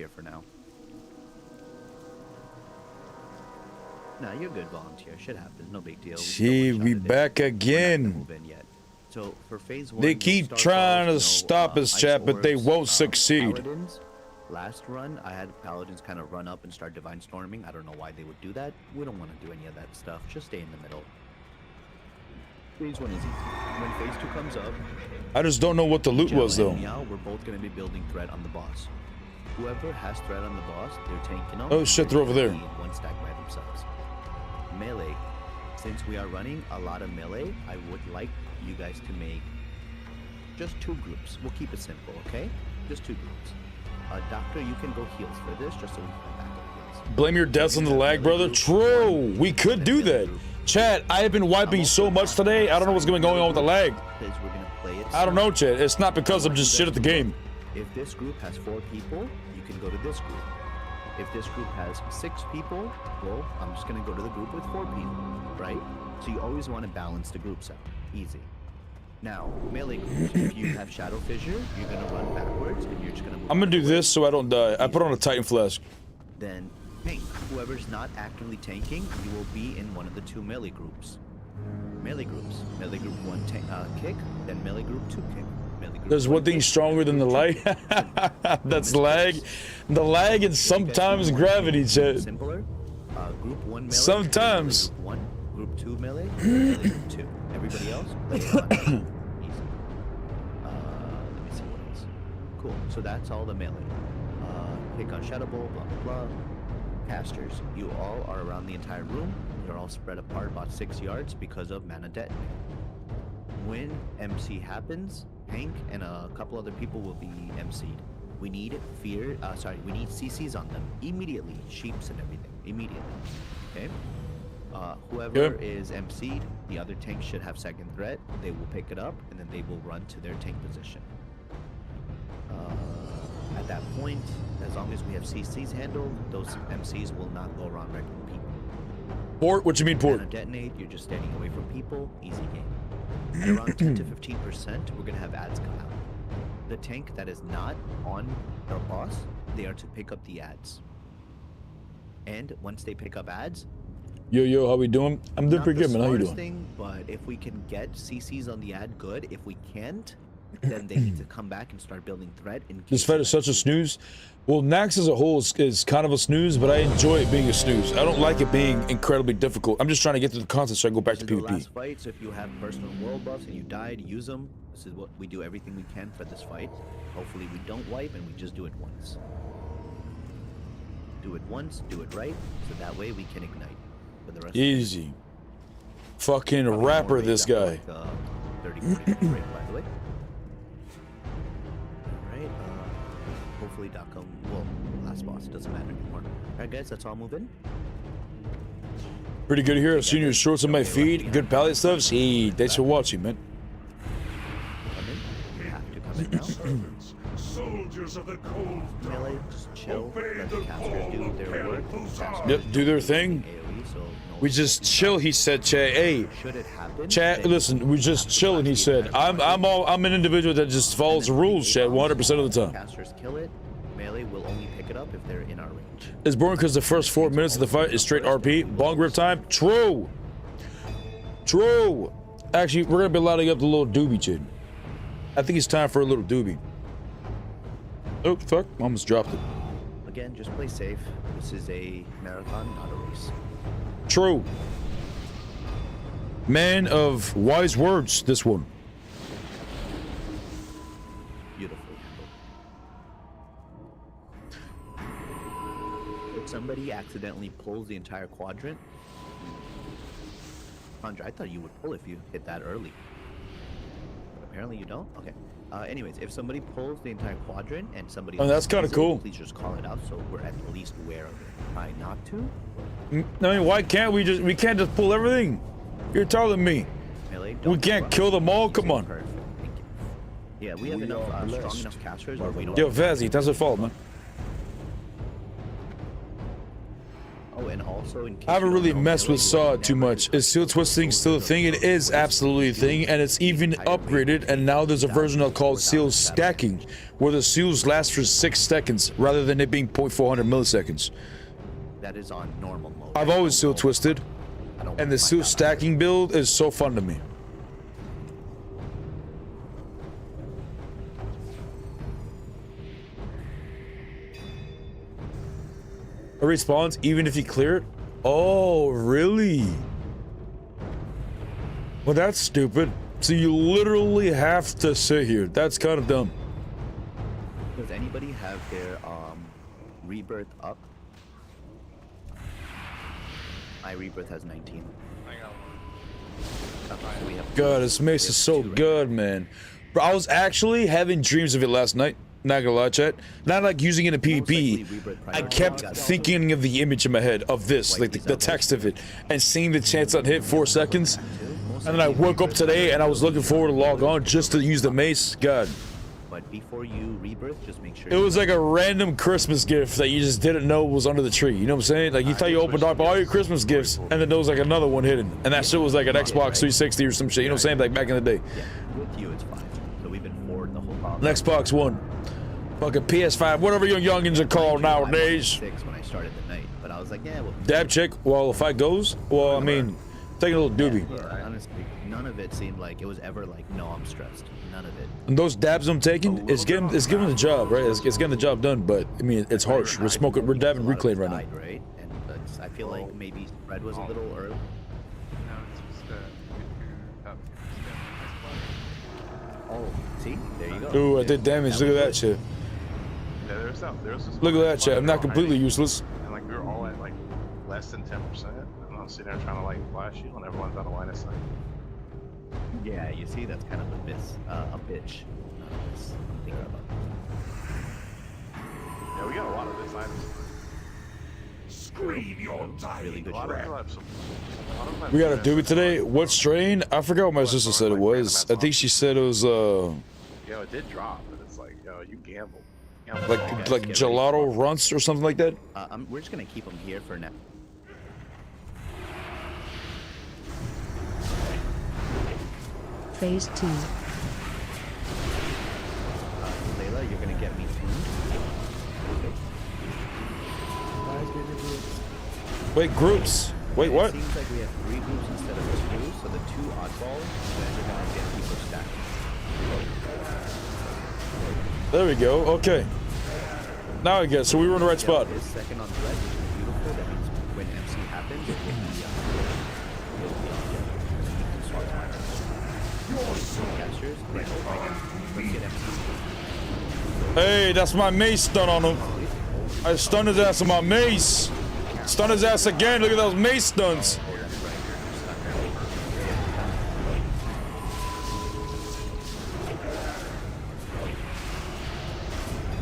volunteer for now. Nah, you're good volunteer. Shit happens. No big deal. Gee, we back again. So for phase 1, They keep trying to stop us, chat, but they won't succeed. Paladins. Last run, I had Paladins kind of run up and start Divine Storming. I don't know why they would do that. We don't want to do any of that stuff. Just stay in the middle. Phase 1 is easy. When phase 2 comes up, I just don't know what the loot was, though. Meow, we're both going to be building threat on the boss. Whoever has threat on the boss, they're tanking them. Oh shit, they're over there. One stack by themselves. Melee. Since we are running a lot of melee, I would like you guys to make just 2 groups. We'll keep it simple, okay? Just 2 groups. Doctor, you can go heals for this, just so we can back up heals. Blame your deaths on the lag, brother. True, we could do that. Chat, I have been wiping so much today, I don't know what's going on with the lag. I don't know, chat. It's not because I'm just shit at the game. If this group has 4 people, you can go to this group. If this group has 6 people, well, I'm just going to go to the group with 4 people, right? So you always want to balance the groups out. Easy. Now, melee groups, if you have Shadow Fissure, you're going to run backwards, and you're just going to move. I'm going to do this so I don't die. I put on a Titan Flask. Then, tank. Whoever's not actively tanking, you will be in one of the 2 melee groups. Melee groups. Melee group 1 kick, then melee group 2 kick. There's one thing stronger than the lag. That's lag. The lag and sometimes gravity, chat. Simpler. Group 1 melee. Sometimes. Group 1, group 2 melee, melee group 2. Everybody else, play it on. Easy. Let me see what else. Cool. So that's all the melee. Pick on Shadow Bowl, blah blah blah. Casters. You all are around the entire room. You're all spread apart about 6 yards because of mana detonate. When MC happens, Hank and a couple other people will be MC'd. We need we need CCs on them immediately. Sheeps and everything immediately. Okay. Whoever is MC'd, the other tank should have second threat. They will pick it up and then they will run to their tank position. At that point, as long as we have CCs handled, those MCs will not go around wrecking people. Port? What you mean port? When detonate, you're just standing away from people. Easy game. At around 10 to 15%, we're gonna have ads come out. The tank that is not on the boss, they are to pick up the ads. And once they pick up ads, yo, how we doing? I'm doing pretty good, man. How you doing? Thing, but if we can get CCs on the ad, good. If we can't, then they need to come back and start building threat. This fight is such a snooze. Well, Nax as a whole is kind of a snooze, but I enjoy it being a snooze. I don't like it being incredibly difficult. I'm just trying to get to the content so I can go back to PvP. Last fight, so if you have personal world buffs and you died, use them. This is what we do everything we can for this fight. Hopefully we don't wipe and we just do it once. Do it once, do it right, so that way we can ignite. For the rest Easy. Fucking rapper, this guy. 30-40 break, by the way. Alright, hopefully .com, well, last boss, it doesn't matter anymore. Alright guys, let's all move in. Pretty good here. I've seen your shorts on my feed. Good palette stuff. See, thanks for watching, man. Come in. You have to come in now. Soldiers of the cold melee, just chill. Let the casters do their work. Yep, do their thing. We just chill, he said, chat. Hey, chat, listen, we just chilling, he said. I'm an individual that just follows the rules, chat, 100% of the time. Casters kill it. Melee will only pick it up if they're in our range. It's boring because the first 4 minutes of the fight is straight RP. Bong grip time. True. True. Actually, we're gonna be lighting up the little doobie, chat. I think it's time for a little doobie. Oh, fuck. Almost dropped it. Again, just play safe. This is a marathon, not a race. True. Man of wise words, this one. Beautifully handled. If somebody accidentally pulls the entire quadrant, Andre, I thought you would pull if you hit that early. But apparently you don't? Okay. Anyways, if somebody pulls the entire quadrant and somebody... Oh, that's kind of cool. Please just call it out so we're at least aware of it. Try not to. I mean, why can't we just... We can't just pull everything. You're telling me. Melee, we can't kill them all? Come on. Perfect. Thank you. Yeah, we have enough strong enough casters where we don't... Yo, Vazzy, that's your fault, man. Oh, and and also in case I haven't you don't really know, messed with melee, you SoD too never much. touch Is seal twisting still a thing? It is absolutely a thing, and it's even upgraded, and now there's a version called seal stacking, where the seals last for 6 seconds, rather than it being 0.400 milliseconds. That is on normal mode. I've always seal twisted, and the seal stacking build is so fun to me. It respawns even if you clear it? Oh, really? Well, that's stupid. So you literally have to sit here. That's kind of dumb. Does anybody have their rebirth up? My rebirth has 19. I got one. So we have God, this mace is so good, man. Bro, I was actually having dreams of it last night. Not gonna lie, chat. Not like using it in PvP. I kept thinking of the image in my head of this, like the text of it, and seeing the chance I'd hit 4 seconds. And then I woke up today and I was looking forward to log on just to use the mace. God. But before you rebirth, just make sure. It was like a random Christmas gift that you just didn't know was under the tree. You know what I'm saying? Like you thought you opened up all your Christmas gifts, and then there was like another one hidden, and that shit was like an Xbox 360 or some shit. You know what I'm saying? Like back in the day. Yeah, with you it's 5. So we've been forward the whole time. An Xbox One, fucking PS5, whatever young youngins are called nowadays. 6 when I started the night, but I was like, yeah, well. Dab chick. Well, if fight goes, well, I mean, take a little doobie. Yeah, honestly, none of it seemed like it was ever like, no, I'm stressed. None of it. And those dabs I'm taking, it's giving the job, right? It's getting the job done, but I mean, it's harsh. We're dabbing reclaim right now. Right? And I feel like maybe spread was a little early. No, it's just up. Oh, see, there you go. Ooh, I did damage. Look at that shit. Yeah, there was this Look at that shit. I'm not completely useless. And like we were all at like less than 10%, and I'm sitting there trying to like flash you, and everyone's on a line of sight. Yeah, you see, that's kind of a bitch. Not a miss. I'm thinking about Yeah, we got a lot of this items. Scream your really good A lot of people have some. A lot of them We got a have doobie today. What strain? I forgot what my sister said it was. I think she said it was Yo, it did drop, but it's like, yo, you gambled. like gelato runts or something like that. we're just gonna keep them here for now. Phase 2. Layla, you're gonna get me tuned. Wait, groups. Wait, what? It seems like we have 3 groups instead of 2, so the 2 oddballs, then you're gonna get people stacked. There we go. Okay. Now I guess. So we were in the right spot. This second on the right, which is beautiful. That means when MC happens, it will be casters. Let's get MC. Hey, that's my mace stun on him. I stunned his ass with my mace. Stun his ass again. Look at those mace stuns.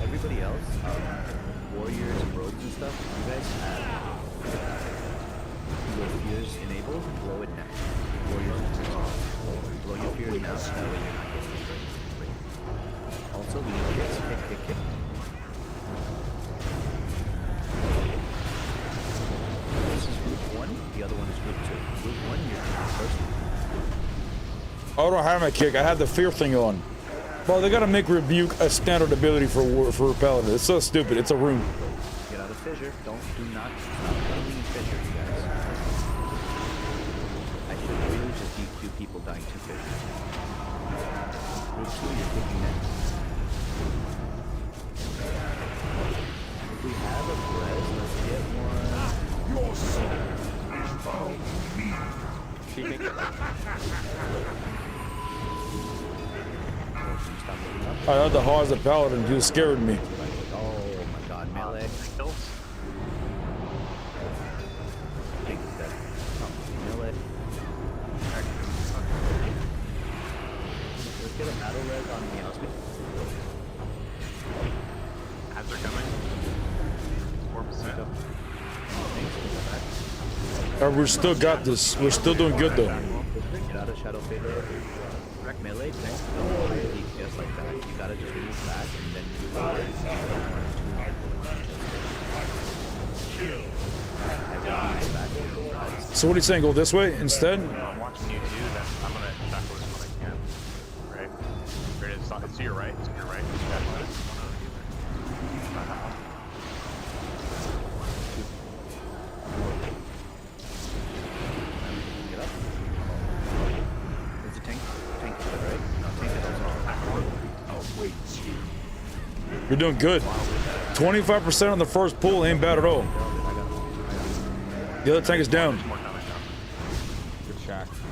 Everybody else, warriors and rogues and stuff, you guys have your fears enabled. Blow it now. Warriors and rogues. Blow your fears now, so that way you're not getting sprayed. Also, we need kicks. Kick. This is group 1, the other one is group 2. Group 1, you're first. Oh, I don't have my kick. I have the fear thing on. Bro, they gotta make rebuke a standard ability for paladin. It's so stupid. It's a rune. Get out of fissure. Do not stop running in fissure, you guys. I should really just be 2 people dying to fissure. Group 2, you're kicking next. If we have a Brez, let's get one. Your soul is bound to me. She make it like stop looking up. I had the heart as a paladin. You scared me. Oh my god, melee. Kills. Think that melee. Let's get a battle res on Meowsby. Ads are coming. 4%. We still got this. We're still doing good though. Get out of Shadow Fader. Melee, next to the DPS like that. You gotta just move back and then do it. So what are you saying? Go this way instead? I'm watching you do that. I'm gonna shackle this when I can. Right? Here it is. It's to your right. It's to your right. Shackle it. Get up. There's a tank. Tank is good, right? No, tank is also. Await you. You're doing good. 25% on the first pull ain't bad at all. The other tank is down. More coming down. Good shack. Who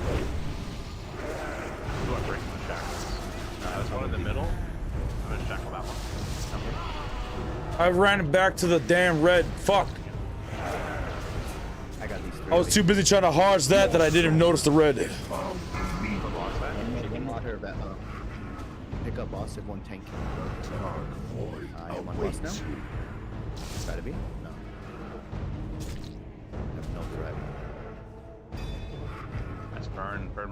do I break the shackles? There's one in the middle. I'm gonna shackle that one. I ran back to the damn red. Fuck. I got these three. I was too busy trying to hodge that I didn't even notice the red. One water that pick up boss if one tank. I am on boss now. Try to be? No. I have no threat. Let's burn. Burn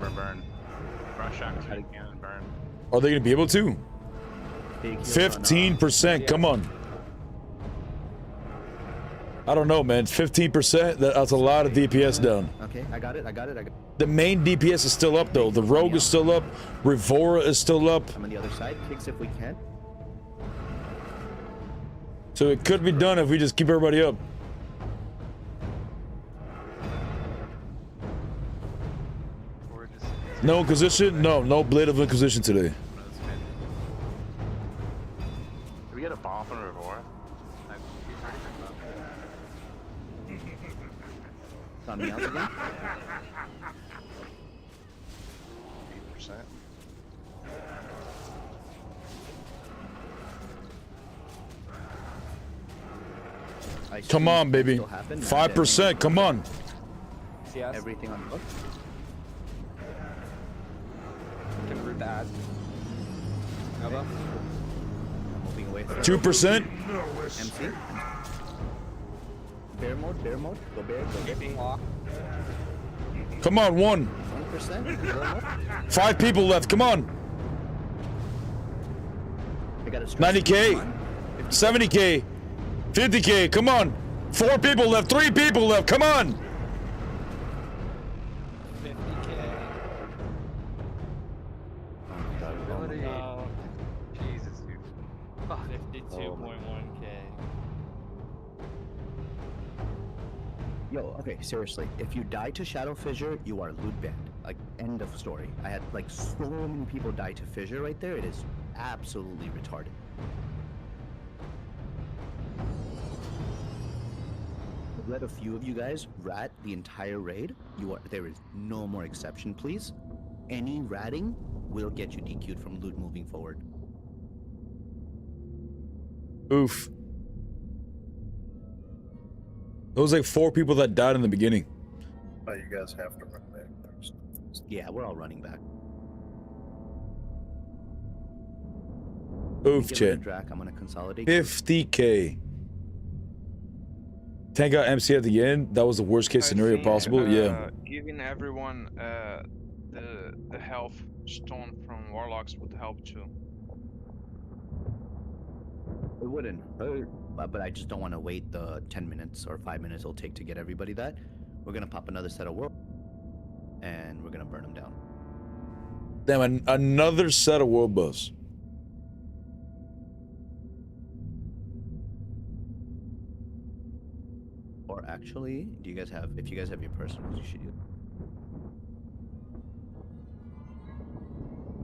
shackles if you can. Burn. Are they gonna be able to? Big heal on, 15%. Come on. I don't know, man. 15%. That's a lot of DPS down. Okay, I got it. The main DPS is still up though. The Rogue is still up. Rivora is still up. I'm on the other side. Kicks if we can. So it could be done if we just keep everybody up. No Inquisition? No Blade of Inquisition today. Did we get a ball from Rivora? It's on me out again. 8%. Come on, baby. 5%. Come on. Yes. Everything on book. Can root that. Nova. I'm moving away. 2%. MC. Bear mode. Go bear. Being locked. Come on, 1. 1%. 5 people left. Come on. I got a 90K. 70K. 50K. Come on. 4 people left. 3 people left. Come on. 50K. Oh, Jesus, dude. 52.1k. Yo, okay, seriously. If you die to Shadow Fissure, you are loot banned. Like, end of story. I had like so many people die to Fissure right there. It is absolutely retarded. Let a few of you guys rat the entire raid. There is no more exception, please. Any ratting will get you DQ'd from loot moving forward. Oof. There was like 4 people that died in the beginning. Oh, you guys have to run back first. Yeah, we're all running back. Oof, Get rid of chat. Drac, I'm gonna consolidate. 50K. Tank out MC at the end. That was the worst case scenario possible. Yeah. Giving everyone the health stone from warlocks would help too. It wouldn't hurt, but I just don't want to wait the 10 minutes or 5 minutes it'll take to get everybody that. We're gonna pop another set of world, and we're gonna burn them down. Damn, another set of world buffs. Or actually, do you guys have? If you guys have your personals, you should use.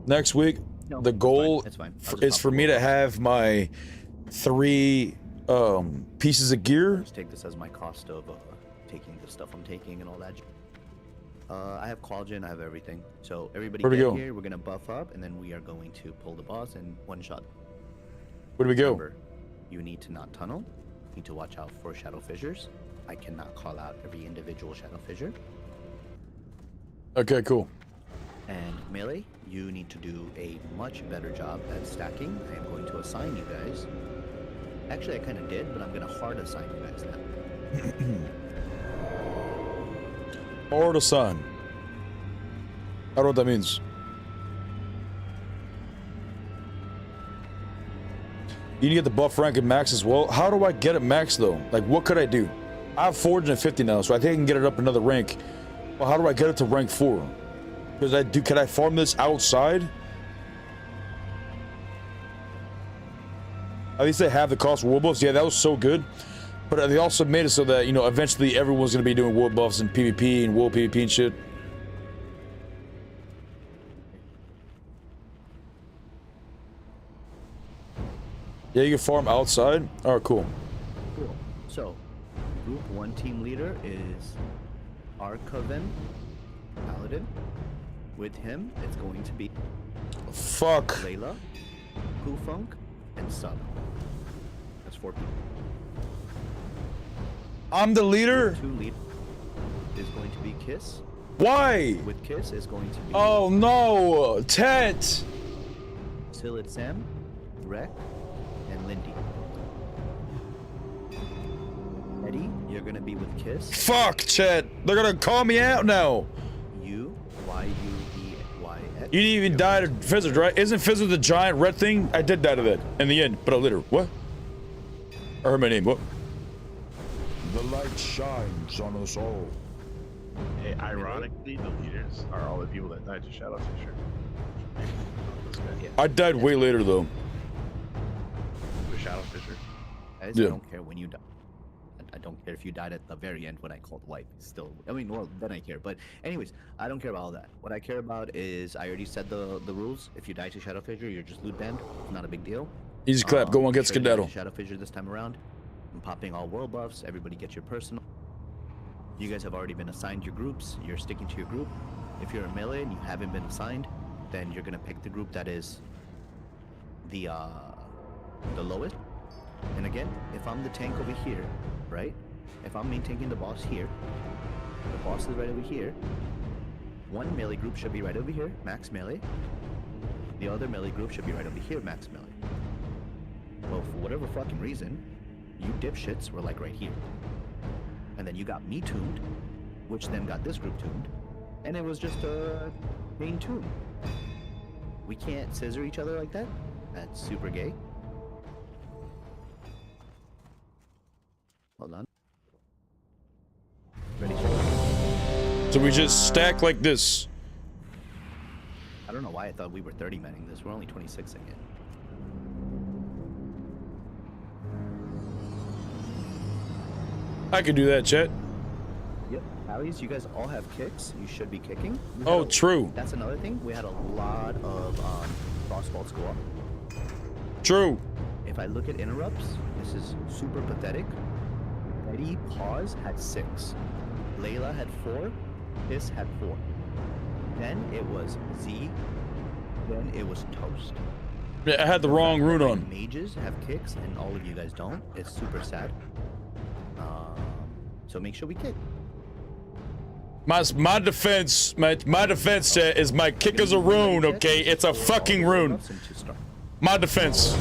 Next week, No, the goal it's fine. I'll just is pop for the me to world buff. have my 3 pieces of gear. Just take this as my cost of taking the stuff I'm taking and all that. I have Qualgen, I have everything. So everybody Where do we get go? here, we're gonna buff up, and then we are going to pull the boss in one shot. Where do we go? Remember, you need to not tunnel. You need to watch out for shadow fissures. I cannot call out every individual shadow fissure. Okay, cool. And melee, you need to do a much better job at stacking. I am going to assign you guys. Actually, I kind of did, but I'm going to hard assign you guys now. Or the sun. I don't know what that means. You need to get the buff rank at max as well. How do I get it max though? Like, what could I do? I have 450 now, so I think I can get it up another rank. Well, how do I get it to rank 4? Because can I farm this outside? At least they have the cost of war buffs. Yeah, that was so good. But they also made it so that, you know, eventually everyone's going to be doing war buffs and PvP and war PvP and shit. Yeah, you can farm outside? Alright, cool. Cool. So, Group 1 team leader is Arkaven Paladin. With him, it's going to be Fuck. Layla, Pufunk, and Sub. That's 4 people. I'm the leader? 2 lead is going to be Kiss. Why? With Kiss is going to be Oh no! Tet! Silit Sam, Rek, and Lindy. Eddie, you're gonna be with Kiss. Fuck, Chet! They're gonna call me out now! You, Y-U-E-Y-X. You didn't even die to Fizzard, right? Isn't Fizzard the giant red thing? I did die to that in the end, but I later. What? I heard my name. What? The light shines on us all. Hey, ironically, the leaders are all the people that died to Shadow Fisher. This guy. Yeah. I died way later though. The Shadow Fisher. Guys, Yeah. I don't care when you die. I don't care if you died at the very end when I called wipe. Still, I mean, well, then I care. But anyways, I don't care about all that. What I care about is I already said the rules. If you die to Shadow Fissure, you're just loot banned. It's not a big deal. Easy clap. Go on, get Make sure you die skedaddle. to Shadow Fissure this time around. I'm popping all world buffs. Everybody get your personal. You guys have already been assigned your groups. You're sticking to your group. If you're a melee and you haven't been assigned, then you're gonna pick the group that is the lowest. And again, if I'm the tank over here, right? If I'm main tanking the boss here, the boss is right over here. One melee group should be right over here, max melee. The other melee group should be right over here, max melee. Well, for whatever fucking reason, you dipshits were like right here. And then you got me tuned, which then got this group tuned, and it was just a main tune. We can't scissor each other like that. That's super gay. Hold on. Ready, check. So we just stack like this. I don't know why I thought we were 30 manning this. We're only 26 again. I can do that, Chet. Yep. Allies, you guys all have kicks. You should be kicking. Oh, true. That's another thing. We had a lot of cross faults go up. True. If I look at interrupts, this is super pathetic. Eddie Pause had 6. Layla had 4. This had 4. Then it was Z. Then it was Toast. Yeah, I had the wrong rune on. Mages have kicks, and all of you guys don't. It's super sad. So make sure we kick. My defense, my defense, Chet, is my kick is a rune, okay? It's a fucking rune. My defense.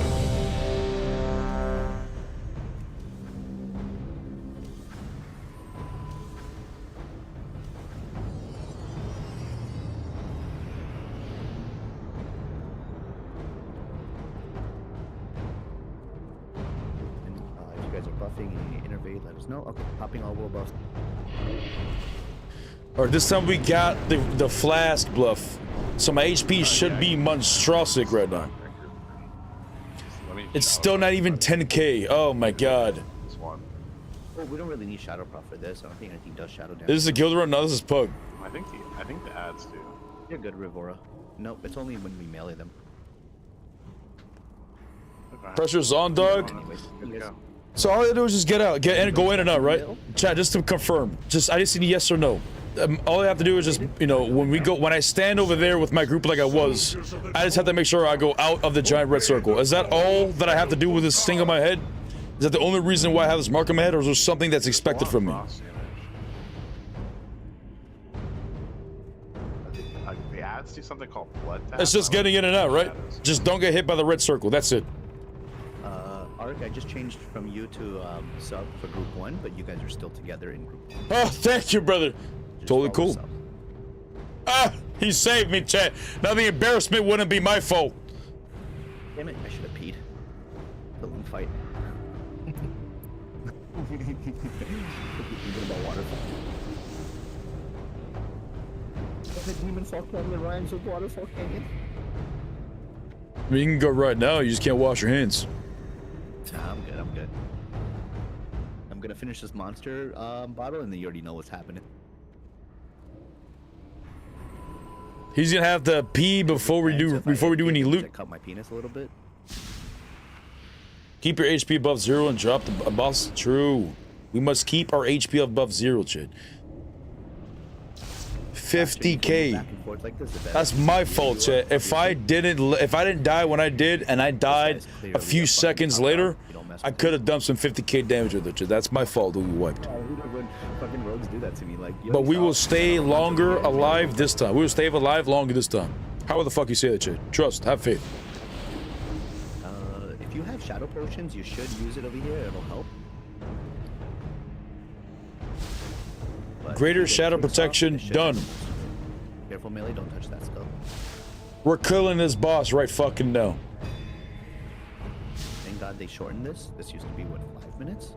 If you guys are buffing and you need to innervate, let us know. Okay, popping all world buffs. Or this time we got the flask bluff. So my HP should be monstrosic right now. It's still not even 10k. Oh my god. This one. Well, we don't really need Shadow Prof for this. I don't think anything does Shadow damage. This is a guild run? No, this is Pug. I think the ads do. You're good, Rivora. Nope, it's only when we melee them. Okay. Pressure's on, dog. Anyways, Good you to guys, go. So all I do is just get out, go in and out, right? Chat, just to confirm. I just need a yes or no. All I have to do is just, you know, when I stand over there with my group like I was, I just have to make sure I go out of the giant red circle. Is that all that I have to do with this thing on my head? Is that the only reason why I have this mark on my head, or is there something that's expected from me? Frost damage. The ads do something called blood tap. It's just getting in and out, right? Just don't get hit by the red circle. That's it. Ark, I just changed from you to sub for group 1, but you guys are still together in group 1. Oh, thank you, brother. Just Totally follow cool. sub. Ah, he saved me, chat. Now the embarrassment wouldn't be my fault. Damn it, I should have peed. The long fight. Thinking about waterfall. The demon fall canyon rhymes with waterfall canyon. I mean, you can go right now. You just can't wash your hands. Nah, I'm good. I'm good. I'm gonna finish this monster bottle, and then you already know what's happening. He's gonna have to pee before we do any loot. I cut my penis a little bit. Keep your HP above 0 and drop the boss. True. We must keep our HP above 0, Chid. 50k. Back and forth like this, the better. That's my fault, Chet. If I didn't die when I did, and I died a few seconds later, I could have done some 50k damage with it, Chet. That's my fault that we wiped. When fucking rogues do that to me, like. But we will stay longer alive this time. We will stay alive longer this time. How the fuck you say that, Chet? Trust, have faith. If you have shadow potions, you should use it over here. It'll help. But Greater shadow protection, done. Careful, melee, don't touch that skull. We're killing this boss right fucking now. Thank God they shortened this. This used to be, what, 5 minutes?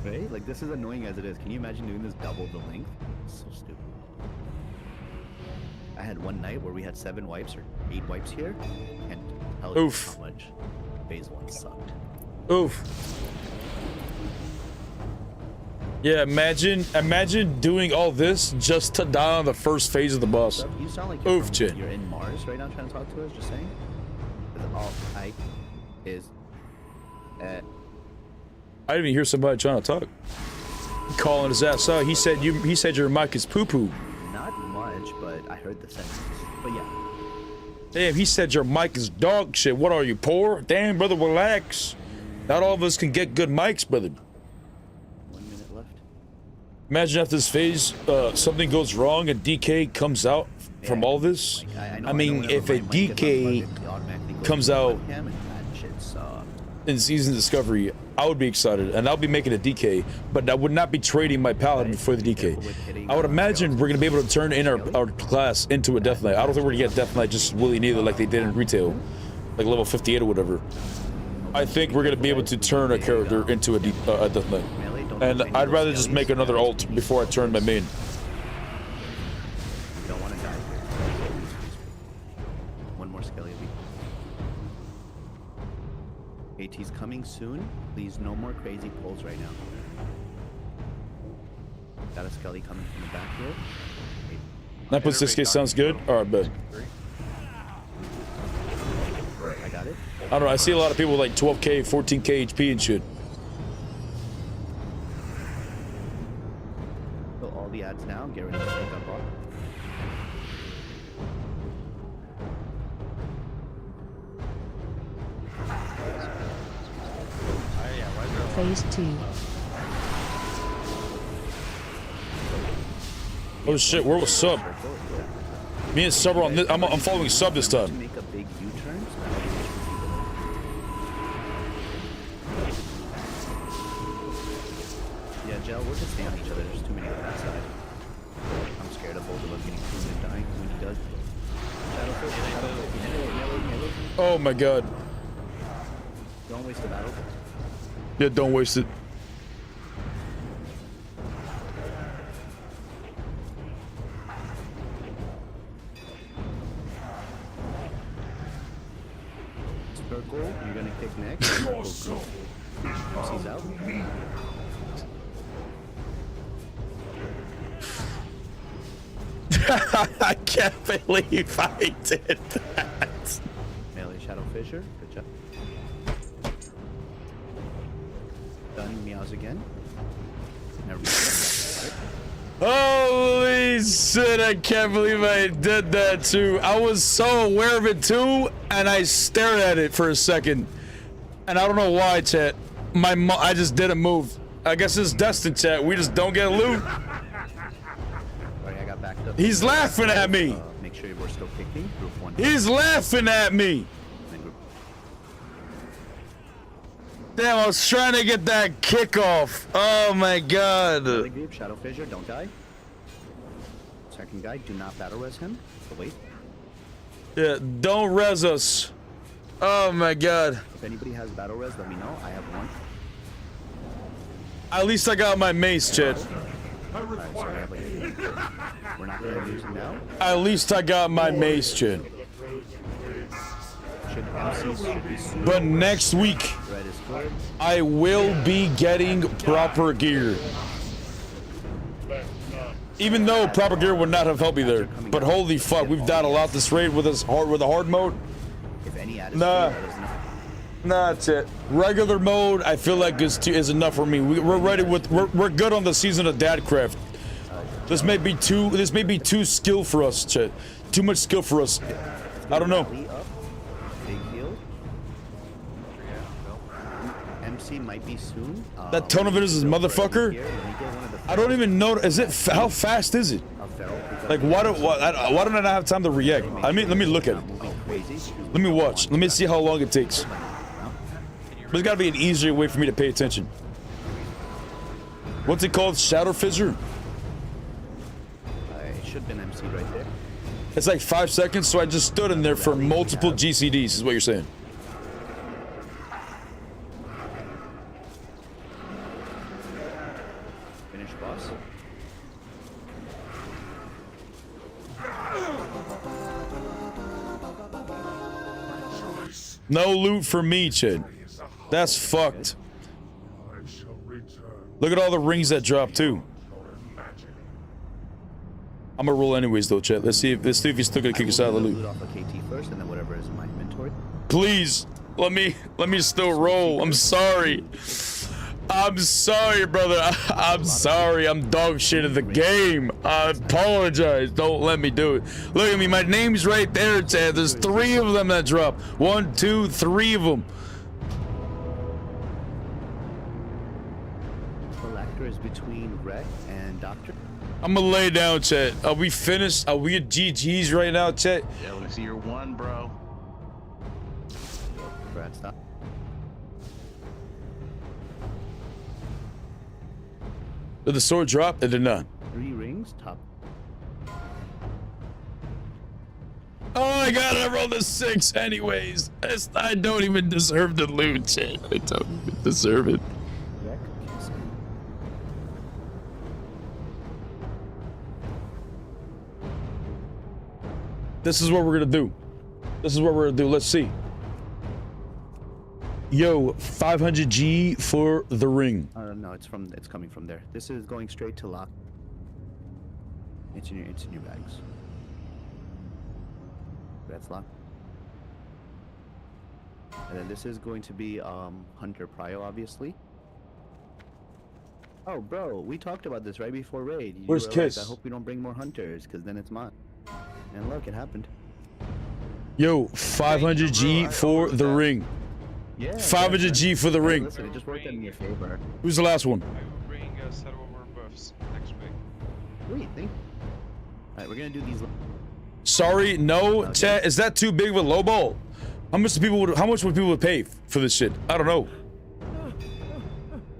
Right? Like, this is annoying as it is. Can you imagine doing this double the length? It's so stupid. I had one night where we had 7 wipes or 8 wipes here, and tell you Oof. how much phase 1 sucked. Oof. Yeah, imagine doing all this just to die on the first phase of the boss. You sound like Oof, Chin. you're in Mars right now trying to talk to us, just saying. Because all I is I didn't even hear somebody trying to talk. Calling his ass out. He said your mic is poo-poo. not much, but I heard the sentence. But yeah. Damn, he said your mic is dog shit. What are you, poor? Damn, brother, relax. Not all of us can get good mics, brother. 1 minute left. Imagine after this phase, something goes wrong and DK comes out from all this. Like, I mean, if a DK comes out in Season Discovery, I would be excited, and I'll be making a DK, but I would not be trading my Paladin for the DK. I would imagine we're going to be able to turn in our class into a Death Knight. I don't think we're going to get Death Knight just willy-nilly like they did in retail, like level 58 or whatever. I think we're going to be able to turn a character into a Death Knight. And I'd rather just make another ult before I turn my main. You don't want to die. One more Skelly. AT's coming soon. Please, no more crazy pulls right now. Got a Skelly coming from the back here. 9.6k sounds good. Alright, bet. I got it. I don't know, I see a lot of people with like 12k, 14k HP and shit. So all the ads now, get ready to take up off. Phase 2. Oh shit, where was Sub? Me and Sub are on this. I'm following Sub this To time. make a big U-turn. Yeah, Gel, we're just stay on each other. There's too many on that side. I'm scared of both of us getting proven and dying when he does. Melee. Oh my god. Don't waste the battle. Yeah, don't waste it. Circle, you're gonna kick next. Circle, he's out. I can't believe I did that. Melee Shadow Fissure, good job. Done, meows again. Now reset. Holy shit, I can't believe I did that too. I was so aware of it too, and I stared at it for a second. And I don't know why, chat. I just didn't move. I guess it's destined, chat. We just don't get loot. Sorry, I got backed up. He's laughing at me. Make sure we're still kicking. Group 1. He's laughing at me. And group Damn, I was trying to get that kickoff. Oh my god. Melee group, Shadow Fissure, don't die. Second guy, do not battle res him. So wait. Yeah, don't res us. Oh my god. If anybody has battle res, let me know. I have one. At least I got my mace, Chet. Alright, so I have like we're not gonna use it now. At least I got my mace, Chet. MCs should be soon. But next week, Red is good. I will be getting proper gear. Even though proper gear would not have helped me there. But holy fuck, we've died a lot this raid with a hard mode. If any added Nah. skill, that is enough. Nah, that's it. Regular mode, I feel like is enough for me. We're ready with we're good on the season of Dadcraft. This may be too skill for us, Chet. Too much skill for us. I don't know. Rally up, big heal. MC might be soon. That tone of it is motherfucker. I don't even know. Is it how fast is it? Like why don't I not have time to react? I mean, let me look at it. Let me watch. Let me see how long it takes. There's got to be an easier way for me to pay attention. What's it called? Shadow Fissure? It should have been MC right there. It's like 5 seconds, so I just stood in there for multiple GCDs, is what you're saying. Finish boss. No loot for me, Chid. That's fucked. Look at all the rings that drop too. I'm gonna roll anyways though, Chet. Let's see if he's still gonna kick us out of the loot. Loot off a KT first, and then whatever is in my inventory. Please, let me still roll. I'm sorry. I'm sorry, brother. I'm sorry. I'm dog shit at the game. I apologize. Don't let me do it. Look at me. My name's right there, Chad. There's 3 of them that drop. 1, 2, 3 of them. Collector is between Ret and Doctor. I'm gonna lay down, Chet. Are we finished? Are we at GG's right now, Chet? Yeah, I want to see your one, bro. Brad, stop. Did the sword drop? It did not. 3 rings, top. Oh my god, I rolled a 6 anyways. I don't even deserve the loot, Chet. I don't even deserve it. Rec. This is what we're gonna do. This is what we're gonna do. Let's see. Yo, 500G for the ring. No, it's coming from there. This is going straight to lock. It's in your bags. That's locked. And then this is going to be Hunter Prio, obviously. Oh, bro, we talked about this right before raid. You Where's were like, Kiss? I hope we don't bring more hunters, because then it's mine. And look, it happened. Yo, 500G for the ring. Yeah. 500G for the Hey, ring. listen, it just worked out in your favor. Who's the last one? I will bring a set over buffs next week. Wait, think. Alright, we're gonna do these. Sorry, no, chat. Is that too big of a low ball? How much would people pay for this shit? I don't know.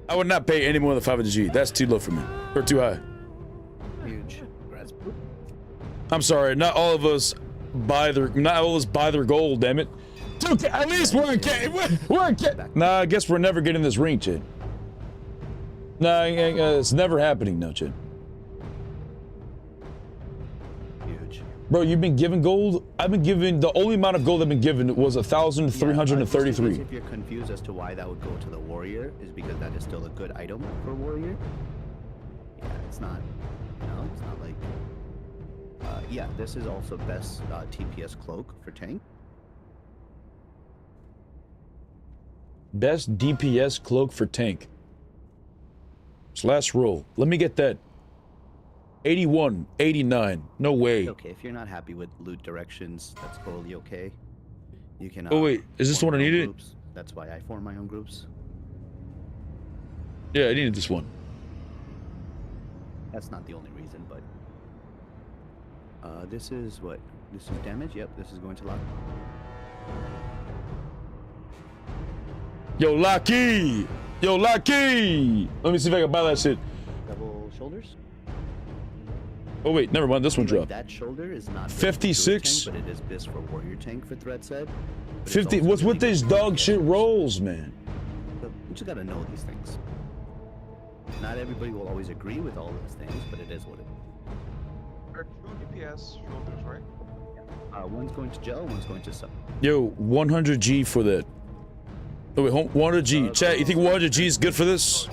I would not pay any more than 500G. That's too low for me. Or too high. Huge. Congrats. I'm sorry, not all of us buy their gold, damn it. Dude, at least we're in K. We're in K. Nah, I guess we're never getting this ring, Chid. Nah, it's never happening, no, Chid. Huge. Bro, you've been given gold? I've been given, the only amount of gold I've been given was 1,333. If you're confused as to why that would go to the warrior, is because that is still a good item for warrior. Yeah, it's not, it's not like, yeah, this is also best TPS cloak for tank. Best DPS cloak for tank. Slash roll. Let me get that. 81, 89. No way. Okay, if you're not happy with loot directions, that's totally okay. You can. Oh wait, is this the form one I your own needed? groups. That's why I form my own groups. Yeah, I needed this one. That's not the only reason, but this is what? This is damage. Yep, this is going to lock. Yo, Lucky! Yo, Lucky! Let me see if I can buy that shit. Double shoulders. Oh wait, never mind. This one Like, dropped. that shoulder is not BIS for 56? Druid tank, but it is BIS for warrior tank for threat set. But it's 50. also What's with really these good for dog shit damage. rolls, man? So you just gotta know these things. Not everybody will always agree with all those things, but it is what it is. There are 2 DPS shoulders, right? One's going to gel, one's going to sub. Yo, 100G for that. Oh wait, 100G. Chat, you think 100G is good for this?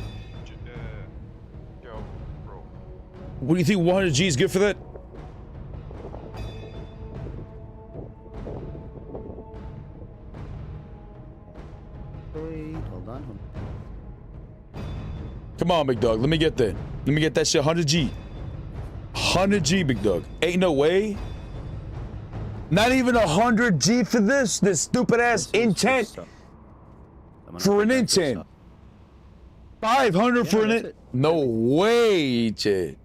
Yo, bro. What do you think 100G is good for that? Wait, hold on. Come on, big dog. Let me get that. Let me get that shit. 100G. 100G, big dog. Ain't no way. Not even 100G for this. This stupid ass intent. For an intent. 500 for an that's intent. it. No way, Chad.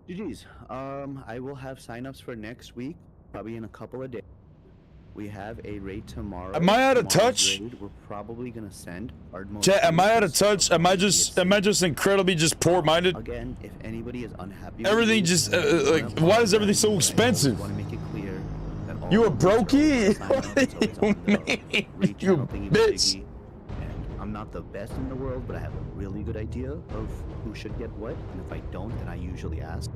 GG's. I will have signups for next week, probably in a couple of days. We have a raid tomorrow. Am I out of Tomorrow's touch? raid, we're probably gonna send hard mode. Chat, am I out of solutions, touch? Am I probably just incredibly just poor-minded? Again, if anybody is unhappy, Everything with just, you, like, why is everything so expensive? I want to make it clear that all You a of these are brokey? sign up, What so do it's on you the mean? raid You channel thingy bitch. majiggy. And I'm not the best in the world, but I have a really good idea of who should get what. And if I don't, then I usually ask.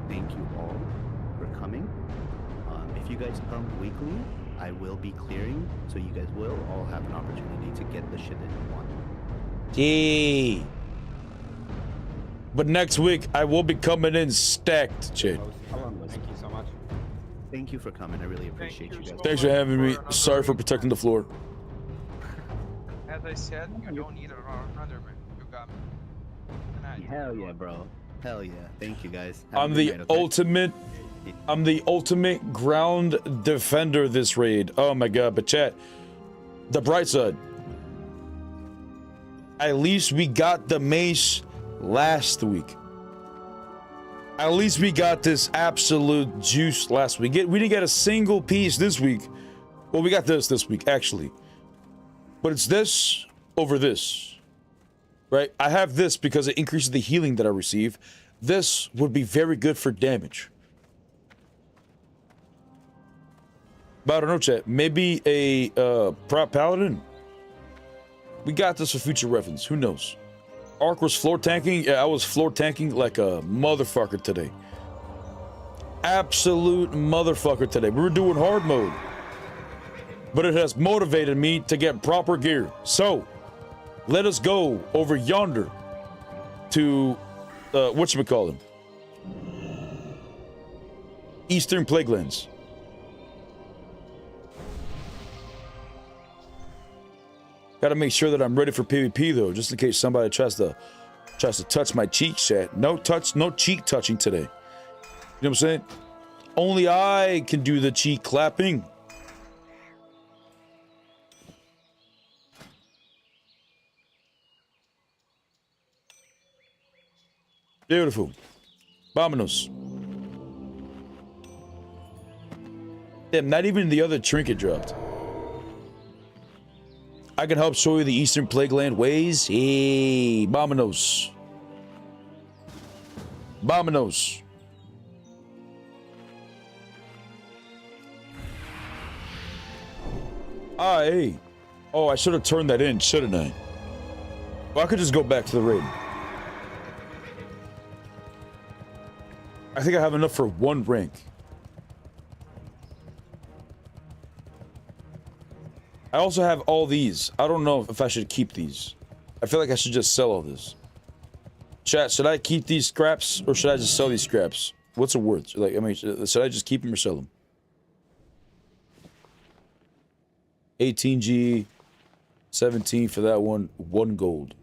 Thank you all for coming. If you guys come weekly, I will be clearing, so you guys will all have an opportunity to get the shit that you want. Gee. But next week, I will be coming in stacked, Chad. How long was it? Thank you so much. Thank you for coming. I really appreciate you you guys. so Thanks for having me. Sorry for protecting the floor. As I said, you don't need another man. You got me. And I- Hell yeah, bro. Hell yeah. Thank you guys. Have a I'm good the night, okay? ultimate ground defender this raid. Oh my god, but chat, the bright side. At least we got the mace last week. At least we got this absolute juice last week. We didn't get a single piece this week. Well, we got this week, actually. But it's this over this. Right? I have this because it increases the healing that I receive. This would be very good for damage. But I don't know, chat. Maybe a prop paladin? We got this for future reference. Who knows? Ark was floor tanking. Yeah, I was floor tanking like a motherfucker today. Absolute motherfucker today. We were doing hard mode. But it has motivated me to get proper gear. So, let us go over yonder to, whatchamacallit? Eastern Plaguelands. Gotta make sure that I'm ready for PvP though, just in case somebody tries to touch my cheek, chat. No cheek touching today. You know what I'm saying? Only I can do the cheek clapping. Beautiful. Vámonos. Damn, not even the other trinket dropped. I can help show you the Eastern Plagueland ways. Hey, vámonos. Vámonos. Ah, hey. Oh, I should have turned that in, shouldn't I? Well, I could just go back to the raid. I think I have enough for one rank. I also have all these. I don't know if I should keep these. I feel like I should just sell all this. Chat, should I keep these scraps or should I just sell these scraps? What's it worth? Like, I mean, should I just keep them or sell them? 18G, 17 for that one, 1 gold.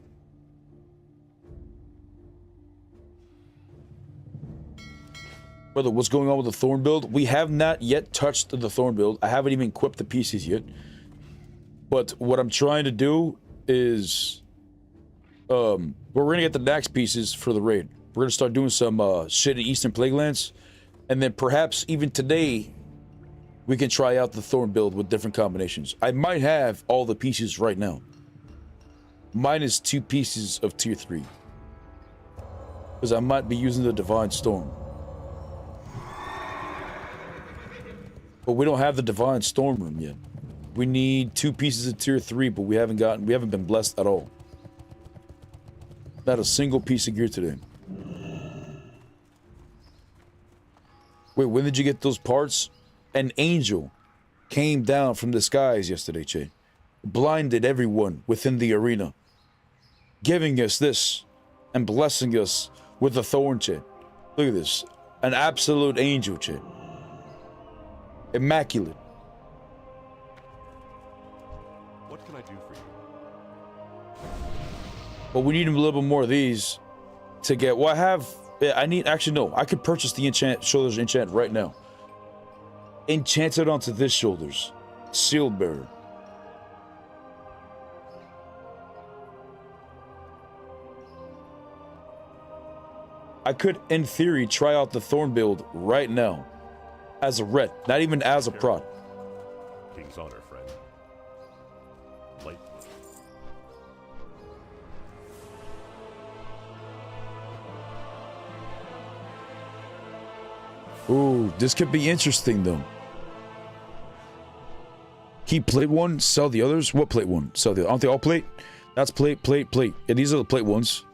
Brother, what's going on with the Thorn build? We have not yet touched the Thorn build. I haven't even equipped the pieces yet. But what I'm trying to do is, we're gonna get the Dax pieces for the raid. We're gonna start doing some shit in Eastern Plaguelands, and then perhaps even today, we can try out the Thorn build with different combinations. I might have all the pieces right now, minus 2 pieces of tier 3. because I might be using the Divine Storm. But we don't have the Divine Storm room yet. We need 2 pieces of tier 3, but we haven't been blessed at all. Not a single piece of gear today. Wait, when did you get those parts? An angel came down from the skies yesterday, Che. Blinded everyone within the arena. Giving us this and blessing us with the thorn, Che. Look at this. An absolute angel, Che. Immaculate. What can I do for you? But we need a little bit more of these to get. Well, actually, no. I could purchase the shoulders enchant right now. Enchant it onto this shoulders. Sealed bearer. I could, in theory, try out the Thorn build right now. As a ret, not even as a prot. King's honor, friend. Light. Ooh, this could be interesting, though. Keep plate 1, sell the others. What plate 1? Sell the other. Aren't they all plate? That's plate, plate, plate. Yeah, these are the plate ones.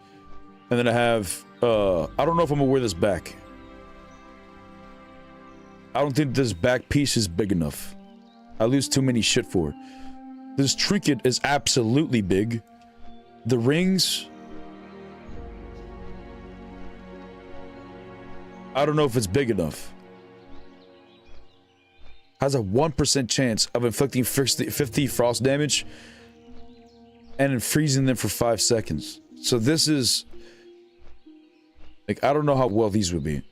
And then I have, I don't know if I'm gonna wear this back. I don't think this back piece is big enough. I lose too many shit for it. This trinket is absolutely big. The rings, I don't know if it's big enough. Has a 1% chance of inflicting 50 frost damage and then freezing them for 5 seconds. So this is, like, I don't know how well these would be.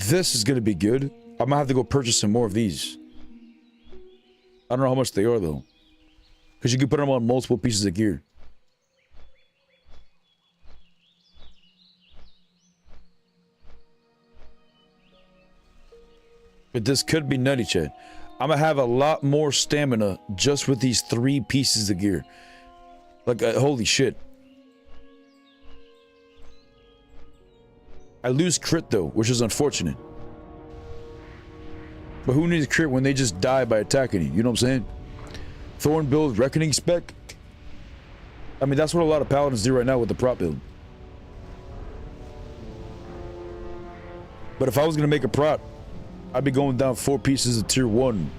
This is gonna be good. I might have to go purchase some more of these. I don't know how much they are though, because you can put them on multiple pieces of gear. But this could be nutty, Chad. I'm gonna have a lot more stamina just with these 3 pieces of gear. Like, holy shit. I lose crit though, which is unfortunate. But who needs crit when they just die by attacking you? You know what I'm saying? Thorn build, Reckoning spec. I mean, that's what a lot of paladins do right now with the prop build. But if I was gonna make a prop, I'd be going down 4 pieces of tier 1.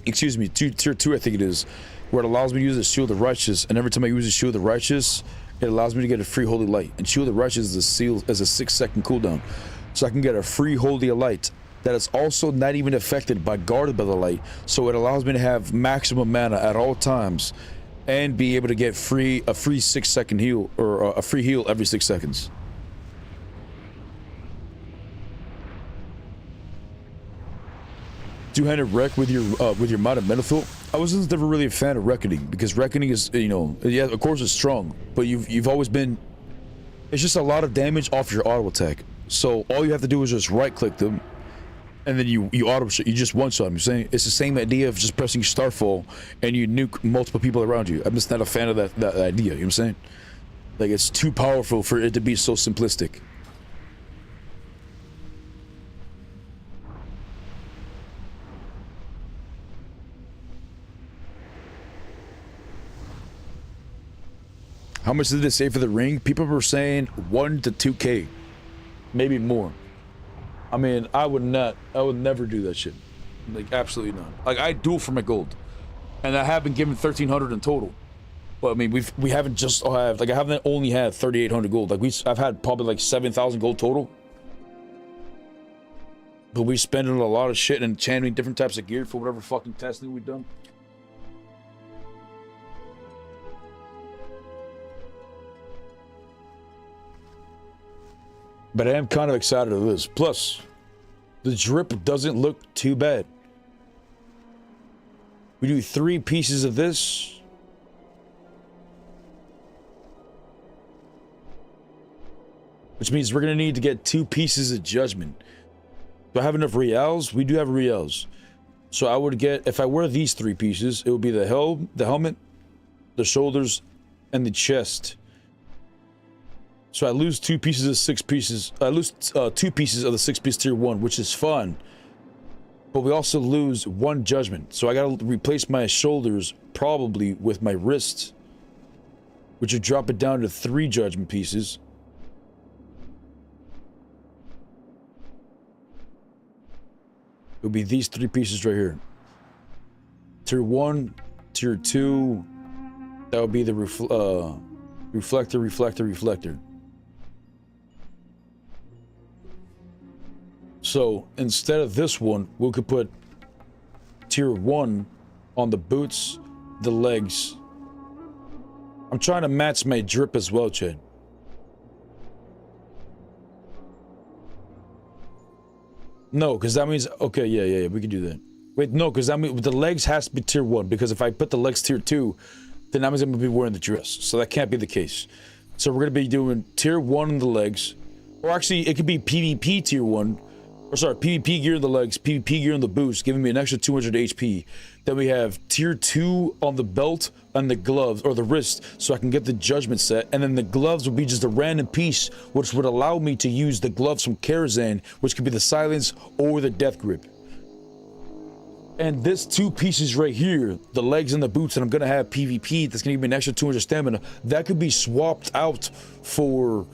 Excuse me, tier 2 I think it is. Where it allows me to use the Shield of Righteous, and every time I use the Shield of Righteous, it allows me to get a free Holy Light. And Shield of Righteous is a 6-second cooldown. So I can get a free Holy Light that is also not even affected by guarded by the light. So it allows me to have maximum mana at all times and be able to get a free 6-second heal, or a free heal every 6 seconds. Two-handed wreck with your modded Menethil. I was never really a fan of Reckoning, because Reckoning is, you know, yeah, of course it's strong, but you've always been, it's just a lot of damage off your auto attack. So all you have to do is just right click them, and then you auto shot, you just one shot them. You're saying it's the same idea of just pressing Starfall and you nuke multiple people around you. I'm just not a fan of that idea. You know what I'm saying? Like, it's too powerful for it to be so simplistic. How much did they say for the ring? People were saying 1 to 2K, maybe more. I mean, I would never do that shit. Like, absolutely not. Like, I duel for my gold, and I have been given 1,300 in total. But I mean, we haven't just have, like, I haven't only had 3,800 gold. Like, I've had probably like 7,000 gold total. But we spent a lot of shit and enchanting different types of gear for whatever fucking testing we've done. But I am kind of excited of this. Plus, the drip doesn't look too bad. We do 3 pieces of this. Which means we're going to need to get 2 pieces of Judgment. Do I have enough reals? We do have reals. So I would get, if I wear these 3 pieces, it would be the helmet, the shoulders, and the chest. So I lose 2 pieces of 6 pieces. I lose 2 pieces of the 6-piece tier 1, which is fun. But we also lose 1 judgment. So I gotta replace my shoulders probably with my wrists, which would drop it down to 3 judgment pieces. It would be these 3 pieces right here. Tier 1, tier 2. That would be the reflector, reflector, reflector. So instead of this one, we could put tier 1 on the boots, the legs. I'm trying to match my drip as well, Chad. No, because that means, okay, yeah, we can do that. Wait, no, because that means the legs has to be tier 1, because if I put the legs tier 2, then that means I'm going to be wearing the dress. So that can't be the case. So we're going to be doing tier 1 in the legs. Or actually, it could be PvP tier 1. Or sorry, PvP gear in the legs, PvP gear in the boots, giving me an extra 200 HP. Then we have tier 2 on the belt and the gloves, or the wrist, so I can get the judgment set. And then the gloves will be just a random piece, which would allow me to use the gloves from Karazhan, which could be the silence or the death grip. And this 2 pieces right here, the legs and the boots, and I'm gonna have PvP, that's gonna give me an extra 200 stamina, that could be swapped out for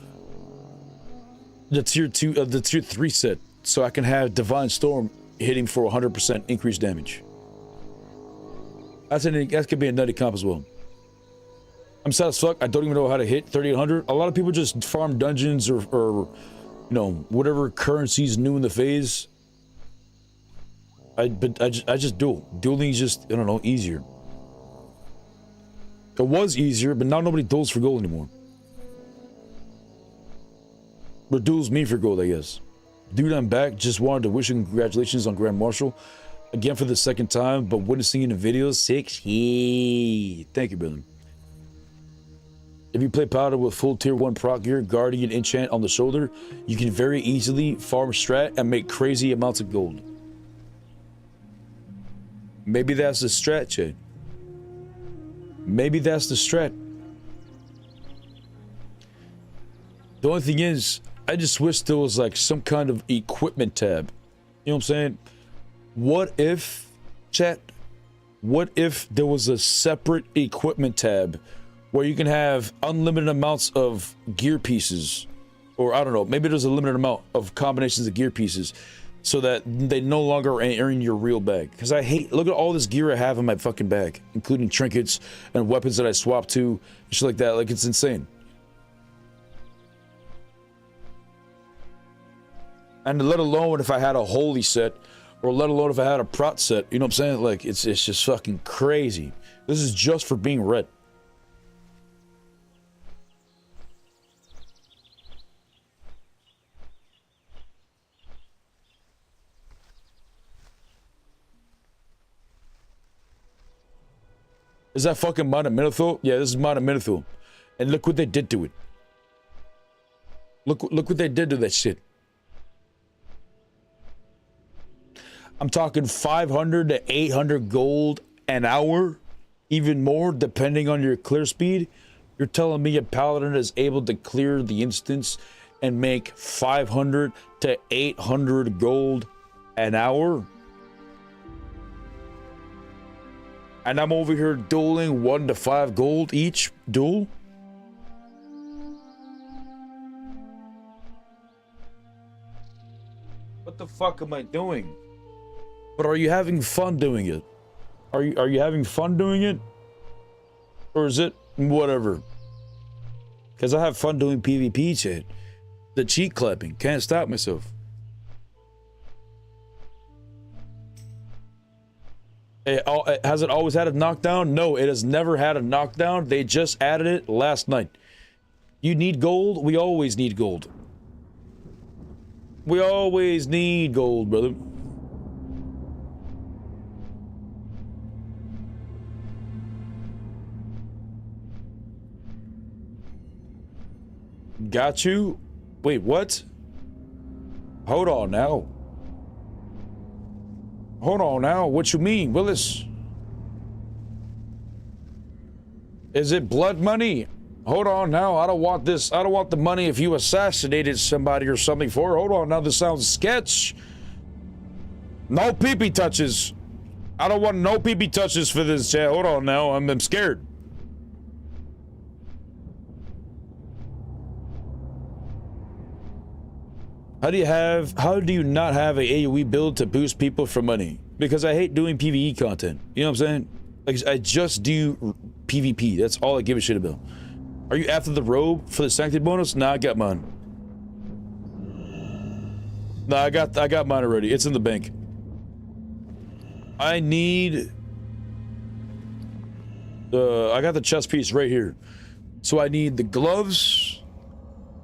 the tier 2, the tier 3 set. So I can have Divine Storm hitting for 100% increased damage. That could be a nutty comp as well. I'm sad as fuck. I don't even know how to hit 3800. A lot of people just farm dungeons or you know, whatever currencies new in the phase. I just duel. Dueling is just, I don't know, easier. It was easier, but now nobody duels for gold anymore. Or duels me for gold, I guess. Dude, I'm back. Just wanted to wish you congratulations on Grand Marshal. Again for the 2nd time, but witnessing in the videos, 6. Thank you, brother. If you play Powder with full tier 1 proc gear, Guardian enchant on the shoulder, you can very easily farm strat and make crazy amounts of gold. Maybe that's the strat, Chad. Maybe that's the strat. The only thing is, I just wish there was like some kind of equipment tab. You know what I'm saying? What if, chat, what if there was a separate equipment tab where you can have unlimited amounts of gear pieces? Or I don't know, maybe there's a limited amount of combinations of gear pieces so that they no longer are in your real bag. Because I hate, look at all this gear I have in my fucking bag, including trinkets and weapons that I swap to, and shit like that. Like, it's insane. And let alone if I had a holy set, or let alone if I had a prot set, you know what I'm saying? Like, it's just fucking crazy. This is just for being red. Is that fucking Mana Minithil? Yeah, this is Mana Minithil. And look what they did to it. Look what they did to that shit. I'm talking 500 to 800 gold an hour, even more depending on your clear speed. You're telling me a paladin is able to clear the instance and make 500 to 800 gold an hour? And I'm over here dueling 1 to 5 gold each duel? What the fuck am I doing? But are you having fun doing it? Are you having fun doing it? Or is it whatever? Because I have fun doing PvP shit. The cheek clapping. Can't stop myself. Has it always had a knockdown? No, it has never had a knockdown. They just added it last night. You need gold? We always need gold. We always need gold, brother. Got you? Wait, what? Hold on now. Hold on now. What you mean, Willis? Is it blood money? Hold on now. I don't want this. I don't want the money if you assassinated somebody or something for it. Hold on now. This sounds sketch. No pee-pee touches. I don't want no pee-pee touches for this chat. Hold on now. I'm scared. How do you not have a AoE build to boost people for money? Because I hate doing PvE content. You know what I'm saying? Like, I just do PvP. That's all I give a shit about. Are you after the robe for the sanctity bonus? Nah, I got mine. Nah, I got mine already. It's in the bank. I need I got the chest piece right here. So I need the gloves.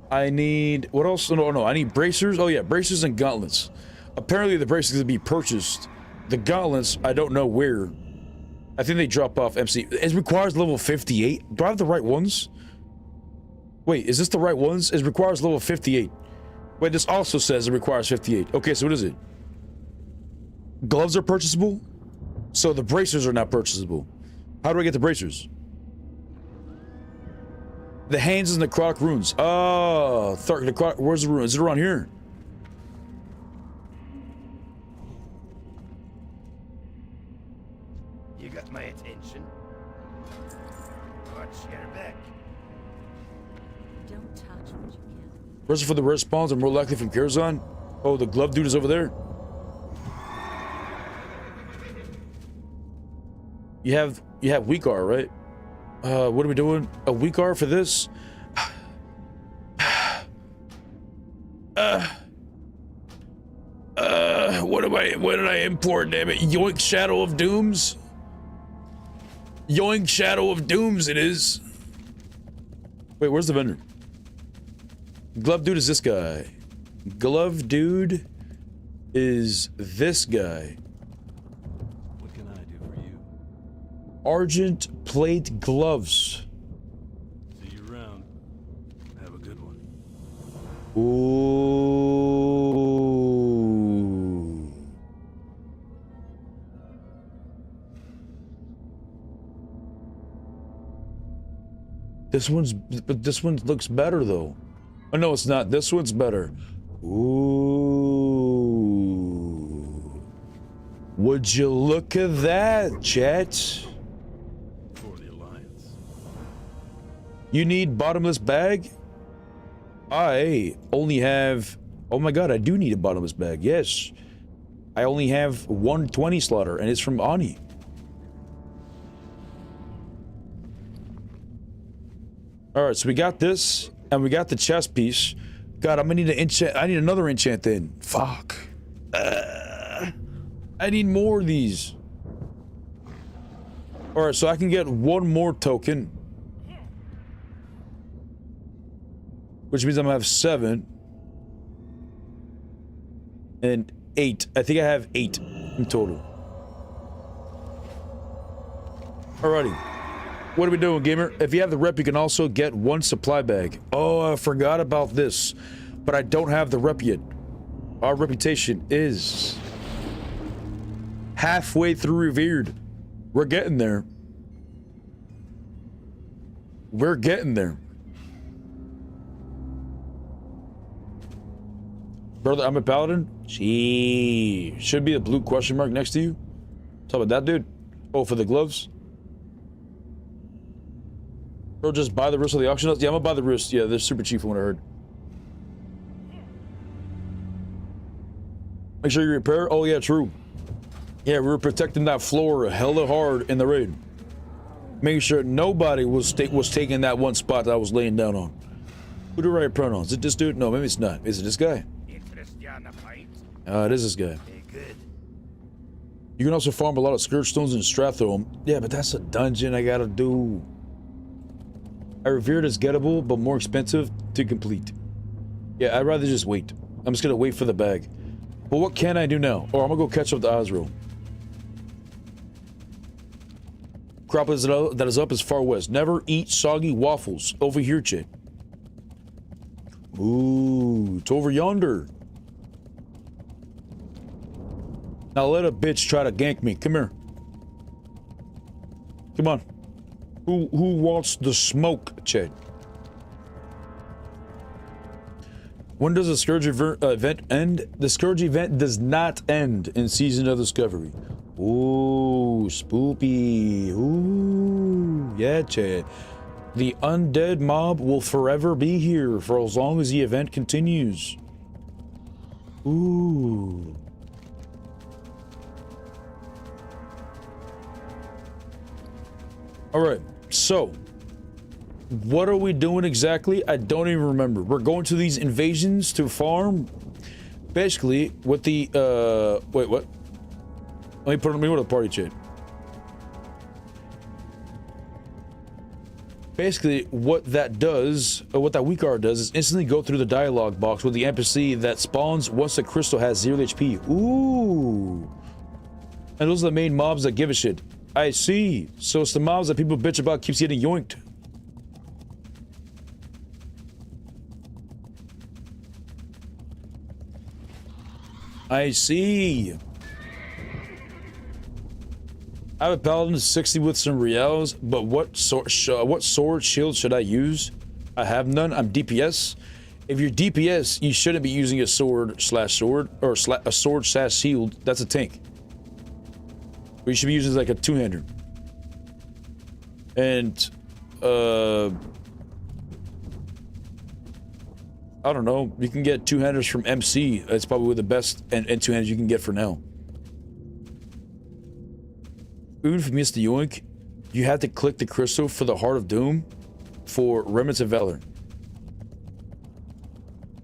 I need what else? No, I need bracers. Oh yeah, bracers and gauntlets. Apparently the bracers can be purchased. The gauntlets, I don't know where. I think they drop off MC. It requires level 58. Do I have the right ones? Wait, is this the right ones? It requires level 58. Wait, this also says it requires 58. Okay, so what is it? Gloves are purchasable? So the bracers are not purchasable. How do I get the bracers? The hands and the necrotic runes. Oh, where's the rune? Is it around here? You got my attention. Watch your back. Don't touch what you can't. Bracers for the rare spawns are more likely from Curzon. Oh, the glove dude is over there. You have weak R, right? What are we doing? A weak R for this? What did I import, damn it? Yoink Shadow of Dooms? Yoink Shadow of Dooms it is. Wait, where's the vendor? Glove dude is this guy. Glove dude is this guy. What can I do for you? Argent plate gloves. See you around. Have a good one. Ooh. This one looks better though. Oh no, it's not. This one's better. Ooh. Would you look at that, chat? For the Alliance. You need bottomless bag? I only have... Oh my god, I do need a bottomless bag. Yes. I only have 120 slaughter, and it's from Ani. Alright, so we got this, and we got the chest piece. God, I'm gonna need an enchant. I need another enchant then. Fuck. I need more of these. Alright, so I can get one more token. Which means I'm gonna have 7. And 8. I think I have 8 in total. Alrighty. What are we doing, gamer? If you have the rep, you can also get 1 supply bag. Oh, I forgot about this. But I don't have the rep yet. Our reputation is halfway through revered. We're getting there. We're getting there. Brother, I'm a paladin? Gee. Should be a blue question mark next to you. Talk about that, dude. Oh, for the gloves? Bro, just buy the wrist of the auction house? Yeah, I'm gonna buy the wrist. Yeah, they're super cheap from what I heard. Make sure you repair. Oh, yeah, true. Yeah, we were protecting that floor hella hard in the raid. Making sure nobody was taking that one spot that I was laying down on. Who do I pronoun? Is it this dude? No, maybe it's not. Is it this guy? It is this guy. Good. You can also farm a lot of Scourge Stones in Strathome. Yeah, but that's a dungeon I gotta do. I revered is gettable, but more expensive to complete. Yeah, I'd rather just wait. I'm just gonna wait for the bag. But what can I do now? Or I'm gonna go catch up to Azrael. Crop that is up is far west. Never eat soggy waffles. Over here, chick. Ooh, it's over yonder. Now let a bitch try to gank me. Come here. Come on. Who wants the smoke, Chad? When does the Scourge event end? The Scourge event does not end in Season of Discovery. Ooh, spoopy. Ooh, yeah, Chad. The undead mob will forever be here for as long as the event continues. Ooh. All right, so what are we doing exactly? I don't even remember. We're going to these invasions to farm. Basically, with the wait, what? Let me go to the party chat. Basically, what that does, or what that weak card does, is instantly go through the dialogue box with the NPC that spawns once the crystal has 0 HP. Ooh. And those are the main mobs that give a shit. I see. So it's the mobs that people bitch about keeps getting yoinked. I see. I have a paladin 60 with some reals, but what sword shield should I use? I have none. I'm DPS. If you're DPS, you shouldn't be using a sword or a sword slash shield. That's a tank. What you should be using like a two-hander. And I don't know. You can get two-handers from MC. That's probably the best and two-handers you can get for now. Even if you miss the yoink, you have to click the crystal for the Heart of Doom for Remnants of Valor.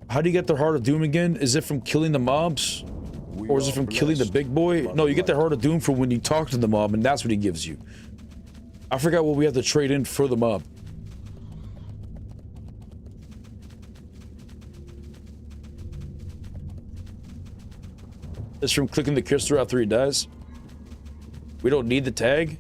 How do you get the Heart of Doom again? Is it from killing the mobs? Or is it from killing the big boy? No, you get the Heart of Doom from when you talk to the mob, and that's what he gives you. I forgot what we have to trade in for the mob. It's from clicking the crystal after he dies. We don't need the tag?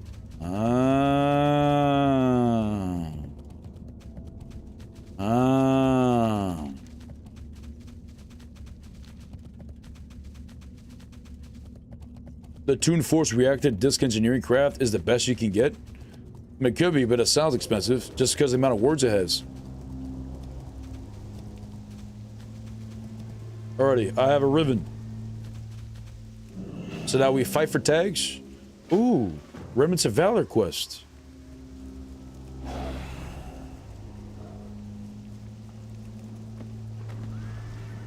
The Toon Force Reacted Disc Engineering Craft is the best you can get? I mean, it could be, but it sounds expensive just because of the amount of words it has. Alrighty, I have a ribbon. So now we fight for tags? Ooh, Remnants of Valor quest.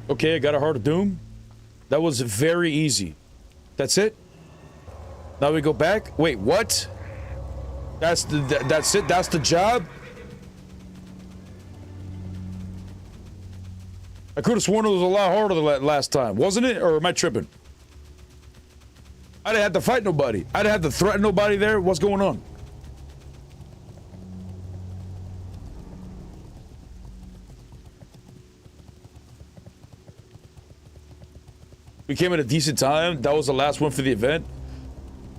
Okay, I got a Heart of Doom. That was very easy. That's it? Now we go back? Wait, what? That's it? That's the job? I could have sworn it was a lot harder than last time, wasn't it? Or am I tripping? I didn't have to fight nobody. I didn't have to threaten nobody there. What's going on? We came at a decent time. That was the last one for the event.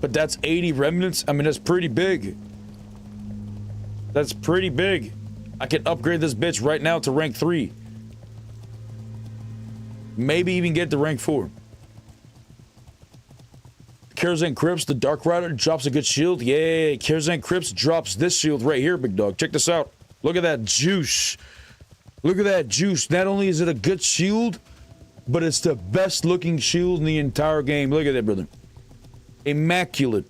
But that's 80 remnants. I mean, that's pretty big. That's pretty big. I can upgrade this bitch right now to rank 3. Maybe even get to rank 4. Karazhan Crypts, the Dark Rider, drops a good shield. Yay, Karazhan Crypts drops this shield right here, big dog. Check this out. Look at that juice. Look at that juice. Not only is it a good shield, but it's the best looking shield in the entire game. Look at that, brother. Immaculate.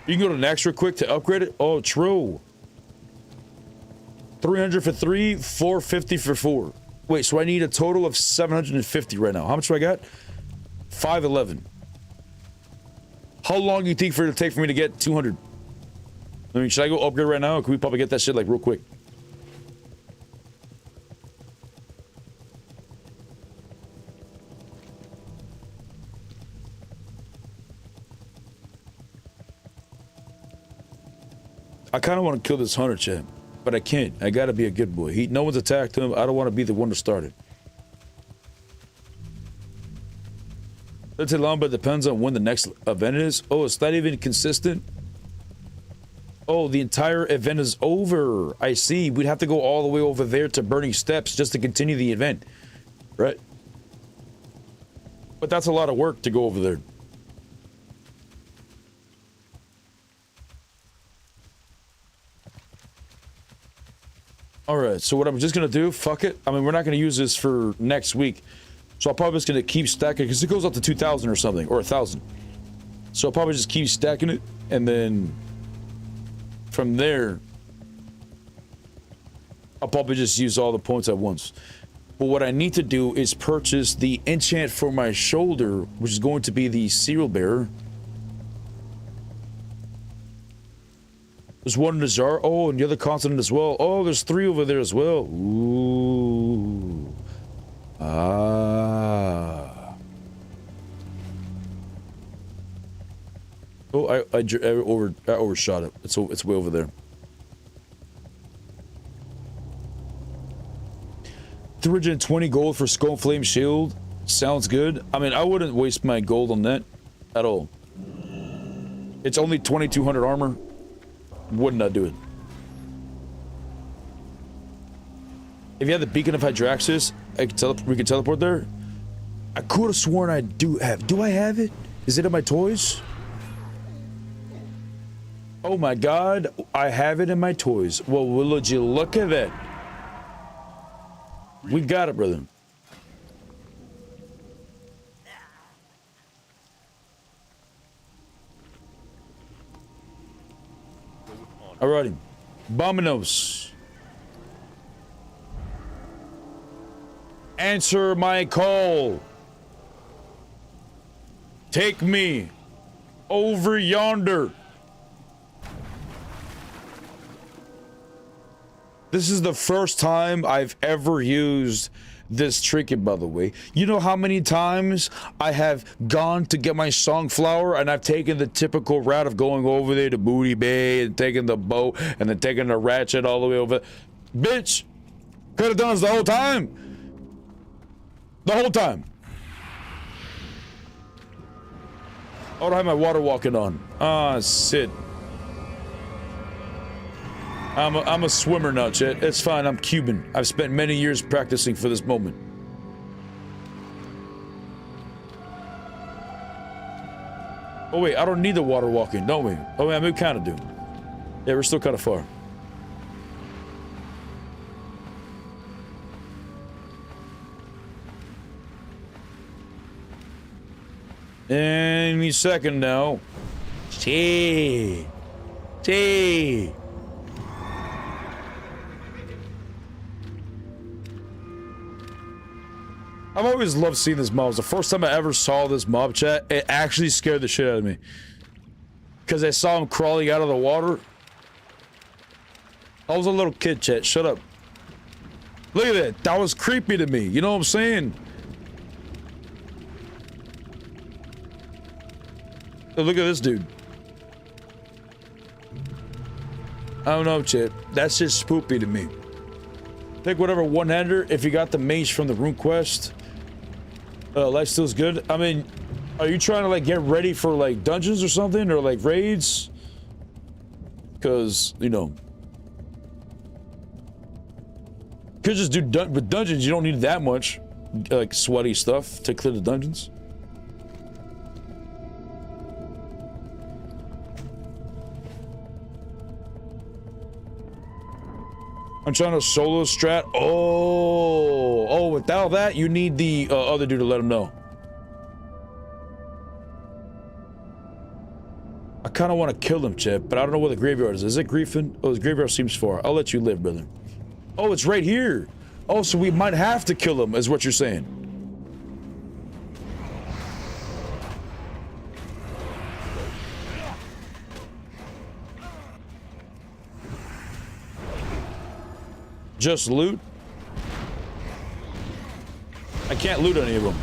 You can go to Nax real quick to upgrade it. Oh, true. 300 for 3, 450 for 4. Wait, so I need a total of 750 right now. How much do I got? 511. How long do you think for it to take for me to get 200? I mean, should I go upgrade right now? Or can we probably get that shit like real quick? I kind of want to kill this hunter, champ, but I can't. I gotta be a good boy. No one's attacked him. I don't want to be the one to start it. Let's say long, but it depends on when the next event is. Oh, it's not even consistent. Oh, the entire event is over. I see. We'd have to go all the way over there to Burning Steps just to continue the event, right? But that's a lot of work to go over there. Alright, so what I'm just gonna do, fuck it. I mean, we're not gonna use this for next week. So I'm probably just gonna keep stacking, because it goes up to 2,000 or something, or 1,000. So I'll probably just keep stacking it, and then from there, I'll probably just use all the points at once. But what I need to do is purchase the enchant for my shoulder, which is going to be the serial bearer. There's one in the jar. Oh, and the other continent as well. Oh, there's 3 over there as well. Ooh. Ah. Oh, I overshot it. It's way over there. 320 gold for Skull Flame Shield. Sounds good. I mean, I wouldn't waste my gold on that at all. It's only 2,200 armor. Would not do it. If you had the Beacon of Hydraxis, we can teleport there. I could have sworn I do have. Do I have it? Is it in my toys? Oh my god, I have it in my toys. Well, would you look at that? We got it, brother. Alrighty. Bominos. Answer my call. Take me over yonder. This is the first time I've ever used this trinket, by the way. You know how many times I have gone to get my songflower and I've taken the typical route of going over there to Booty Bay and taking the boat and then taking the ratchet all the way over. Bitch! Could have done this the whole time! The whole time! I don't have my water walking on. Ah, shit. I'm a swimmer now, Chet. It's fine, I'm Cuban. I've spent many years practicing for this moment. Oh wait, I don't need the water walking, don't we? Oh man, we kind of do. Yeah, we're still kind of far. Any second now. Gee. I've always loved seeing this mob. It was the first time I ever saw this mob, chat. It actually scared the shit out of me. Because I saw him crawling out of the water. I was a little kid, chat. Shut up. Look at that. That was creepy to me. You know what I'm saying? Oh, look at this dude. I don't know, chat. That's just spoopy to me. Pick whatever one-hander. If you got the mage from the rune quest, lifesteal's good. I mean, are you trying to like get ready for like dungeons or something, or like raids? Because you know, could just do with dungeons. You don't need that much like sweaty stuff to clear the dungeons. I'm trying to solo strat. Oh, without that, you need the other dude to let him know. I kind of want to kill him, Chip, but I don't know where the graveyard is. Is it Griffin? Oh, the graveyard seems far. I'll let you live, brother. Oh, it's right here. Oh, so we might have to kill him, is what you're saying. Just loot? I can't loot any of them.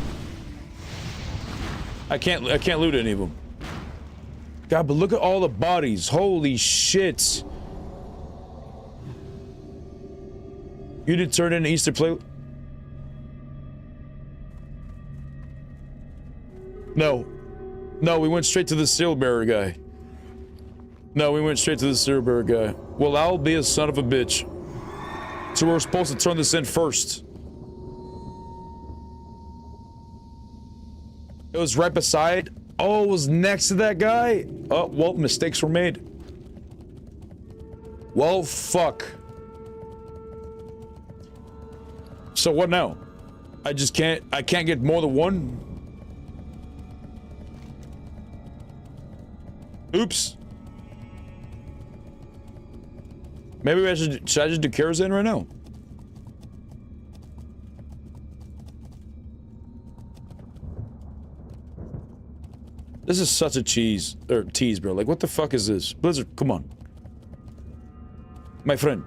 I can't loot any of them. God, but look at all the bodies. Holy shit. You did turn in Easter play? No. No, we went straight to the serial bearer guy. No, we went straight to the serial bearer guy. Well, I'll be a son of a bitch. So we're supposed to turn this in first. It was right beside. Oh, it was next to that guy? Oh, well, mistakes were made. Well, fuck. So what now? I can't get more than one? Oops. Maybe should I just do kerosene right now? This is such a tease, bro. Like, what the fuck is this? Blizzard, come on. My friend.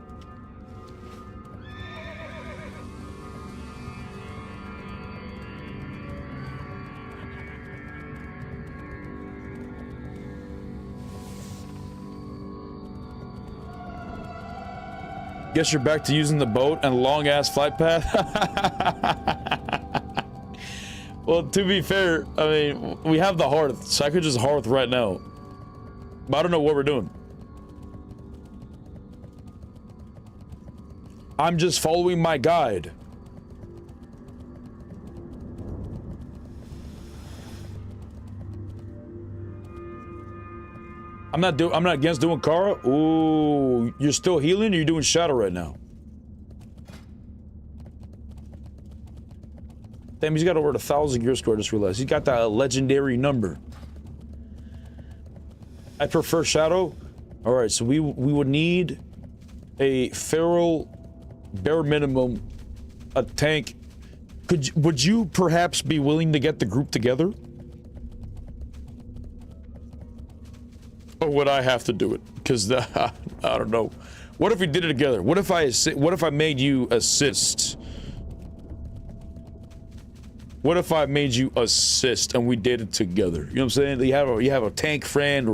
Guess you're back to using the boat and long-ass flight path? Well, to be fair, I mean, we have the hearth, so I could just hearth right now. But I don't know what we're doing. I'm just following my guide. I'm not against doing Kara. Ooh, you're still healing or you're doing Shadow right now? Damn, he's got over 1,000 gear score, I just realized. He's got that legendary number. I prefer Shadow. Alright, so we would need a feral, bare minimum, a tank. Would you perhaps be willing to get the group together? Or would I have to do it? Because I don't know. What if we did it together? What if I made you assist? What if I made you assist and we did it together? You know what I'm saying? You have a tank friend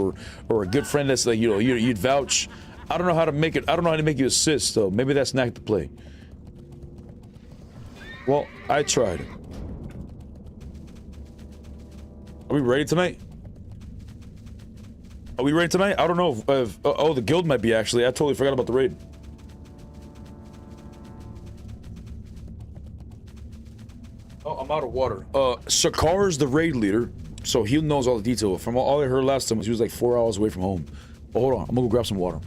or a good friend that's like, you know, you'd vouch. I don't know how to make it. I don't know how to make you assist though. Maybe that's not the play. Well, I tried. Are we ready tonight? Are we ready tonight? I don't know if oh, the guild might be actually. I totally forgot about the raid. Oh, I'm out of water. Sakar's the raid leader, so he knows all the detail. From all I heard last time was he was like 4 hours away from home. Oh, hold on, I'm gonna go grab some water.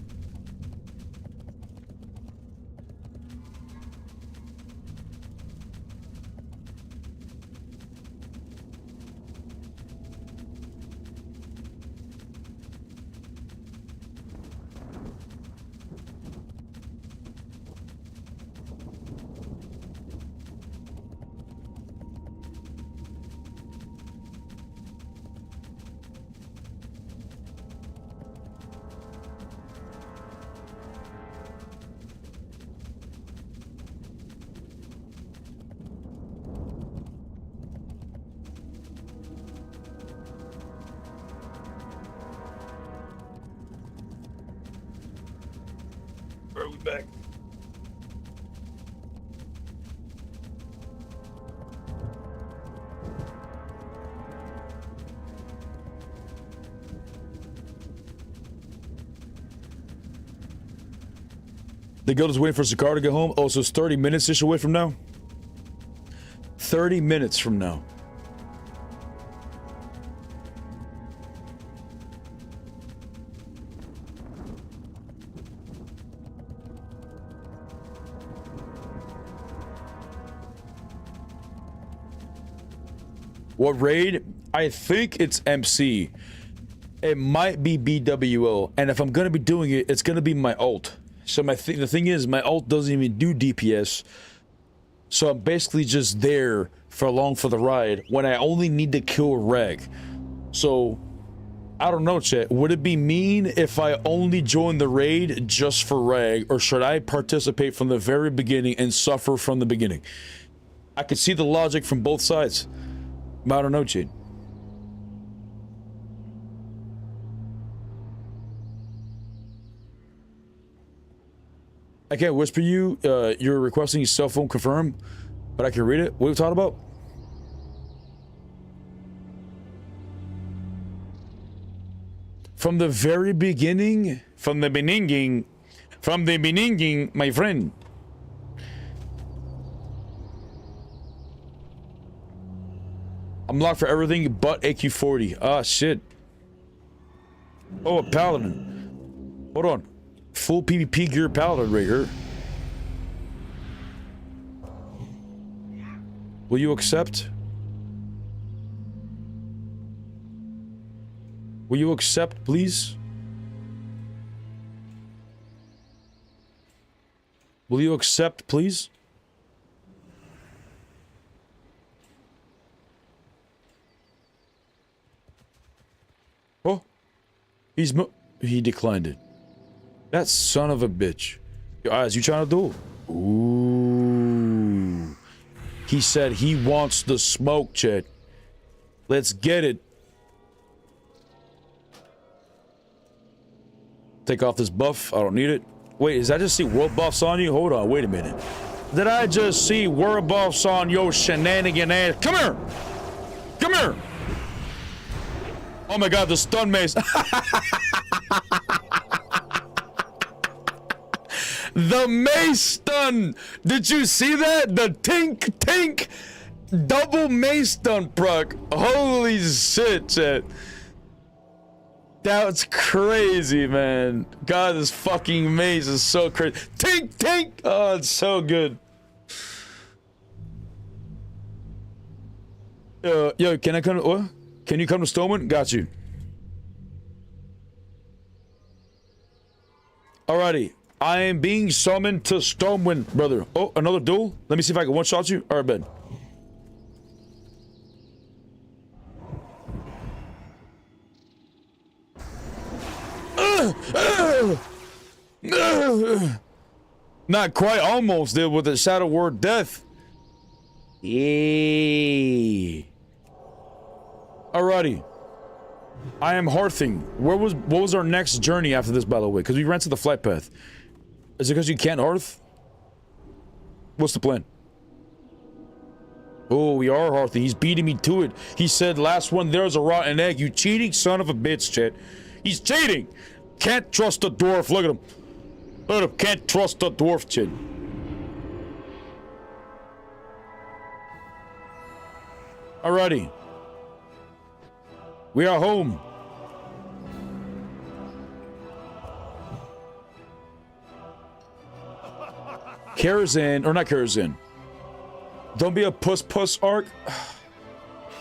Back. The guild is waiting for Sakar to get home. Oh, so it's 30 minutes-ish away from now? 30 minutes from now. What raid? I think it's MC. It might be BWO, and if I'm gonna be doing it, it's gonna be my ult. So the thing is, my ult doesn't even do DPS, so I'm basically just there for along for the ride when I only need to kill Reg. So I don't know, chat. Would it be mean if I only joined the raid just for Reg, or should I participate from the very beginning and suffer from the beginning? I could see the logic from both sides. I don't know, Chid. I can't whisper you. You're requesting your cell phone confirm, but I can read it. What are we talking about? From the very beginning, from the beginning, my friend. I'm locked for everything but AQ-40. Ah, shit. Oh, a paladin. Hold on. Full PvP gear paladin right here. Will you accept? Will you accept, please? Will you accept, please? Oh, he declined it. That son of a bitch. Your eyes, you trying to duel? Ooh. He said he wants the smoke, Chet. Let's get it. Take off this buff. I don't need it. Wait, is that just see world buffs on you? Hold on, wait a minute. Did I just see world buffs on your shenanigan ass? Come here! Come here! Oh my god, the stun mace. The mace stun! Did you see that? The tink tink double mace stun proc. Holy shit, chat. That's crazy, man. God, this fucking maze is so crazy. Tink, tink! Oh, it's so good. Yo, can I come to, what? Can you come to Stoneman? Got you. Alrighty. I am being summoned to Stoneman, brother. Oh, another duel? Let me see if I can one-shot you. Alright, Ben. Not quite, almost did with the shadow word death. Yeah. Alrighty. I am Hearthing. What was our next journey after this, by the way? Because we ran to the flight path. Is it because you can't Hearth? What's the plan? Oh, we are Hearthing. He's beating me to it. He said last one there's a rotten egg. You cheating son of a bitch, Chet. He's cheating. Can't trust the dwarf. Look at him. Look at him. Can't trust the dwarf, Chet. Alrighty. We are home. Kerosene, or not kerosene. Don't be a puss arc.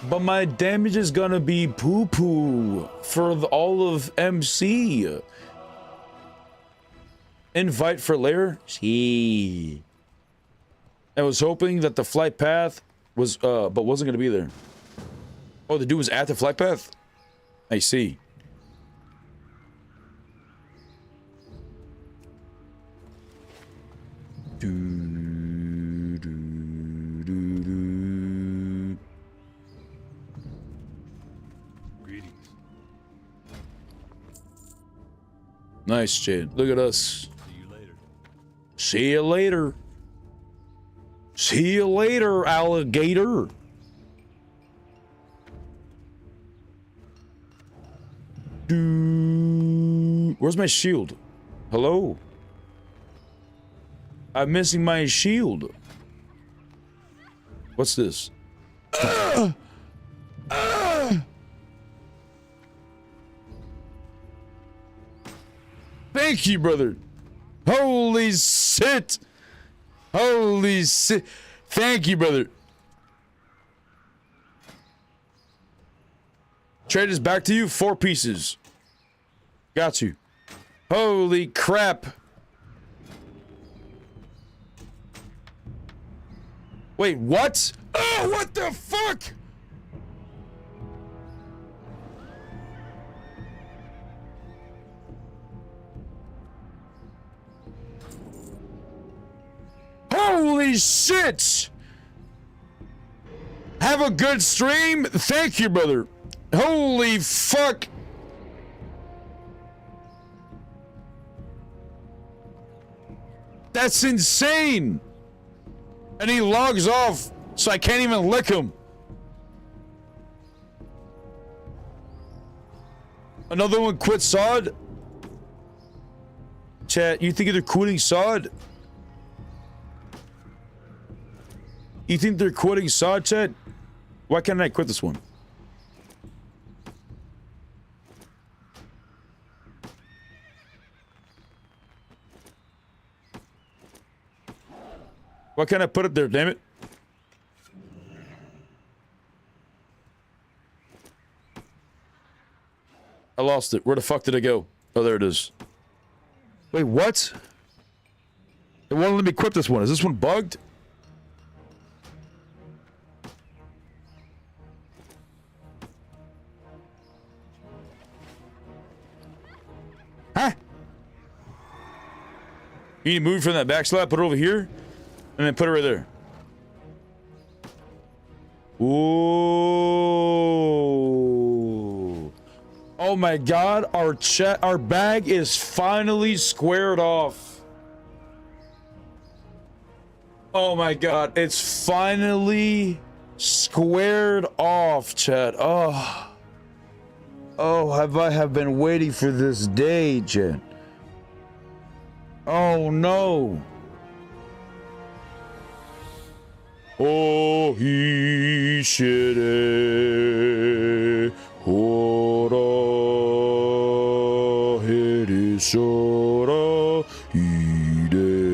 But my damage is gonna be poo-poo for all of MC. Invite for lair? Gee. I was hoping that the flight path was, but wasn't gonna be there. Oh, the dude was at the flight path? I see. Greetings. Nice, Jade. Look at us. See you later. See you later. See you later, alligator. Where's my shield? Hello? I'm missing my shield. What's this? Thank you, brother. Holy shit. Holy shit. Thank you, brother. Trade is back to you. 4 pieces. Got you. Holy crap. Wait, what? Oh, what the fuck? Holy shit! Have a good stream. Thank you, brother. Holy fuck. That's insane. And he logs off, so I can't even lick him. Another one quit Sod? Chat, you think they're quitting Sod? You think they're quitting Sod, chat? Why can't I quit this one? Why can't I put it there, damn it? I lost it. Where the fuck did it go? Oh, there it is. Wait, what? It won't let me equip this one. Is this one bugged? Huh? You need to move from that back slab, put it over here, and then put it right there. Ooh. Oh my god, our bag is finally squared off. Oh my god, it's finally squared off, chat. Oh. Oh, I have been waiting for this day, chat. Oh no. Oh, he should ora heri sora idere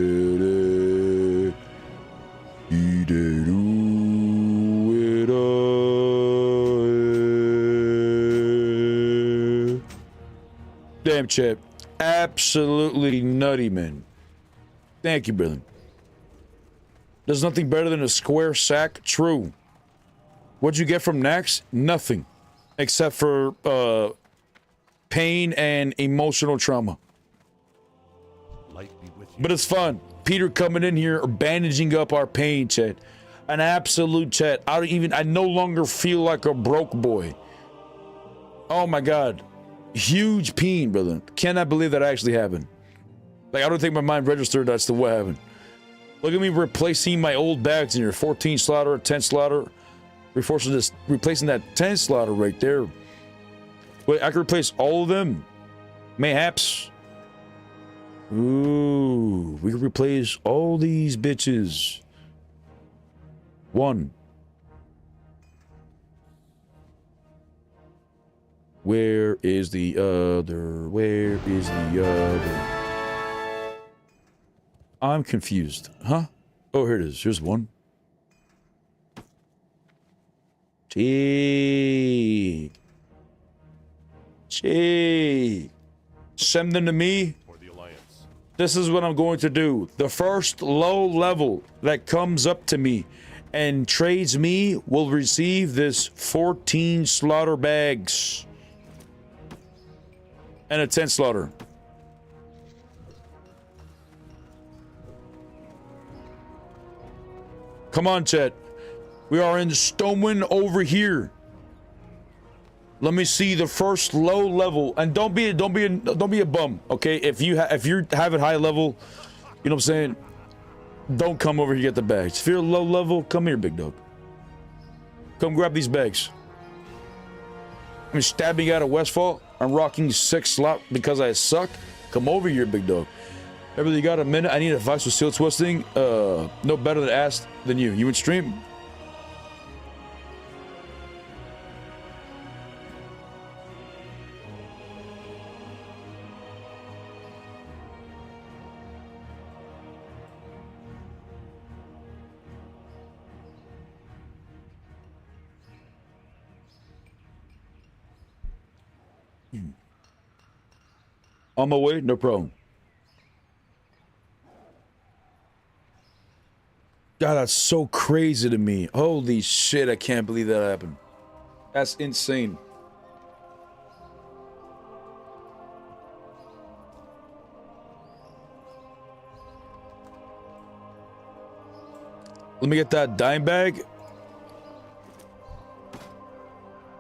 ideru era. Damn, chip. Absolutely nutty, man. Thank you, brother. There's nothing better than a square sack. True. What'd you get from Nax? Nothing. Except for pain and emotional trauma. Light be with you. But it's fun. Peter coming in here bandaging up our pain, chat. An absolute chat. I no longer feel like a broke boy. Oh my god. Huge pain, brother. Cannot believe that actually happened. Like, I don't think my mind registered that's the what happened. Look at me replacing my old bags in here. 14 slaughter, 10 slaughter. Replacing that 10 slaughter right there. Wait, I can replace all of them? Mayhaps. Ooh, we can replace all these bitches. One. Where is the other? Where is the other? I'm confused. Huh? Oh, here it is. Here's one. Gee. Send them to me. For the Alliance. This is what I'm going to do. The first low level that comes up to me and trades me will receive this 14 slaughter bags. And a 10 slaughter. Come on, chat. We are in Stonewind over here. Let me see the first low level, and don't be a bum, okay? If you have it high level, you know what I'm saying. Don't come over here to get the bags. If you're low level, come here, big dog. Come grab these bags. I'm stabbing out of Westfall. I'm rocking 6 slot because I suck. Come over here, big dog. Everybody got a minute? I need advice with seal twisting. No better than asked than you. You in stream? On my way, no problem. God, that's so crazy to me. Holy shit, I can't believe that happened. That's insane. Let me get that dime bag.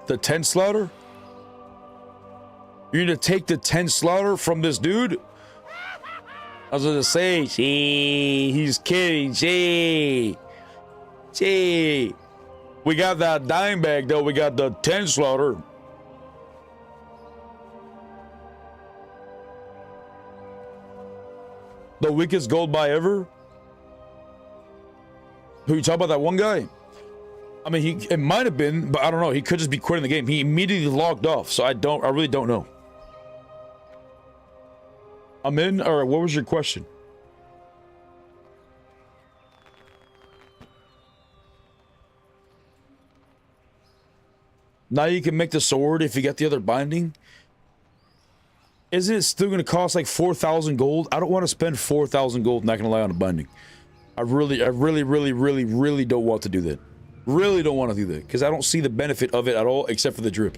The 10 slaughter? You're gonna take the 10 slaughter from this dude? I was gonna say, gee, he's kidding, gee. We got that dime bag though, we got the 10 slaughter. The weakest gold buy ever? Who you talking about, that one guy? I mean, it might have been, but I don't know. He could just be quitting the game. He immediately logged off, so I really don't know. I'm in, or what was your question? Now you can make the sword if you get the other binding. Isn't it still going to cost like 4,000 gold? I don't want to spend 4,000 gold, not going to lie, on a binding. I really don't want to do that. Really don't want to do that, because I don't see the benefit of it at all, except for the drip.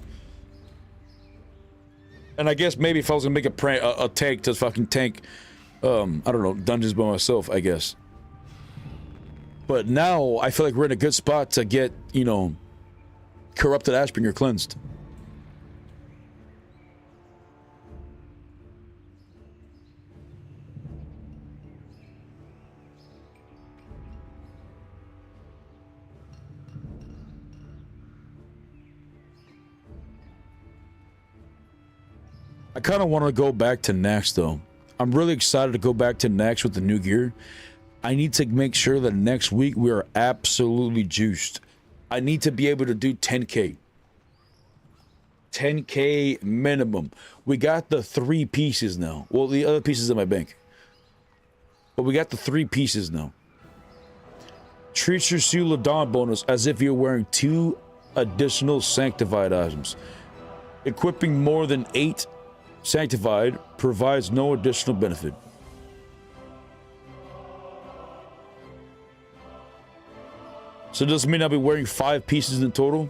And I guess maybe if I was going to make a tank to fucking tank, I don't know, dungeons by myself, I guess. But now, I feel like we're in a good spot to get, you know, corrupted Ashbringer cleansed. I kind of want to go back to Nax though. I'm really excited to go back to Nax with the new gear. I need to make sure that next week we are absolutely juiced. I need to be able to do 10K. 10K minimum. We got the 3 pieces now. Well, the other pieces in my bank. But we got the 3 pieces now. Treat your Seal of Dawn bonus as if you're wearing 2 additional sanctified items. Equipping more than 8 sanctified provides no additional benefit. So does it mean I'll be wearing 5 pieces in total?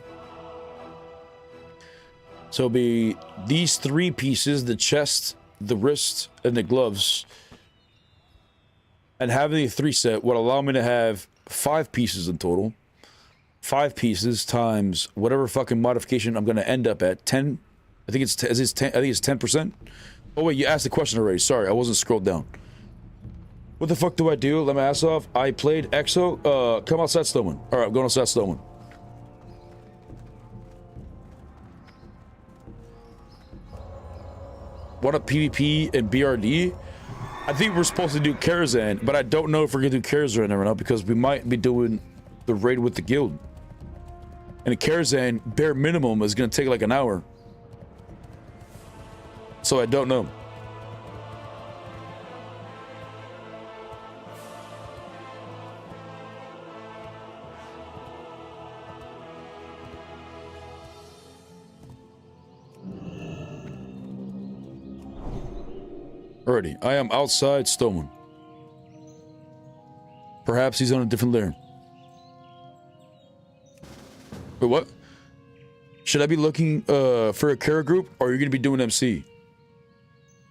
So it'll be these 3 pieces, the chest, the wrist, and the gloves. And having a 3 set would allow me to have 5 pieces in total. 5 pieces times whatever fucking modification I'm going to end up at. 10. I think it's 10. I think it's 10%. Oh wait, you asked the question already. Sorry, I wasn't scrolled down. What the fuck do I do? Let my ass off. I played EXO. Come outside, Stoneman. All right, I'm going outside, Stoneman. Want a PvP and BRD? I think we're supposed to do Karazhan, but I don't know if we're gonna do Karazhan right now because we might be doing the raid with the guild. And a Karazhan bare minimum is gonna take like an hour. So I don't know. Alrighty, I am outside Stoneman. Perhaps he's on a different layer. Wait, what? Should I be looking for a Kara group, or are you gonna be doing MC?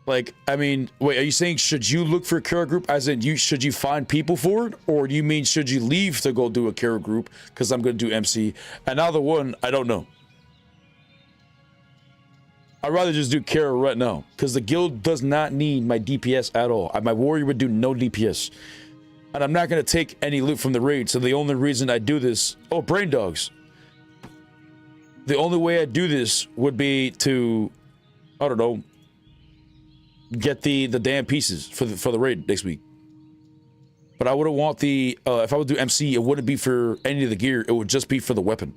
Like, I mean, wait, are you saying should you look for a Kara group, as in should you find people for it, or do you mean should you leave to go do a Kara group because I'm gonna do MC? And either one, I don't know. I'd rather just do Kara right now, because the guild does not need my DPS at all. My warrior would do no DPS. And I'm not going to take any loot from the raid, so the only reason I do this... Oh, brain dogs. The only way I do this would be to, I don't know, get the damn pieces for the raid next week. But I wouldn't want the... if I would do MC, it wouldn't be for any of the gear, it would just be for the weapon.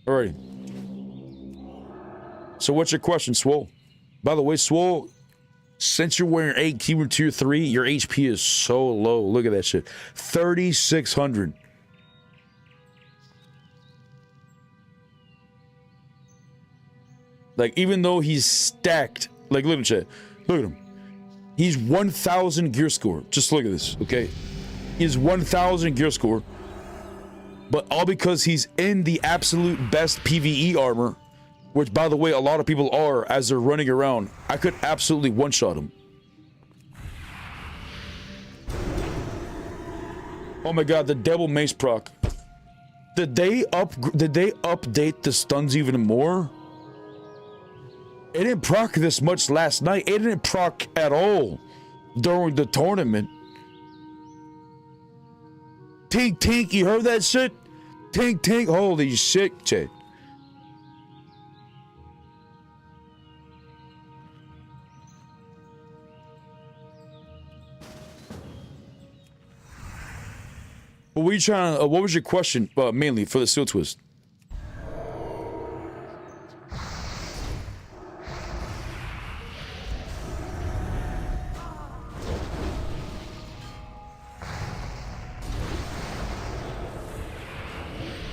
Alrighty. So what's your question, Swole? By the way, Swole, since you're wearing 8 keyword tier 3, your HP is so low. Look at that shit. 3,600. Like, even though he's stacked, like, look at him, chat. Look at him. He's 1,000 gear score. Just look at this, okay? He's 1,000 gear score. But all because he's in the absolute best PvE armor, which, by the way, a lot of people are as they're running around. I could absolutely one-shot him. Oh my god, the Devil Mace proc. Did they update the stuns even more? It didn't proc this much last night. It didn't proc at all during the tournament. Tink tink, you heard that shit? Tink tink, holy shit, chat. What were you trying to, what was your question, mainly for the Seal Twist?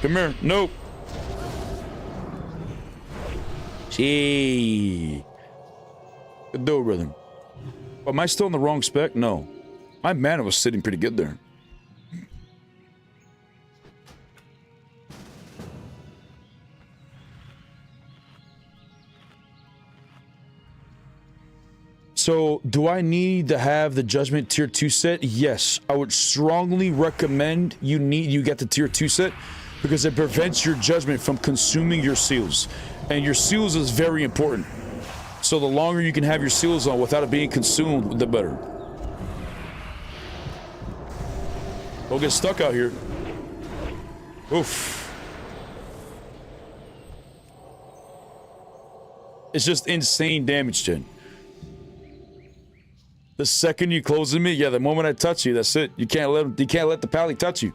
Come here. Nope. Gee. Good deal, brother. Am I still in the wrong spec? No. My mana was sitting pretty good there. So, do I need to have the Judgment Tier 2 set? Yes. I would strongly recommend you get the Tier 2 set because it prevents your Judgment from consuming your seals. And your seals is very important. So the longer you can have your seals on without it being consumed, the better. Don't get stuck out here. Oof. It's just insane damage, Jen. The second you close to me, yeah, the moment I touch you, that's it. You can't let the pally touch you.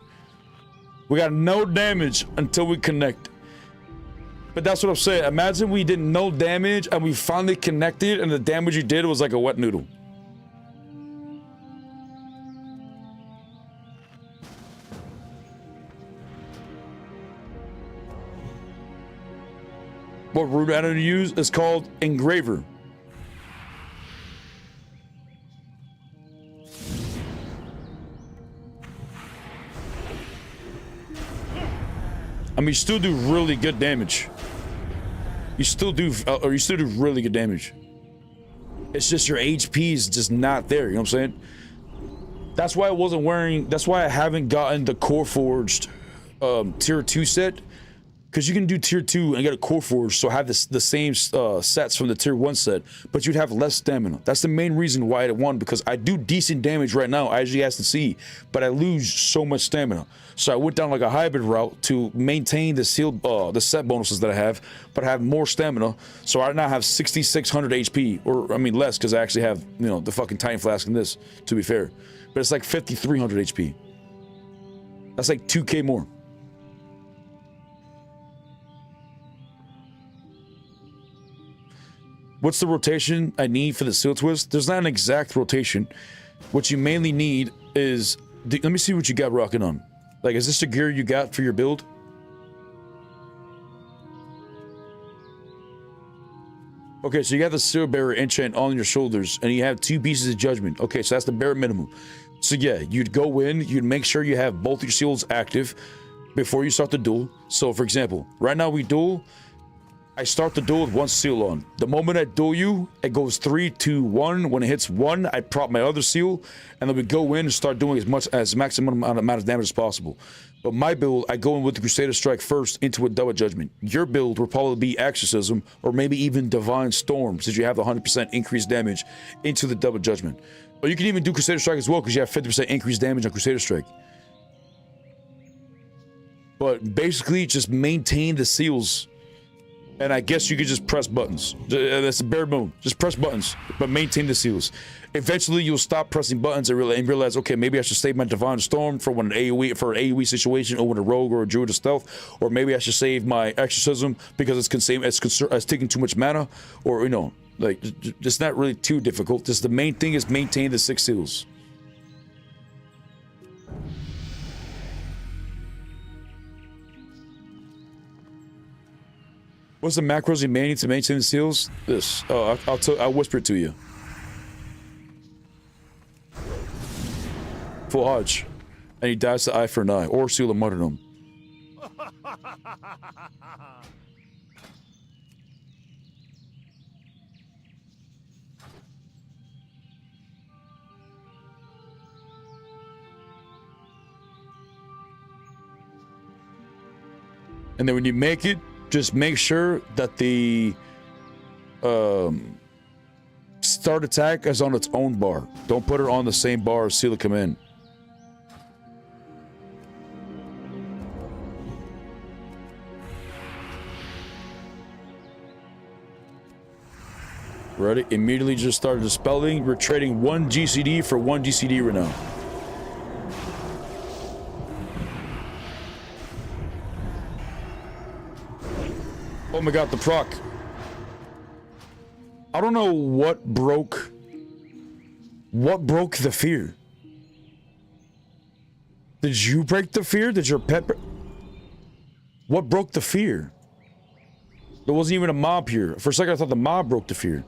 We got no damage until we connect. But that's what I'm saying. Imagine we did no damage and we finally connected and the damage you did was like a wet noodle. What root item to use is called Engraver. I mean, you still do really good damage. You still do really good damage. It's just your HP is just not there, you know what I'm saying? That's why I haven't gotten the Core Forged Tier 2 set. Because you can do Tier 2 and get a Core Forged, so have the same sets from the Tier 1 set, but you'd have less stamina. That's the main reason why I won, because I do decent damage right now, as you guys can see, but I lose so much stamina. So I went down like a hybrid route to maintain the set bonuses that I have, but I have more stamina. So I now have 6,600 HP, or I mean less, because I actually have, you know, the fucking Titan Flask in this, to be fair. But it's like 5,300 HP. That's like 2k more. What's the rotation I need for the seal twist? There's not an exact rotation. What you mainly need is... let me see what you got rocking on. Like, is this the gear you got for your build? Okay, so you got the Seal Bearer enchant on your shoulders, and you have 2 pieces of Judgment. Okay, so that's the bare minimum. So yeah, you'd go in, you'd make sure you have both your seals active before you start the duel. So, for example, right now we duel... I start the duel with 1 seal on. The moment I duel you, it goes 3, 2, 1. When it hits 1, I prop my other seal, and then we go in and start doing as maximum amount of damage as possible. But my build, I go in with the Crusader Strike first into a double Judgment. Your build will probably be Exorcism, or maybe even Divine Storm, since you have the 100% increased damage into the double Judgment. Or you can even do Crusader Strike as well, because you have 50% increased damage on Crusader Strike. But basically, just maintain the seals. And I guess you could just press buttons. That's the bare minimum. Just press buttons, but maintain the seals. Eventually, you'll stop pressing buttons and realize, okay, maybe I should save my Divine Storm for when an AoE situation, or when a rogue or a druid is stealth, or maybe I should save my Exorcism because it's taking too much mana, or, you know, like, it's not really too difficult. Just the main thing is maintain the 6 seals. What's the macros you may need to maintain the seals? This. Oh, I'll whisper it to you. Full Hodge. And he dies to eye for an eye. Or seal of martyrdom. And then when you make it, just make sure that the start attack is on its own bar. Don't put it on the same bar as Seal of Command. Ready? Immediately just started dispelling. We're trading 1 GCD for 1 GCD right now. Oh my god, the proc. I don't know what broke the fear. Did you break the fear? Did your pet What broke the fear? There wasn't even a mob here. For a second, I thought the mob broke the fear.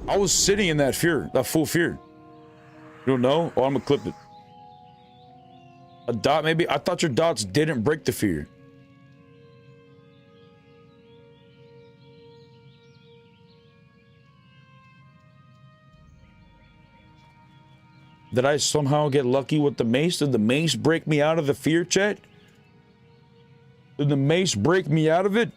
I was sitting in that fear, that full fear. You don't know? Oh, I'm gonna clip it. A dot, maybe? I thought your dots didn't break the fear. Did I somehow get lucky with the mace? Did the mace break me out of the fear, chat? Did the mace break me out of it?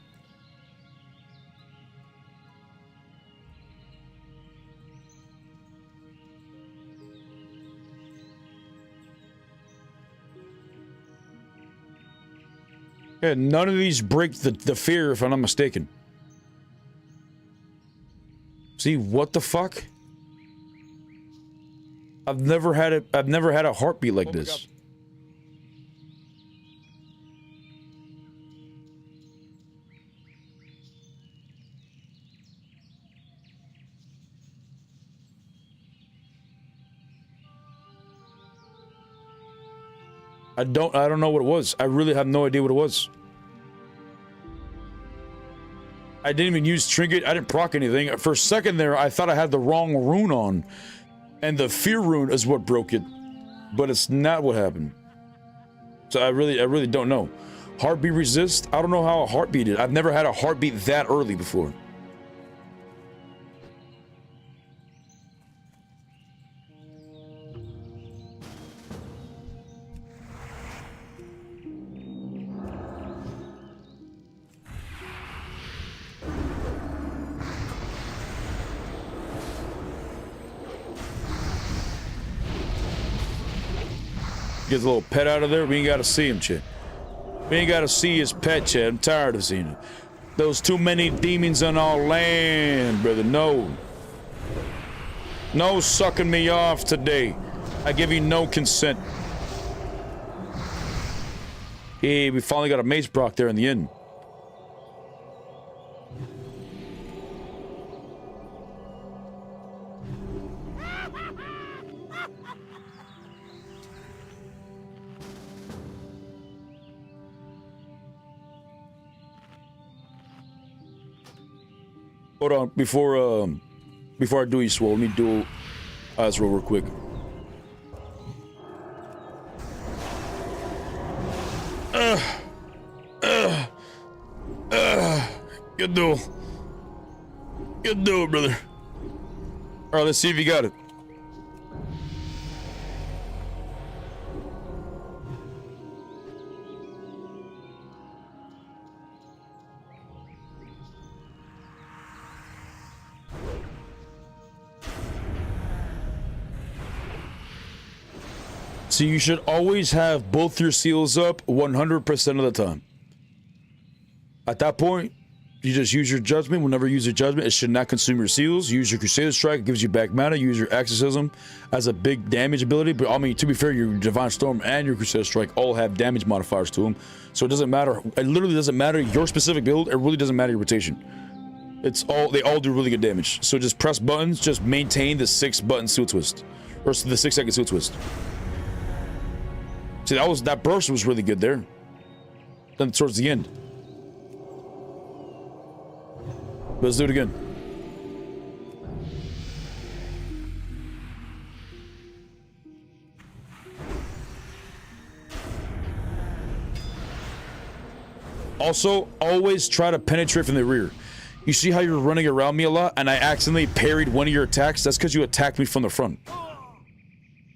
Yeah, none of these break the fear, if I'm not mistaken. See, what the fuck? I've never had a heartbeat like this. I don't know what it was. I really have no idea what it was. I didn't even use trinket. I didn't proc anything. For a second there, I thought I had the wrong rune on. And the fear rune is what broke it. But it's not what happened. So I really don't know. Heartbeat resist? I don't know how a heartbeat is. I've never had a heartbeat that early before. Gets a little pet out of there. We ain't got to see him, Chad. We ain't got to see his pet, Chad. I'm tired of seeing it. Those too many demons on our land, brother. No. No sucking me off today. I give you no consent. Hey, we finally got a mace proc there in the end. Hold on, before I do you swole, let me do eyes roll real quick. Good duel. Good duel, brother. All right, let's see if you got it. So you should always have both your seals up 100% of the time. At that point, you just use your judgment. Whenever you use your judgment, it should not consume your seals. Use your Crusader Strike, it gives you back mana. Use your Exorcism as a big damage ability. But I mean, to be fair, your Divine Storm and your Crusader Strike all have damage modifiers to them. So it doesn't matter. It literally doesn't matter your specific build. It really doesn't matter your rotation. They all do really good damage. So just press buttons, just maintain the 6-button seal twist. Or the 6-second seal twist. See, that burst was really good there. Then towards the end. Let's do it again. Also, always try to penetrate from the rear. You see how you're running around me a lot and I accidentally parried one of your attacks? That's because you attacked me from the front.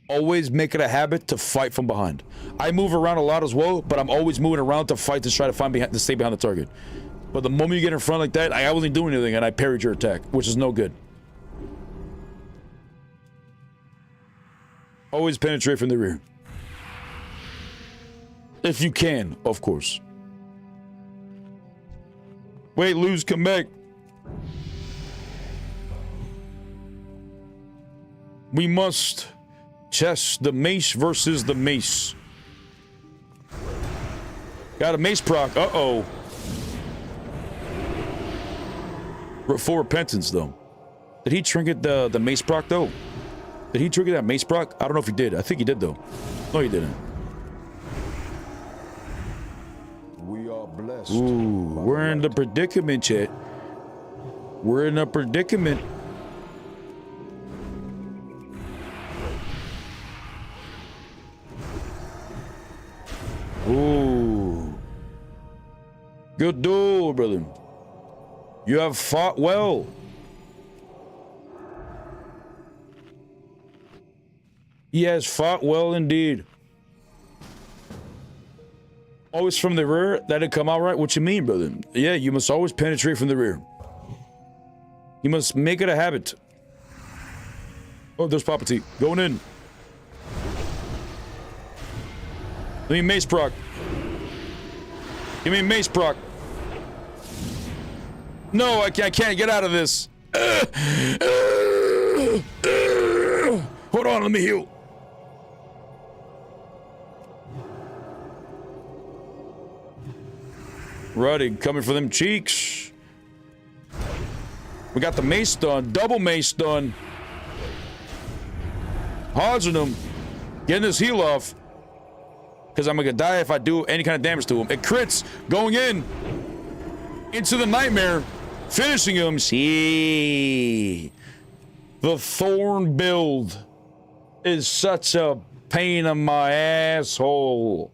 Always make it a habit to fight from behind. I move around a lot as well, but I'm always moving around to fight to try to stay behind the target. But the moment you get in front like that, I wasn't doing anything and I parried your attack, which is no good. Always penetrate from the rear. If you can, of course. Wait, lose, come back. We must chess the mace versus the mace. Got a mace proc. Uh-oh. For repentance, though. Did he trinket the mace proc, though? Did he trigger that mace proc? I don't know if he did. I think he did, though. No, he didn't. We are blessed. Ooh, by we're in the light. predicament, chat. We're in a predicament. Ooh. Good duel, brother. You have fought well. He has fought well indeed. Always from the rear? That didn't come out right? What you mean, brother? Yeah, you must always penetrate from the rear. You must make it a habit. Oh, there's Papa T. Going in. Give me mace proc. Give me mace proc. No, I can't get out of this. Hold on, let me heal. Ruddy, coming for them cheeks. We got the mace done, double mace done. Hodging him, getting his heal off. Because I'm gonna die if I do any kind of damage to him. It crits, going in. Into the nightmare, finishing him. See, the thorn build is such a pain in my asshole.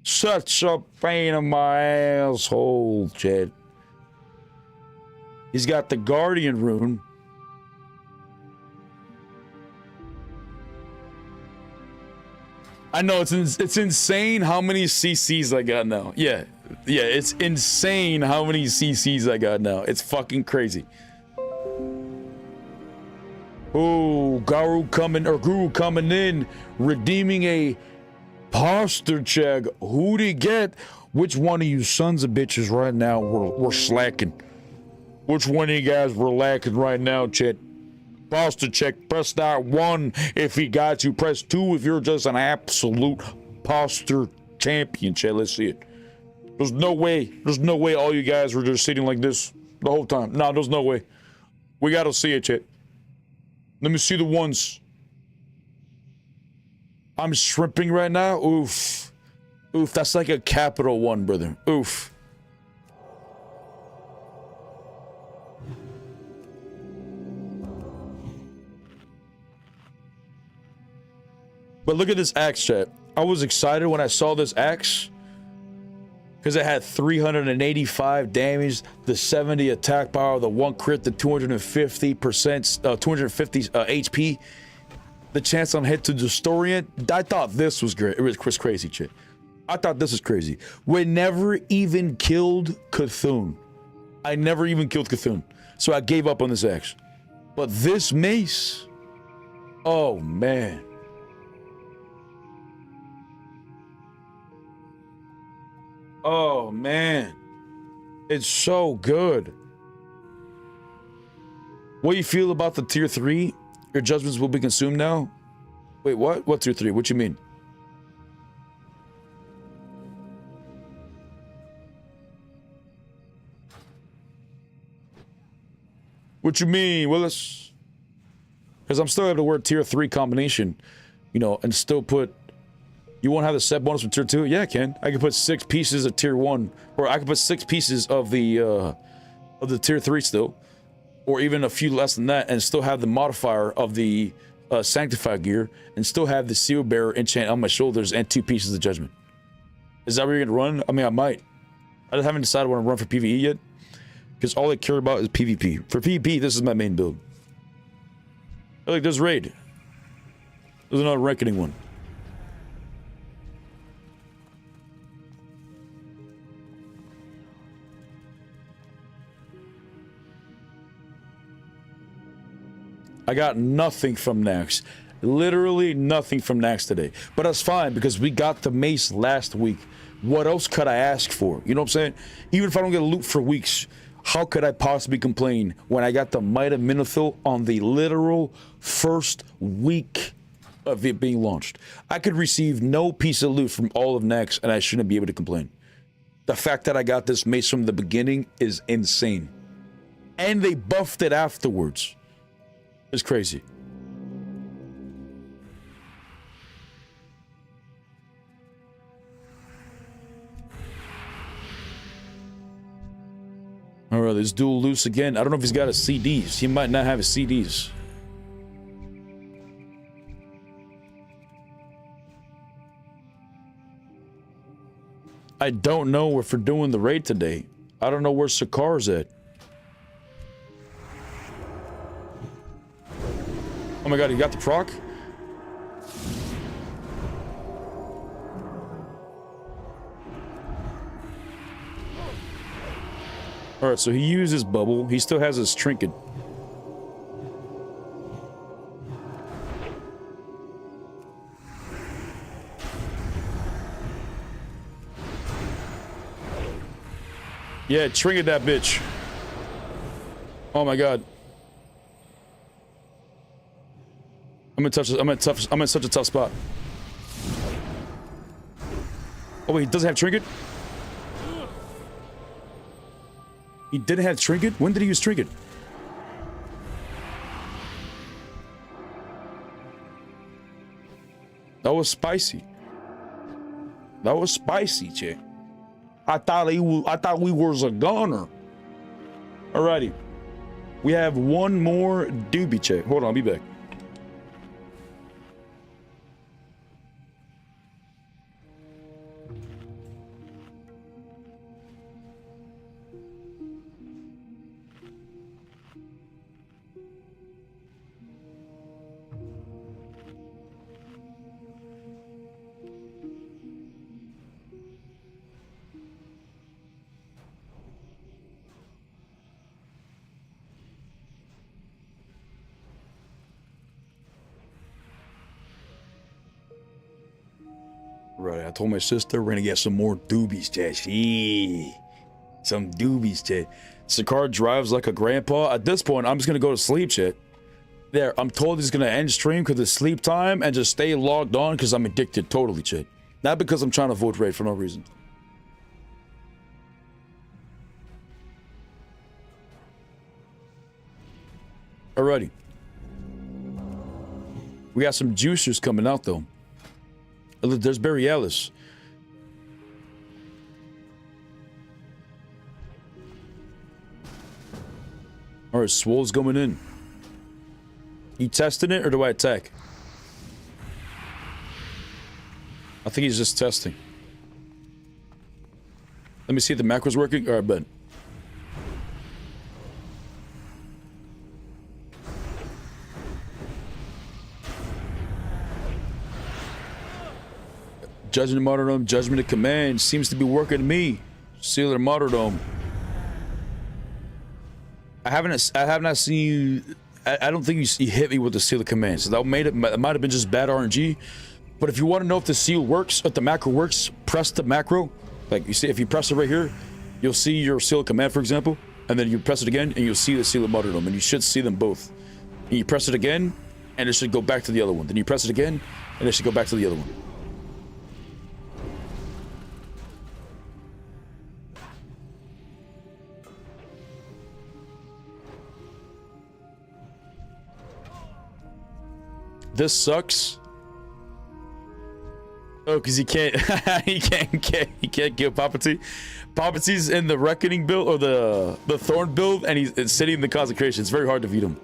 Such a pain in my asshole, Chad. He's got the Guardian rune. I know it's insane how many CCs I got now. Yeah, it's insane how many CCs I got now. It's fucking crazy. Oh, Guru coming in, redeeming a posture check. Who'd he get? Which one of you sons of bitches right now were slacking? Which one of you guys were lacking right now, chat? Posture check. Press that 1 if he got you. Press 2 if you're just an absolute posture champion, chat. Let's see it. There's no way all you guys were just sitting like this the whole time. No, there's no way. We gotta see it, chat. Let me see the ones. I'm shrimping right now. Oof. Oof, that's like a capital 1, brother. Oof. But look at this axe, chat. I was excited when I saw this axe because it had 385 damage, the 70 attack power, the 1 crit, the 250%, 250 HP, the chance on hit to destroy it. I thought this was great. It was crazy, chat. I thought this was crazy. We never even killed Cthulhu. I never even killed Cthulhu. So I gave up on this axe. But this mace, oh man. Oh man, it's so good. What do you feel about the tier 3? Your judgments will be consumed now? Wait, what? What tier 3? What you mean? What you mean, Willis? Because I'm still able to wear tier 3 combination, you know, and still put. You won't have the set bonus from tier 2? Yeah, I can. I can put 6 pieces of tier 1, or I can put 6 pieces of the tier 3 still, or even a few less than that, and still have the modifier of the sanctified gear, and still have the seal bearer enchant on my shoulders and 2 pieces of judgment. Is that where you're gonna run? I mean, I might. I just haven't decided when to run for PvE yet, because all I care about is PvP. For PvP, this is my main build. Like, there's raid. There's another reckoning one. I got nothing from Nax. Literally nothing from Nax today. But that's fine because we got the mace last week. What else could I ask for? You know what I'm saying? Even if I don't get a loot for weeks, how could I possibly complain when I got the Might of Minithil on the literal first week of it being launched? I could receive no piece of loot from all of Nax and I shouldn't be able to complain. The fact that I got this mace from the beginning is insane. And they buffed it afterwards. It's crazy. All right, this duel loose again. I don't know if he's got his CDs. He might not have his CDs. I don't know if we're doing the raid today. I don't know where Sakar's at. Oh my god, he got the proc? Alright, so he used his bubble. He still has his trinket. Yeah, trinket that bitch. Oh my god. I'm in such a tough spot. Oh wait, he doesn't have trinket? He didn't have trinket? When did he use trinket? That was spicy. That was spicy, chick. I thought we was a gunner. Alrighty. We have one more doobie check. Hold on, I'll be back. Right, I told my sister we're gonna get some more doobies, chat. Some doobies, chat. Sakar drives like a grandpa. At this point, I'm just gonna go to sleep, chat. There, I'm told he's gonna end stream because it's sleep time and just stay logged on because I'm addicted totally, chat. Not because I'm trying to vote raid for no reason. Alrighty. We got some juicers coming out though. Look, there's Barry Ellis. Alright, Swole's going in. You testing it or do I attack? I think he's just testing. Let me see if the macro's working. Alright, bet. Judgment of Martyrdom, Judgment of Command seems to be working to me. Seal of Martyrdom. I have not seen you. I don't think you hit me with the Seal of Command. So that might have been just bad RNG. But if you want to know if the seal works, if the macro works, press the macro. Like you see, if you press it right here, you'll see your Seal of Command, for example, and then you press it again, and you'll see the Seal of Martyrdom, and you should see them both. And you press it again, and it should go back to the other one. Then you press it again, and it should go back to the other one. This sucks. Oh, because he can't he can't kill Palpatine. Palpatine's in the Reckoning build or the Thorn build, and it's sitting in the Consecration. It's very hard to beat him.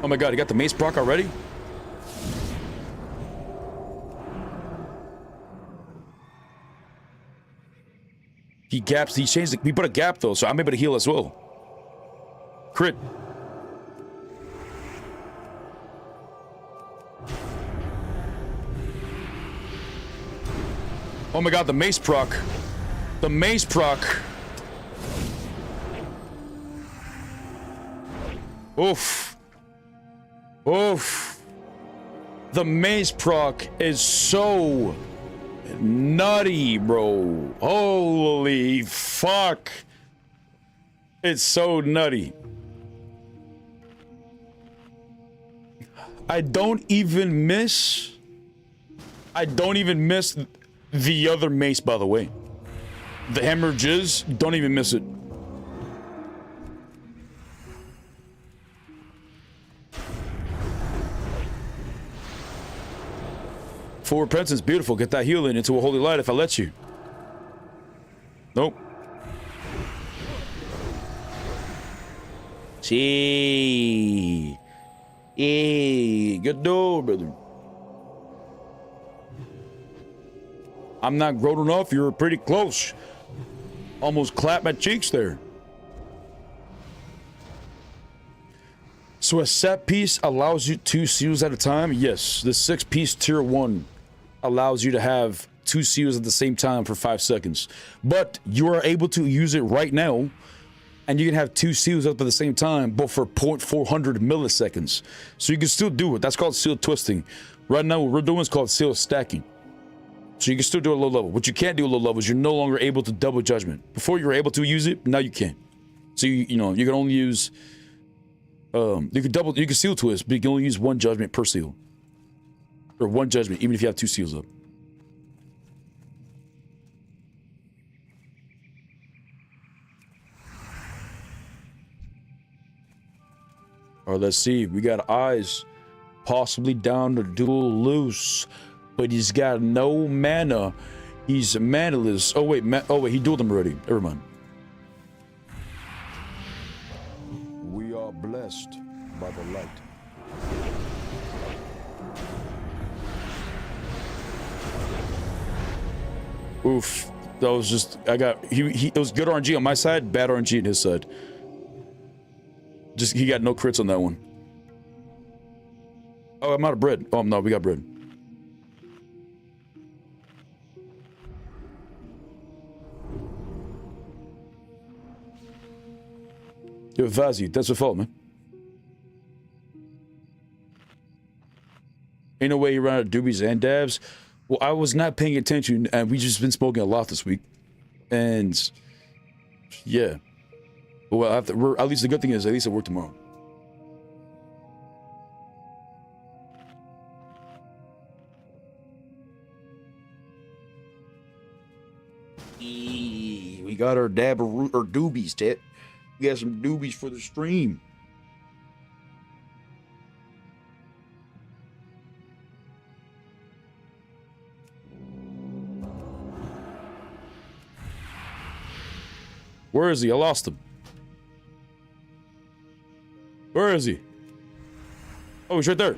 Oh my god, he got the mace proc already? He gaps, he changed he put a gap though, so I'm able to heal as well. Crit. Oh my god, the mace proc. The mace proc. Oof. Oof. The mace proc is so nutty, bro. Holy fuck. It's so nutty. I don't even miss the other mace, by the way. The hemorrhages, don't even miss it. Full repentance, beautiful. Get that healing into a holy light if I let you. Nope. See. Hey, good door, brother. I'm not grown enough. You're pretty close. Almost clapped my cheeks there. So a set piece allows you 2 seals at a time? Yes. The 6-piece tier 1 allows you to have 2 seals at the same time for 5 seconds. But you are able to use it right now, and you can have 2 seals up at the same time, but for 0.400 milliseconds. So you can still do it. That's called seal twisting. Right now, what we're doing is called seal stacking. So you can still do it at low level. What you can't do at low level is you're no longer able to double judgment. Before you were able to use it, now you can't. So you know, you can only use you can seal twist, but you can only use 1 judgment per seal. Or 1 judgment, even if you have 2 seals up. Alright, let's see. We got eyes. Possibly down to duel loose. But he's got no mana. He's manaless. Oh wait, he dueled him already. Never mind. We are blessed by the light. Oof. That was just, it was good RNG on my side, bad RNG on his side. Just, he got no crits on that one. Oh, I'm out of bread. Oh, no, we got bread. Yo, Vazi, that's your fault, man. Ain't no way you run out of doobies and dabs. Well, I was not paying attention, and we just been smoking a lot this week. And, yeah. Well, at least the good thing is, at least I work tomorrow. We got our dab or doobies, Tit. We got some doobies for the stream. Where is he? I lost him. Where is he? Oh, he's right there.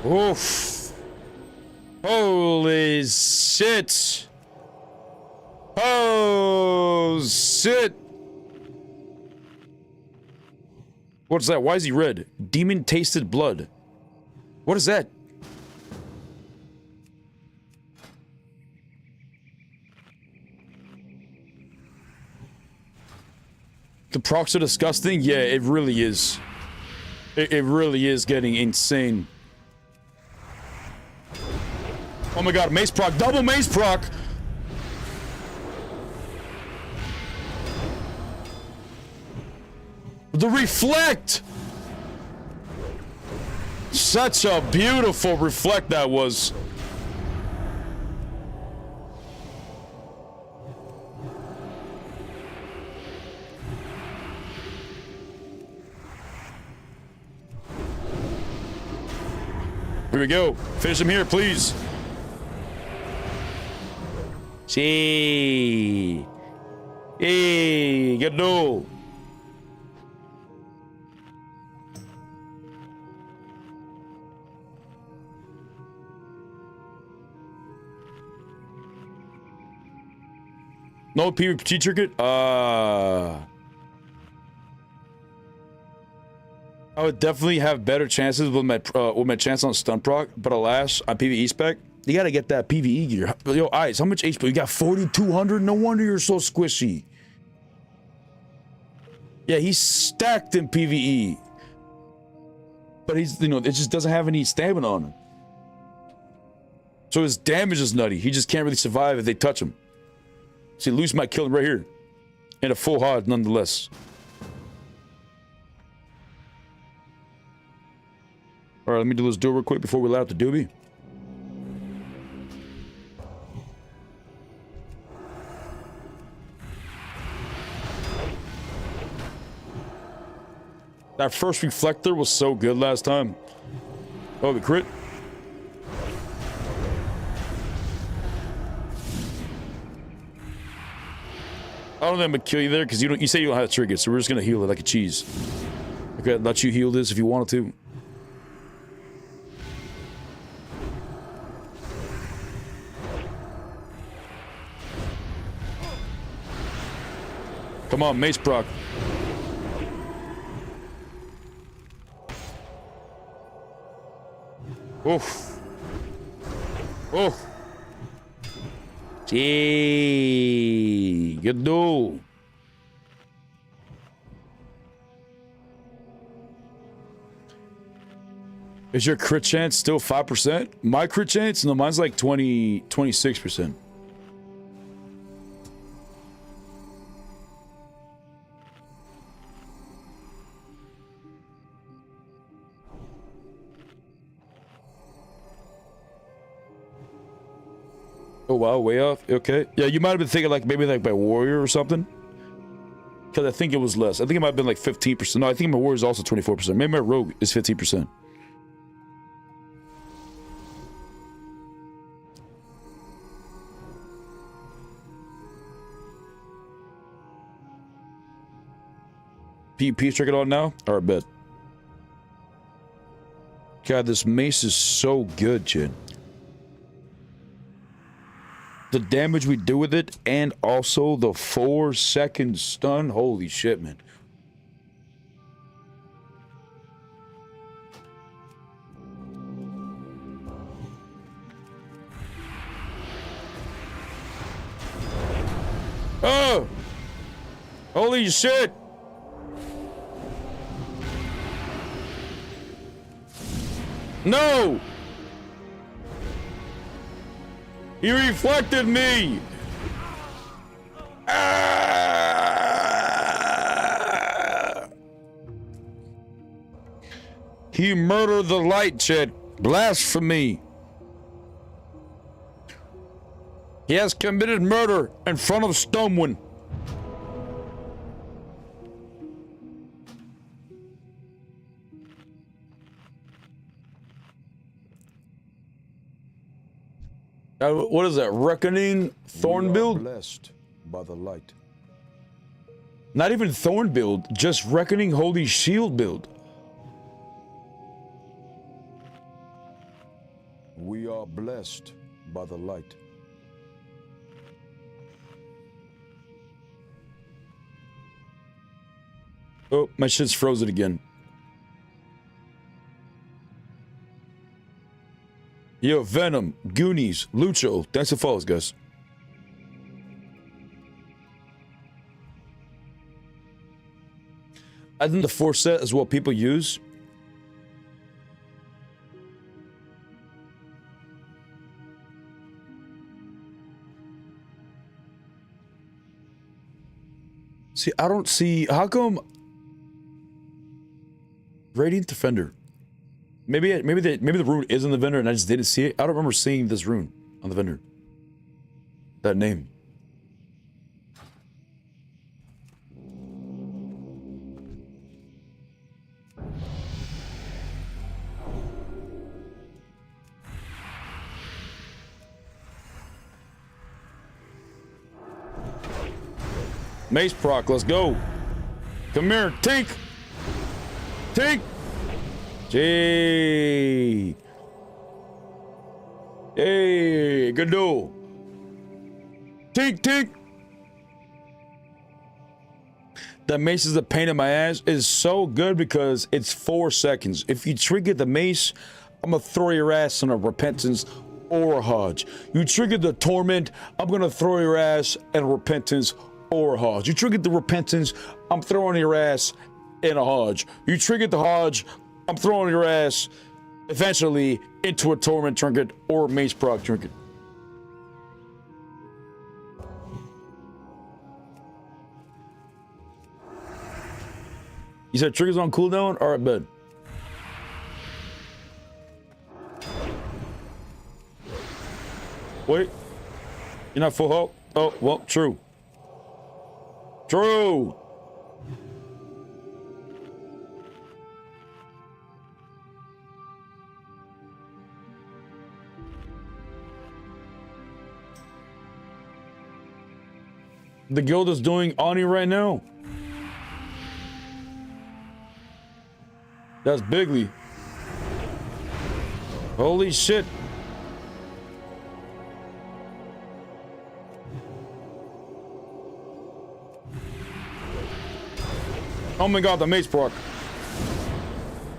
Oof. Holy shit. Oh, shit. What's that? Why is he red? Demon tasted blood. What is that? The procs are disgusting? Yeah, it really is. It really is getting insane. Oh my god, mace proc, double mace proc! The reflect! Such a beautiful reflect that was. Here we go. Finish him here, please. See. Hey, good no. No PvP circuit? I would definitely have better chances with my chance on stun proc, but alas, on PvE spec, you gotta get that PvE gear. Yo, Ice, how much HP? You got 4,200? No wonder you're so squishy. Yeah, he's stacked in PvE. But he's, it just doesn't have any stamina on him. So his damage is nutty. He just can't really survive if they touch him. See, Luce might kill him right here. And a full hard nonetheless. Alright, let me do this duel real quick before we let out the doobie. That first reflector was so good last time. Oh, the crit. I don't think I'm gonna kill you there because you say you don't have a trigger, so we're just gonna heal it like a cheese. Okay, I'd let you heal this if you wanted to. Come on, mace proc. Oof. Oh. Gee, good duel. Is your crit chance still 5%? My crit chance? No, mine's like 26%. Oh wow, way off. Okay. Yeah, you might have been thinking like maybe like by Warrior or something. Because I think it was less. I think it might have been like 15%. No, I think my Warrior is also 24%. Maybe my Rogue is 15%. PvP check it out now? Alright, bet. God, this mace is so good, Chin. The damage we do with it, and also the 4-second stun. Holy shit, man. Oh! Holy shit! No! He reflected me! Ah! He murdered the light, Chet. Blasphemy. He has committed murder in front of Stonewind. What is that? Reckoning Thorn build? Blessed by the light. Not even Thorn build, just Reckoning Holy Shield build. We are blessed by the light. Oh, my shit's frozen again. Yo, Venom, Goonies, Lucho, thanks for follows, guys. I think the 4 set is what people use. See, I don't see, how come Radiant Defender? Maybe the rune is in the vendor and I just didn't see it. I don't remember seeing this rune on the vendor. That name. Mace proc, let's go. Come here, Tink. Tink. Gee. Hey, good duel. Tink, tink. That mace is a pain in my ass. It's so good because it's 4 seconds. If you trigger the mace, I'm gonna throw your ass in a repentance or a hodge. You trigger the torment, I'm gonna throw your ass in a repentance or a hodge. You triggered the repentance, I'm throwing your ass in a hodge. You triggered the hodge, I'm throwing your ass eventually into a torment trinket or a mace proc trinket. You said triggers on cooldown? Alright, bud. Wait. You're not full health? Oh, well, true. True! The guild is doing Ani right now. That's bigly. Holy shit. Oh my god, the mace proc.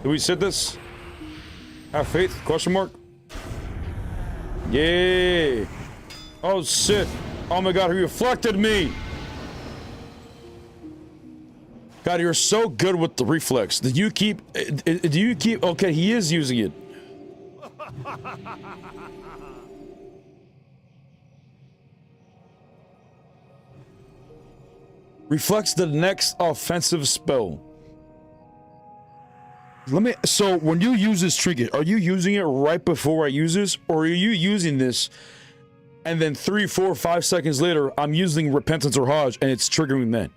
Do we sit this? Have faith? Question mark? Yeah. Oh shit. Oh my god, he reflected me. God, you're so good with the reflex. Do you keep... Okay, he is using it. Reflects the next offensive spell. So when you use this trinket, are you using it right before I use this? Or are you using this and then 3, 4, 5 seconds later, I'm using Repentance or Hodge and it's triggering then?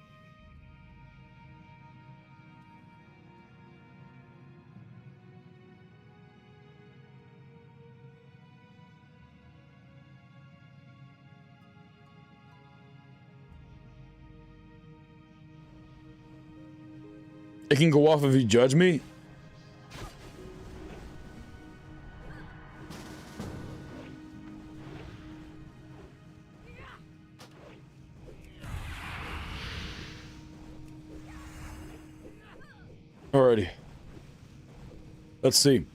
It can go off if you judge me. Alrighty. Let's see.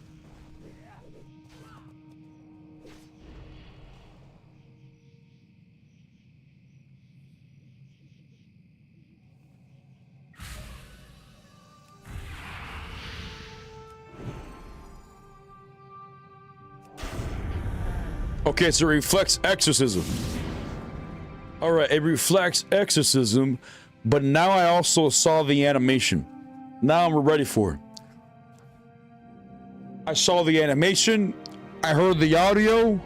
Okay, so it reflects exorcism. Alright, it reflects exorcism, but now I also saw the animation. Now I'm ready for it. I saw the animation, I heard the audio.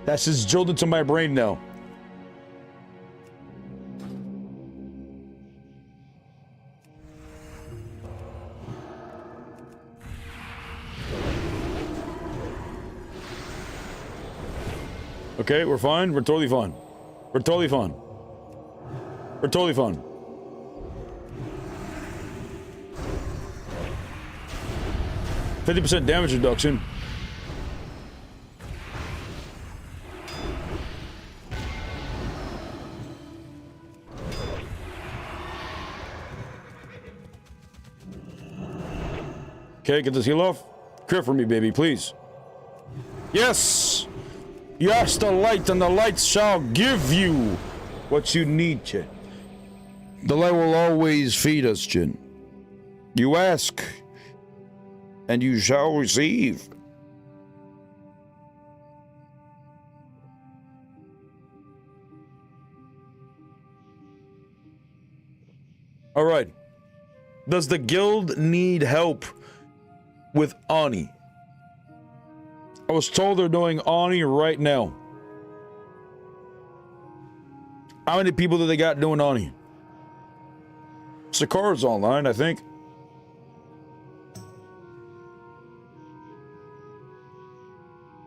That's just drilled into my brain now. Okay, we're fine. We're totally fine. We're totally fine. We're totally fine. %50 damage reduction. Okay, get this heal off. Crit for me, baby, please. Yes! You ask the light, and the light shall give you what you need, Chin. The light will always feed us, Chin. You ask, and you shall receive. All right. Does the guild need help with Ani? I was told they're doing Ani right now. How many people do they got doing Ani? Sakara's online, I think.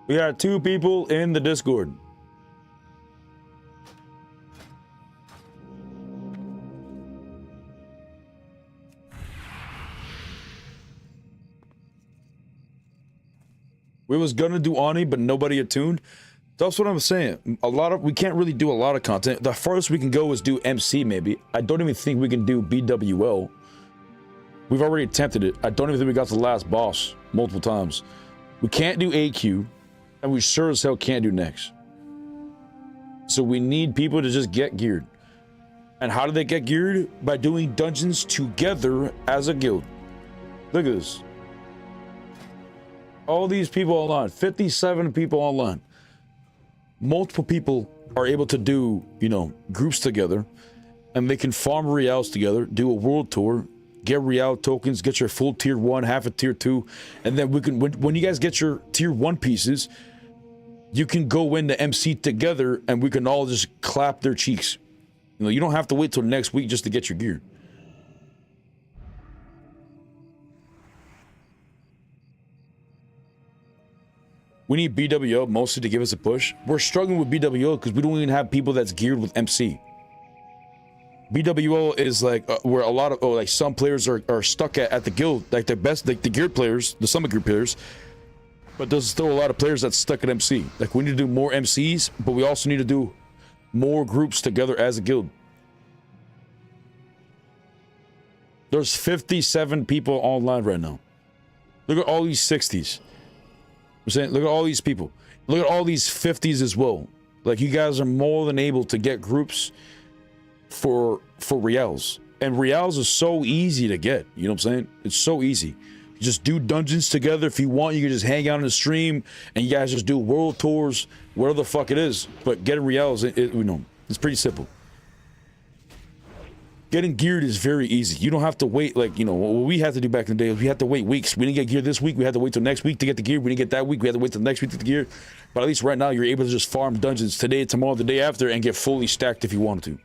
We got 2 people in the Discord. We was gonna do Ani, but nobody attuned. That's what I'm saying. We can't really do a lot of content. The farthest we can go is do MC, maybe. I don't even think we can do BWL. We've already attempted it. I don't even think we got to the last boss multiple times. We can't do AQ, and we sure as hell can't do next. So we need people to just get geared. And how do they get geared? By doing dungeons together as a guild. Look at this. All these people online, 57 people online. Multiple people are able to do, you know, groups together, and they can farm reals together, do a world tour, get real tokens, get your full tier 1, half a tier 2, and then we can, when you guys get your tier 1 pieces, you can go into MC together, and we can all just clap their cheeks. You know, you don't have to wait till next week just to get your gear. We need BWO mostly to give us a push. We're struggling with BWO because we don't even have people that's geared with MC. BWO is like where a lot of like some players are stuck at the guild, like the best, like the geared players, the summit group players. But there's still a lot of players that's stuck at MC. Like we need to do more MCs, but we also need to do more groups together as a guild. There's 57 people online right now. Look at all these 60s. I'm saying, look at all these people. Look at all these 50s as well. Like you guys are more than able to get groups for reals. And reals is so easy to get. You know what I'm saying? It's so easy. You just do dungeons together. If you want, you can just hang out on the stream and you guys just do world tours, whatever the fuck it is. But getting reals, you know, it's pretty simple. Getting geared is very easy. You don't have to wait, like, you know, what we had to do back in the day, we had to wait weeks. We didn't get geared this week. We had to wait till next week to get the gear. We didn't get that week. We had to wait till next week to get the gear. But at least right now, you're able to just farm dungeons today, tomorrow, the day after, and get fully stacked if you wanted to.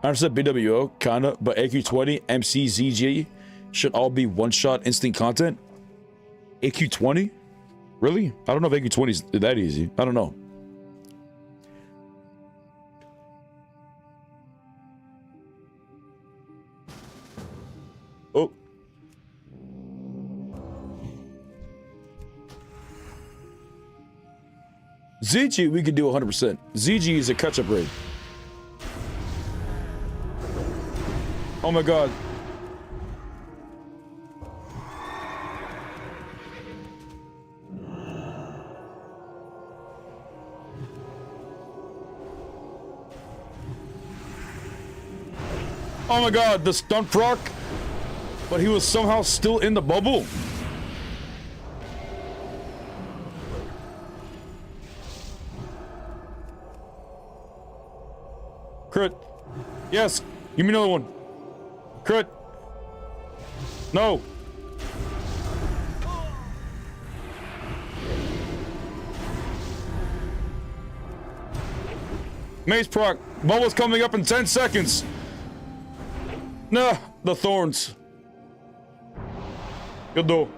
I understand BWO, kinda, but AQ20, MC, ZG should all be one-shot instant content. AQ20? Really? I don't know if AQ20 is that easy. I don't know. Oh. ZG, we could do 100%. ZG is a catch-up raid. Oh my god. Oh my god, the stunt proc, but he was somehow still in the bubble. Crit. Yes, give me another one. Crit. No. Mace proc. Bubble's coming up in 10 seconds. Nah, the thorns. Good though.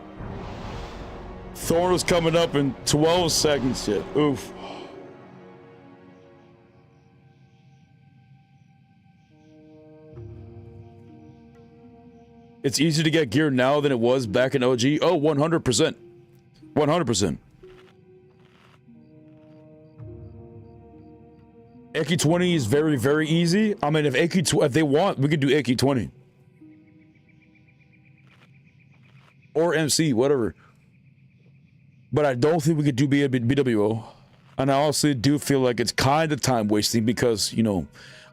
Thorn was coming up in 12 seconds yet. Oof. It's easier to get gear now than it was back in OG. Oh, 100%. 100%. AQ20 is very, very easy. I mean, if they want, we could do AQ20. Or MC, whatever. But I don't think we could do BWO. And I also do feel like it's kind of time wasting because, you know,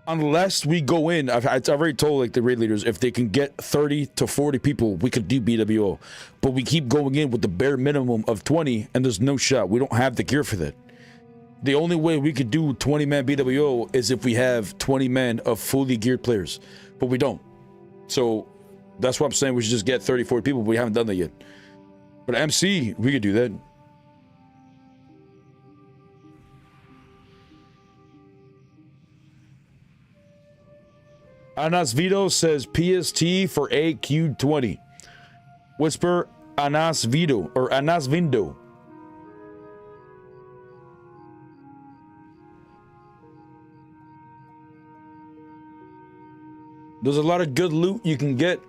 unless we go in, I've already told like the raid leaders, if they can get 30 to 40 people, we could do BWO. But we keep going in with the bare minimum of 20 and there's no shot. We don't have the gear for that. The only way we could do 20-man BWO is if we have 20 men of fully geared players, but we don't. So that's why I'm saying we should just get 30, 40 people, but we haven't done that yet. But MC, we could do that. Anas Vito says PST for AQ20. Whisper Anas Vito or Anas Vindo. There's a lot of good loot you can get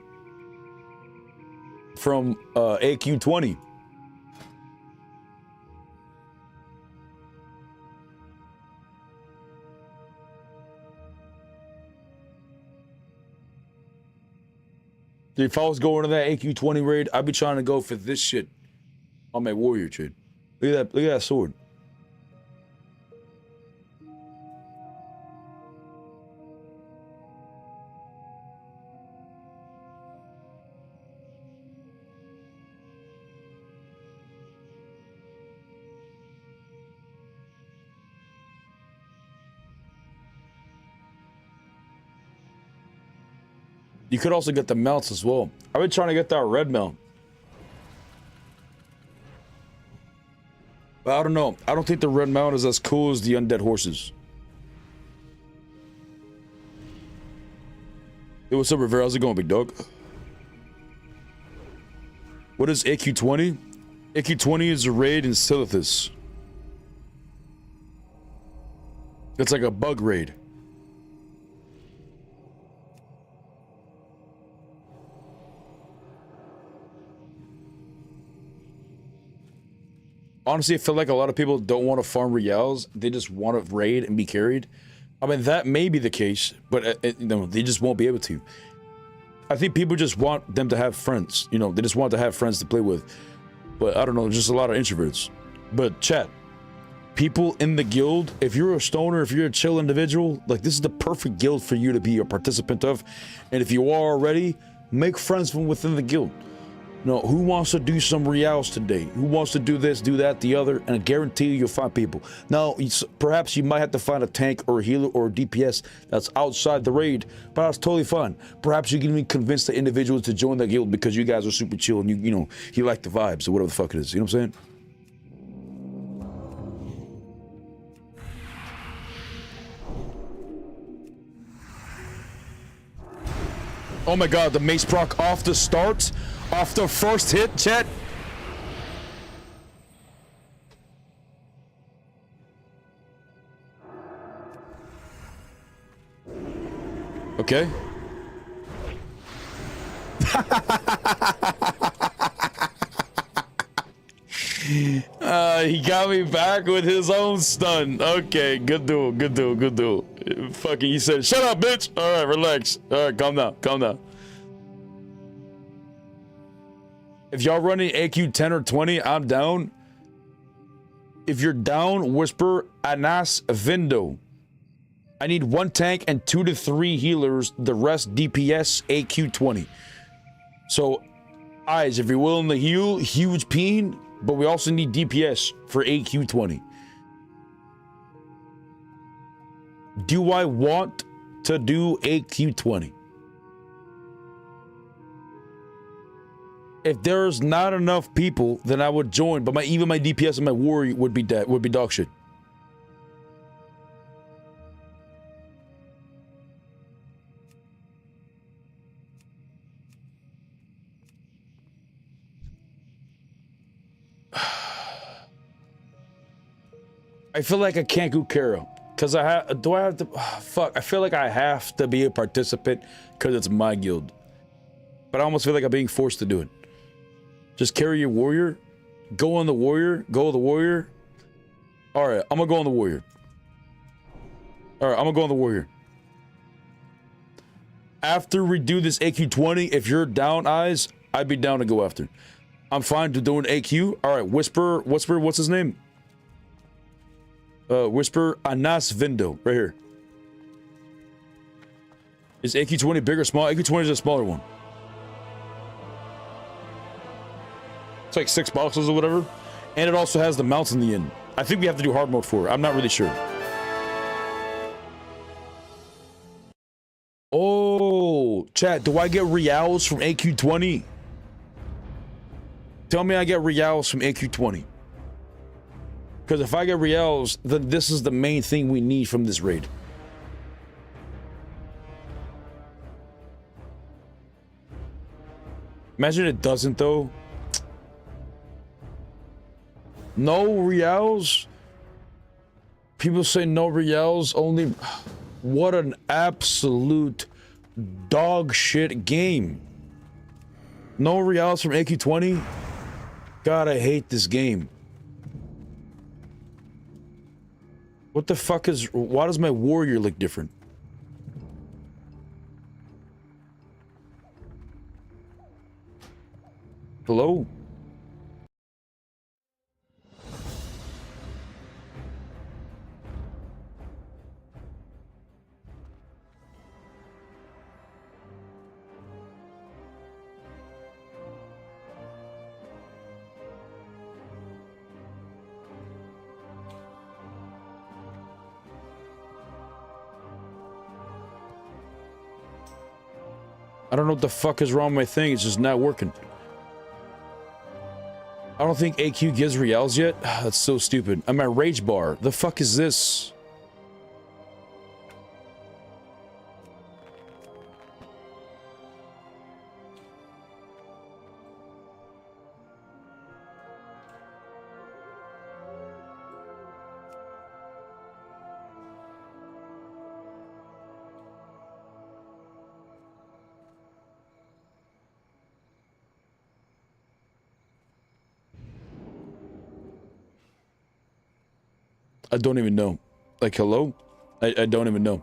from AQ20. If I was going to that AQ20 raid, I'd be trying to go for this shit on my warrior trade. Look at that sword. You could also get the mounts as well. I've been trying to get that red mount. But I don't know. I don't think the red mount is as cool as the undead horses. Hey, what's up, Rivera? How's it going, big dog? What is AQ20? AQ20 is a raid in Silithus. It's like a bug raid. Honestly, I feel like a lot of people don't want to farm reals. They just want to raid and be carried. I mean, that may be the case, but no, they just won't be able to. I think people just want them to have friends. You know, they just want to have friends to play with. But I don't know, just a lot of introverts. But chat, people in the guild, if you're a stoner, if you're a chill individual, like this is the perfect guild for you to be a participant of. And if you are already, make friends from within the guild. No, who wants to do some reals today? Who wants to do this, do that, the other? And I guarantee you, you'll find people. Now, perhaps you might have to find a tank or a healer or a DPS that's outside the raid, but that's totally fine. Perhaps you can even convince the individuals to join the guild because you guys are super chill and you know, you like the vibes or whatever the fuck it is. You know what I'm saying? Oh my god, the mace proc off the start, off the first hit, chat. Okay. He got me back with his own stun. Okay, good duel, good duel, good duel. Fucking, he said, shut up, bitch. All right, relax. All right, calm down, calm down. If y'all running AQ 10 or 20, I'm down. If you're down, whisper Anas Vindo. I need 1 tank and 2 to 3 healers, the rest DPS AQ 20. So, eyes, if you're willing to heal, huge peen, but we also need DPS for AQ 20. Do I want to do AQ 20? If there's not enough people, then I would join, but even my DPS and my warrior would be dead, would be dog shit. I feel like I can't go Kara. Cause do I have to, fuck, I feel like I have to be a participant cause it's my guild. But I almost feel like I'm being forced to do it. Just carry your warrior, go on the warrior, go on the warrior. All right, I'm gonna go on the warrior. All right, I'm gonna go on the warrior. After we do this AQ 20, if you're down, eyes, I'd be down to go after. I'm fine to doing AQ. All right, whisper, what's his name? Whisper Anas Vindo, right here. Is AQ 20 big or small? AQ 20 is a smaller one. It's like 6 boxes or whatever. And it also has the mounts in the end. I think we have to do hard mode for it. I'm not really sure. Oh, chat, do I get reals from AQ 20? Tell me I get reals from AQ 20. Because if I get reals, then this is the main thing we need from this raid. Imagine it doesn't, though. No reals? People say no reals, only... What an absolute dog shit game. No reals from AQ20? God, I hate this game. What the fuck is... Why does my warrior look different? Hello? I don't know what the fuck is wrong with my thing. It's just not working. I don't think AQ gives reals yet. That's so stupid. I'm at rage bar. The fuck is this? I don't even know. Like, hello? I don't even know.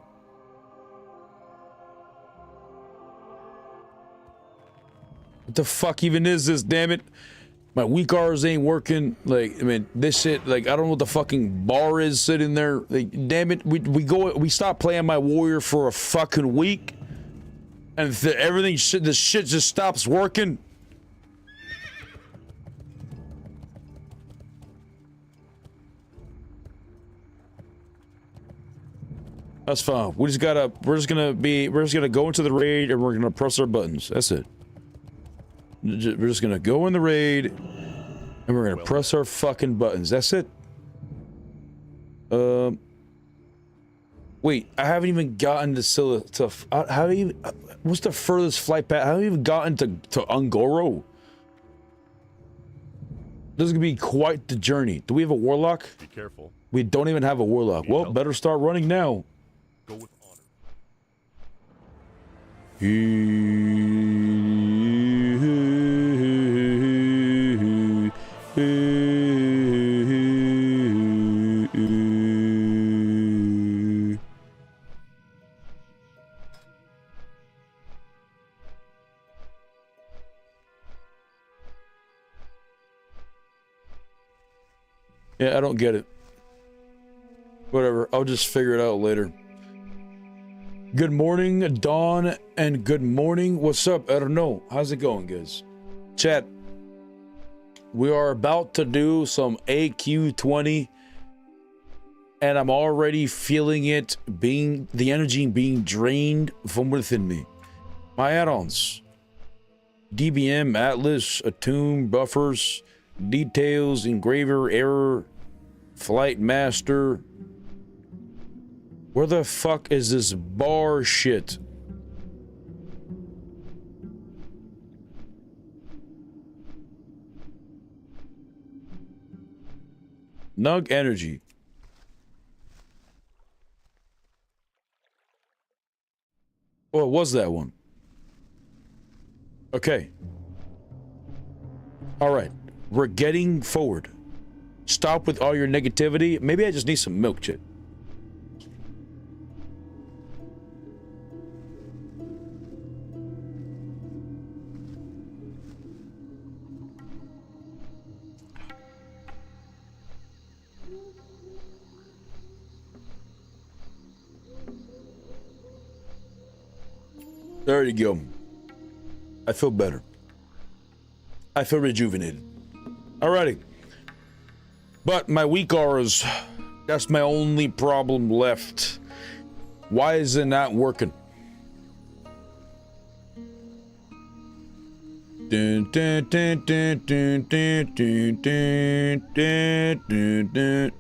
What the fuck even is this, damn it? My weak R's ain't working. Like, I mean, this shit, like, I don't know what the fucking bar is sitting there. Like, damn it, we stop playing my warrior for a fucking week. And everything, this shit just stops working. That's fine. We're just gonna go into the raid and we're gonna press our buttons. That's it. We're just gonna go in the raid and we're gonna press our fucking buttons. That's it. Wait, I haven't even gotten to what's the furthest flight path? I haven't even gotten to Ungoro. This is gonna be quite the journey. Do we have a warlock? Be careful. We don't even have a warlock. Need Well, help? better start running now. Go with honor. Yeah, I don't get it. Whatever, I'll just figure it out later. Good morning, Dawn, and good morning. What's up? I don't know. How's it going, guys? Chat. We are about to do some AQ20, and I'm already feeling it the energy being drained from within me. My add-ons: DBM, Atlas, Attune, Buffers, Details, Engraver, Error, Flight Master. Where the fuck is this bar shit? Nug Energy. Oh, it was that one. Okay. All right. We're getting forward. Stop with all your negativity. Maybe I just need some milk, chit. There you go. I feel better. I feel rejuvenated. Alrighty. But my weak auras, that's my only problem left. Why is it not working? Dun, dun, dun, dun, dun, dun, dun, dun, dun, dun, dun.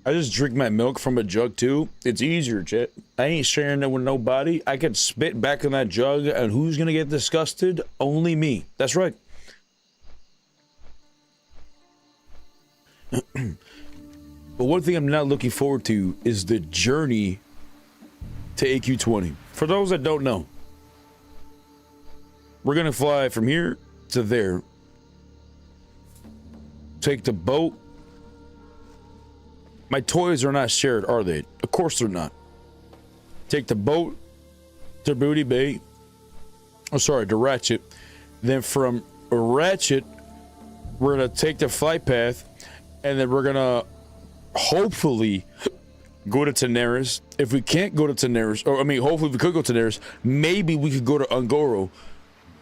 I just drink my milk from a jug too. It's easier, chat. I ain't sharing it with nobody. I can spit back in that jug, and who's gonna get disgusted? Only me. That's right. But one thing I'm not looking forward to is the journey to AQ20. For those that don't know, we're gonna fly from here to there. Take the boat. My toys are not shared, are they? Of course they're not. Take the boat to Booty Bay. Oh, sorry, to Ratchet. Then from Ratchet, we're gonna take the flight path, and then we're gonna hopefully go to Tenaris. If we can't go to Tenaris, or I mean, hopefully we could go to Tenaris, maybe we could go to Ungoro.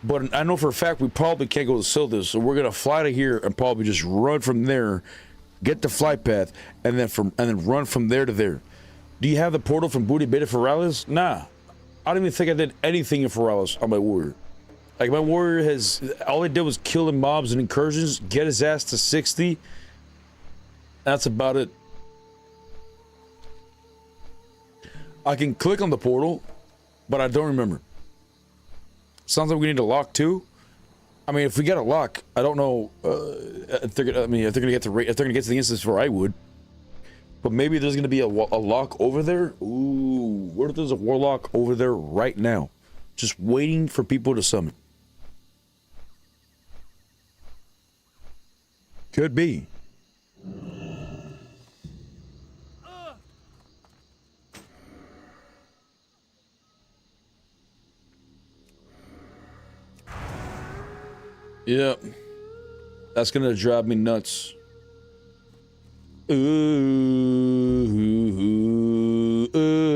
But I know for a fact we probably can't go to Sildas, so we're gonna fly to here and probably just run from there. Get the flight path, and then run from there to there. Do you have the portal from Booty Bay to Ferales? Nah. I don't even think I did anything in Ferales on my warrior. Like, my warrior has... All I did was killing mobs and incursions, get his ass to 60. That's about it. I can click on the portal, but I don't remember. Sounds like we need a lock too. I mean, if we get a lock, I don't know if they're gonna. I mean, if they're gonna get to the instance where I would, but maybe there's gonna be a lock over there. Ooh, what if there's a warlock over there right now? Just waiting for people to summon. Could be. Yep. That's gonna drive me nuts. Ooh, ooh, ooh.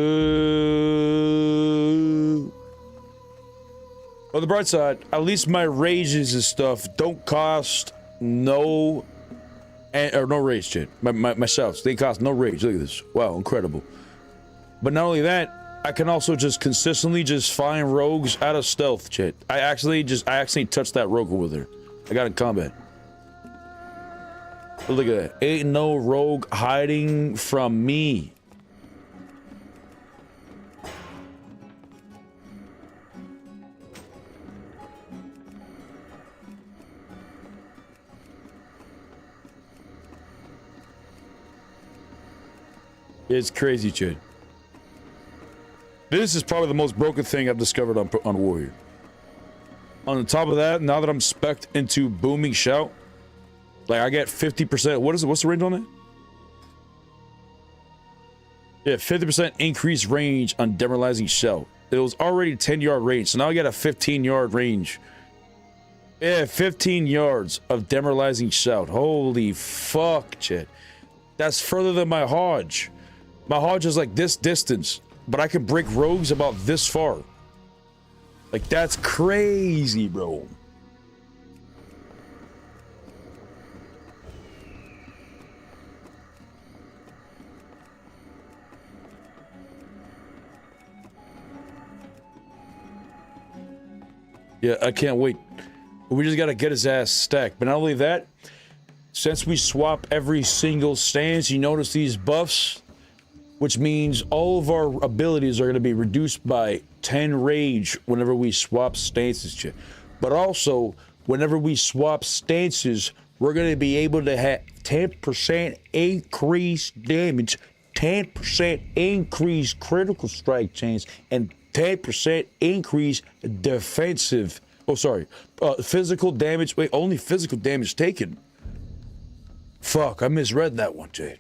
On the bright side, at least my rages and stuff don't cost no rage, shit. My shouts, they cost no rage. Look at this. Wow, incredible. But not only that, I can also just consistently just find rogues out of stealth, shit. I actually touched that rogue over there. I got in combat. But look at that. Ain't no rogue hiding from me. It's crazy, shit. This is probably the most broken thing I've discovered on Warrior. On the top of that, now that I'm spec'd into Booming Shout, like I get 50%. What is it? What's the range on it? Yeah, 50% increased range on Demoralizing Shout. It was already 10-yard range, so now I got a 15-yard range. Yeah, 15 yards of Demoralizing Shout. Holy fuck, shit. That's further than my Hodge. My Hodge is like this distance, but I can break rogues about this far. Like, that's crazy, bro. Yeah, I can't wait. We just gotta get his ass stacked. But not only that, since we swap every single stance, you notice these buffs, which means all of our abilities are going to be reduced by 10 rage whenever we swap stances, shit. But also, whenever we swap stances, we're going to be able to have 10% increased damage, 10% increased critical strike chance, and 10% increased defensive. Oh, sorry. Physical damage. Wait, only physical damage taken. Fuck, I misread that one, Jay.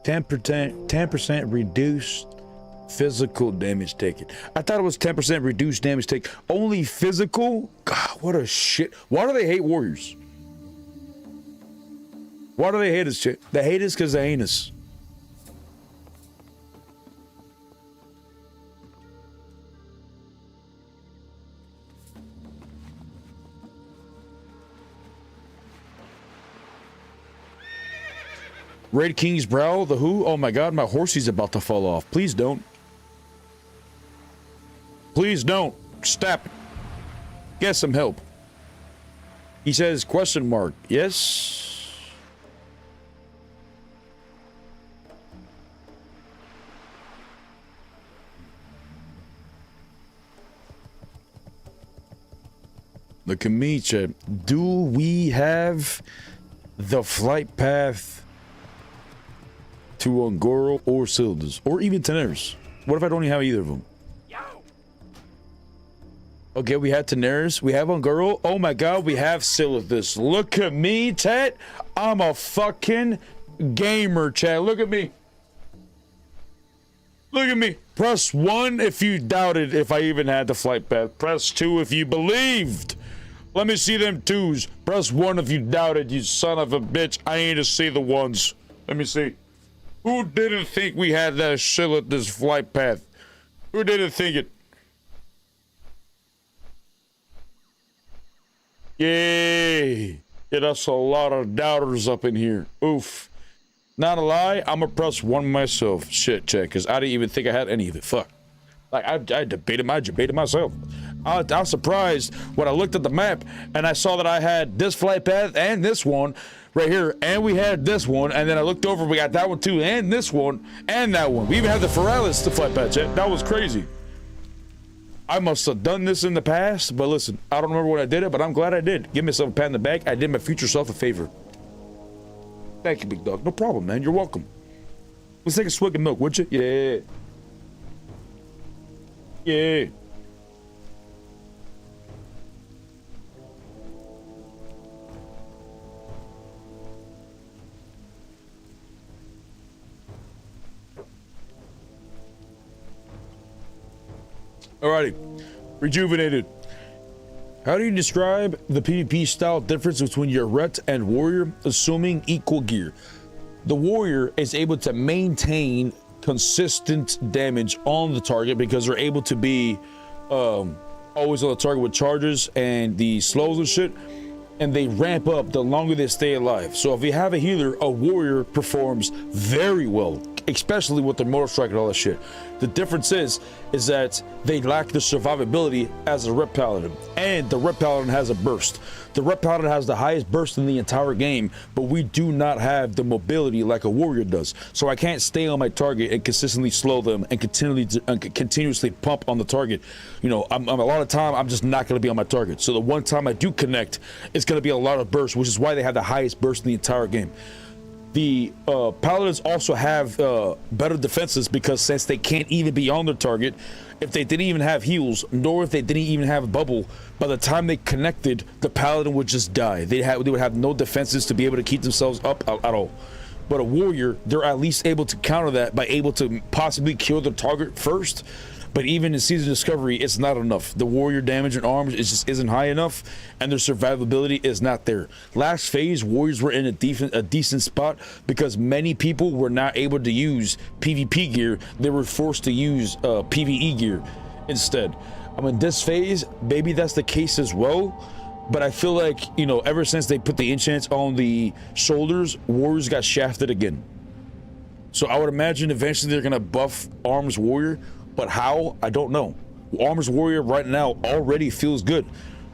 10% reduced physical damage taken. I thought it was 10% reduced damage taken. Only physical? God, what a shit. Why do they hate warriors? Why do they hate us, shit? They hate us because they hate us. Red King's Brow, the who? Oh my god, my horsey's about to fall off. Please don't. Please don't. Stop it. Get some help. He says, question mark. Yes. Look at me, chat. Do we have the flight path to Ungoro or Sildas, or even Daenerys? What if I don't even have either of them? Okay, we have Daenerys, we have Ungoro. Oh my god, we have Sildas. Look at me, chat. I'm a fucking gamer, chat. Look at me. Look at me. Press 1 if you doubted if I even had the flight path. Press 2 if you believed. Let me see them 2s. Press 1 if you doubted, you son of a bitch. I need to see the 1s. Let me see. Who didn't think we had that shit at this flight path? Who didn't think it? Yay! Yeah, that's a lot of doubters up in here. Oof. Not a lie, I'm gonna press 1 myself. Shit, check, because I didn't even think I had any of it. Fuck. Like, I debated myself. I was surprised when I looked at the map and I saw that I had this flight path and this one right here, and we had this one, and then I looked over, we got that one too, and this one, and that one. We even had the Ferralis to flight path, chat. That was crazy. I must have done this in the past, but listen, I don't remember when I did it, but I'm glad I did. Give myself a pat in the back. I did my future self a favor. Thank you, big dog. No problem, man. You're welcome. Let's take a swig of milk, would you? Yeah. Yeah. Alrighty. Rejuvenated. How do you describe the PvP style difference between your Ret and Warrior, assuming equal gear? The Warrior is able to maintain consistent damage on the target because they're able to be always on the target with charges and the slows and shit, and they ramp up the longer they stay alive. So if you have a healer, a Warrior performs very well, especially with the Mortal Strike and all that shit. The difference is that they lack the survivability as a Ret Paladin, and the Ret Paladin has a burst. The Ret Paladin has the highest burst in the entire game, but we do not have the mobility like a Warrior does. So I can't stay on my target and consistently slow them and continuously pump on the target. You know, I'm a lot of time I'm just not going to be on my target. So the one time I do connect, it's going to be a lot of burst, which is why they have the highest burst in the entire game. The Paladins also have better defenses because since they can't even be on their target, if they didn't even have heals, nor if they didn't even have a bubble, by the time they connected, the Paladin would just die. They would have no defenses to be able to keep themselves up at all. But a Warrior, they're at least able to counter that by able to possibly kill the target first. But even in Season Discovery, it's not enough. The Warrior damage and arms just isn't high enough, and their survivability is not there. Last phase, Warriors were in a decent spot because many people were not able to use PvP gear. They were forced to use PvE gear instead. I mean, this phase, maybe that's the case as well. But I feel like, you know, ever since they put the enchants on the shoulders, Warriors got shafted again. So I would imagine eventually they're going to buff Arms Warrior. But how? I don't know. Arms Warrior right now already feels good.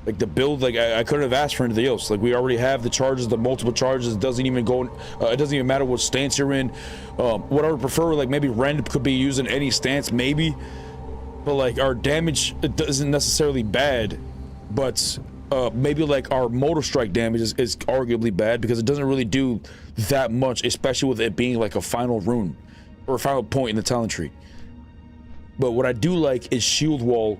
Like the build, like I couldn't have asked for anything else. Like we already have the charges, the multiple charges. It doesn't even go. It doesn't even matter what stance you're in. What I would prefer, like maybe Rend could be used in any stance, maybe. But like our damage, it isn't necessarily bad. But maybe like our Mortal Strike damage is arguably bad because it doesn't really do that much, especially with it being like a final rune or a final point in the talent tree. But what I do like is Shield Wall,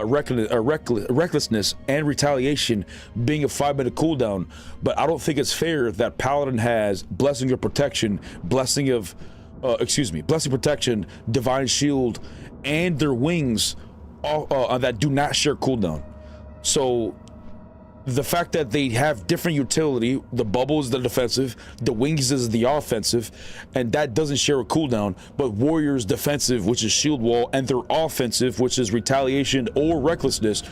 Recklessness, and Retaliation being a 5-minute cooldown. But I don't think it's fair that Paladin has Blessing of Protection, Blessing Protection, Divine Shield, and their wings that do not share cooldown. So the fact that they have different utility, the bubble is the defensive, the wings is the offensive, and that doesn't share a cooldown, but Warrior's defensive, which is Shield Wall, and their offensive, which is Retaliation or Recklessness,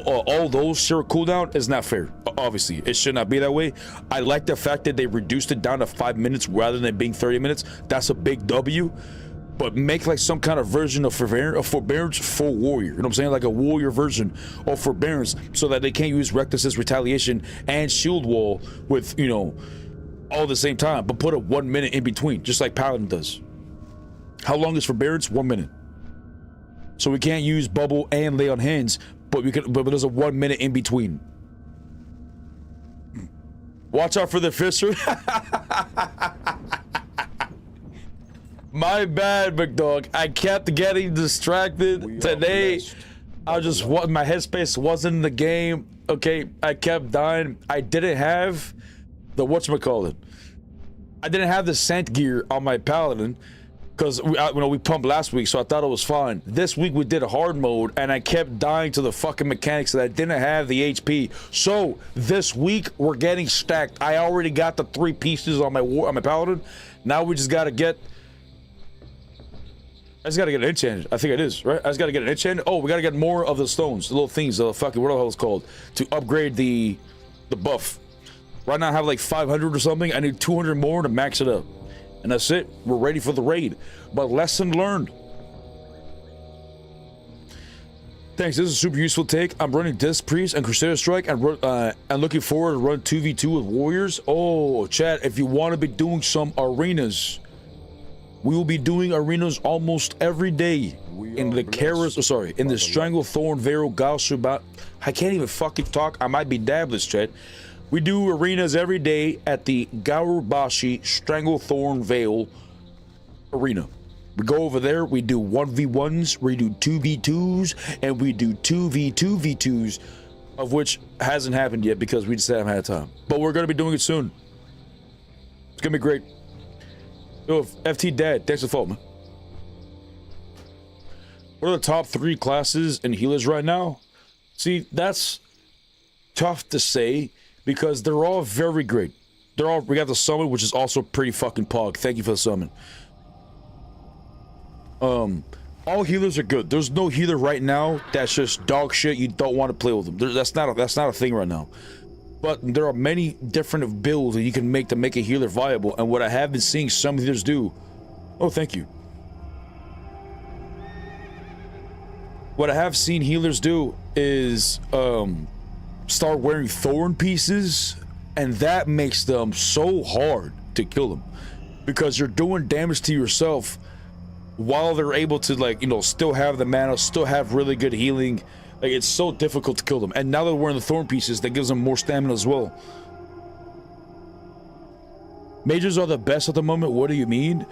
all those share a cooldown is not fair. Obviously, it should not be that way. I like the fact that they reduced it down to 5 minutes rather than being 30 minutes. That's a big W. But make like some kind of version of forbearance for Warrior. You know what I'm saying? Like a Warrior version of forbearance so that they can't use Recklessness, Retaliation, and Shield Wall with, you know, all at the same time. But put a 1 minute in between, just like Paladin does. How long is forbearance? 1 minute. So we can't use Bubble and Lay on Hands, but we can. But there's a 1 minute in between. Watch out for the Fisher. My bad, McDog. I kept getting distracted today. I just my headspace wasn't in the game. Okay, I kept dying. I didn't have the whatchamacallit. I didn't have the scent gear on my Paladin because we pumped last week, so I thought it was fine. This week we did a hard mode, and I kept dying to the fucking mechanics that I didn't have the HP. So this week we're getting stacked. I already got the 3 pieces on my Paladin. Now we just gotta get. I just gotta get an enchanted. I think it is, right? I just gotta get an enchanted. Oh, we gotta get more of the stones, the little things, the fucking, what the hell it's called, to upgrade the buff. Right now I have like 500 or something. I need 200 more to max it up. And that's it. We're ready for the raid. But lesson learned. Thanks, this is a super useful take. I'm running Disc Priest and Crusader Strike and looking forward to run 2v2 with Warriors. Oh, chat, if you want to be doing some arenas, we will be doing arenas almost every day. in the Karas, in the Stranglethorn Vero Galshubat. I can't even fucking talk. I might be dabless, chat. We do arenas every day at the Gaurubashi Stranglethorn Vale arena. We go over there, we do 1v1s, we do 2v2s, and we do 2v2v2s, of which hasn't happened yet because we just haven't had time. But we're going to be doing it soon. It's going to be great. Yo, FT Dad, thanks for the phone, man. What are the top 3 classes and healers right now? See, that's tough to say because they're all very great. We got the summon, which is also pretty fucking pog. Thank you for the summon. All healers are good. There's no healer right now that's just dog shit. You don't want to play with them. That's not a thing right now. But there are many different builds that you can make to make a healer viable. And what I have been seeing some healers do. Oh, thank you. What I have seen healers do is start wearing thorn pieces, and that makes them so hard to kill them because you're doing damage to yourself while they're able to, like, you know, still have the mana, still have really good healing. Like, it's so difficult to kill them. And now they're wearing the thorn pieces, that gives them more stamina as well. Mages are the best at the moment. What do you mean?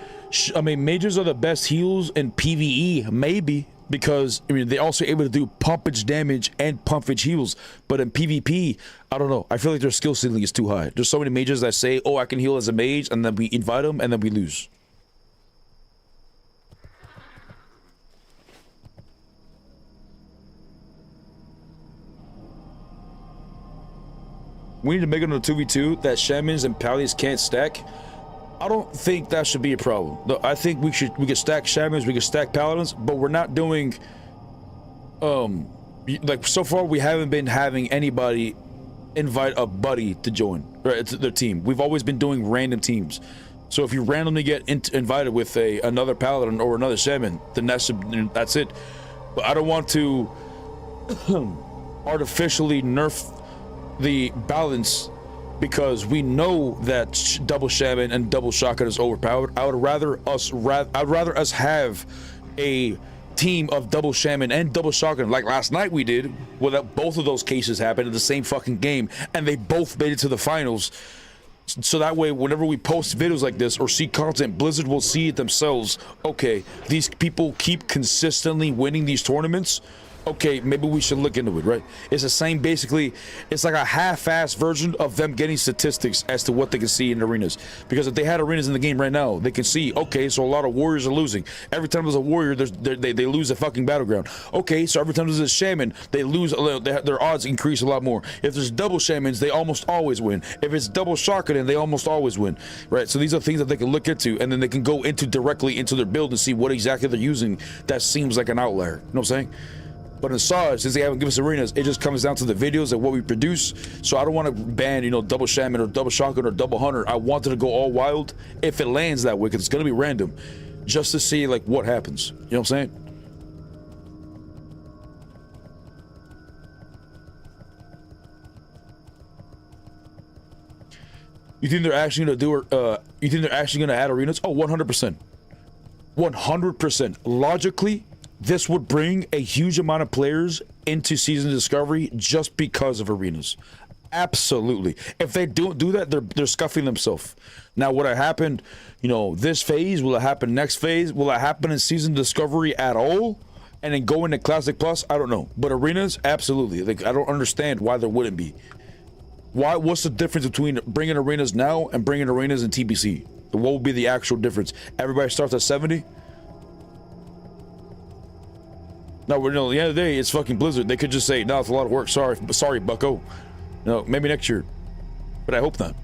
I mean, mages are the best heals in PvE, maybe, because I mean they're also able to do pumpage damage and pumpage heals. But in PvP, I don't know. I feel like their skill ceiling is too high. There's so many mages that say, "Oh, I can heal as a mage," and then we invite them, and then we lose. We need to make it on a 2v2 that shamans and paladins can't stack. I don't think that should be a problem. No, I think we could stack shamans, we could stack paladins, but we're not doing like so far we haven't been having anybody invite a buddy to join, right? Their team. We've always been doing random teams. So if you randomly get invited with another paladin or another shaman, then that's it. But I don't want to artificially nerf the balance because we know that double shaman and double shotgun is overpowered. I'd rather us have a team of double shaman and double shotgun like last night we did, where both of those cases happened in the same fucking game and they both made it to the finals. So that way, whenever we post videos like this or see content, Blizzard will see it themselves. Okay, these people keep consistently winning these tournaments. Okay, maybe we should look into it, right? It's the same, basically, it's like a half-assed version of them getting statistics as to what they can see in arenas. Because if they had arenas in the game right now, they can see, okay, so a lot of warriors are losing. Every time there's a warrior, they lose a fucking battleground. Okay, so every time there's a shaman, they lose, their odds increase a lot more. If there's double shamans, they almost always win. If it's double shotgun, they almost always win, right? So these are things that they can look into, and then they can go directly into their build and see what exactly they're using that seems like an outlier. You know what I'm saying? But in SoD, since they haven't given us arenas, it just comes down to the videos and what we produce. So I don't want to ban, you know, double shaman or double shotgun or double hunter. I wanted to go all wild if it lands that way, because it's going to be random, just to see like what happens. You know what I'm saying? You think they're actually going to do? You think they're actually going to add arenas? Oh, 100%, 100%. Logically, this would bring a huge amount of players into Season Discovery just because of arenas. Absolutely. If they don't do that, they're scuffing themselves. Now, would it happen, you know, this phase? Will it happen next phase? Will it happen in Season Discovery at all? And then go into Classic Plus? I don't know. But arenas, absolutely. Like, I don't understand why there wouldn't be. Why? What's the difference between bringing arenas now and bringing arenas in TBC? What would be the actual difference? Everybody starts at 70? No, you know, at the end of the day, it's fucking Blizzard. They could just say, no, it's a lot of work. Sorry, bucko. No, maybe next year. But I hope not.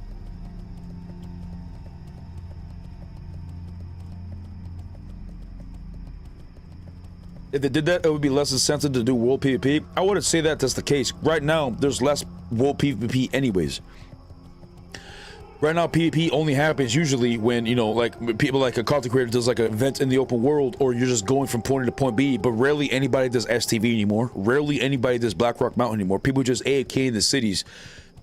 If they did that, it would be less incentive to do world PvP. I wouldn't say that that's the case. Right now, there's less world PvP anyways. Right now, PvP only happens usually when, you know, like people like a content creator does like an event in the open world, or you're just going from point A to point B, but rarely anybody does STV anymore. Rarely anybody does Black Rock Mountain anymore. People just AFK in the cities.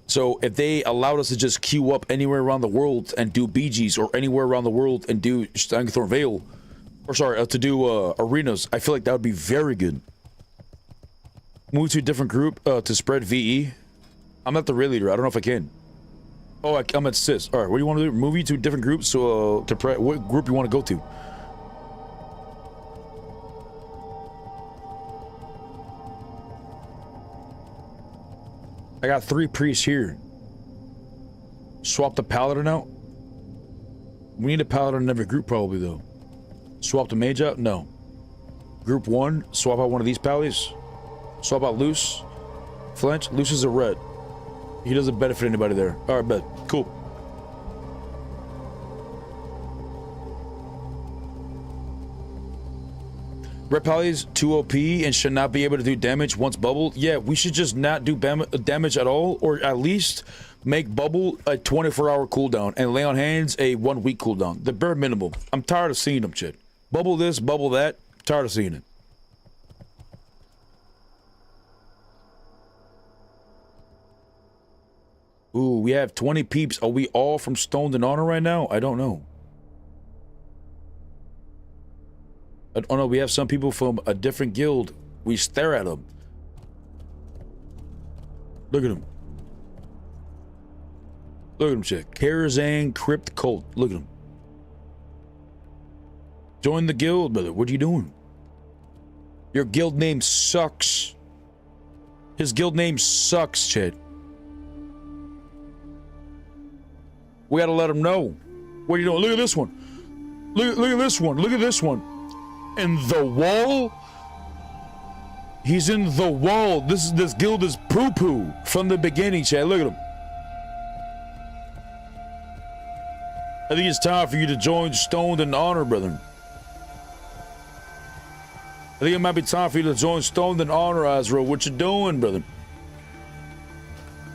So if they allowed us to just queue up anywhere around the world and do BGs, or anywhere around the world and do Stranglethorn Vale, Or sorry, to do arenas. I feel like that would be very good. Move to a different group to spread VE. I'm not the raid leader. I don't know if I can. Oh, I'm at sis. All right, what do you want to do? Move you to different groups. So what group you want to go to? I got 3 priests here. Swap the paladin out. We need a paladin in every group probably though. Swap the mage out? No. Group 1, swap out one of these pallies. Swap out Luce. Flinch. Luce is a red. He doesn't benefit anybody there. Alright, bet. Cool. Red pallies 2 OP and should not be able to do damage once bubble. Yeah, we should just not do damage at all, or at least make bubble a 24-hour cooldown and lay on hands a 1-week cooldown. The bare minimum. I'm tired of seeing them, shit. Bubble this, bubble that. Tired of seeing it. Ooh, we have 20 peeps. Are we all from Stoned in Honor right now? I don't know. Oh no, we have some people from a different guild. We stare at them. Look at them. Look at them, chick. Karazhan Crypt Cult. Look at them. Join the guild, brother. What are you doing? Your guild name sucks. His guild name sucks, Chad. We gotta let him know. What are you doing? Look at this one. Look at this one. Look at this one. In the wall? He's in the wall. This guild is poo-poo from the beginning, Chad. Look at him. I think it's time for you to join Stoned in Honor, brethren. I think it might be time for you to join Stoned in Honor, Azra. What you doing, brother?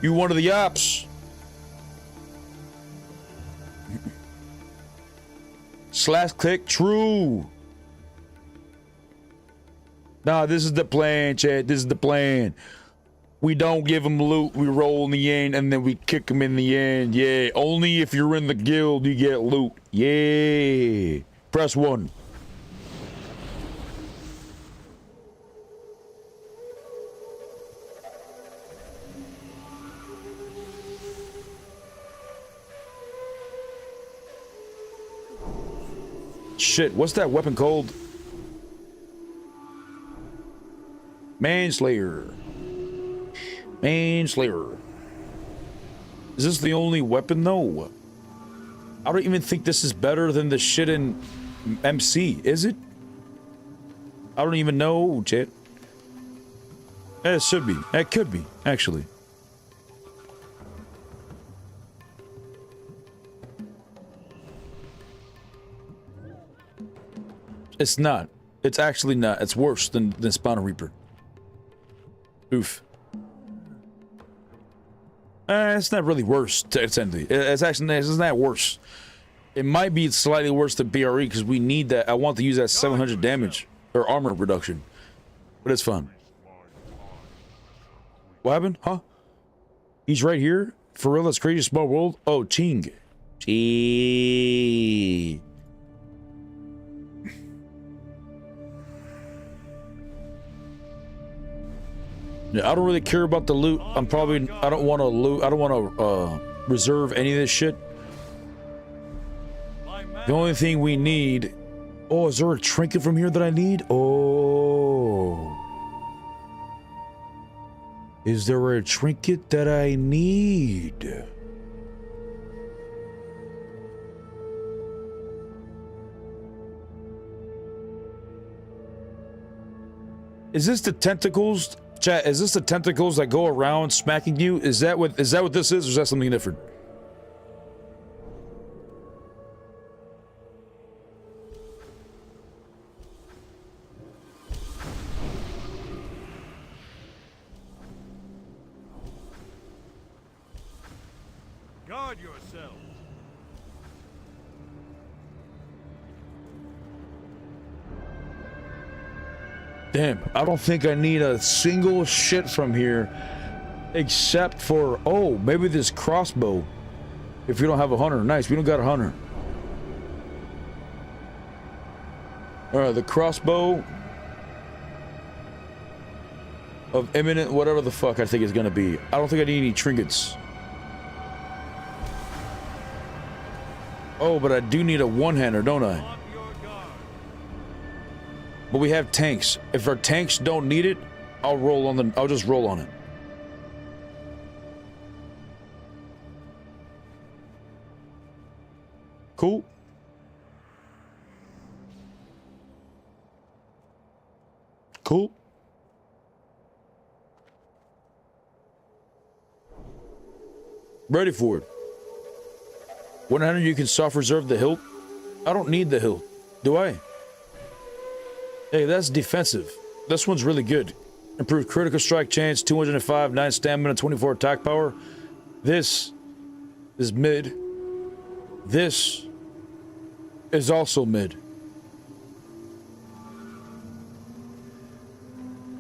You one of the ops. Slash click true. Nah, this is the plan, Chad. This is the plan. We don't give them loot. We roll in the end, and then we kick them in the end. Yeah, only if you're in the guild you get loot. Yeah. Press 1. Shit, what's that weapon called? Manslayer. Manslayer. Is this the only weapon though? I don't even think this is better than the shit in MC, is it? I don't even know, chat. It should be. It could be, actually. It's not. It's actually not. It's worse than Spawner Reaper. Oof. It's not really worse, technically. It's actually, it's not worse. It might be slightly worse than BRE because we need that. I want to use that 700 damage or armor reduction, but it's fun. What happened? Huh? He's right here. For real, that's crazy. Small world. Oh, Ching. Gee. Yeah, I don't really care about the loot. I don't want to loot. I don't want to reserve any of this shit. The only thing we need... Oh, is there a trinket from here that I need? Oh. Is there a trinket that I need? Is this the tentacles? Chat, is this the tentacles that go around smacking you? Is that what this is, or is that something different? Guard yourself. Damn, I don't think I need a single shit from here except for, oh, maybe this crossbow. If you don't have a hunter. Nice, we don't got a hunter. All right, the crossbow of imminent whatever the fuck I think it's gonna be. I don't think I need any trinkets. Oh, but I do need a one-hander, don't I? But we have tanks. If our tanks don't need it, I'll just roll on it. Cool. Cool. Ready for it. 100, you can soft reserve the hilt. I don't need the hilt, do I? Hey, that's defensive. This one's really good. Improved critical strike chance, 205, 9 stamina, 24 attack power. This is mid. This is also mid.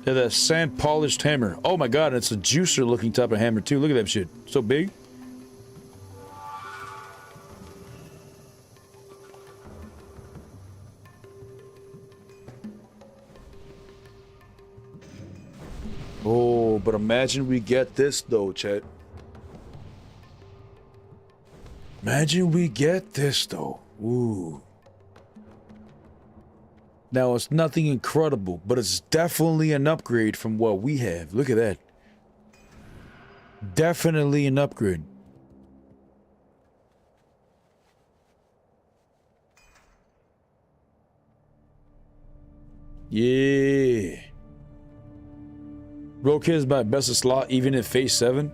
Yeah, that sand polished hammer. Oh my god, it's a juicer looking type of hammer too. Look at that shit. So big. Oh, but imagine we get this though, Chet. Imagine we get this though. Ooh. Now, it's nothing incredible, but it's definitely an upgrade from what we have. Look at that. Definitely an upgrade. Yeah. Roadkit is my best slot even in phase 7.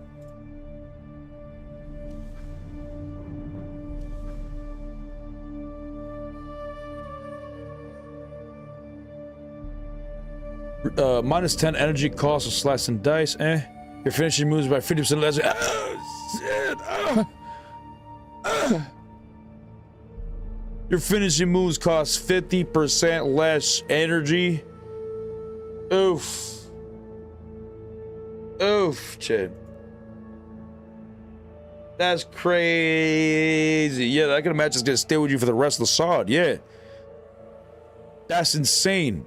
Minus 10 energy cost of slice and dice. Your finishing moves by 50% less. Shit. Your finishing moves cost 50% less energy. Oof. Oof, Chad. That's crazy. Yeah, I can imagine it's gonna stay with you for the rest of the SoD. Yeah. That's insane.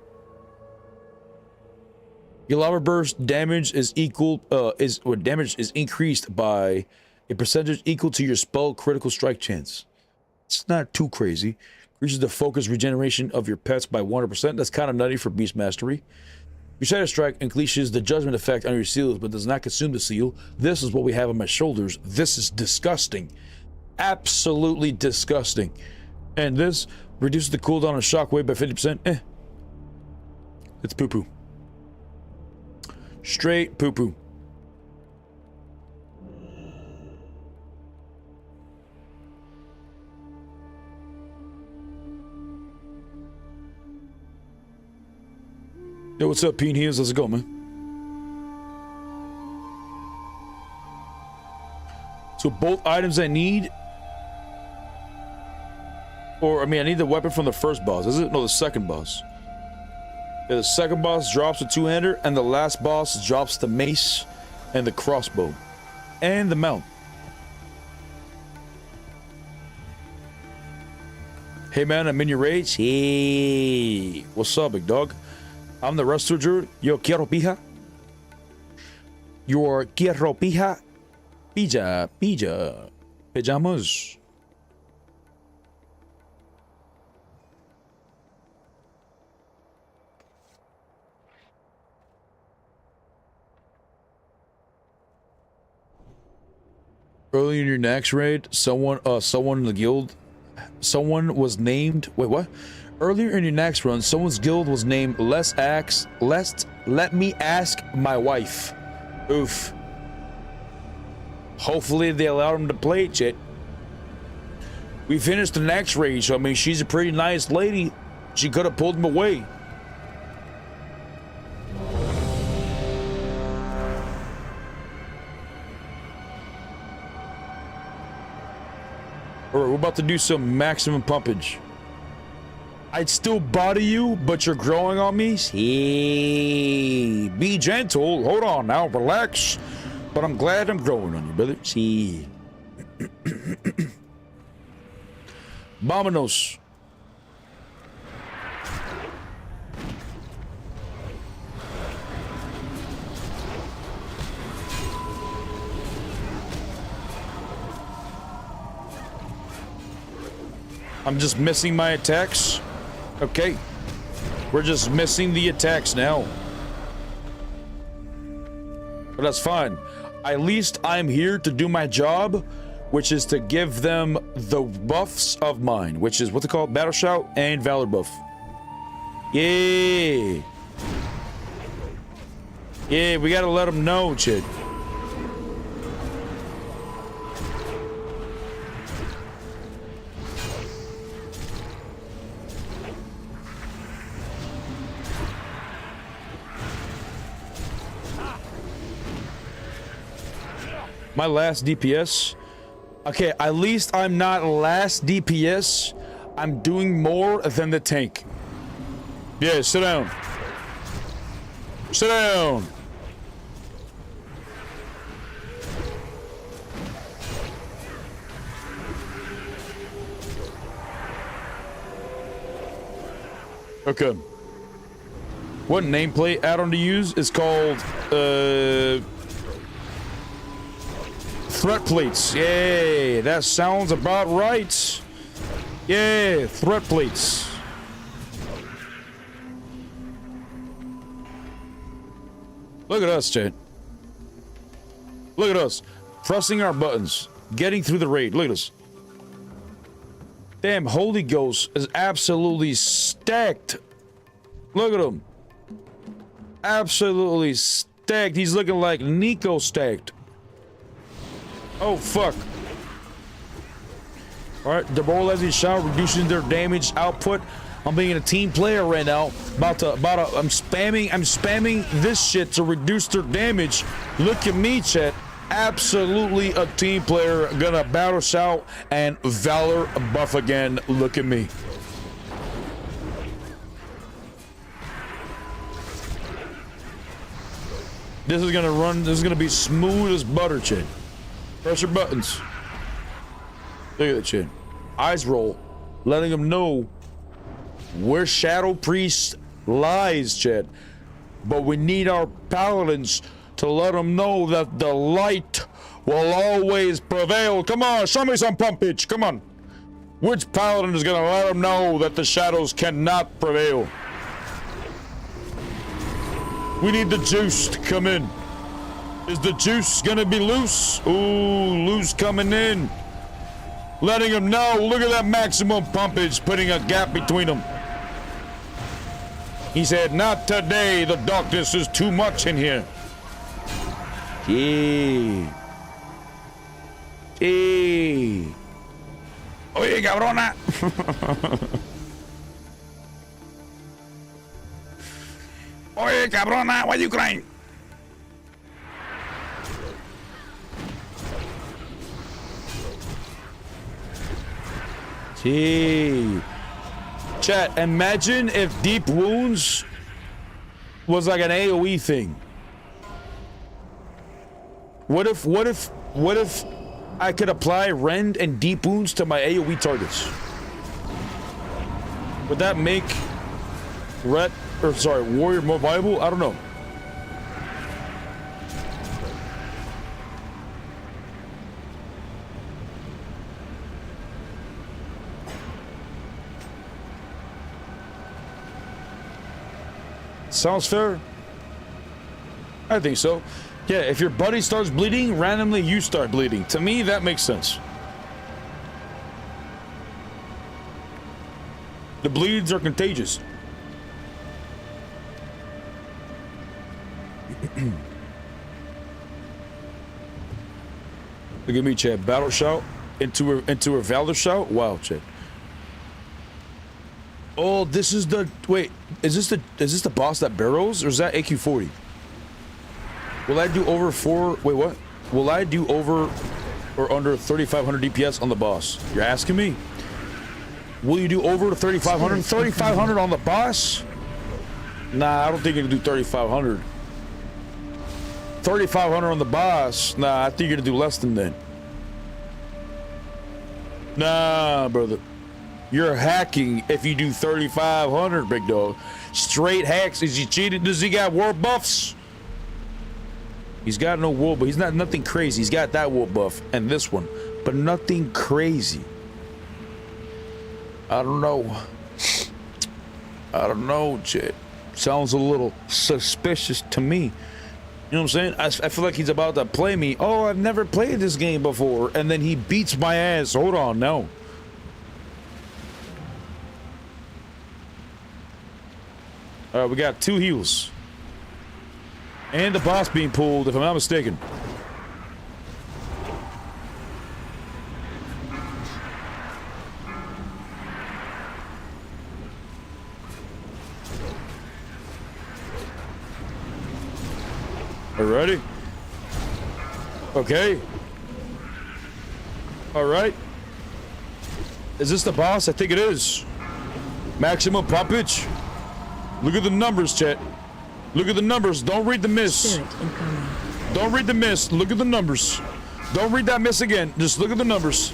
Your lava burst damage is damage is increased by a percentage equal to your spell critical strike chance. It's not too crazy. Increases the focus regeneration of your pets by 100%. That's kind of nutty for beast mastery. Your shadow strike increases the judgment effect on your seals, but does not consume the seal. This is what we have on my shoulders. This is disgusting. Absolutely disgusting. And this reduces the cooldown of shockwave by 50%. It's poo-poo. Straight poo-poo. Yo, what's up, Peen Heels? How's it going, man? So both items I need, or I mean, I need the weapon from the first boss. Is it? No, the second boss. Yeah, the second boss drops a two-hander, and the last boss drops the mace and the crossbow and the mount. Hey man, I'm in your rage. Hey, what's up, big dog? I'm the Rustler Druid. Yo quiero pija. Your quiero pija. Pija. Pajamas. Early in your next raid, someone in the guild, someone was named. Wait, what? Earlier in your next run, someone's guild was named Let Me Ask My Wife. Oof. Hopefully they allowed him to play it, shit. We finished the next raid, so I mean, she's a pretty nice lady. She could have pulled him away. Alright, we're about to do some maximum pumpage. I'd still body you, but you're growing on me? See, be gentle. Hold on now, relax. But I'm glad I'm growing on you, brother. See. Vámonos. I'm just missing my attacks. Okay. We're just missing the attacks now. But that's fine. At least I'm here to do my job, which is to give them the buffs of mine, which is what's it called? Battle Shout and Valor buff. Yeah. Yeah, we gotta let them know, Chid. My last DPS. Okay, at least I'm not last DPS. I'm doing more than the tank. Yeah, sit down. Sit down. Okay. What nameplate add-on to use is called threat plates. Yay, that sounds about right. Yeah, threat plates. Look at us, chat. Look at us. Pressing our buttons. Getting through the raid. Look at us. Damn, Holy Ghost is absolutely stacked. Look at him. Absolutely stacked. He's looking like Nico stacked. Oh, fuck. Alright, demoralizing shot reducing their damage output. I'm being a team player right now. I'm spamming this shit to reduce their damage. Look at me, chat. Absolutely a team player. Gonna battle shout and valor buff again. Look at me. This is gonna run. This is gonna be smooth as butter, chat. Press your buttons. Look at that shit. Eyes roll, letting them know where Shadow Priest lies, chat. But we need our paladins to let them know that the light will always prevail. Come on, show me some pumpage. Come on. Which paladin is gonna let them know that the shadows cannot prevail? We need the juice to come in. Is the juice gonna be loose? Ooh, loose coming in. Letting them know, look at that maximum pumpage, putting a gap between them. He said, not today, the darkness is too much in here. Yeah. Hey. Oye, cabrona. Oye, cabrona, why you crying? Gee. Chat, imagine if Deep Wounds was like an AoE thing. What if I could apply Rend and Deep Wounds to my AoE targets? Would that make Warrior more viable? I don't know. Sounds fair. I think so. Yeah, if your buddy starts bleeding, randomly you start bleeding. To me, that makes sense. The bleeds are contagious. Look at me, Chad. Battle shout into a valor shout. Wow, Chad. Oh, this is the wait. Is this the boss that barrels, or is that AQ40? Will I do over 4? Wait, what? Will I do over or under 3,500 DPS on the boss? You're asking me. Will you do over 3,500? 3,500 on the boss? Nah, I don't think you're gonna do 3,500. 3,500 on the boss? Nah, I think you're gonna do less than that. Nah, brother. You're hacking if you do 3,500, big dog. Straight hacks. Is he cheated? Does he got war buffs? He's got no war, but he's not nothing crazy. He's got that war buff and this one, but nothing crazy. I don't know. I don't know, Chad. Sounds a little suspicious to me. You know what I'm saying? I feel like he's about to play me. Oh, I've never played this game before. And then he beats my ass. Hold on, no. All right, we got 2 heals. And the boss being pulled, if I'm not mistaken. Alrighty. Okay. Alright. Is this the boss? I think it is. Maximum poppage. Look at the numbers, chat. Look at the numbers. Don't read the miss. Spirit incoming. Don't read the miss. Look at the numbers. Don't read that miss again. Just look at the numbers.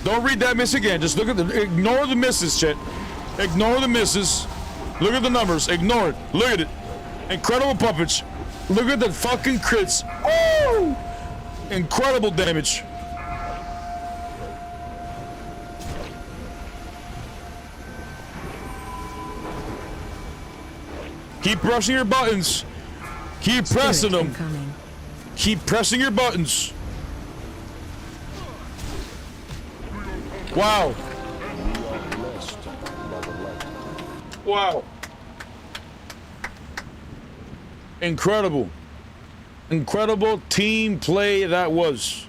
Don't read that miss again. Just look at the... Ignore the misses, chat. Ignore the misses. Look at the numbers. Ignore it. Look at it. Incredible puppets. Look at the fucking crits. Oh! Incredible damage. Keep pressing your buttons. Keep pressing them. Incoming. Keep pressing your buttons. Wow. We are blessed by the light. Wow. Incredible. Incredible team play that was.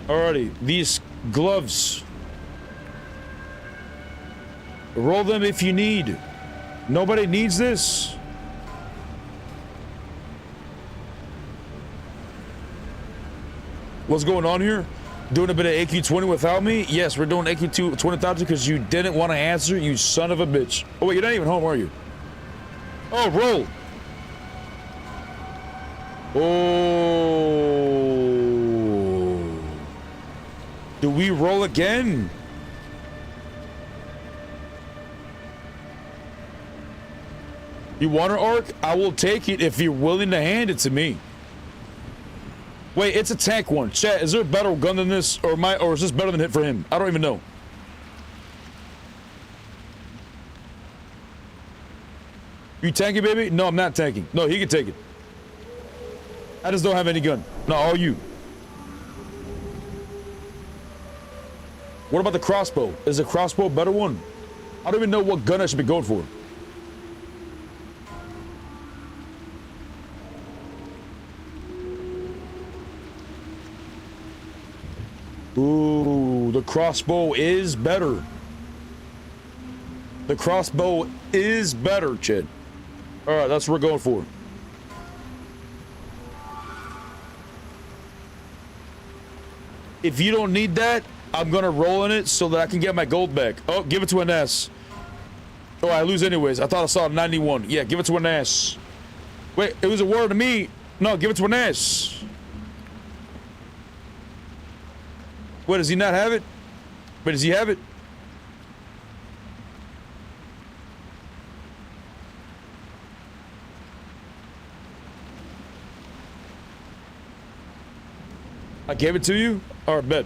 Alrighty, these gloves. Roll them if you need. Nobody needs this. What's going on here? Doing a bit of AQ20 without me? Yes, we're doing AQ20 without you because you didn't want to answer, you son of a bitch. Oh wait, you're not even home, are you? Oh, roll. Oh. Do we roll again? You want an arc? I will take it if you're willing to hand it to me. Wait, it's a tank one. Chat, is there a better gun than this? Or is this better than hit for him? I don't even know. You tanking, baby? No, I'm not tanking. No, he can take it. I just don't have any gun. No, all you. What about the crossbow? Is the crossbow a better one? I don't even know what gun I should be going for. Ooh, the crossbow is better. The crossbow is better, Chad. All right, that's what we're going for. If you don't need that, I'm gonna roll in it so that I can get my gold back. Oh, give it to an S. Oh, I lose anyways. I thought I saw a 91. Yeah, give it to an S. Wait, it was a word to me. No, give it to an S. What, does he not have it? But does he have it? I gave it to you? Alright, bet.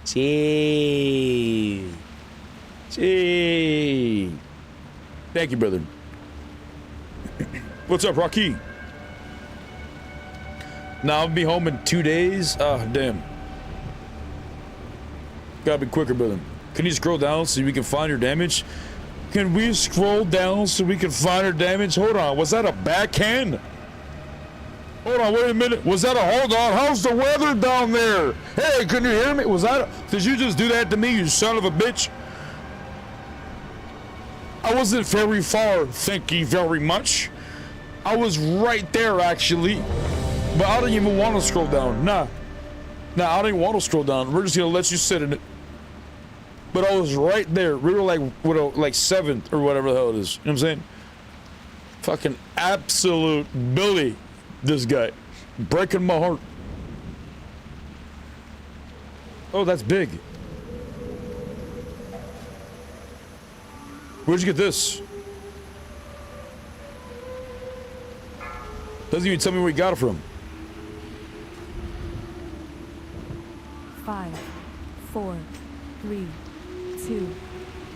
Gee. Thank you, brother. What's up, Rocky? Now I'll be home in 2 days. Oh, damn. Gotta be quicker, brother. Can you scroll down so we can find your damage? Can we scroll down so we can find our damage? Hold on, was that a backhand? Hold on, wait a minute. Was that a hold on? How's the weather down there? Hey, can you hear me? Was that did you just do that to me, you son of a bitch? I wasn't very far, thank you very much. I was right there, actually. But I don't even want to scroll down. Nah, I don't even want to scroll down. We're just gonna let you sit in it. But I was right there. We were like, like 7th or whatever the hell it is. You know what I'm saying? Fucking absolute Billy, this guy. Breaking my heart. Oh, that's big. Where'd you get this? Doesn't even tell me where he got it from. 5, 4, 3, 2,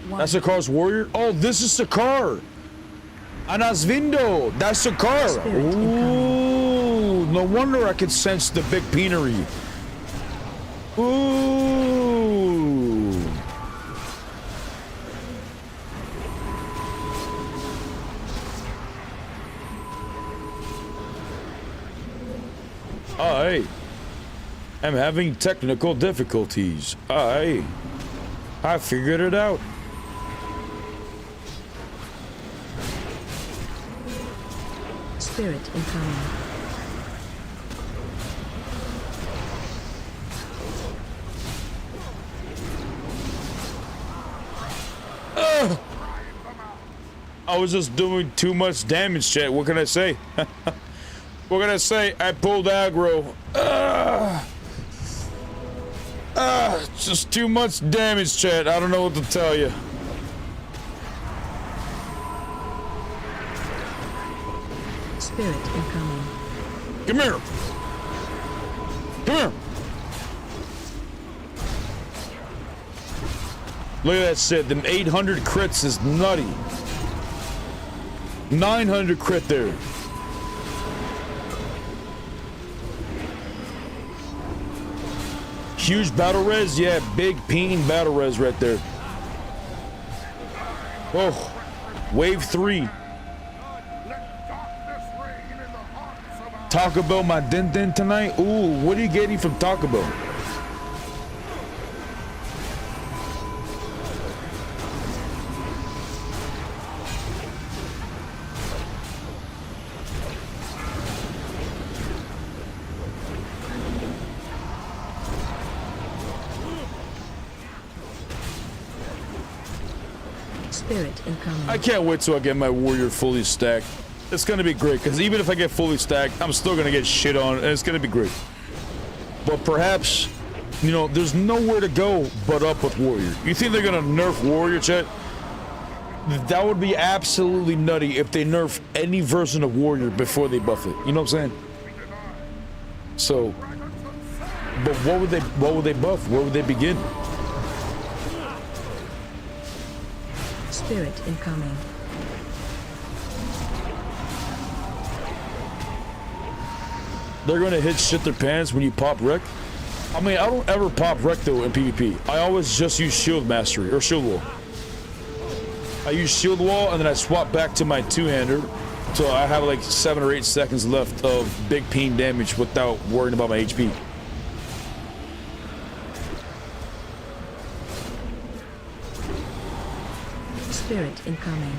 1. That's Sakar's warrior? Oh, this is Sakar! Anas window! That's Sakar! Ooh, no wonder I could sense the big peanery. Ooh! I am having technical difficulties. I figured it out. Spirit incoming. I was just doing too much damage, chat. What can I say? What can I say? I pulled aggro. Just too much damage, chat. I don't know what to tell you. Spirit incoming. Come here. Come here. Look at that shit. Them 800 crits is nutty. 900 crit there. Huge battle res, yeah, big peen battle res right there. Oh, wave 3. Taco Bell my din tonight. Ooh, what are you getting from Taco Bell? Spirit incoming. I can't wait till I get my warrior fully stacked. It's gonna be great, because even if I get fully stacked, I'm still gonna get shit on, and it's gonna be great. But perhaps, you know, there's nowhere to go but up with warrior. You think they're gonna nerf warrior, chat? That would be absolutely nutty if they nerf any version of warrior before they buff it. You know what I'm saying? So, but what would they buff? Where would they begin? Spirit incoming. They're gonna hit shit their pants when you pop wreck. I mean, I don't ever pop wreck though in PvP. I always just use shield mastery or shield wall. I use shield wall and then I swap back to my two-hander, so I have like 7 or 8 seconds left of big peen damage without worrying about my HP. Spirit incoming.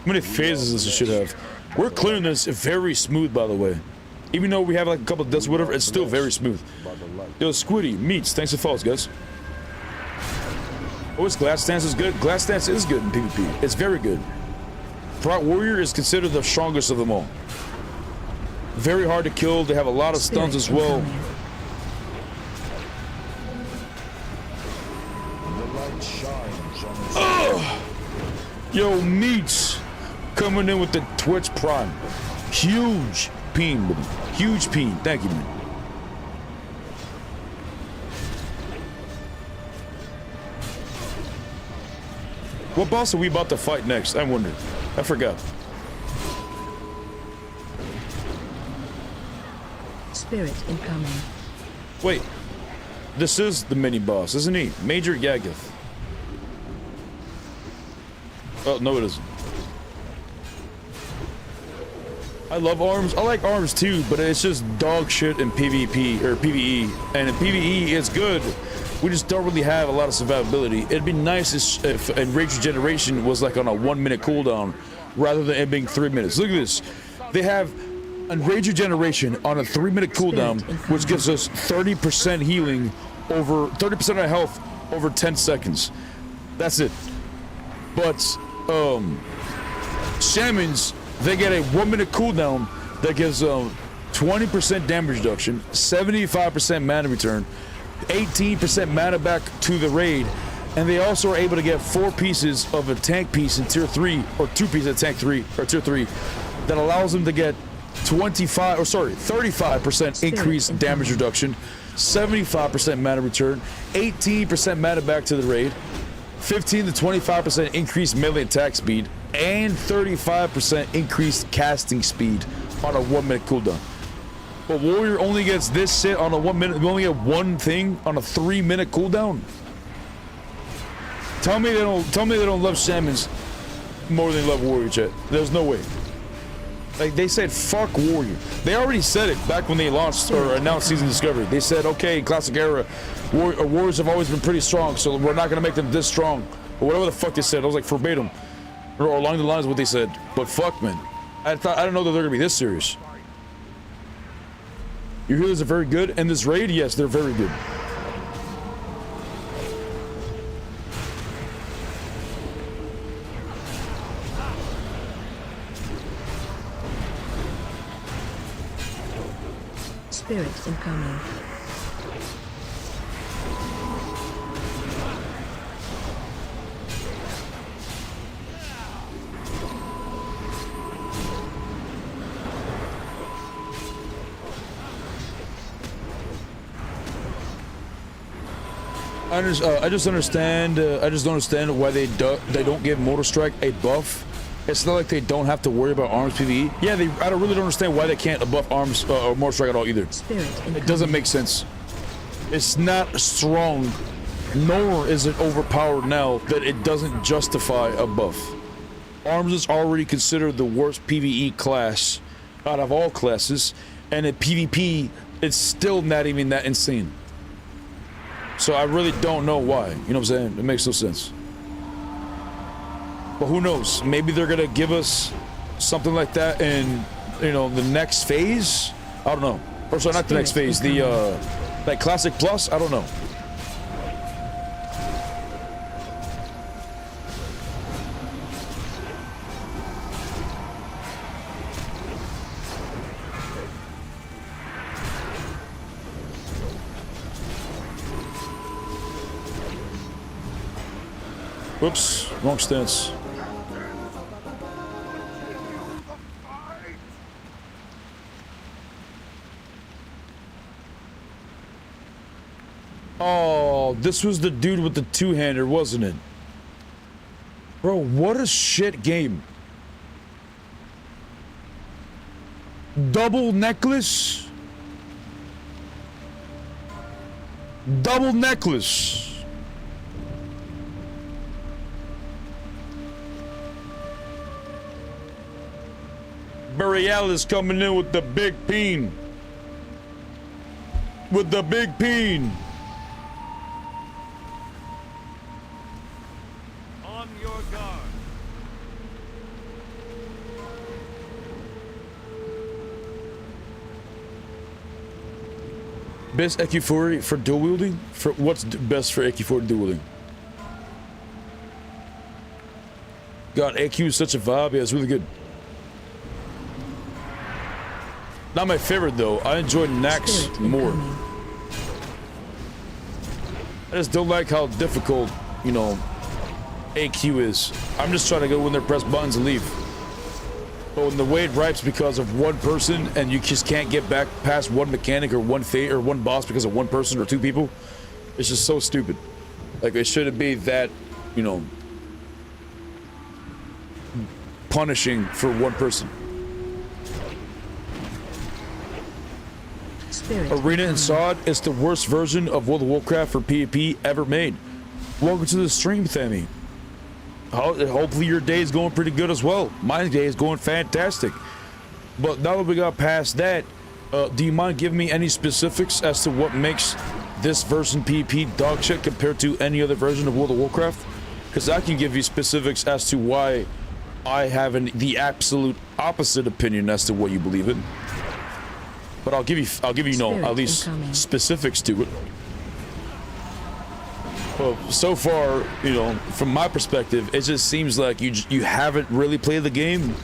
How many phases does this shit have? We're clearing this very smooth, by the way. Even though we have like a couple of deaths or whatever, it's still very smooth. Yo, Squiddy, Meats, thanks for follows, guys. Oh, is Glass Dance is good? Glass Dance is good in PvP. It's very good. Prot Warrior is considered the strongest of them all. Very hard to kill. They have a lot of stuns as well. Yo, Meats coming in with the Twitch Prime. Huge peen, buddy. Huge peen. Thank you, man. What boss are we about to fight next? I wonder. I forgot. Spirit incoming. Wait. This is the mini boss, isn't he? Major Yagath. Oh, no it isn't. I love arms. I like arms too, but it's just dog shit in PvP or PvE. And in PvE, it's good. We just don't really have a lot of survivability. It'd be nice if Rage Regeneration was like on a 1-minute cooldown rather than it being 3 minutes. Look at this. They have Rage Regeneration on a 3-minute cooldown, which gives us 30% healing over 30% of health over 10 seconds. That's it. But Shamans, they get a 1-minute cooldown that gives 20% damage reduction, 75% mana return, 18% mana back to the raid, And they also are able to get 4 pieces of a tank piece in tier 3, or 2 pieces of tank 3, or tier 3, that allows them to get 35% increased damage reduction, 75% mana return, 18% mana back to the raid, 15 to 25% increased melee attack speed, and 35% increased casting speed on a 1-minute cooldown. But Warrior only gets this shit on a 1 minute. We only get one thing on a 3-minute cooldown. Tell me they don't love shamans more than they love Warrior, chat. There's no way. Like, they said fuck Warrior. They already said it back when they launched or announced Season Discovery. They said, okay, Classic Era, Warriors have always been pretty strong, so we're not gonna make them this strong. Or whatever the fuck they said. I was like verbatim. Or along the lines of what they said. But fuck, man. I didn't know that they're gonna be this serious. Your healers are very good, and this raid, yes, they're very good. Spirit incoming. I just don't understand why they don't give Mortal Strike a buff. It's not like they don't have to worry about arms PvE. Yeah, I really don't understand why they can't buff arms or Mortal Strike at all either. It doesn't make sense. It's not strong, nor is it overpowered now that it doesn't justify a buff. Arms is already considered the worst PvE class out of all classes, and at PvP, it's still not even that insane. So I really don't know why. You know what I'm saying? It makes no sense. But who knows? Maybe they're gonna give us something like that in, you know, the next phase. I don't know. Or sorry, not the next phase. The like Classic Plus. I don't know. Whoops, wrong stance. Oh, this was the dude with the two-hander, wasn't it? Bro, what a shit game. Double necklace? Double necklace. Borealis coming in with the big peen. With the big peen. On your guard. Best EQ4 for dual wielding? For what's best for EQ4 dual wielding? God, EQ is such a vibe. Yeah, it's really good. Not my favorite though. I enjoy Nax more. I just don't like how difficult, you know, AQ is. I'm just trying to go in there, press buttons and leave. But when the way it ripes because of one person and you just can't get back past one mechanic or one fate or one boss because of one person or two people, it's just so stupid. Like, it shouldn't be that, you know, punishing for one person. Arena and Sod is the worst version of World of Warcraft for PvP ever made. Welcome to the stream, Thami. Hopefully your day is going pretty good as well. My day is going fantastic. But now that we got past that, do you mind giving me any specifics as to what makes this version PvP dog shit compared to any other version of World of Warcraft? Because I can give you specifics as to why I have the absolute opposite opinion as to what you believe in. But I'll give you you know, at least specifics to it. Well, so far, you know, from my perspective, it just seems like you haven't really played the game.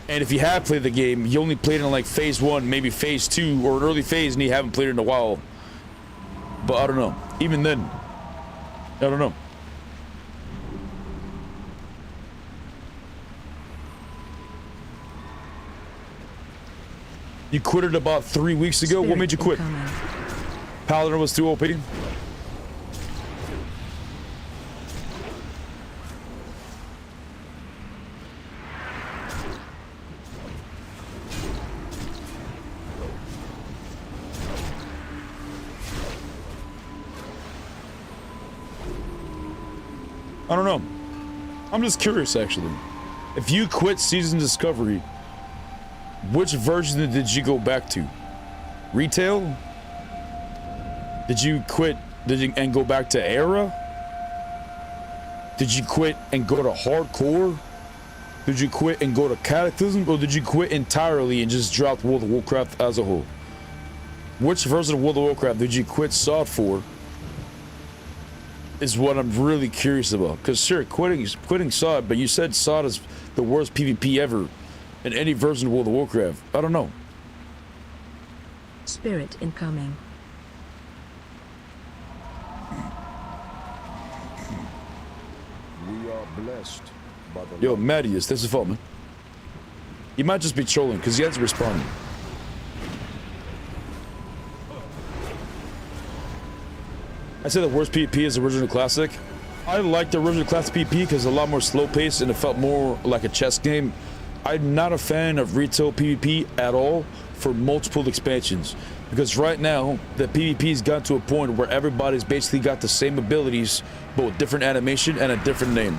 And if you have played the game, you only played in like phase 1, maybe phase 2, or an early phase, and you haven't played it in a while. But I don't know. Even then, I don't know. You quit it about 3 weeks ago. What made you quit? Incoming. Paladin was too OP. I don't know. I'm just curious, actually. If you quit Season Discovery, which version did you go back to? Retail? Did you quit and go back to Era? Did you quit and go to Hardcore? Did you quit and go to Cataclysm? Or did you quit entirely and just drop World of Warcraft as a whole? Which version of World of Warcraft did you quit SoD for? Is what I'm really curious about. Because sure, quitting SoD, but you said SoD is the worst PvP ever in any version of World of Warcraft. I don't know. Spirit incoming. We are blessed by the Yo, light. Mattias, this is fault, man. He might just be trolling because he hasn't responded. I say the worst PvP is the original classic. I like the original classic PvP because it's a lot more slow paced and it felt more like a chess game. I'm not a fan of retail PvP at all for multiple expansions because right now the PvP's got to a point where everybody's basically got the same abilities but with different animation and a different name.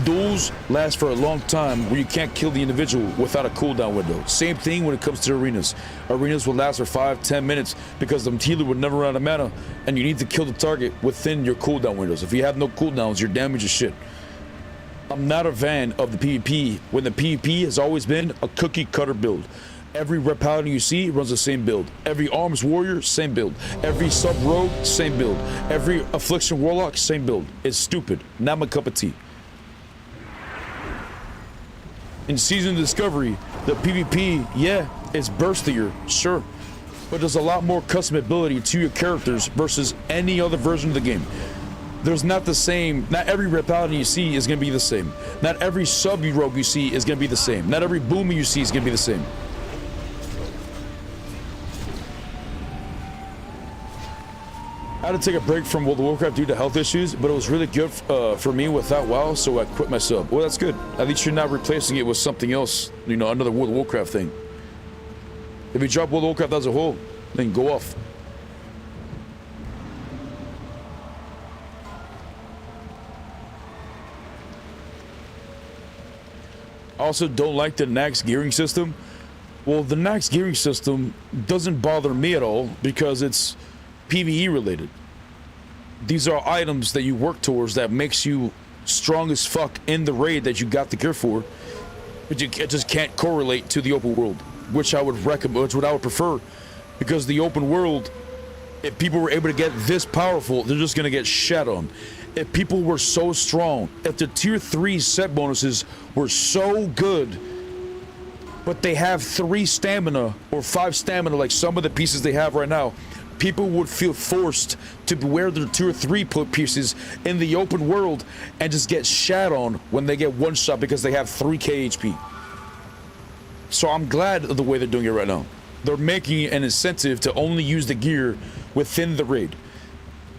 Duels last for a long time where you can't kill the individual without a cooldown window. Same thing when it comes to arenas. Arenas will last for 5-10 minutes because the healer would never run out of mana and you need to kill the target within your cooldown windows. If you have no cooldowns, your damage is shit. I'm not a fan of the PvP when the PvP has always been a cookie cutter build. Every Ret Paladin you see runs the same build. Every Arms Warrior, same build. Every Sub Rogue, same build. Every Affliction Warlock, same build. It's stupid. Not my cup of tea. In Season Discovery, the PvP, yeah, it's burstier, sure. But there's a lot more customability to your characters versus any other version of the game. There's not the same, not every Ret Paladin you see is going to be the same. Not every Sub Rogue you see is going to be the same. Not every Boomer you see is going to be the same. I had to take a break from World of Warcraft due to health issues, but it was really good for me without WoW, so I quit my sub. Well, that's good. At least you're not replacing it with something else, you know, another World of Warcraft thing. If you drop World of Warcraft as a whole, then go off. I also don't like the Nax gearing system. Well, the Nax gearing system doesn't bother me at all because it's PvE related. These are items that you work towards that makes you strong as fuck in the raid that you got the gear for, but it just can't correlate to the open world, which I would recommend, which what I would prefer, because the open world, if people were able to get this powerful, they're just gonna get shat on. If people were so strong, if the tier 3 set bonuses were so good, but they have 3 stamina or 5 stamina like some of the pieces they have right now, people would feel forced to wear their tier 3 pieces in the open world and just get shat on when they get one shot because they have 3k HP. So I'm glad of the way they're doing it right now. They're making an incentive to only use the gear within the raid.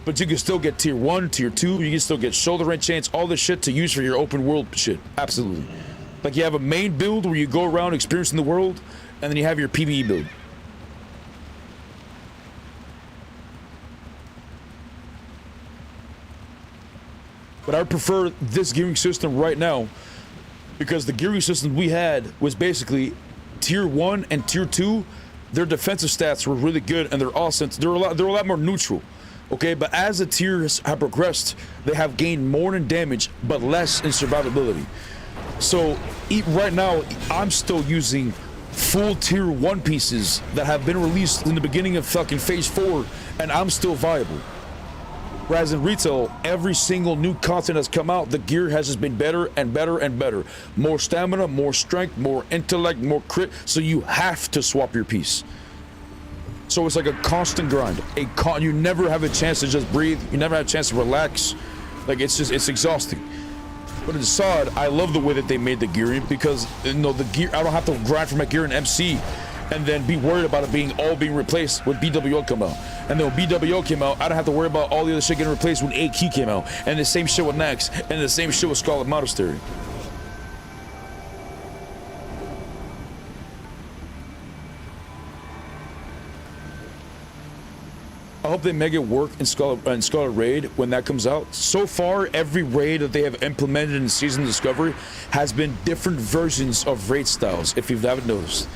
But you can still get tier 1, tier 2, you can still get shoulder enchants, all this shit to use for your open world shit. Absolutely. Like you have a main build where you go around experiencing the world, and then you have your PvE build. But I prefer this gearing system right now because the gearing system we had was basically tier 1 and tier 2. Their defensive stats were really good and they're a lot more neutral. Okay, but as the tiers have progressed, they have gained more in damage but less in survivability. So right now, I'm still using full tier 1 pieces that have been released in the beginning of fucking phase 4, and I'm still viable. Whereas in retail, every single new content that's come out, the gear has just been better and better and better. More stamina, more strength, more intellect, more crit, so you have to swap your piece. So it's like a constant grind. You never have a chance to just breathe. You never have a chance to relax. Like, it's exhausting. But in Sod, I love the way that they made the gearing, because the gear, I don't have to grind for my gear in MC and then be worried about it being replaced when BWO come out. And then when BWO came out, I don't have to worry about all the other shit getting replaced when AQ came out. And the same shit with Nex, and the same shit with Scarlet Monastery. I hope they make it work in Scarlet Raid when that comes out. So far, every raid that they have implemented in Season Discovery has been different versions of raid styles, if you haven't noticed.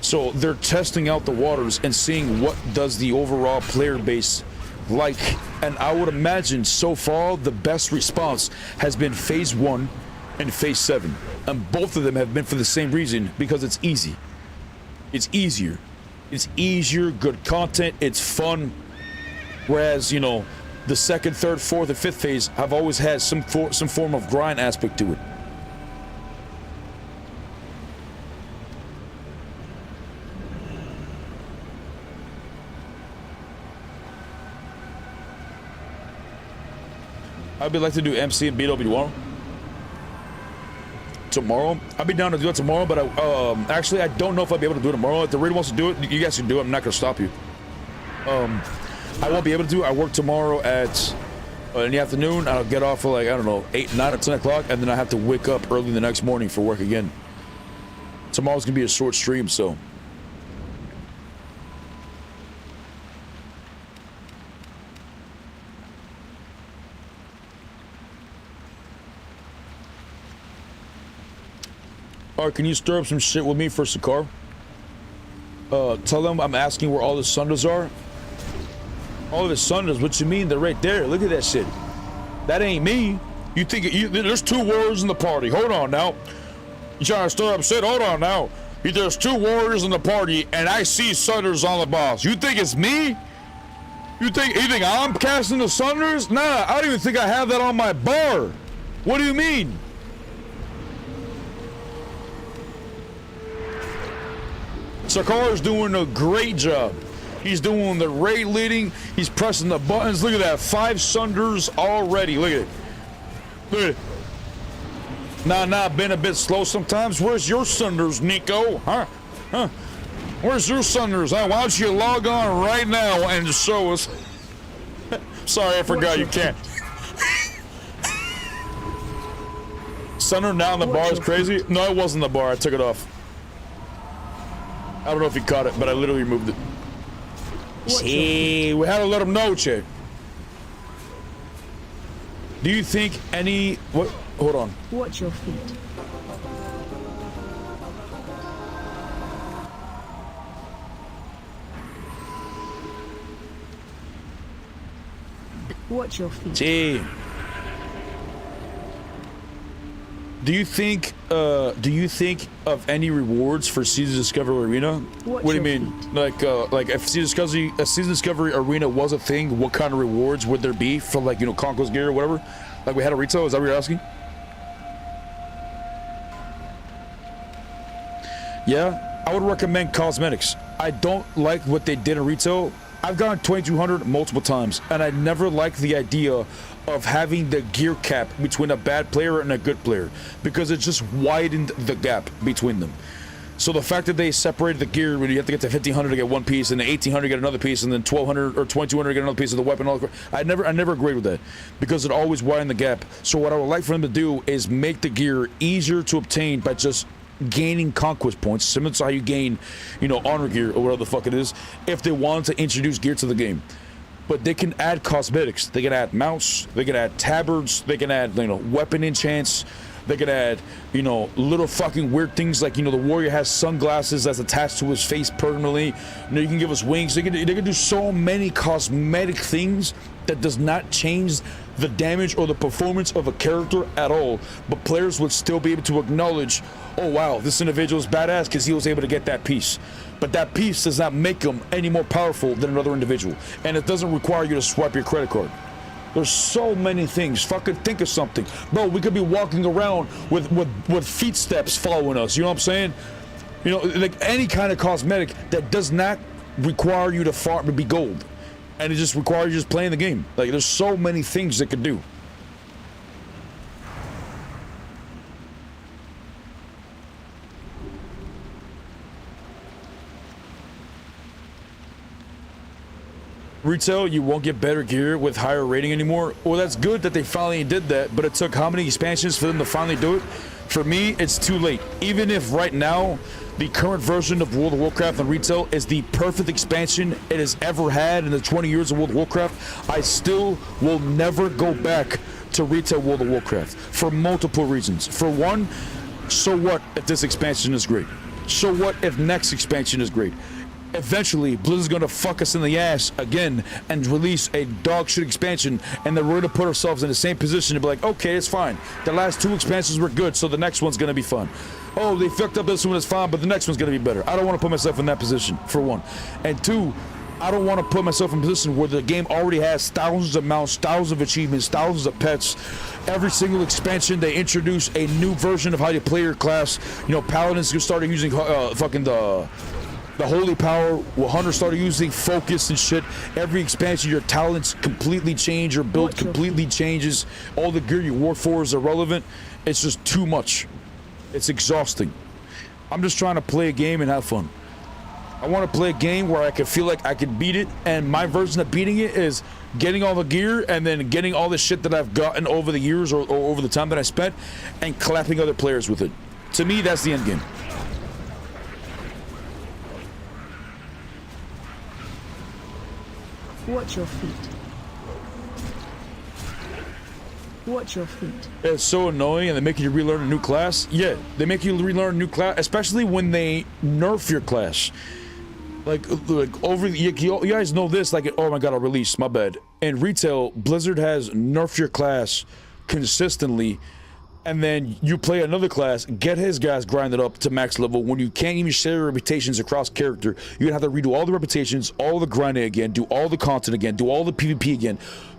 So they're testing out the waters and seeing what does the overall player base like. And I would imagine so far the best response has been Phase 1 and Phase 7. And both of them have been for the same reason, because it's easy. It's easier. It's easier, good content, it's fun. Whereas, you know, the second, third, fourth, and fifth phase have always had some form of grind aspect to it. I'd be like to do MC and BW tomorrow. I'd be down to do it tomorrow, but actually I don't know if I'll be able to do it tomorrow. If the raid wants to do it, you guys can do it. I'm not gonna stop you. I won't be able to do it. I work tomorrow in the afternoon. I'll get off at like, I don't know, 8, 9, or 10 o'clock, and then I have to wake up early the next morning for work again. Tomorrow's gonna be a short stream, so. Alright, can you stir up some shit with me for Sakar? Tell them I'm asking where all the Sunders are. All the Sunders, what you mean? They're right there. Look at that shit. That ain't me. You think there's 2 warriors in the party. Hold on now. You trying to stir up shit? Hold on now. There's 2 warriors in the party, and I see Sunders on the boss. You think it's me? You think I'm casting the Sunders? Nah, I don't even think I have that on my bar. What do you mean? Sakar's doing a great job. He's doing the raid leading. He's pressing the buttons. Look at that. 5 Sunders already. Look at it. Look at it. Nah, been a bit slow sometimes. Where's your Sunders, Nico? Huh? Where's your Sunders? Why don't you log on right now and show us? Sorry, I forgot you can't. Sunder now in the bar is crazy? No, it wasn't the bar. I took it off. I don't know if you caught it, but I literally removed it. See, we had to let him know, Che. Do you think any... What? Hold on. Watch your feet. Watch your feet. See. Do you think of any rewards for Season Discovery Arena? What do you mean? Like if Season Discovery Arena was a thing, what kind of rewards would there be for, like, you know, Conquest gear or whatever? Like we had a retail, is that what you're asking? Yeah, I would recommend cosmetics. I don't like what they did in retail. I've gone 2200 multiple times, and I never liked the idea of having the gear cap between a bad player and a good player, because it just widened the gap between them. So the fact that they separated the gear when you have to get to 1500 to get one piece, and then 1800 to get another piece, and then 1200 or 2200 to get another piece of the weapon, I never agreed with that, because it always widened the gap. So what I would like for them to do is make the gear easier to obtain by just gaining conquest points, similar to how you gain, you know, honor gear or whatever the fuck it is, if they want to introduce gear to the game. But they can add cosmetics. They can add mounts. They can add tabards. They can add, you know, weapon enchants. They can add, you know, little fucking weird things like, you know, the warrior has sunglasses that's attached to his face permanently. You know, you can give us wings. They can do so many cosmetic things that does not change the damage or the performance of a character at all. But players would still be able to acknowledge, oh wow, this individual is badass because he was able to get that piece. But that piece does not make him any more powerful than another individual. And it doesn't require you to swipe your credit card. There's so many things. Fucking think of something. Bro, we could be walking around with feet steps following us. You know what I'm saying? You know, like any kind of cosmetic that does not require you to farm to be gold, and it just requires you just playing the game. Like, there's so many things it could do. Retail, you won't get better gear with higher rating anymore. Well, that's good that they finally did that, but it took how many expansions for them to finally do it? For me, it's too late. Even if right now the current version of World of Warcraft on retail is the perfect expansion it has ever had in the 20 years of World of Warcraft, I still will never go back to retail World of Warcraft for multiple reasons. For one, so what if this expansion is great? So what if next expansion is great? Eventually, Blizzard's gonna fuck us in the ass again and release a dog shit expansion, and then we're gonna put ourselves in the same position to be like, okay, it's fine. The last 2 expansions were good, so the next one's gonna be fun. Oh, they fucked up this one, it's fine, but the next one's gonna be better. I don't want to put myself in that position, for one. And 2, I don't want to put myself in a position where the game already has thousands of mounts, thousands of achievements, thousands of pets. Every single expansion, they introduce a new version of how you play your class. You know, Paladins started using fucking the holy power. Hunters started using focus and shit. Every expansion, your talents completely change, your build completely changes. All the gear you wore for is irrelevant. It's just too much. It's exhausting. I'm just trying to play a game and have fun. I want to play a game where I can feel like I can beat it, and my version of beating it is getting all the gear and then getting all the shit that I've gotten over the years or over the time that I spent and clapping other players with it. To me, that's the end game. Watch your feet. Watch your feet. It's so annoying, and they make you relearn a new class. Yeah, they make you relearn a new class, especially when they nerf your class. Like over the, you guys know this. Like, oh my god, I'll release. My bad. In retail, Blizzard has nerfed your class consistently, and then you play another class, get his guys grinded up to max level when you can't even share your reputations across character. You're gonna have to redo all the reputations, all the grinding again, do all the content again, do all the PvP again,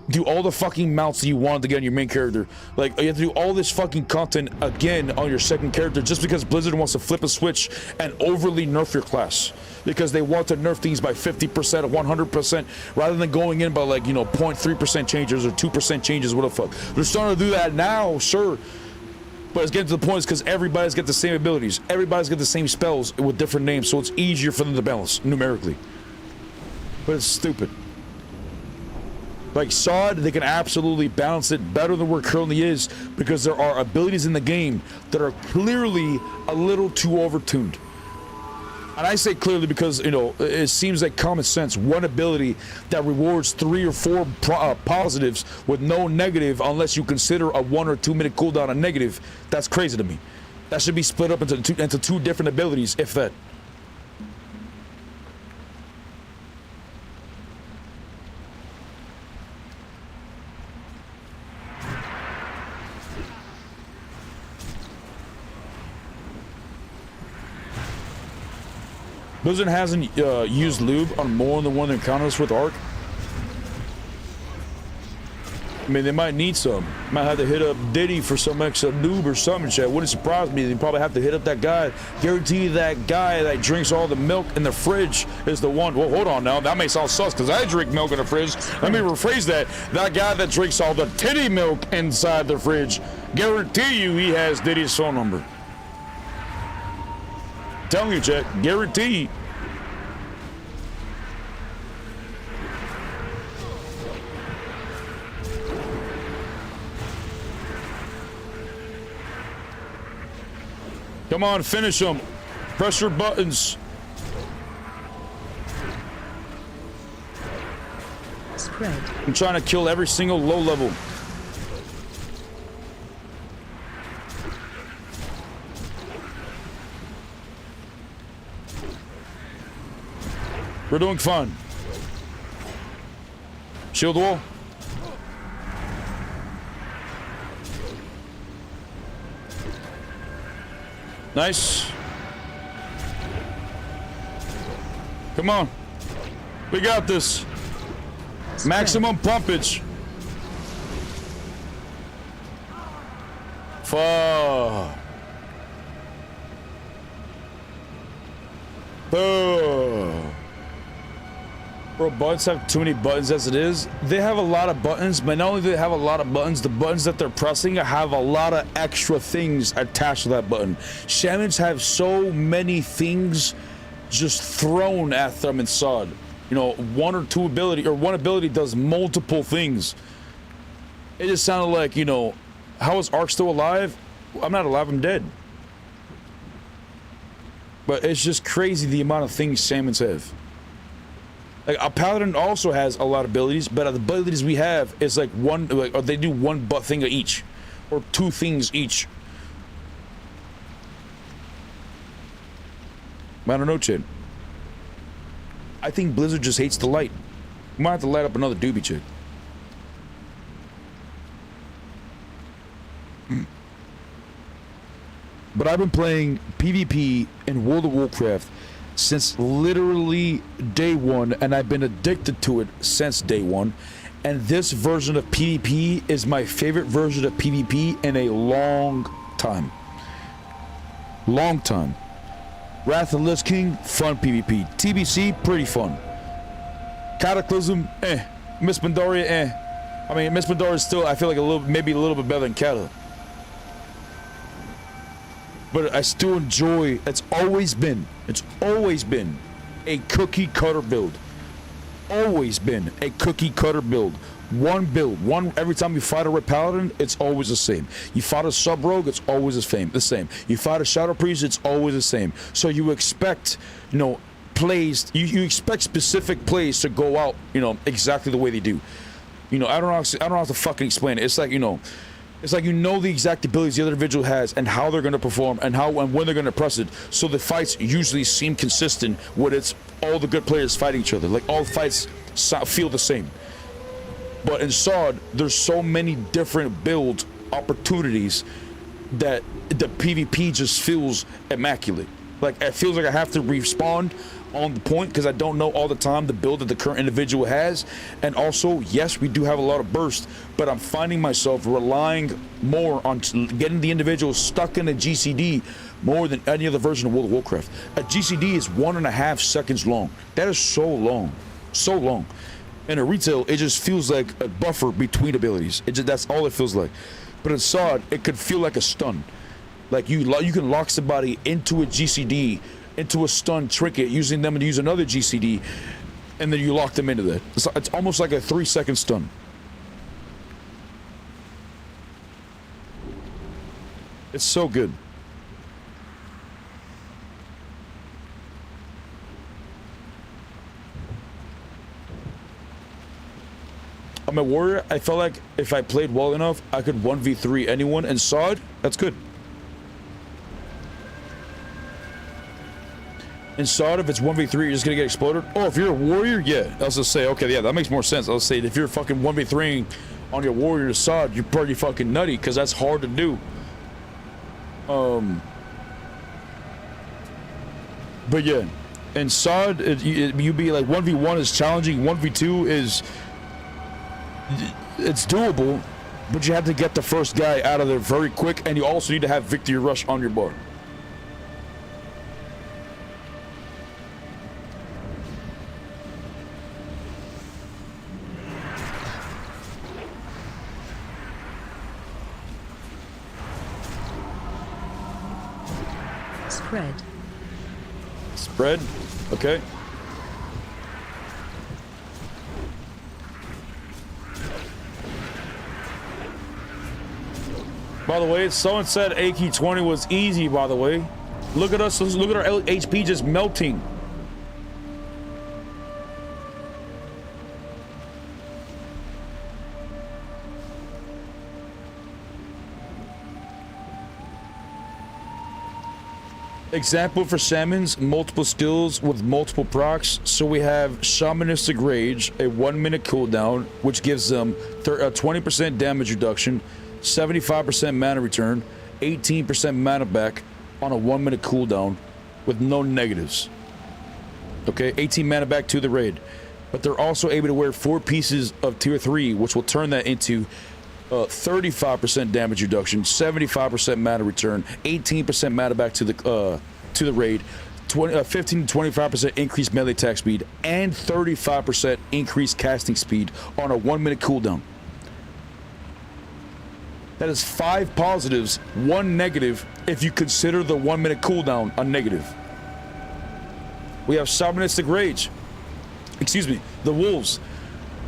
do all the fucking mounts that you wanted to get on your main character. Like, you have to do all this fucking content again on your second character just because Blizzard wants to flip a switch and overly nerf your class. Because they want to nerf things by 50% or 100% rather than going in by, like, you know, 0.3% changes or 2% changes, what the fuck. They're starting to do that now, sure. But it's getting to the point because everybody's got the same abilities. Everybody's got the same spells with different names, so it's easier for them to balance numerically. But it's stupid. Like SoD, they can absolutely balance it better than where it currently is because there are abilities in the game that are clearly a little too overtuned. And I say clearly because, you know, it seems like common sense. One ability that rewards 3 or 4 positives with no negative unless you consider a 1 or 2 minute cooldown a negative. That's crazy to me. That should be split up into two different abilities, if that. Blizzard hasn't used lube on more than one encounters with Arc. I mean, they might need some. Might have to hit up Diddy for some extra lube or something. Shit, wouldn't surprise me. They probably have to hit up that guy. Guarantee that guy that drinks all the milk in the fridge is the one. Well, hold on now. That may sound sus because I drink milk in the fridge. Let me rephrase that. That guy that drinks all the titty milk inside the fridge. Guarantee you he has Diddy's phone number. Telling you, Jack, guaranteed. Come on, finish them. Press your buttons. Spread. I'm trying to kill every single low level. We're doing fine. Shield wall. Nice. Come on. We got this. Maximum pumpage. Fuck. Bro, buttons have too many buttons as it is. They have a lot of buttons, but not only do they have a lot of buttons, the buttons that they're pressing have a lot of extra things attached to that button. Shamans have so many things just thrown at them in SoD. You know, one ability does multiple things. It just sounded like, you know, how is Ark still alive? I'm not alive, I'm dead. But it's just crazy the amount of things Shamans have. Like, a Paladin also has a lot of abilities, but the abilities we have is like one, or they do one thing of each, or two things each. I don't know, Chid. I think Blizzard just hates the light. We might have to light up another doobie, Chid. But I've been playing PvP in World of Warcraft since literally day one, and I've been addicted to it since day one. And this version of PvP is my favorite version of PvP in a long time. Long time. Wrath of Lich King, fun PvP. TBC, pretty fun. Cataclysm, Miss Pandaria, I mean, Miss Pandaria is still, I feel like maybe a little bit better than Cata. But I still enjoy, it's always been a cookie cutter build. Always been a cookie cutter build. One build, every time you fight a Red Paladin, it's always the same. You fight a Sub Rogue, it's always the same. You fight a Shadow Priest, it's always the same. So you expect, you know, plays, you expect specific plays to go out, you know, exactly the way they do. You know, I don't have to fucking explain it. It's like, you know, the exact abilities the other individual has and how they're going to perform and how and when they're going to press it. So the fights usually seem consistent when it's all the good players fighting each other. Like, all fights feel the same. But in SoD, there's so many different build opportunities that the PvP just feels immaculate. Like, it feels like I have to respawn on the point because I don't know all the time the build that the current individual has. And also, yes, we do have a lot of burst, but I'm finding myself relying more on getting the individual stuck in a GCD more than any other version of World of Warcraft. A GCD is 1.5 seconds long. That is so long. So long. In a retail, it just feels like a buffer between abilities. That's all it feels like. But in SoD, it could feel like a stun. Like, you can lock somebody into a GCD, into a stun trinket, using them to use another GCD, and then you lock them into that. It's almost like a 3-second stun. It's so good. I'm a warrior. I felt like if I played well enough, I could 1v3 anyone, and SoD, that's good. In SoD, if it's 1v3, you're just gonna get exploded. Oh, if you're a warrior, yeah. I was just say, okay, yeah, that makes more sense. I was say, if you're fucking 1v3ing on your warrior SoD, you're pretty fucking nutty, because that's hard to do. But yeah, in SoD, you be like 1v1 is challenging, 1v2 is, it's doable, but you have to get the first guy out of there very quick, and you also need to have Victory Rush on your board. Spread, okay. By the way, someone said AK-20 was easy, by the way. Look at us, look at our HP just melting. Example for shamans, multiple skills with multiple procs. So we have Shamanistic Rage, a 1-minute cooldown, which gives them 20% damage reduction, 75% mana return, 18% mana back on a 1-minute cooldown with no negatives. Okay, 18 mana back to the raid. But they're also able to wear 4 pieces of tier 3, which will turn that into 35% damage reduction, 75% mana return, 18% mana back to the raid, 15 to 25% increased melee attack speed and 35% increased casting speed on a 1 minute cooldown. That is 5 positives, 1 negative if you consider the 1 minute cooldown a negative. We have Shamanistic Rage. Excuse me, the Wolves,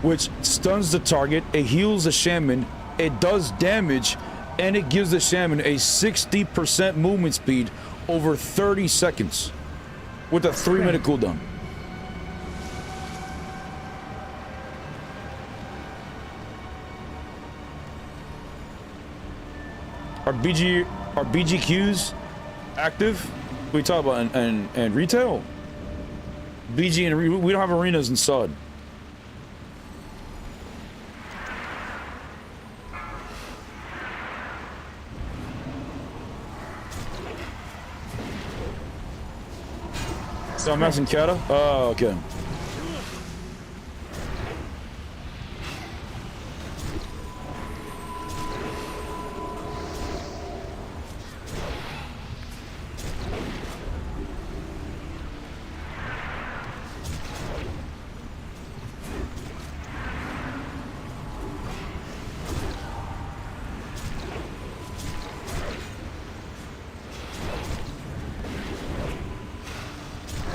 which stuns the target, it heals the shaman, it does damage, and it gives the shaman a 60% movement speed over 30 seconds with a 3 minute cooldown. Are BGQs active? We talk about and retail. BG and we don't have arenas in SoD. So I'm asking Kata? Oh, okay.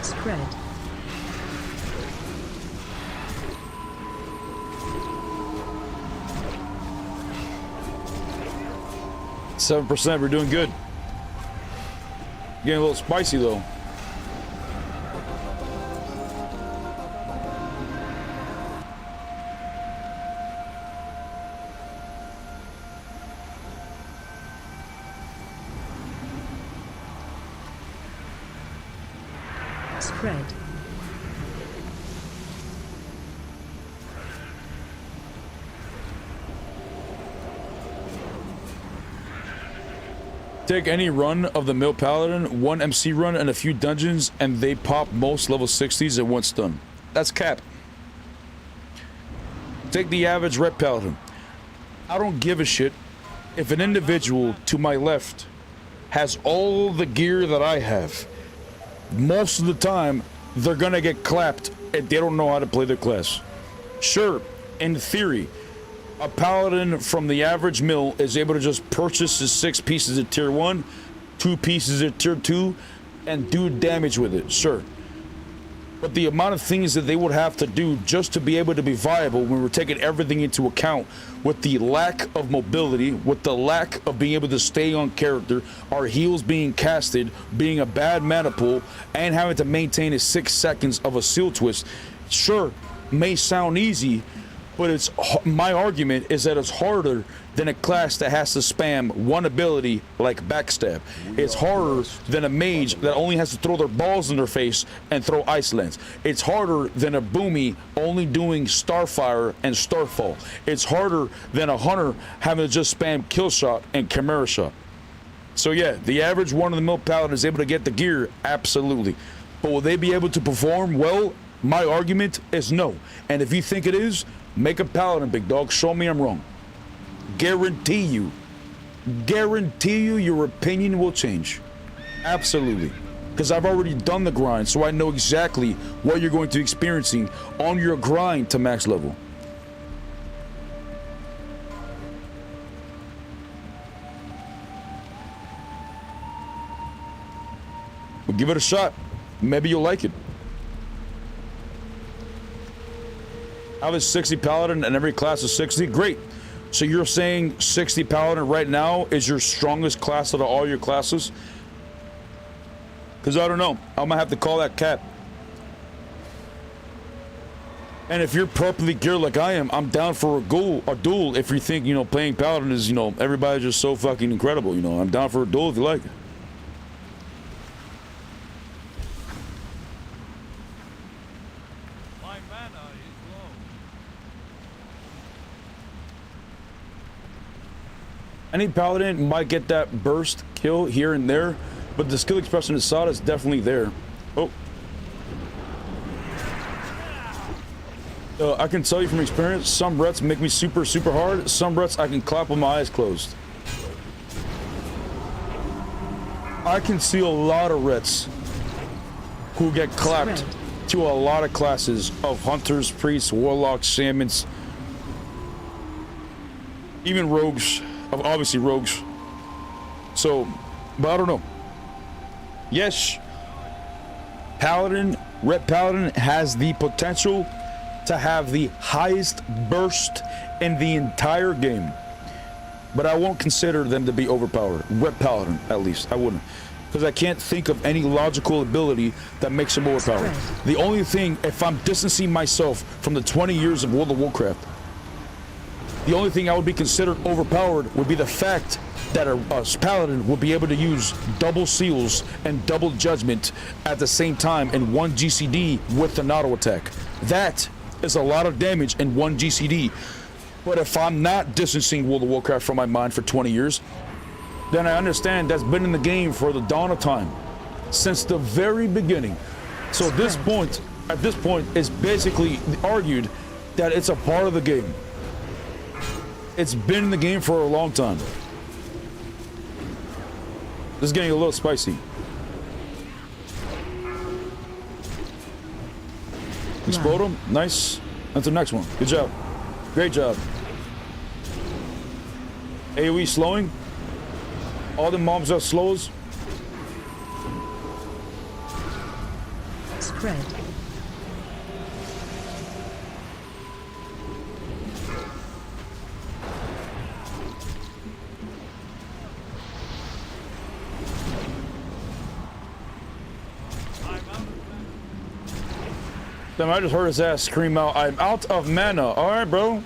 Spread. Seven %, we're doing good. Getting a little spicy though. Spread. Take any run of the Mill Paladin, 1 MC run and a few dungeons, and they pop most level 60s at 1 stun. That's cap. Take the average Ret Paladin. I don't give a shit if an individual to my left has all the gear that I have. Most of the time, they're gonna get clapped if they don't know how to play their class. Sure, in theory, a paladin from the average mill is able to just purchase his 6 pieces of tier 1, 2 pieces of tier 2, and do damage with it, sure. But the amount of things that they would have to do just to be able to be viable when we're taking everything into account, with the lack of mobility, with the lack of being able to stay on character, our heals being casted, being a bad mana pool, and having to maintain a 6 seconds of a seal twist, sure, may sound easy, but it's my argument is that it's harder than a class that has to spam one ability like backstab. It's harder than a mage that only has to throw their balls in their face and throw ice lens. It's harder than a boomy only doing starfire and starfall. It's harder than a hunter having to just spam kill shot and chimera shot. So yeah, the average one-of-the-mill paladin is able to get the gear, absolutely. But will they be able to perform well? My argument is no. And if you think it is, make a paladin, big dog. Show me I'm wrong. Guarantee you your opinion will change. Absolutely. Because I've already done the grind, so I know exactly what you're going to be experiencing on your grind to max level. But give it a shot. Maybe you'll like it. I have a 60 paladin and every class is 60. Great. So you're saying 60 paladin right now is your strongest class out of all your classes? Because I don't know. I'm gonna have to call that cap. And if you're properly geared like I am, I'm down for a duel. If you think, playing paladin is, everybody's just so fucking incredible. I'm down for a duel if you like it. Any paladin might get that burst kill here and there, but the skill expression of Sod is definitely there. Oh. I can tell you from experience, some Rets make me super, super hard. Some Rets I can clap with my eyes closed. I can see a lot of Rets who get clapped Spread. to a lot of classes of hunters, priests, warlocks, shamans, even rogues, obviously rogues. So, but I don't know. Yes, Paladin, Ret Paladin has the potential to have the highest burst in the entire game. But I won't consider them to be overpowered. Ret Paladin, at least. I wouldn't. Because I can't think of any logical ability that makes him overpowered. The only thing, if I'm distancing myself from the 20 years of World of Warcraft, the only thing I would be considered overpowered would be the fact that a paladin will be able to use double seals and double judgment at the same time in one GCD with an auto attack. That is a lot of damage in one GCD. But if I'm not distancing World of Warcraft from my mind for 20 years, then I understand that's been in the game for the dawn of time, since the very beginning. So at this point, it's basically argued that it's a part of the game. It's been in the game for a long time. This is getting a little spicy. Explode him. Nice. That's the next one. Good job. Great job. AoE slowing. All the mobs are slows. Spread. Damn, I just heard his ass scream out, "I'm out of mana." All right, bro.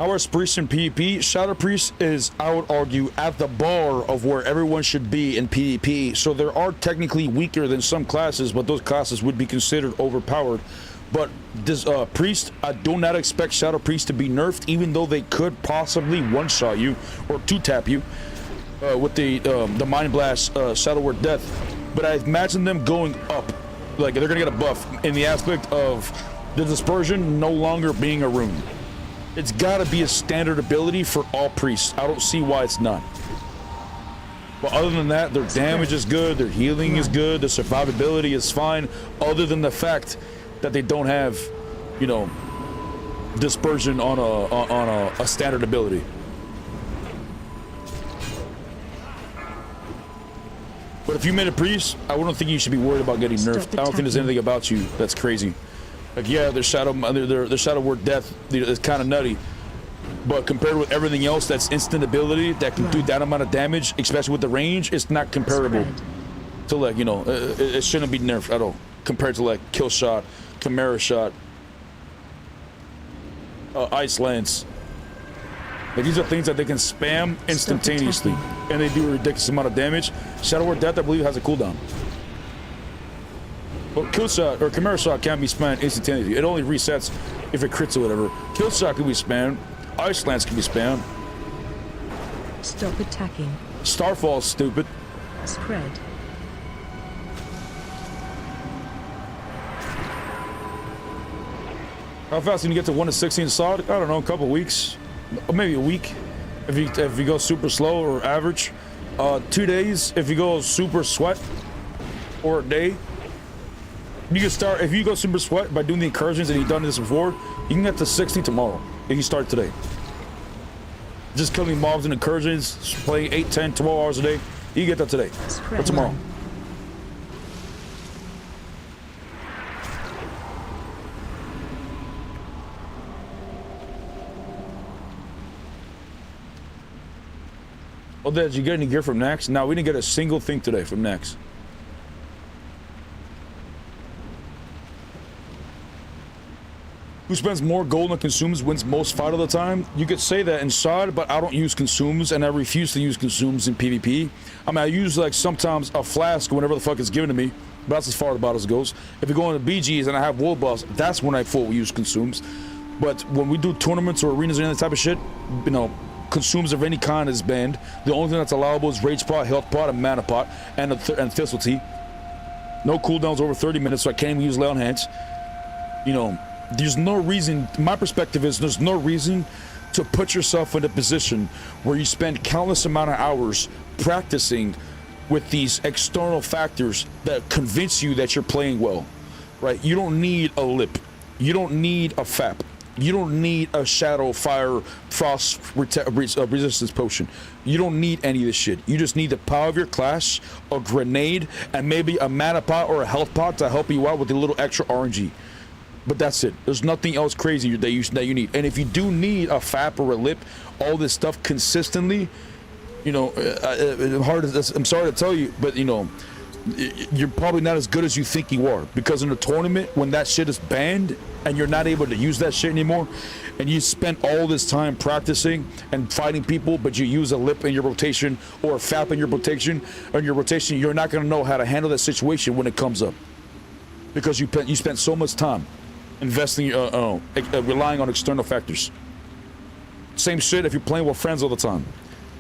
Our priest in PvP, Shadow Priest is, I would argue, at the bar of where everyone should be in PvP. So there are technically weaker than some classes, but those classes would be considered overpowered. But this priest, I do not expect Shadow Priest to be nerfed, even though they could possibly one-shot you or two-tap you with the Mind Blast Shadow Word Death. But I imagine them going up, like they're gonna get a buff in the aspect of the dispersion no longer being a rune. It's gotta be a standard ability for all priests. I don't see why it's not. But other than that, their damage is good, their healing is good, their survivability is fine, other than the fact that they don't have, you know, dispersion on a standard ability. But if you made a priest, I wouldn't think you should be worried about getting nerfed. I don't think there's anything about you that's crazy. Like, yeah, their shadow word death is kind of nutty, but compared with everything else that's instant ability that can do that amount of damage, especially with the range, it's not comparable to, like, you know, it shouldn't be nerfed at all compared to like kill shot, chimera shot, ice lance. Like, these are things that they can spam instantaneously, and they do a ridiculous amount of damage. Shadow Word Death, I believe, has a cooldown. But kill shot or chimera shot can't be spammed instantaneously. It only resets if it crits or whatever. Kill shot can be spammed. Ice lance can be spammed. Stop attacking. Starfall's stupid. Spread. How fast can you get to 1 to 16 Sod? I don't know, a couple weeks. Or maybe a week if you go super slow or average. 2 days if you go super sweat, or a day. You can start if you go super sweat by doing the incursions, and you've done this before. You can get to 60 tomorrow if you start today. Just killing mobs and incursions, playing 8, 10, 12 hours a day. You can get that today or tomorrow. Oh, did you get any gear from Nax? No, we didn't get a single thing today from Nax. Who spends more gold and consumes wins most fight all the time? You could say that in Sod, but I don't use consumes, and I refuse to use consumes in PvP. I mean, I use, like, sometimes a flask whenever the fuck it's given to me, but that's as far about as it goes. If you go into BGs and I have world buffs, that's when I full use consumes. But when we do tournaments or arenas or any type of shit, you know, consumes of any kind is banned. The only thing that's allowable is rage pot, health pot, and mana pot, and thistle tea. No cooldowns over 30 minutes, so I can't even use lay on hands. You know, there's no reason, my perspective is there's no reason to put yourself in a position where you spend countless amount of hours practicing with these external factors that convince you that you're playing well, right? You don't need a lip. You don't need a FAP. You don't need a shadow, fire, frost resistance potion. You don't need any of this shit. You just need the power of your class, a grenade, and maybe a mana pot or a health pot to help you out with a little extra RNG. But that's it. There's nothing else crazy that you need. And if you do need a FAP or a lip, all this stuff consistently, you know, I'm sorry to tell you, but you know, you're probably not as good as you think you are, because in a tournament when that shit is banned and you're not able to use that shit anymore, and you spent all this time practicing and fighting people, but you use a lip in your rotation or a FAP in your rotation, you're not going to know how to handle that situation when it comes up, because you spent so much time investing, relying on external factors. Same shit if you're playing with friends all the time.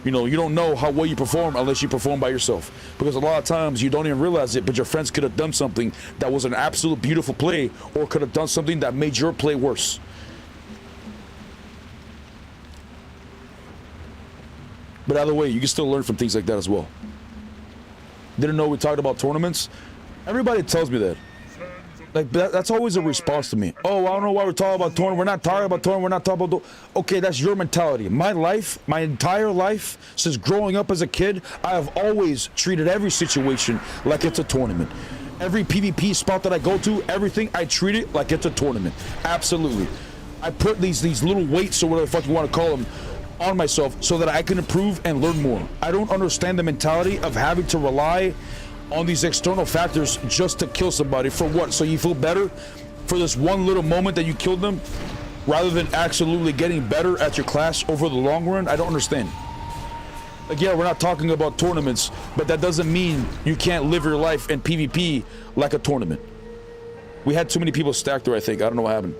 You know, you don't know how well you perform unless you perform by yourself, because a lot of times you don't even realize it, but your friends could have done something that was an absolute beautiful play, or could have done something that made your play worse. But either way, you can still learn from things like that as well. Didn't know we talked about tournaments? Everybody tells me that. Like, that's always a response to me. Oh, I don't know why we're talking about tournament. We're not talking about tournament. We're not talking about... Okay, that's your mentality. My life, my entire life, since growing up as a kid, I have always treated every situation like it's a tournament. Every PvP spot that I go to, everything, I treat it like it's a tournament. Absolutely. I put these little weights, or whatever the fuck you want to call them, on myself so that I can improve and learn more. I don't understand the mentality of having to rely on these external factors just to kill somebody. For what? So you feel better for this one little moment that you killed them, rather than absolutely getting better at your class over the long run? I don't understand. Like, yeah, we're not talking about tournaments, but that doesn't mean you can't live your life in PvP like a tournament. We had too many people stacked there, I think. I don't know what happened.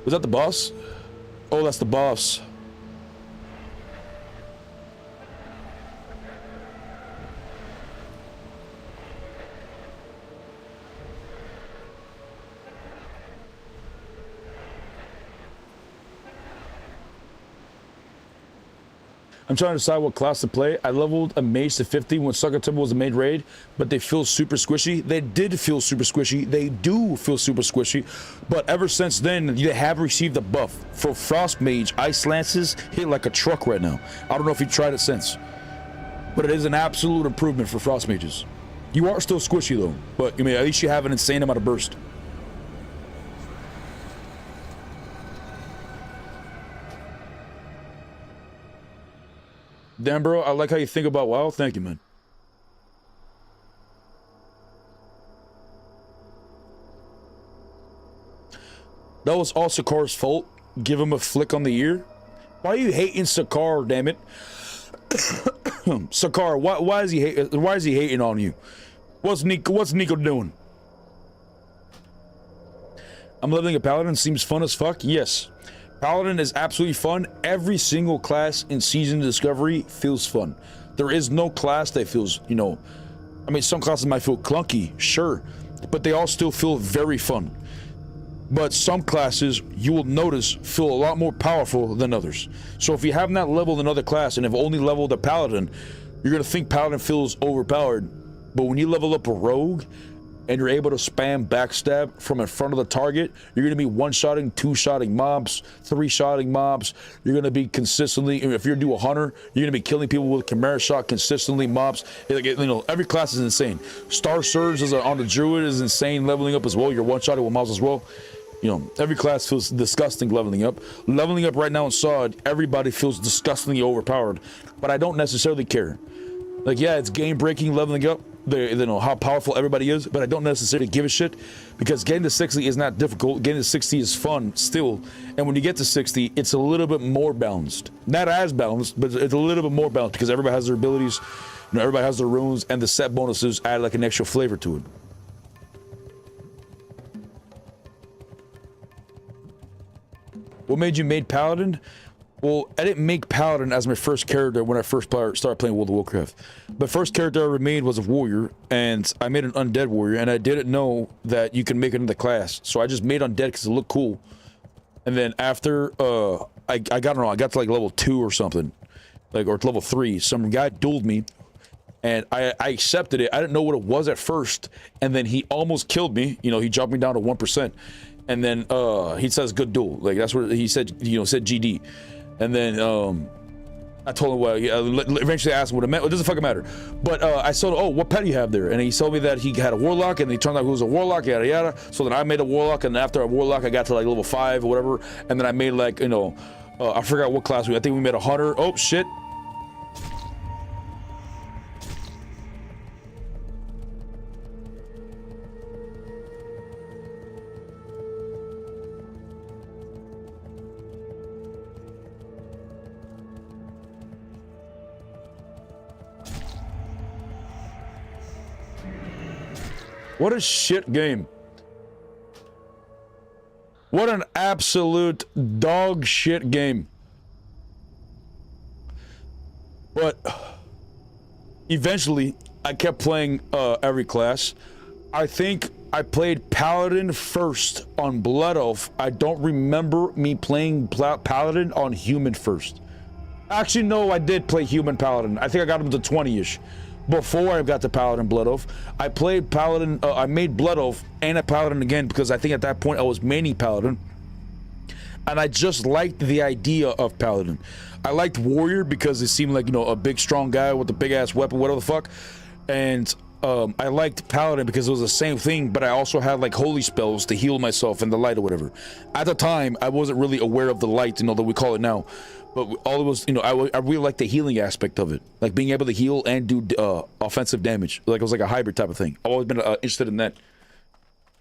Was that the boss? Oh, that's the boss. I'm trying to decide what class to play. I leveled a mage to 50 when Sucker Temple was a main raid, but they feel super squishy. They did feel super squishy. They do feel super squishy. But ever since then, they have received a buff. For Frost Mage, Ice Lances hit like a truck right now. I don't know if you tried it since, but it is an absolute improvement for Frost Mages. You are still squishy though, but I mean, at least you have an insane amount of burst. Damn, bro, I like how you think about WoW. Thank you, man. That was all Sakar's fault. Give him a flick on the ear. Why are you hating Sakar, damn it? Sakar, why is he hating on you? What's Nico doing? I'm leveling a paladin. Seems fun as fuck. Yes. Paladin is absolutely fun. Every single class in Season Discovery feels fun. There is no class that feels, you know, I mean, some classes might feel clunky, sure, but they all still feel very fun. But some classes, you will notice, feel a lot more powerful than others. So if you have not leveled another class and have only leveled a Paladin, you're going to think Paladin feels overpowered. But when you level up a Rogue, and you're able to spam backstab from in front of the target, you're going to be one-shotting, two-shotting mobs, three-shotting mobs. You're going to be consistently, if you're do a hunter, you're going to be killing people with Chimera shot consistently, mobs. You know, every class is insane. Star Surge on the Druid is insane, leveling up as well. You're one-shotting with mobs as well. You know, every class feels disgusting leveling up. Leveling up right now in SoD, everybody feels disgustingly overpowered, but I don't necessarily care. Like, yeah, it's game-breaking leveling up. You know how powerful everybody is, but I don't necessarily give a shit, because getting to 60 is not difficult. Getting to 60 is fun still, and when you get to 60, it's a little bit more balanced. Not as balanced, but it's a little bit more balanced, because everybody has their abilities, you know, everybody has their runes, and the set bonuses add like an extra flavor to it. What made you made Paladin? Well, I didn't make Paladin as my first character when I first started playing World of Warcraft. The first character I ever made was a warrior, and I made an undead warrior, and I didn't know that you can make it into class. So I just made undead because it looked cool. And then after, I got to like level 2 or something, like, or level 3. Some guy dueled me, and I accepted it. I didn't know what it was at first, and then he almost killed me. You know, he dropped me down to 1%, and then he says good duel. Like that's what he said. You know, said GD, and then I told him what. Eventually, I asked him what it meant. It doesn't fucking matter. But I said, "Oh, what pet do you have there?" And he told me that he had a warlock, and he turned out he was a warlock, yada yada. So then I made a warlock, and after a warlock, I got to like level 5 or whatever, and then I made like I forgot what class I think we made a hunter. Oh shit. What a shit game. What an absolute dog shit game. But eventually, I kept playing every class. I think I played Paladin first on Blood Elf. I don't remember me playing Paladin on Human first. Actually, no, I did play Human Paladin. I think I got him to 20-ish. Before I got to Paladin Blood Elf, I played Paladin, I made Blood Elf and a Paladin again because I think at that point I was mainly Paladin. And I just liked the idea of Paladin. I liked Warrior because it seemed like, a big strong guy with a big ass weapon, whatever the fuck. And I liked Paladin because it was the same thing, but I also had like holy spells to heal myself in the light or whatever. At the time, I wasn't really aware of the light, that we call it now. But all it was, I really like the healing aspect of it. Like being able to heal and do offensive damage. Like it was like a hybrid type of thing. I've always been interested in that.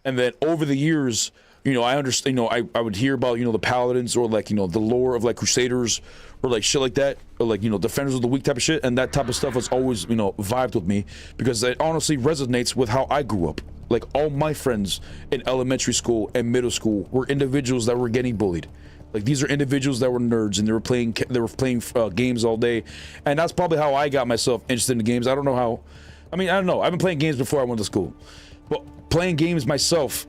And then over the years, I understand, I would hear about, the paladins or like, the lore of like crusaders or like shit like that. Or like, defenders of the weak type of shit. And that type of stuff has always, vibed with me because it honestly resonates with how I grew up. Like all my friends in elementary school and middle school were individuals that were getting bullied. Like these are individuals that were nerds and they were playing games all day, and that's probably how I got myself interested in games. I don't know how. I don't know. I've been playing games before I went to school, but playing games myself,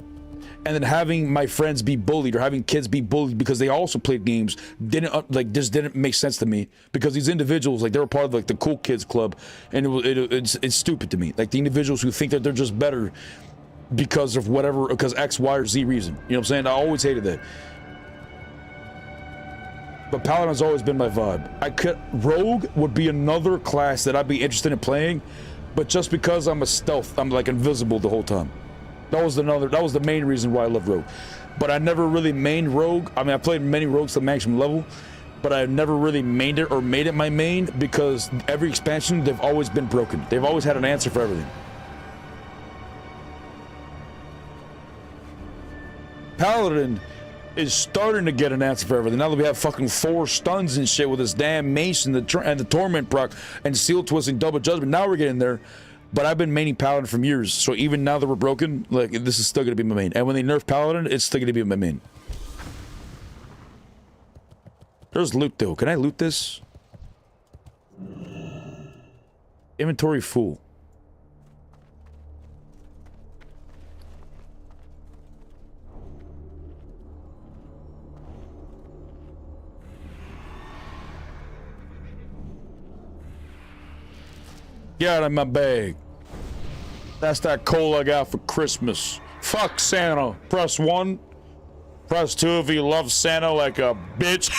and then having my friends be bullied or having kids be bullied because they also played games didn't make sense to me because these individuals they were part of like the cool kids club, and it's stupid to me. Like the individuals who think that they're just better because of whatever, because X, Y, or Z reason. You know what I'm saying? I always hated that. But Paladin's always been my vibe. Rogue would be another class that I'd be interested in playing, but just because I'm a stealth, I'm like invisible the whole time. That was the main reason why I love Rogue. But I never really mained Rogue. I played many Rogues to maximum level, but I never really mained it or made it my main because every expansion, they've always been broken. They've always had an answer for everything. Paladin is starting to get an answer for everything. Now that we have fucking 4 stuns and shit with this damn mace and the torment proc and seal twisting double judgment. Now we're getting there. But I've been maining Paladin from years. So even now that we're broken, like this is still gonna be my main. And when they nerf Paladin, it's still gonna be my main. There's loot though. Can I loot this? Inventory full. Get out of my bag. That's that coal I got for Christmas. Fuck Santa. Press 1. Press 2 if you love Santa like a bitch.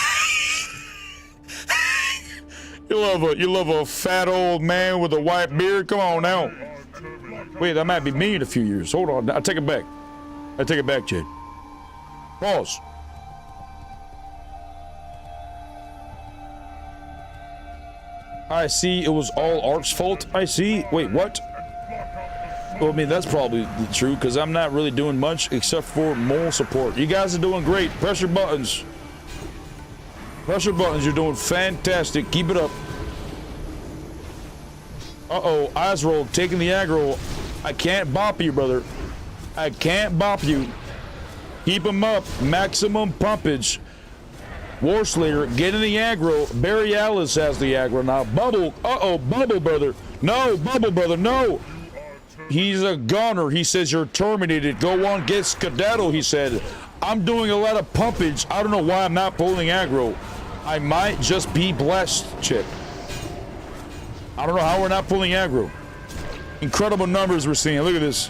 You love a fat old man with a white beard? Come on now. Wait, that might be me in a few years. Hold on. I take it back. I take it back, Jade. Pause. I see it was all Ark's fault. I see. Wait, what? Well, that's probably true because I'm not really doing much except for moral support. You guys are doing great. Press your buttons. Press your buttons. You're doing fantastic. Keep it up. Uh-oh. Eyes roll. Taking the aggro. I can't bop you, brother. I can't bop you. Keep them up. Maximum pumpage. War Slayer, get in the aggro. Barry Alice has the aggro now. Bubble. Uh-oh, Bubble brother. No, Bubble brother, no. He's a gunner. He says you're terminated. Go on, get skedaddle, he said. I'm doing a lot of pumpage. I don't know why I'm not pulling aggro. I might just be blessed, chick. I don't know how we're not pulling aggro. Incredible numbers we're seeing. Look at this.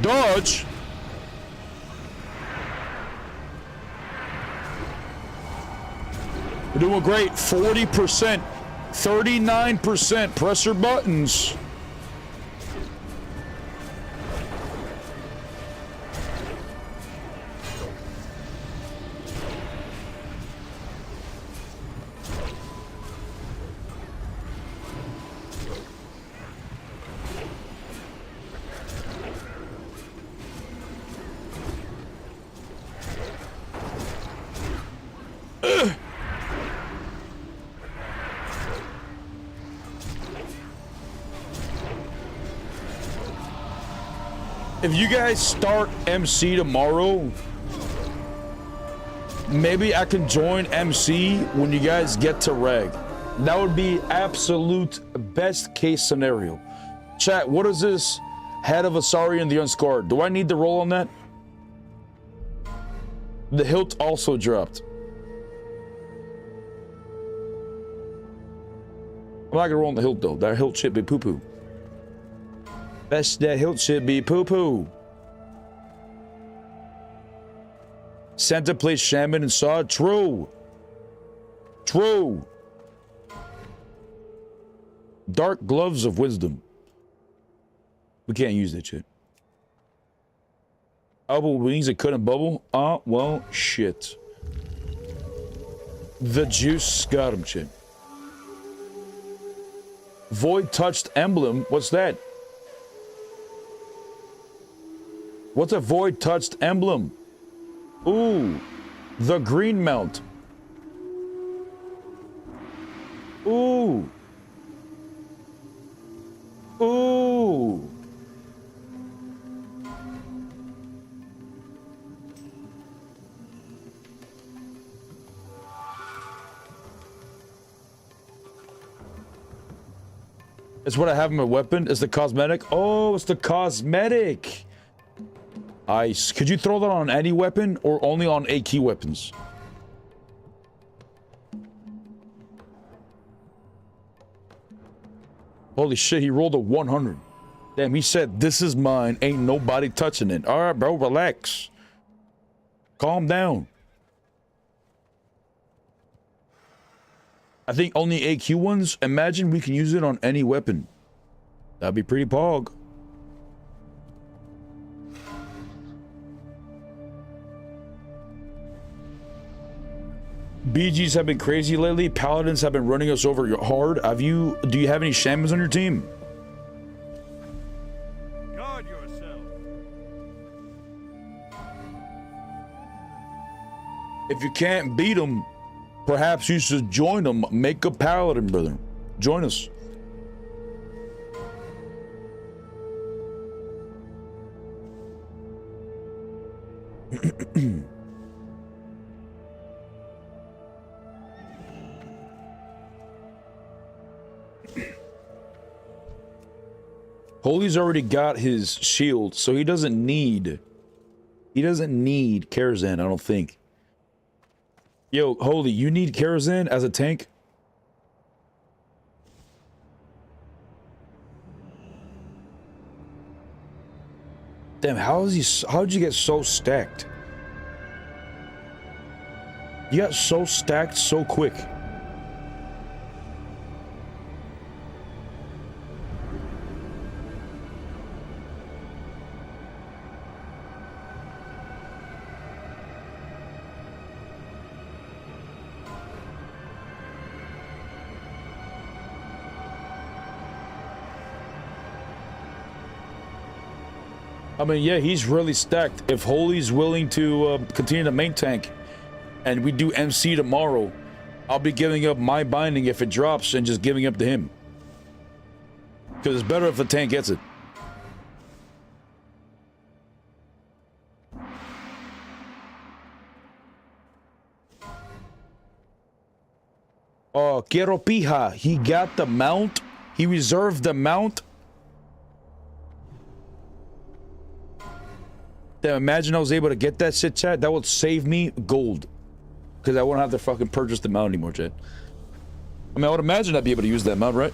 Dodge. We're doing great. 40%, 39%. Press your buttons. If you guys start MC tomorrow, maybe I can join MC when you guys get to reg. That would be absolute best case scenario. Chat, what is this head of Asari and the Unscarred? Do I need to roll on that? The hilt also dropped. I'm not gonna roll on the hilt though. That hilt should be poo-poo. That hilt should be poo-poo. Santa plays Shaman and Sod. True. True. Dark Gloves of Wisdom. We can't use that shit. Elbow wings that couldn't bubble? Well, shit. The juice got him, shit. Void Touched Emblem? What's that? What's a Void Touched Emblem? Ooh, the Green Mount. Ooh. Ooh. It's what I have in my weapon. Is the cosmetic? Oh, it's the cosmetic. Ice. Could you throw that on any weapon or only on AQ weapons? Holy shit, he rolled a 100. Damn, he said, this is mine. Ain't nobody touching it. All right, bro, relax. Calm down. I think only AQ ones. Imagine we can use it on any weapon. That'd be pretty pog. BGs have been crazy lately. Paladins have been running us over hard. Do you have any shamans on your team? Guard yourself. If you can't beat them, perhaps you should join them. Make a paladin, brother. Join us. Holy's already got his shield, so he doesn't need Karazhan, I don't think. Yo, Holy, you need Karazhan as a tank? Damn, how'd you get so stacked? You got so stacked so quick. I mean, yeah, he's really stacked. If Holy's willing to continue to main tank and we do MC tomorrow, I'll be giving up my binding if it drops and just giving up to him. Because it's better if the tank gets it. Oh, Quiero Pija. He got the mount. He reserved the mount. Damn, imagine I was able to get that shit, chat. That would save me gold. Because I wouldn't have to fucking purchase the mount anymore, chat. I mean, I would imagine I'd be able to use that mount, right?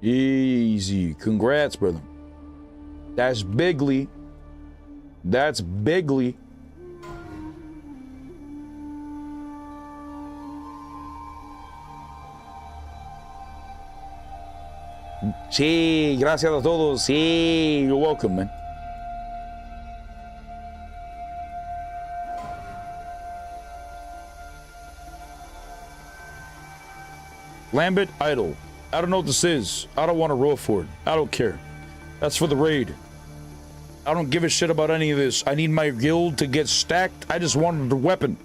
Easy. Congrats, brother. That's bigly. That's bigly. Sí, gracias a todos. Sí, you're welcome, man. Lambert Idol. I don't know what this is. I don't want to roll for it. I don't care. That's for the raid. I don't give a shit about any of this. I need my guild to get stacked. I just wanted the weapon.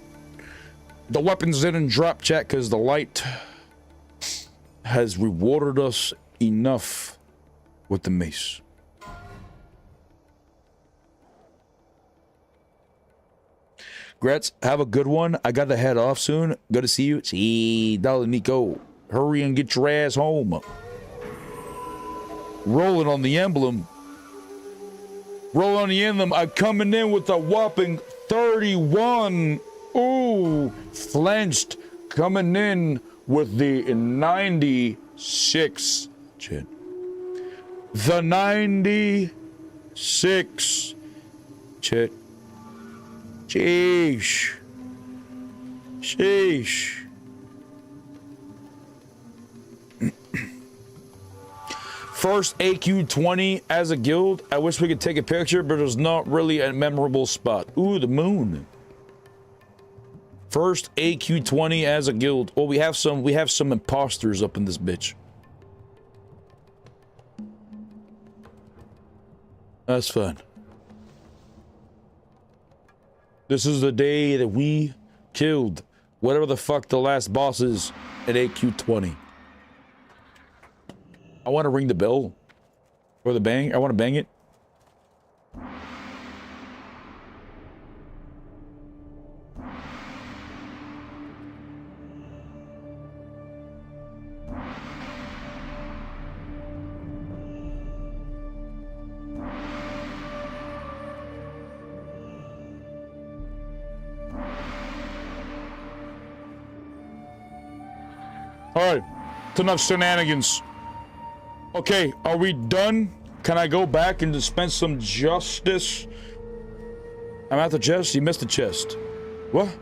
The weapons didn't drop, chat, because the light has rewarded us enough with the mace. Gretz, have a good one. I got to head off soon. Good to see you. See, Dollar Nico. Hurry and get your ass home. Rolling on the emblem. Roll on the emblem. I'm coming in with a whopping 31. Ooh, flinched. Coming in with the 96. Chin. The 96. Chit. Sheesh. Sheesh. First AQ20 as a guild. I wish we could take a picture, but there's not really a memorable spot. Ooh, the moon. First AQ20 as a guild. Well, we have some imposters up in this bitch. That's fun. This is the day that we killed whatever the fuck the last boss is at AQ20. I want to ring the bell. Or the bang. I want to bang it. Alright. It's enough shenanigans. Okay, are we done? Can I go back and dispense some justice? I'm at the chest. You missed the chest. What?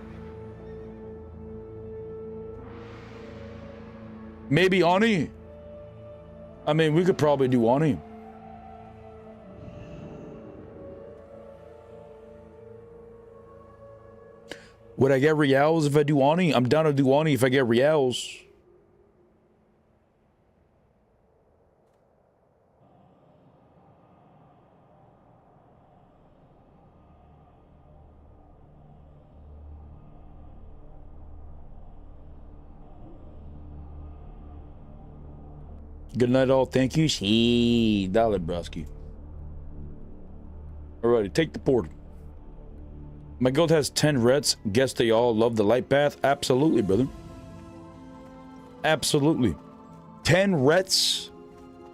Maybe Ani? I mean, we could probably do Ani. Would I get reals if I do Ani? I'm down to do Ani if I get reals. Good night, all. Thank you. Hey, Dollar Brosky. Alrighty, take the port. My guild has 10 reds. Guess they all love the light path. Absolutely, brother. Absolutely. 10 reds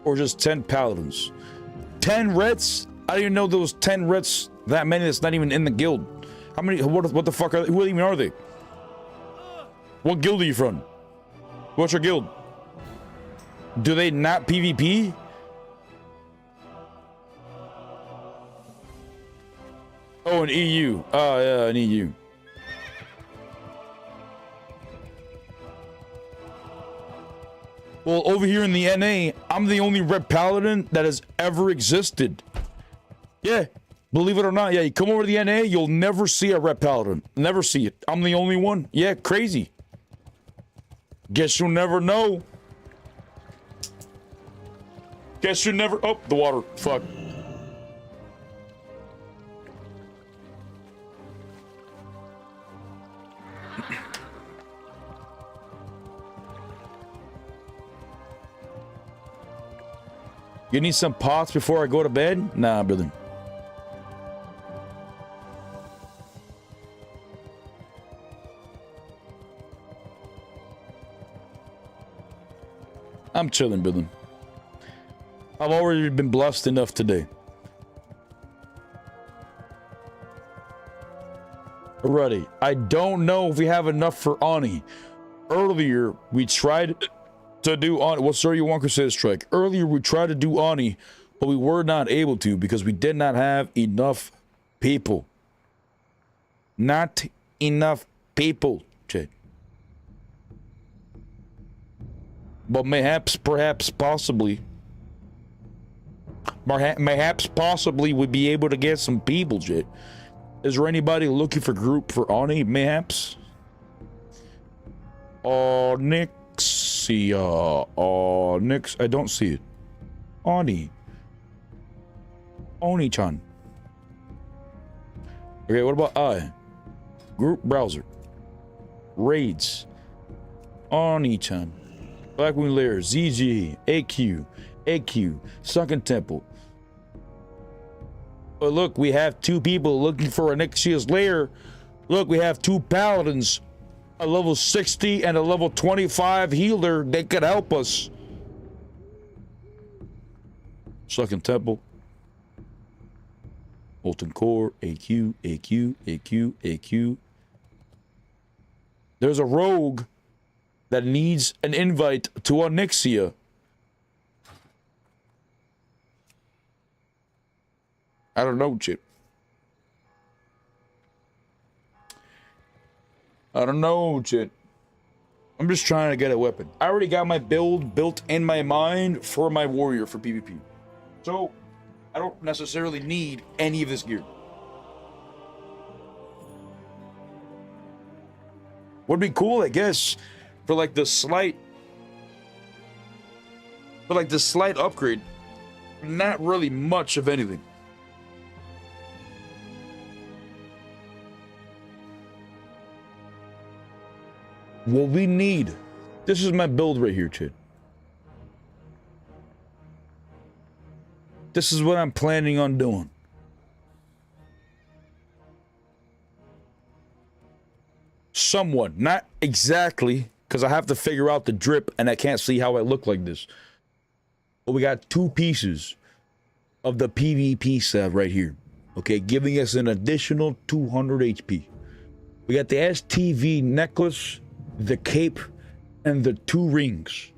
or just 10 paladins? 10 reds? I didn't even know there was 10 reds. That many that's not even in the guild. How many? What the fuck are they? Who even are they? What guild are you from? What's your guild? Do they not PvP? Oh, an EU. Oh, yeah, an EU. Well, over here in the NA, I'm the only Red Paladin that has ever existed. Yeah, believe it or not. Yeah, you come over to the NA, you'll never see a Red Paladin. Never see it. I'm the only one. Yeah, crazy. Guess you'll never know. Guess you never. Oh, the water. Fuck. You need some pots before I go to bed? Nah, brother. I'm chilling, brother. I've already been blessed enough today. Alrighty. I don't know if we have enough for Ani. Earlier, we tried to do Ani. What Sir Wonker says, Strike. Earlier, we tried to do Ani, but we were not able to because we did not have enough people. Not enough people, Jay. But perhaps, possibly, we'd be able to get some people, Jay. Is there anybody looking for group for Ani, mayhaps? Onyxia. Onyx. I don't see it. Ani. Oni-chan. Okay, what about I? Group browser. Raids. Oni-chan. Blackwing Lair. ZG. AQ. Sunken Temple. But look, we have 2 people looking for Onyxia's lair. Look, we have 2 paladins. A level 60 and a level 25 healer. They could help us. Sunken Temple. Molten Core. AQ. There's a rogue that needs an invite to Onyxia. I don't know, Chip. I'm just trying to get a weapon. I already got my build built in my mind for my warrior for PvP. So, I don't necessarily need any of this gear. Would be cool, I guess, for like the slight upgrade. Not really much of anything. What we need, this is my build right here, Chid. This is what I'm planning on doing. Somewhat, not exactly, because I have to figure out the drip and I can't see how I look like this. But we got 2 pieces of the PvP set right here. Okay, giving us an additional 200 HP. We got the STV necklace, the cape, and the 2 rings.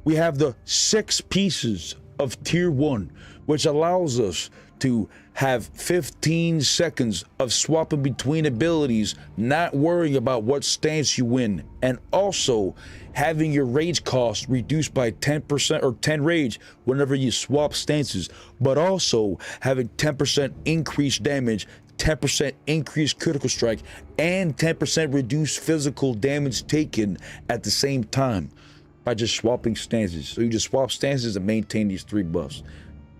We have the 6 pieces of tier 1, which allows us to have 15 seconds of swapping between abilities, not worrying about what stance you win, and also having your rage cost reduced by 10% or 10 rage whenever you swap stances, but also having 10% increased damage, 10% increased critical strike, and 10% reduced physical damage taken at the same time by just swapping stances. So you just swap stances and maintain these 3 buffs.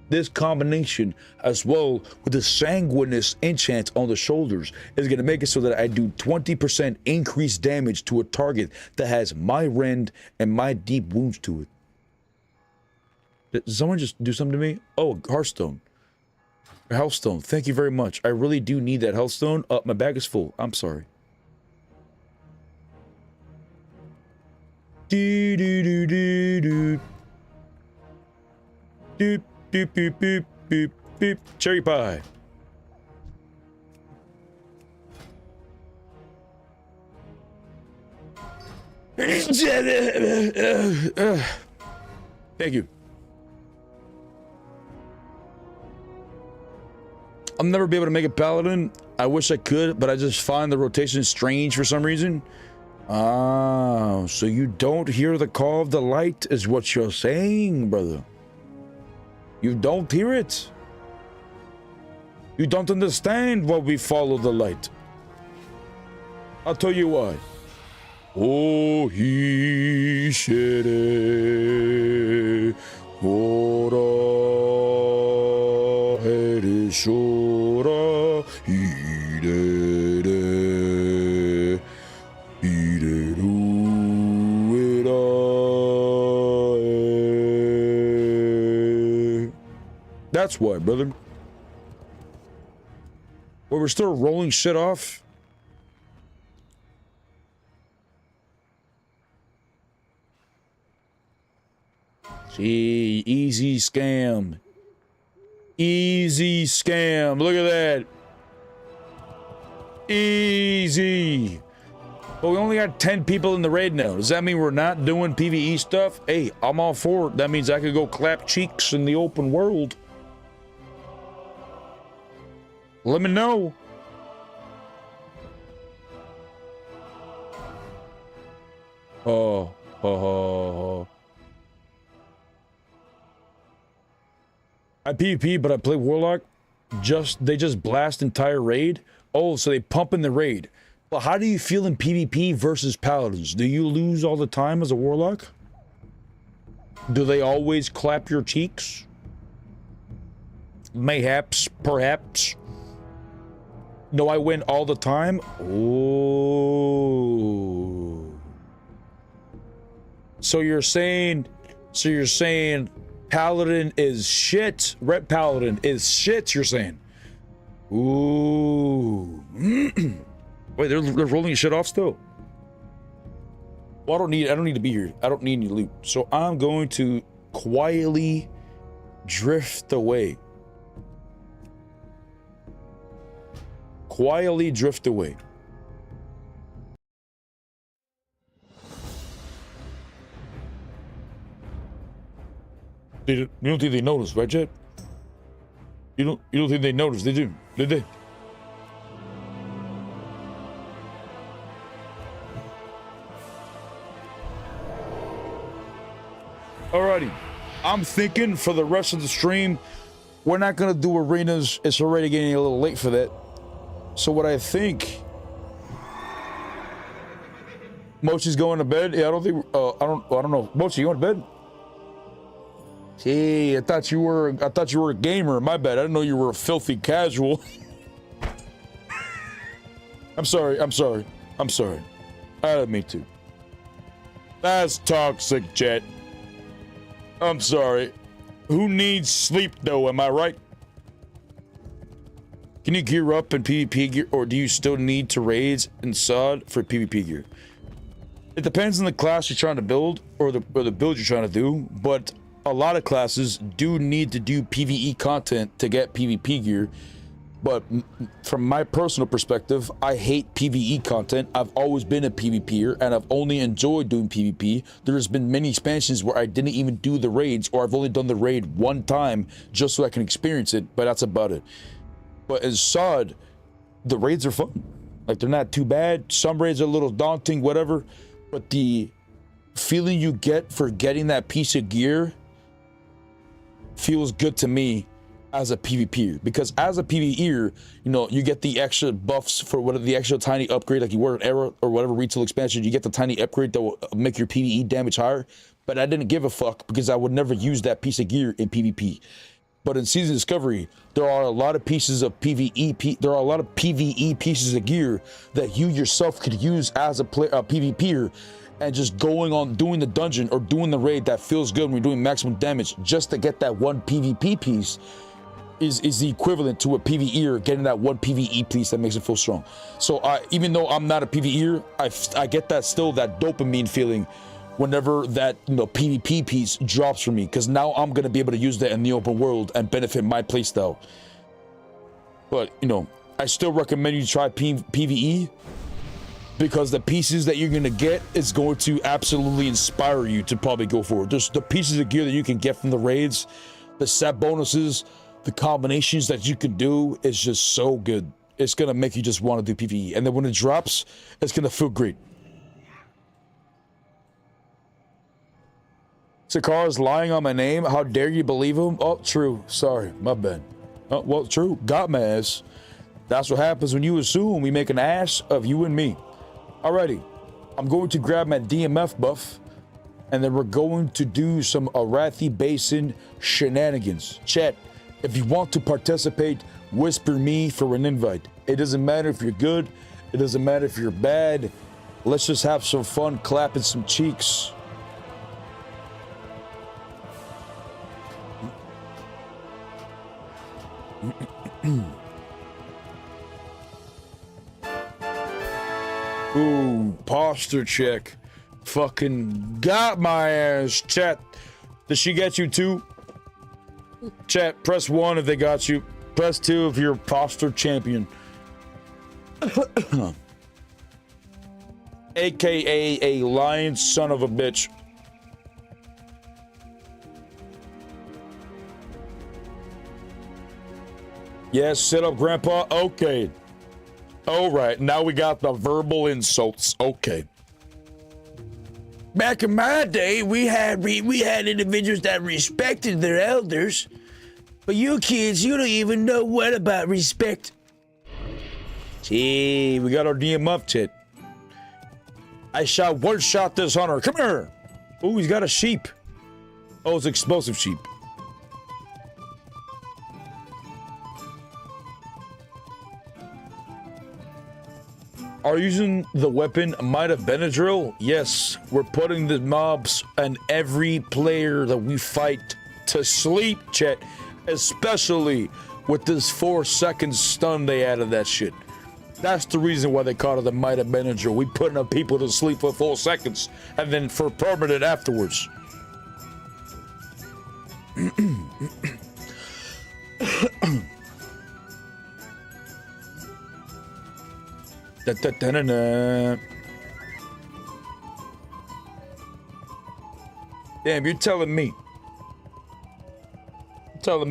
This combination, as well with the sanguinous enchant on the shoulders, is going to make it so that I do 20% increased damage to a target that has my rend and my deep wounds to it. Did someone just do something to me? Oh, Hearthstone. Healthstone, thank you very much. I really do need that Healthstone. My bag is full. I'm sorry. Do do do do do. Doop doop doop doop doop doop. Cherry pie. Thank you. I'll never be able to make a paladin. I wish I could, but I just find the rotation strange for some reason. Ah, so you don't hear the call of the light is what you're saying, brother. You don't hear it. You don't understand why we follow the light. I'll tell you why. Oh, he said it. Shora, he did it. He did it. That's why, brother. Well, we're still rolling shit off. See, easy scam. Easy scam. Look at that. Easy. But we only got 10 people in the raid now. Does that mean we're not doing PvE stuff? Hey, I'm all for it. That means I could go clap cheeks in the open world. Let me know. Oh. I PvP, but I play Warlock. They just blast entire raid. Oh, so they pump in the raid. Well, how do you feel in PvP versus Paladins? Do you lose all the time as a Warlock? Do they always clap your cheeks? Mayhaps, perhaps. No, I win all the time. Oh. So you're saying Paladin is shit. Ret Paladin is shit, you're saying. Ooh. Wait, they're rolling shit off still. Well, I don't need to be here. I don't need any loot. So I'm going to quietly drift away. Quietly drift away. You don't think they noticed, right, Jet? You don't think they noticed, did you? Did they? Alrighty. I'm thinking for the rest of the stream, we're not gonna do arenas. It's already getting a little late for that. So what I think, Mochi's going to bed. Yeah, I don't think. I don't know. Mochi, you going to bed? Hey, I thought you were a gamer. My bad. I didn't know you were a filthy casual. I'm sorry. I didn't mean to. That's toxic, Jet. I'm sorry. Who needs sleep though? Am I right? Can you gear up in PvP gear, or do you still need to raids in SoD for PvP gear? It depends on the class you're trying to build or the build you're trying to do, but a lot of classes do need to do PvE content to get PvP gear. But from my personal perspective, I hate PvE content. I've always been a PvPer, and I've only enjoyed doing PvP. There's been many expansions where I didn't even do the raids, or I've only done the raid one time just so I can experience it, but that's about it. But as SoD, the raids are fun. Like, they're not too bad. Some raids are a little daunting, whatever. But the feeling you get for getting that piece of gear feels good to me as a PvPer. Because as a PvEer, you know, you get the extra buffs for whatever the extra tiny upgrade, like you were an Era or whatever retail expansion, you get the tiny upgrade that will make your PvE damage higher. But I didn't give a fuck because I would never use that piece of gear in PvP. But in Season Discovery, there are a lot of pieces of there are a lot of PvE pieces of gear that you yourself could use as a PvPer, and just going on doing the dungeon or doing the raid that feels good when you're doing maximum damage just to get that one PvP piece is the equivalent to a PvEer getting that one PvE piece that makes it feel strong. So even though I'm not a PvEer, I get that dopamine feeling whenever that, you know, PvP piece drops for me, because now I'm gonna be able to use that in the open world and benefit my playstyle. But, you know, I still recommend you try PvE, because the pieces that you're gonna get is going to absolutely inspire you to probably go forward. Just the pieces of gear that you can get from the raids, the set bonuses, the combinations that you can do is just so good. It's gonna make you just want to do PvE, and then when it drops, it's gonna feel great. Sakara's lying on my name. How dare you believe him? Oh, true. Sorry, my bad. Oh, well, true. Got my ass. That's what happens when you assume we make an ass of you and me. Alrighty. I'm going to grab my DMF buff, and then we're going to do some Arathi Basin shenanigans. Chat, if you want to participate, whisper me for an invite. It doesn't matter if you're good. It doesn't matter if you're bad. Let's just have some fun clapping some cheeks. Ooh, posture check. Fucking got my ass, chat. Did she get you too? Chat, press 1 if they got you. Press 2 if you're foster champion. AKA a lying son of a bitch. Yes, sit up, Grandpa. Okay. All right, now we got the verbal insults. Okay. Back in my day, we had individuals that respected their elders. But you kids, you don't even know what about respect. See, we got our DM up, Tit. I shot one shot this hunter. Come here. Oh, he's got a sheep. Oh, it's explosive sheep. Are you using the weapon might have been a drill? Yes, we're putting the mobs and every player that we fight to sleep, Chet. Especially with this 4-second stun they added that shit. That's the reason why they call it the might have been a drill. We putting up people to sleep for 4 seconds and then for permanent afterwards. Damn, you're telling me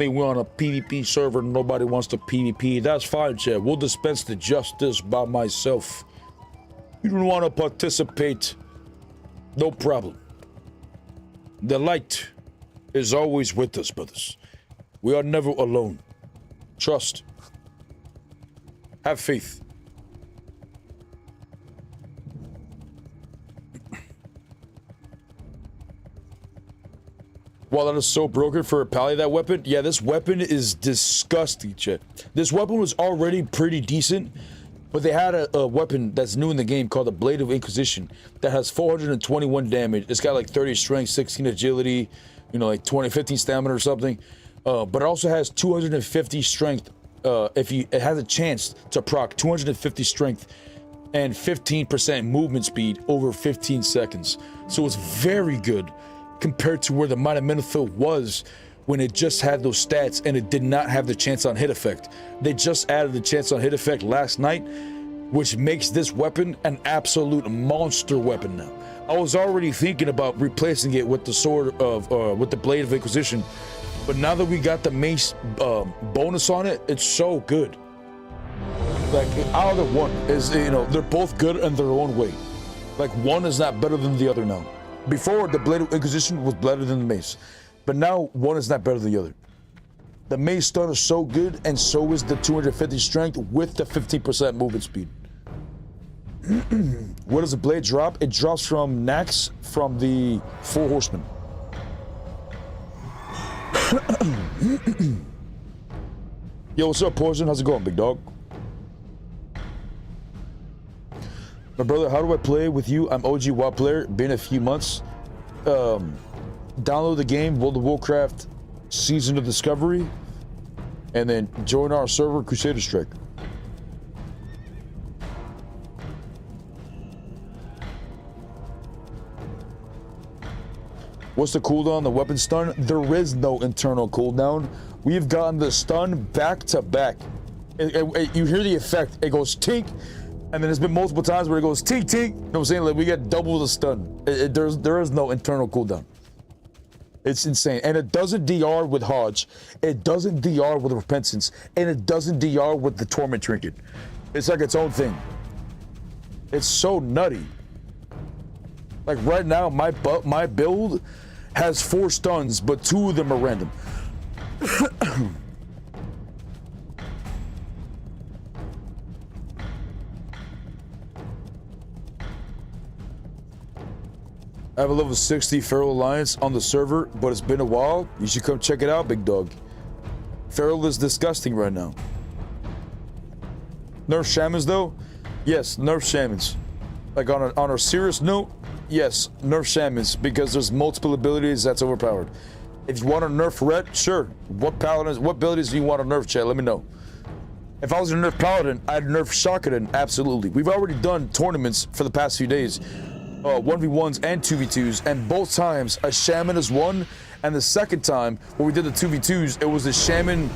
we're on a PvP server and nobody wants to PvP. That's fine, Chad. We'll dispense the justice by myself. You don't want to participate, no problem. The light is always with us, brothers. We are never alone. Trust. Have faith. Wow, that is so broken for a pally, that weapon. Yeah, this weapon is disgusting, Chet. This weapon was already pretty decent, but they had a weapon that's new in the game called the Blade of Inquisition that has 421 damage. It's got like 30 strength, 16 agility, you know, like 15 stamina or something. But it also has 250 strength. It has a chance to proc 250 strength and 15% movement speed over 15 seconds. So it's very good compared to where the Might of Menethil was when it just had those stats and it did not have the chance on hit effect. They just added the chance on hit effect last night, which makes this weapon an absolute monster weapon now. I was already thinking about replacing it with the sword of, with the Blade of Inquisition, but now that we got the mace bonus on it, it's so good. Like, either one is, you know, they're both good in their own way. Like, one is not better than the other now. Before, the Blade of Inquisition was better than the mace, but now one is not better than the other. The mace stun is so good, and so is the 250 strength with the 15% movement speed. What does the blade drop? It drops from Nax from the 4 Horsemen. Yo, what's up, Poison? How's it going, big dog? My brother, how do I play with you? I'm OG WoW player, been a few months. Download the game, World of Warcraft Season of Discovery, and then join our server, Crusader Strike. What's the cooldown on the weapon stun? There is no internal cooldown. We've gotten the stun back to back. You hear the effect, it goes tink, and then there's been multiple times where it goes tink tink. You know what I'm saying? Like, we get double the stun. There is no internal cooldown. It's insane. And it doesn't DR with Hodge. It doesn't DR with Repentance. And it doesn't DR with the Torment Trinket. It's like its own thing. It's so nutty. Like right now, my build has 4 stuns, but 2 of them are random. I have a level 60 Feral Alliance on the server, but it's been a while. You should come check it out, big dog. Feral is disgusting right now. Nerf Shamans though? Yes, nerf Shamans. Like on a serious note, yes, nerf Shamans, because there's multiple abilities that's overpowered. If you want to nerf Ret, sure. What abilities do you want to nerf, chat? Let me know. If I was gonna nerf Paladin, I'd nerf Shakadan, absolutely. We've already done tournaments for the past few days. 1v1s and 2v2s, and both times a shaman has won And the second time, when we did the 2v2s, it was the shaman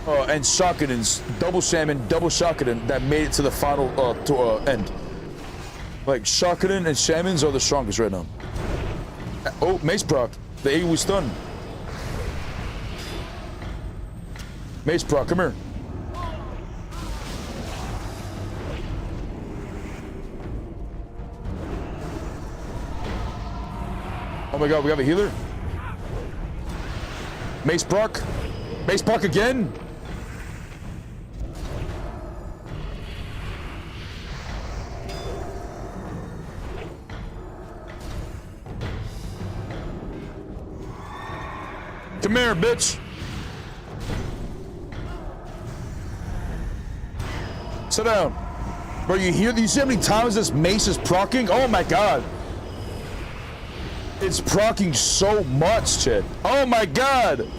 and shotgunners, double shaman, double shotgun that made it to the final end. Like, shotgun and shamans are the strongest right now. Oh, mace proc. The AoE stun. Mace proc, come here. Oh my god, we have a healer? Mace proc? Mace proc again? Come here, bitch. Sit down. Bro, you see how many times this mace is proccing? Oh my god. It's proccing so much, Chad. Oh my god.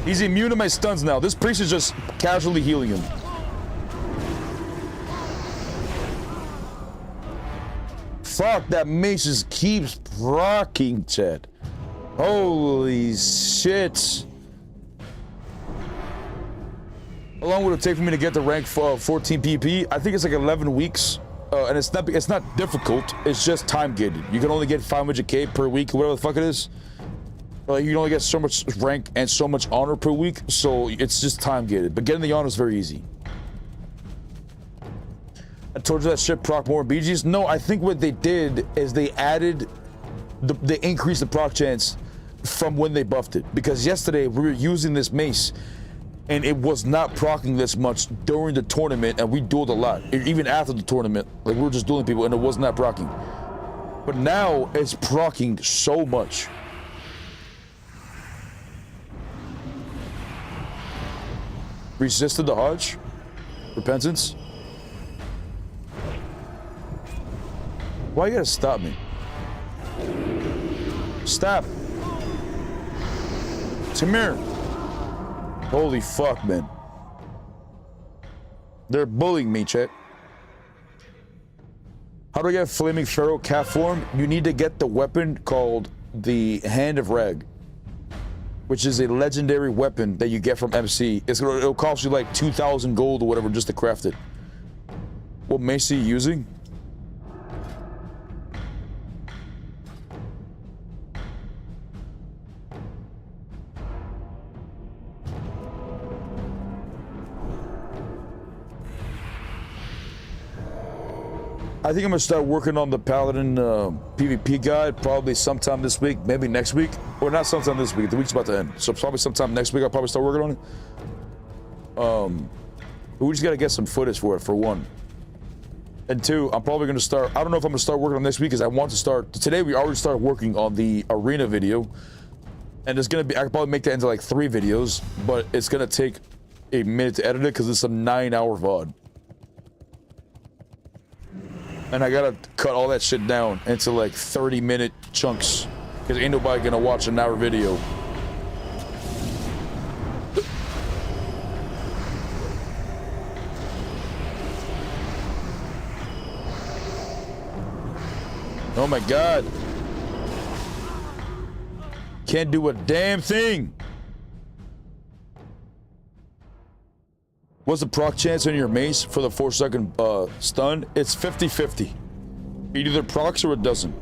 He's immune to my stuns now. This priest is just casually healing him. Fuck, that mace just keeps proccing, Chad. Holy shit. How long would it take for me to get to rank 14 PvP? I think it's like 11 weeks. And it's not difficult. It's just time gated. You can only get 500k per week, whatever the fuck it is. You can only get so much rank and so much honor per week, so it's just time gated. But getting the honor is very easy. I told you that shit proc more BGs. No, I think what they did is they added they increased the proc chance from when they buffed it. Because yesterday we were using this mace and it was not proccing this much during the tournament, and we dueled a lot. Even after the tournament, like, we were just dueling people and it was not proccing. But now it's proccing so much. Resisted the Hodge? Repentance? Why you gotta stop me? Stop! Come here! Holy fuck, man. They're bullying me, chat. How do I get Flaming Pharaoh cat form? You need to get the weapon called the Hand of Rag, which is a legendary weapon that you get from MC. It'll cost you like 2,000 gold or whatever just to craft it. What mace are you using? I think I'm gonna start working on the Paladin PvP guide probably sometime this week, maybe next week, or not sometime this week. The week's about to end, so probably sometime next week I'll probably start working on it. But we just gotta get some footage for it, for one. And two, I'm probably gonna start. I don't know if I'm gonna start working on this week because I want to start. Today we already started working on the arena video, and it's gonna be. I could probably make that into like 3 videos, but it's gonna take a minute to edit it because it's a 9-hour VOD. And I gotta cut all that shit down into like 30-minute chunks, because ain't nobody gonna watch an hour video. Oh my god. Can't do a damn thing. What's the proc chance on your mace for the 4-second stun? It's 50-50. It either procs or it doesn't.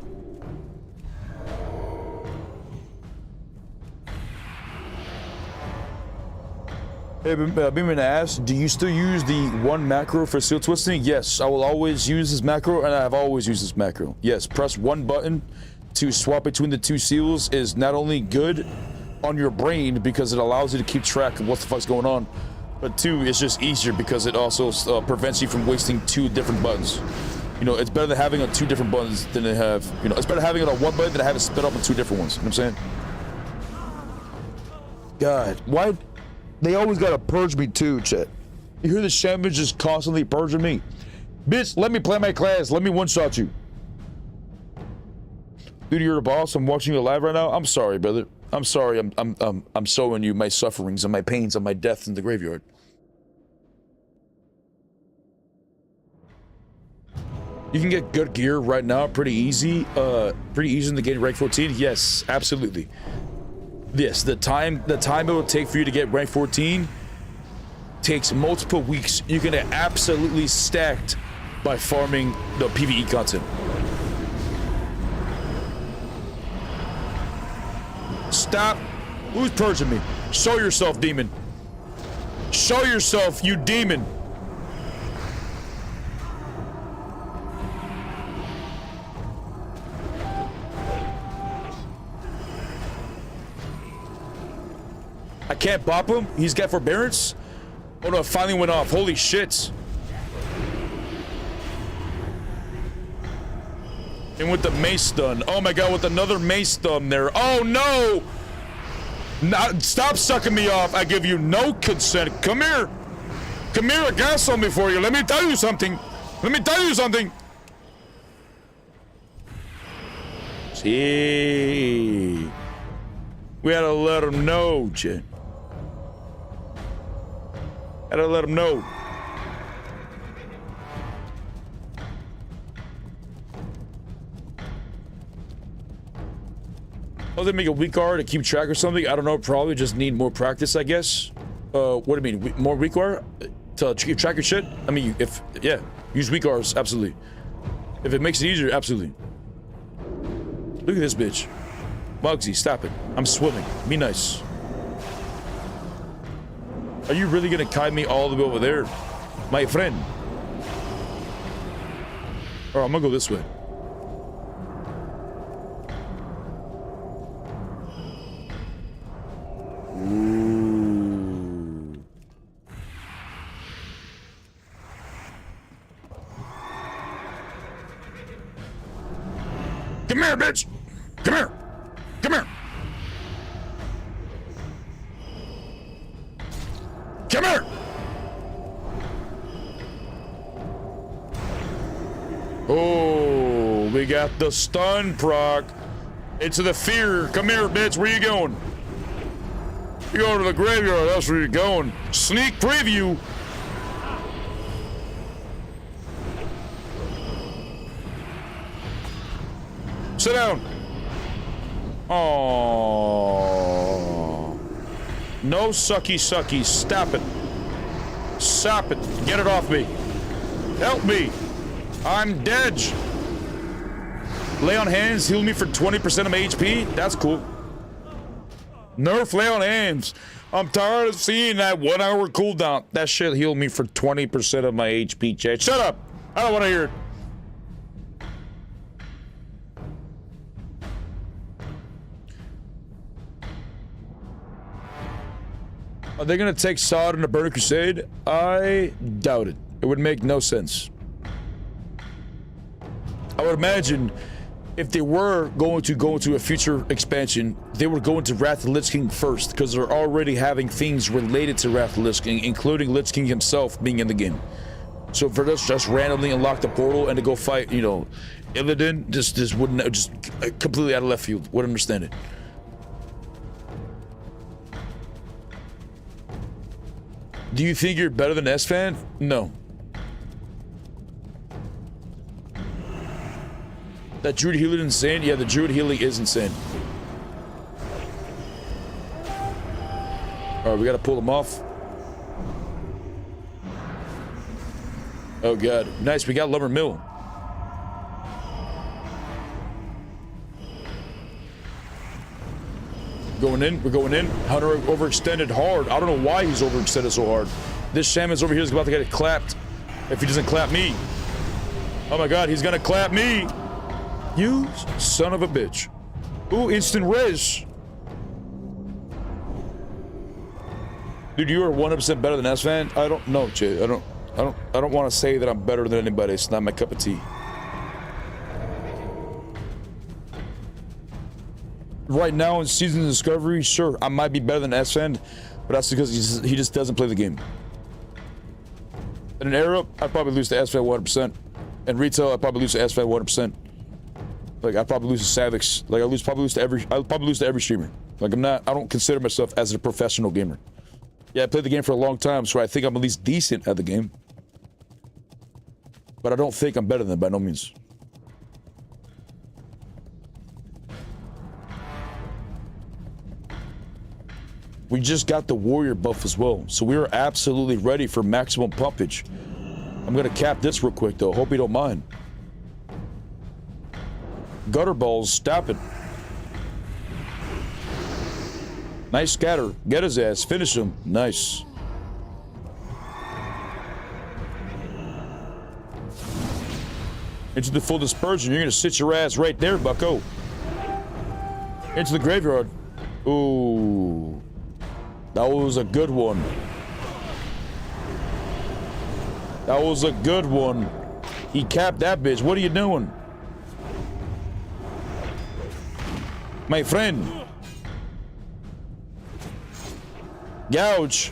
Hey, Beeman asked, do you still use the 1 macro for seal twisting? Yes, I will always use this macro, and I have always used this macro. Yes, press 1 button to swap between the 2 seals is not only good on your brain because it allows you to keep track of what the fuck's going on, but 2, it's just easier because it also prevents you from wasting 2 different buttons. You know, it's better than having on 2 different buttons than to have, you know, it's better having it on 1 button than to have it split up on 2 different ones. You know what I'm saying? God, why? They always gotta purge me too, chat. You hear the shaman just constantly purging me. Bitch, let me play my class. Let me one-shot you. Dude, you're a boss. I'm watching you live right now. I'm sorry, brother. I'm sorry. I'm showing you my sufferings and my pains and my deaths in the graveyard. You can get good gear right now, pretty easy in the game rank 14. Yes, absolutely. Yes, the time it will take for you to get rank 14 takes multiple weeks. You can get absolutely stacked by farming the PvE content. Stop. Who's purging me? Show yourself, demon. Show yourself, you demon. I can't bop him. He's got forbearance. Oh no, it finally went off. Holy shit. And with the mace stun. Oh my god, with another mace stun there. Oh no! Stop sucking me off. I give you no consent. Come here. Come here, I got something for you. Let me tell you something. Let me tell you something. See. We had to let him know, Jen. Had to let him know. Oh, they make a weak R to keep track or something? I don't know, probably just need more practice, I guess. What do you mean? More weak R? To keep track of shit? I mean, yeah, use weak Rs, absolutely. If it makes it easier, absolutely. Look at this bitch. Muggsy, stop it. I'm swimming. Be nice. Are you really gonna kite me all the way over there? My friend. Alright, I'm gonna go this way. Ooh. Come here, bitch! Come here! Come here! Come here! Oh, we got the stun proc. Into the fear. Come here, bitch. Where you going? You going to the graveyard. That's where you're going. Sneak preview. Sit down. Oh. No sucky sucky. Stop it. Stop it. Get it off me. Help me. I'm dead. Lay on hands. Heal me for 20% of my HP. That's cool. Nerf lay on hands. I'm tired of seeing that 1 hour cooldown. That shit healed me for 20% of my HP, chat. Shut up. I don't want to hear it. Are they gonna take Sod in the Burning Crusade? I doubt it. It would make no sense. I would imagine if they were going to go into a future expansion, they would go into Wrath of the Lich King first, because they're already having things related to Wrath of the Lich King, including Lich King himself being in the game. So for us just randomly unlock the portal and to go fight, you know, Illidan, just wouldn't, just completely out of left field. Wouldn't understand it. Do you think you're better than S-Fan? No. That Druid healing is insane? Yeah, the Druid healing is insane. Alright, we gotta pull them off. Oh god. Nice, we got Lumber Mill. Going in, we're going in. Hunter overextended hard. I don't know why he's overextended so hard. This shaman's over here is about to get it clapped. If he doesn't clap me. Oh my god, he's gonna clap me. You son of a bitch. Ooh, instant res. Dude, you are 100% better than S-Fan. I don't know, Jay. I don't want to say that I'm better than anybody. It's not my cup of tea. Right now in Season Discovery, sure, I might be better than S-Fan, but that's because he just doesn't play the game. In an era, I'd probably lose to S-Fan 100%. In retail, I'd probably lose to S-Fan 100%. Like, I'd probably lose to Savix. Like, I'll probably lose to every streamer. Like, I don't consider myself as a professional gamer. Yeah, I played the game for a long time, so I think I'm at least decent at the game. But I don't think I'm better than them by no means. We just got the warrior buff as well, so we are absolutely ready for maximum pumpage. I'm gonna cap this real quick though, hope you don't mind. Gutter balls, stop it. Nice scatter, get his ass, finish him, nice. Into the full dispersion, you're gonna sit your ass right there, bucko. Into the graveyard. Ooh. That was a good one. That was a good one. He capped that bitch. What are you doing? My friend. Gouge.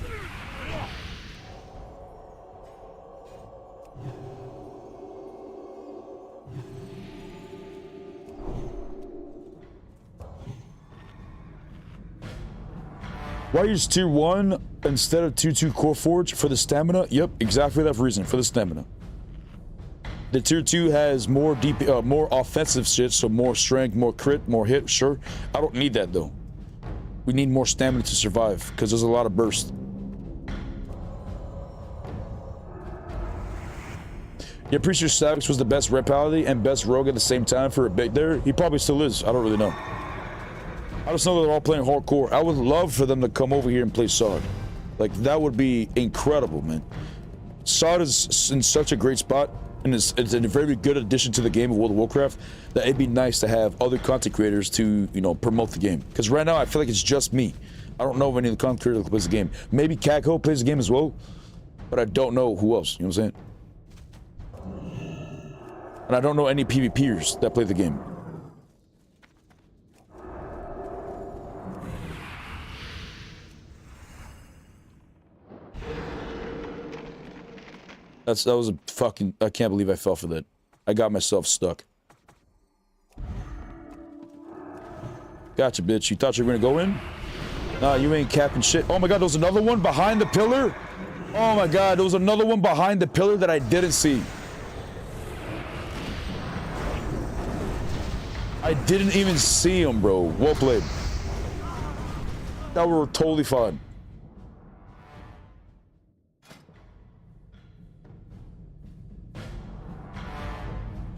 Why use tier 1 instead of 2-2 core forge for the stamina? Yep, exactly that reason, for the stamina. The tier 2 has more more offensive shit, so more strength, more crit, more hit, sure. I don't need that though. We need more stamina to survive, because there's a lot of burst. Yeah, pretty sure Savix was the best red paladin and best rogue at the same time for a bit there. He probably still is, I don't really know. I just know they're all playing hardcore. I would love for them to come over here and play Sod. Like, that would be incredible, man. Sod is in such a great spot, and it's a very good addition to the game of World of Warcraft, that it'd be nice to have other content creators to, you know, promote the game. Because right now, I feel like it's just me. I don't know of any of the content creators that plays the game. Maybe Cagho plays the game as well, but I don't know who else, you know what I'm saying? And I don't know any PvPers that play the game. That was a fucking... I can't believe I fell for that. I got myself stuck. Gotcha, bitch. You thought you were gonna go in? Nah, you ain't capping shit. Oh my god, there was another one behind the pillar? Oh my god, there was another one behind the pillar that I didn't see. I didn't even see him, bro. Well played. That were totally fine.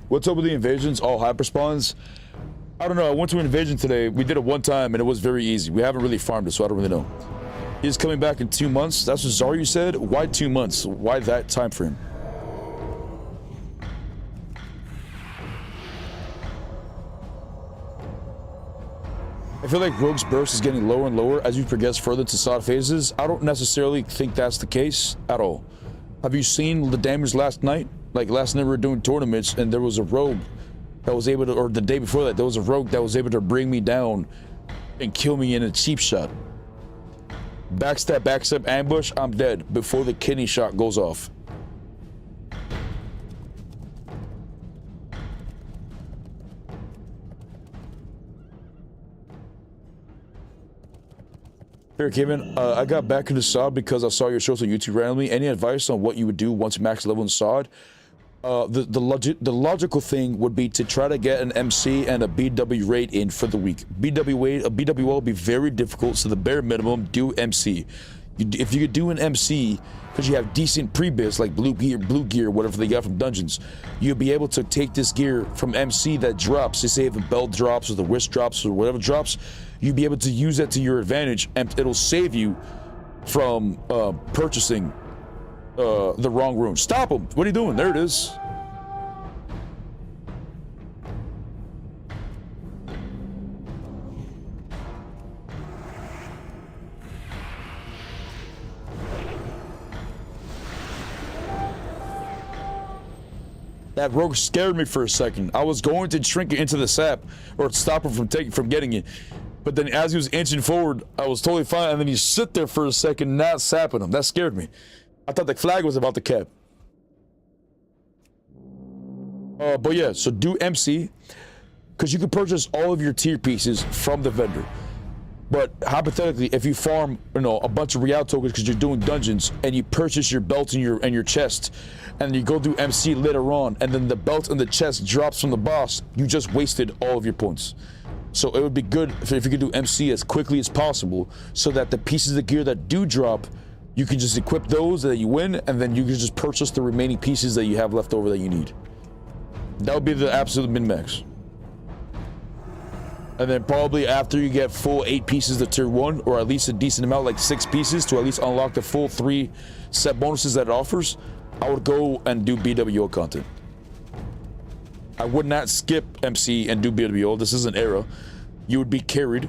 What's up with the invasions? All hyper spawns? I don't know. I went to an invasion today. We did it one time and it was very easy. We haven't really farmed it, so I don't really know. He's coming back in 2 months. That's what Zaryu said. Why 2 months? Why that time frame? I feel like Rogue's burst is getting lower and lower as you progress further to Sod phases. I don't necessarily think that's the case at all. Have you seen the damage last night? Like last night we were doing tournaments and there was a rogue that was able to, or the day before that, there was a rogue that was able to bring me down and kill me in a cheap shot. Backstab, ambush, I'm dead before the kidney shot goes off. Here, Kevin, I got back into Sod because I saw your shows on YouTube randomly. Any advice on what you would do once max level in Sod? The logical thing would be to try to get an MC and a BW raid in for the week. BW will be very difficult, so the bare minimum, do MC. If you could do an MC, because you have decent pre-biz like blue gear, whatever they got from dungeons, you'll be able to take this gear from MC that drops. Say if a belt drops or the wrist drops or whatever drops, you'll be able to use that to your advantage, and it'll save you from purchasing the wrong rune. Stop him! What are you doing? There it is. That rogue scared me for a second. I was going to shrink it into the sap or stop him from getting it. But then as he was inching forward, I was totally fine, and then he sit there for a second, not sapping him. That scared me. I thought the flag was about to cap. But yeah, so do MC, because you can purchase all of your tier pieces from the vendor. But hypothetically, if you farm, a bunch of real tokens because you're doing dungeons, and you purchase your belt and your chest, and you go do MC later on, and then the belt and the chest drops from the boss, you just wasted all of your points. So it would be good if you could do MC as quickly as possible, so that the pieces of gear that do drop, you can just equip those that you win, and then you can just purchase the remaining pieces that you have left over that you need. That would be the absolute min-max. And then probably after you get full 8 pieces to tier 1, or at least a decent amount, like 6 pieces, to at least unlock the full 3 set bonuses that it offers, I would go and do BWO content. I would not skip MC and do BWO. This is an era. You would be carried.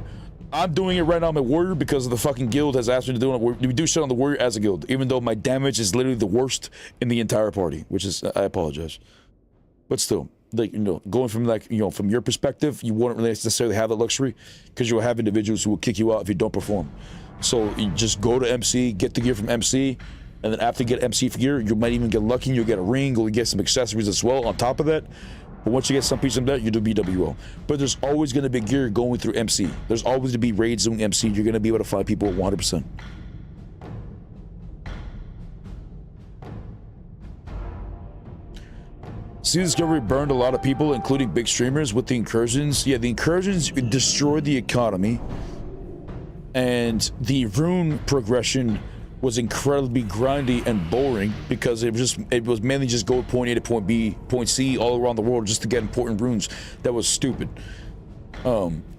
I'm doing it right now, my Warrior, because the fucking guild has asked me to do it. We do shit on the Warrior as a guild, even though my damage is literally the worst in the entire party, which is, I apologize. But still. Like, going from from your perspective, you wouldn't really necessarily have the luxury, because you will have individuals who will kick you out if you don't perform. So you just go to MC, get the gear from MC, and then after you get MC gear, you might even get lucky, you'll get a ring, or you get some accessories as well on top of that. But once you get some piece of that, you do BWO. But there's always going to be gear going through MC. There's always going to be raids doing MC. You're going to be able to find people 100%. Sea Discovery burned a lot of people, including big streamers, with the incursions. Yeah, the incursions destroyed the economy, and the rune progression was incredibly grindy and boring, because it was mainly just go point A to point B, point C all around the world just to get important runes. That was stupid.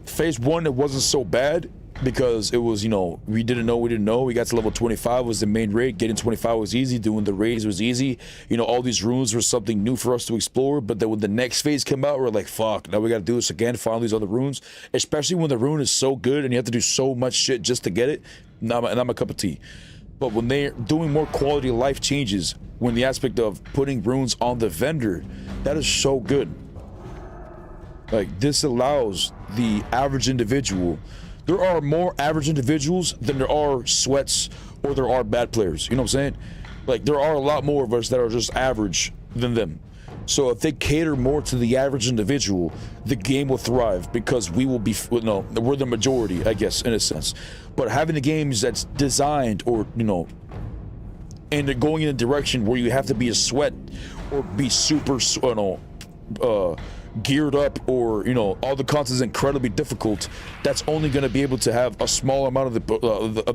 Phase 1, it wasn't so bad, because it was, we didn't know. We got to level 25 was the main raid. Getting 25 was easy. Doing the raids was easy. All these runes were something new for us to explore. But then when the next phase came out, we're like, fuck, now we got to do this again, find all these other runes. Especially when the rune is so good and you have to do so much shit just to get it. Not my cup of tea. But when they're doing more quality of life changes, when the aspect of putting runes on the vendor, that is so good. Like, this allows the average individual. There are more average individuals than there are sweats or there are bad players. You know what I'm saying? Like, there are a lot more of us that are just average than them. So if they cater more to the average individual, the game will thrive, because we will be, we're the majority, I guess, in a sense. But having the games that's designed, or, and going in a direction where you have to be a sweat or be super, geared up, or all the content is incredibly difficult, that's only going to be able to have a small amount of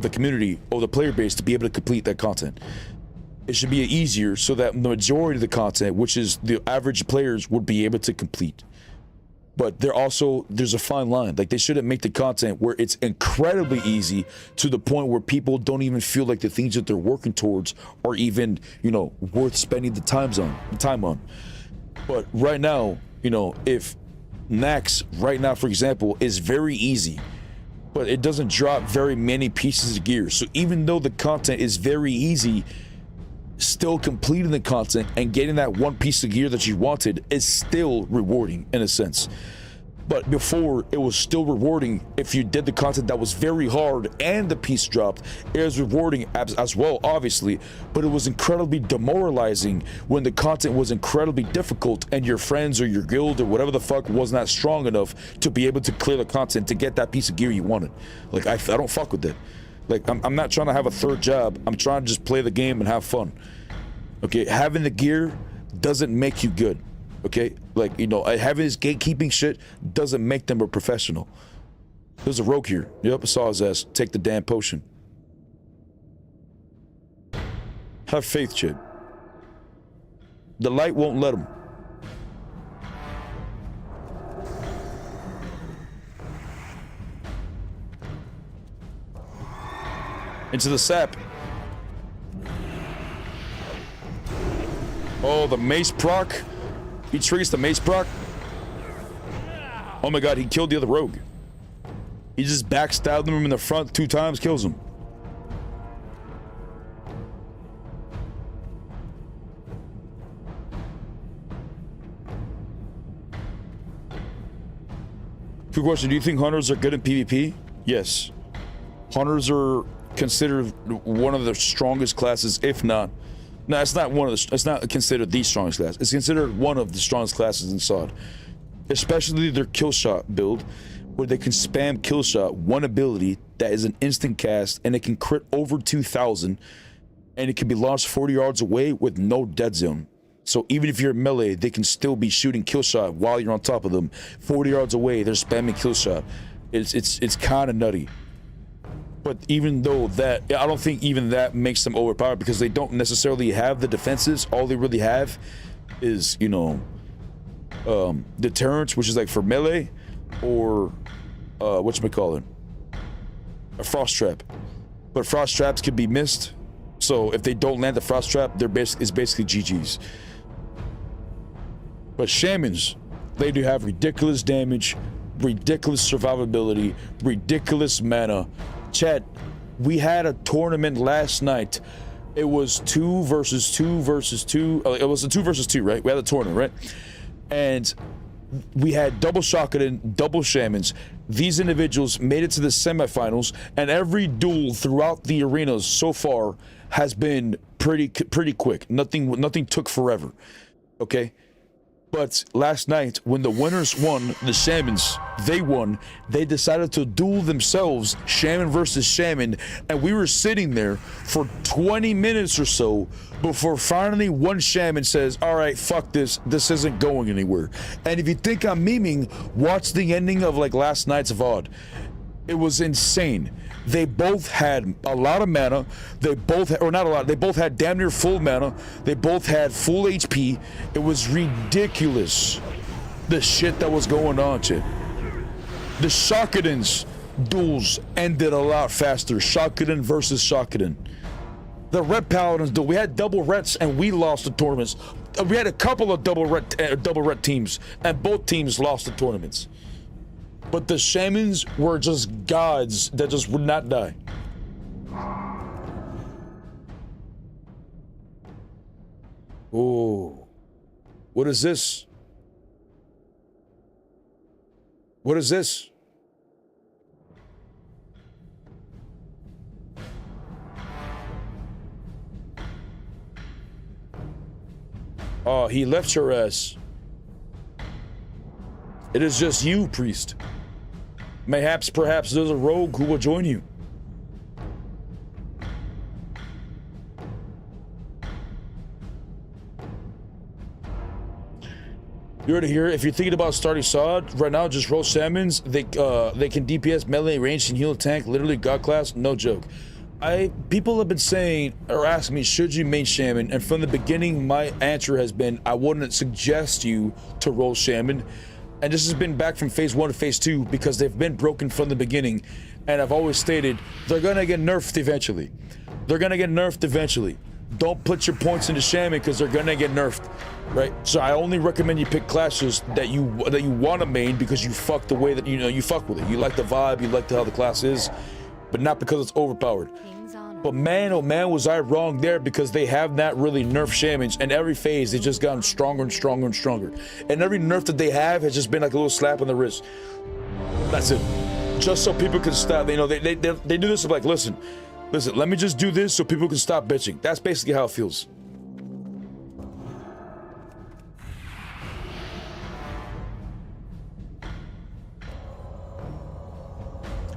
the community or the player base to be able to complete that content. It should be easier, so that the majority of the content, which is the average players, would be able to complete. But there's a fine line. Like, they shouldn't make the content where it's incredibly easy to the point where people don't even feel like the things that they're working towards are even worth spending the time on. But right now, if Nax right now, for example, is very easy, but it doesn't drop very many pieces of gear. So even though the content is very easy, still completing the content and getting that one piece of gear that you wanted is still rewarding in a sense. But before, it was still rewarding if you did the content that was very hard and the piece dropped. It was rewarding as well, obviously, but it was incredibly demoralizing when the content was incredibly difficult and your friends or your guild or whatever the fuck was not strong enough to be able to clear the content to get that piece of gear you wanted. Like, I don't fuck with that. Like, I'm not trying to have a third job. I'm trying to just play the game and have fun. Okay, having the gear doesn't make you good. Okay, like, having his gatekeeping shit doesn't make them a professional. There's a rogue here. Yep, I saw his ass take the damn potion. Have faith, Chid. The light won't let him. Into the sap. Oh, the mace proc. He triggers the mace proc. Oh my god, he killed the other rogue. He just backstabbed him in the front 2 times, kills him. Quick question, do you think hunters are good in PvP? Yes. Hunters are considered one of the strongest classes, if not. No, it's not it's not considered the strongest class. It's considered one of the strongest classes in SoD. Especially their kill shot build, where they can spam kill shot, one ability that is an instant cast, and it can crit over 2,000, and it can be launched 40 yards away with no dead zone. So even if you're melee, they can still be shooting kill shot while you're on top of them. 40 yards away, they're spamming kill shot. It's kind of nutty. But even though that, I don't think even that makes them overpowered, because they don't necessarily have the defenses. All they really have is, you know, deterrence, which is like for melee, or whatchamacallit, a frost trap. But frost traps can be missed. So if they don't land the frost trap, it's basically GG's. But shamans, they do have ridiculous damage, ridiculous survivability, ridiculous mana. Chat, we had a tournament last night. It was 2 versus 2 versus 2. It was a 2 versus 2, right? We had a tournament, right? And we had double shotgun, double shamans. These individuals made it to the semifinals, and every duel throughout the arenas so far has been pretty quick. Nothing took forever. Okay? But last night, when the winners won, the shamans, they won. They decided to duel themselves, shaman versus shaman, and we were sitting there for 20 minutes or so before finally one shaman says, all right, fuck this isn't going anywhere. And if you think I'm memeing, watch the ending of like last night's VOD. It was insane. They both had a lot of mana. They both had, or not a lot, they both had damn near full mana. They both had full HP. It was ridiculous, the shit that was going on, shit. The Shotguns duels ended a lot faster. Shotgun versus Shotgun. The Ret Paladins duel, we had double Rets and we lost the tournaments. We had a couple of double Ret teams, and both teams lost the tournaments. But the shamans were just gods that just would not die. Oh, what is this? What is this? Oh, he left your ass. It is just you, priest. Perhaps there's a rogue who will join you. You already hear, if you're thinking about starting Sod, right now just roll shamans. They can DPS, melee, range, and heal tank, literally god class, no joke. People have been saying or asking me, should you main shaman? And from the beginning, my answer has been, I wouldn't suggest you to roll shaman. And this has been back from phase 1 to phase 2 because they've been broken from the beginning. And I've always stated, they're gonna get nerfed eventually. They're gonna get nerfed eventually. Don't put your points into shaman because they're gonna get nerfed, right? So I only recommend you pick classes that you want to main because you fuck the way that, you know, you fuck with it. You like the vibe, you like how the class is, but not because it's overpowered. But man, oh man, was I wrong there, because they have not really nerfed shamans, and every phase they've just gotten stronger and stronger and stronger. And every nerf that they have has just been like a little slap on the wrist. That's it. Just so people can stop. You know, they do this like, listen, let me just do this so people can stop bitching. That's basically how it feels.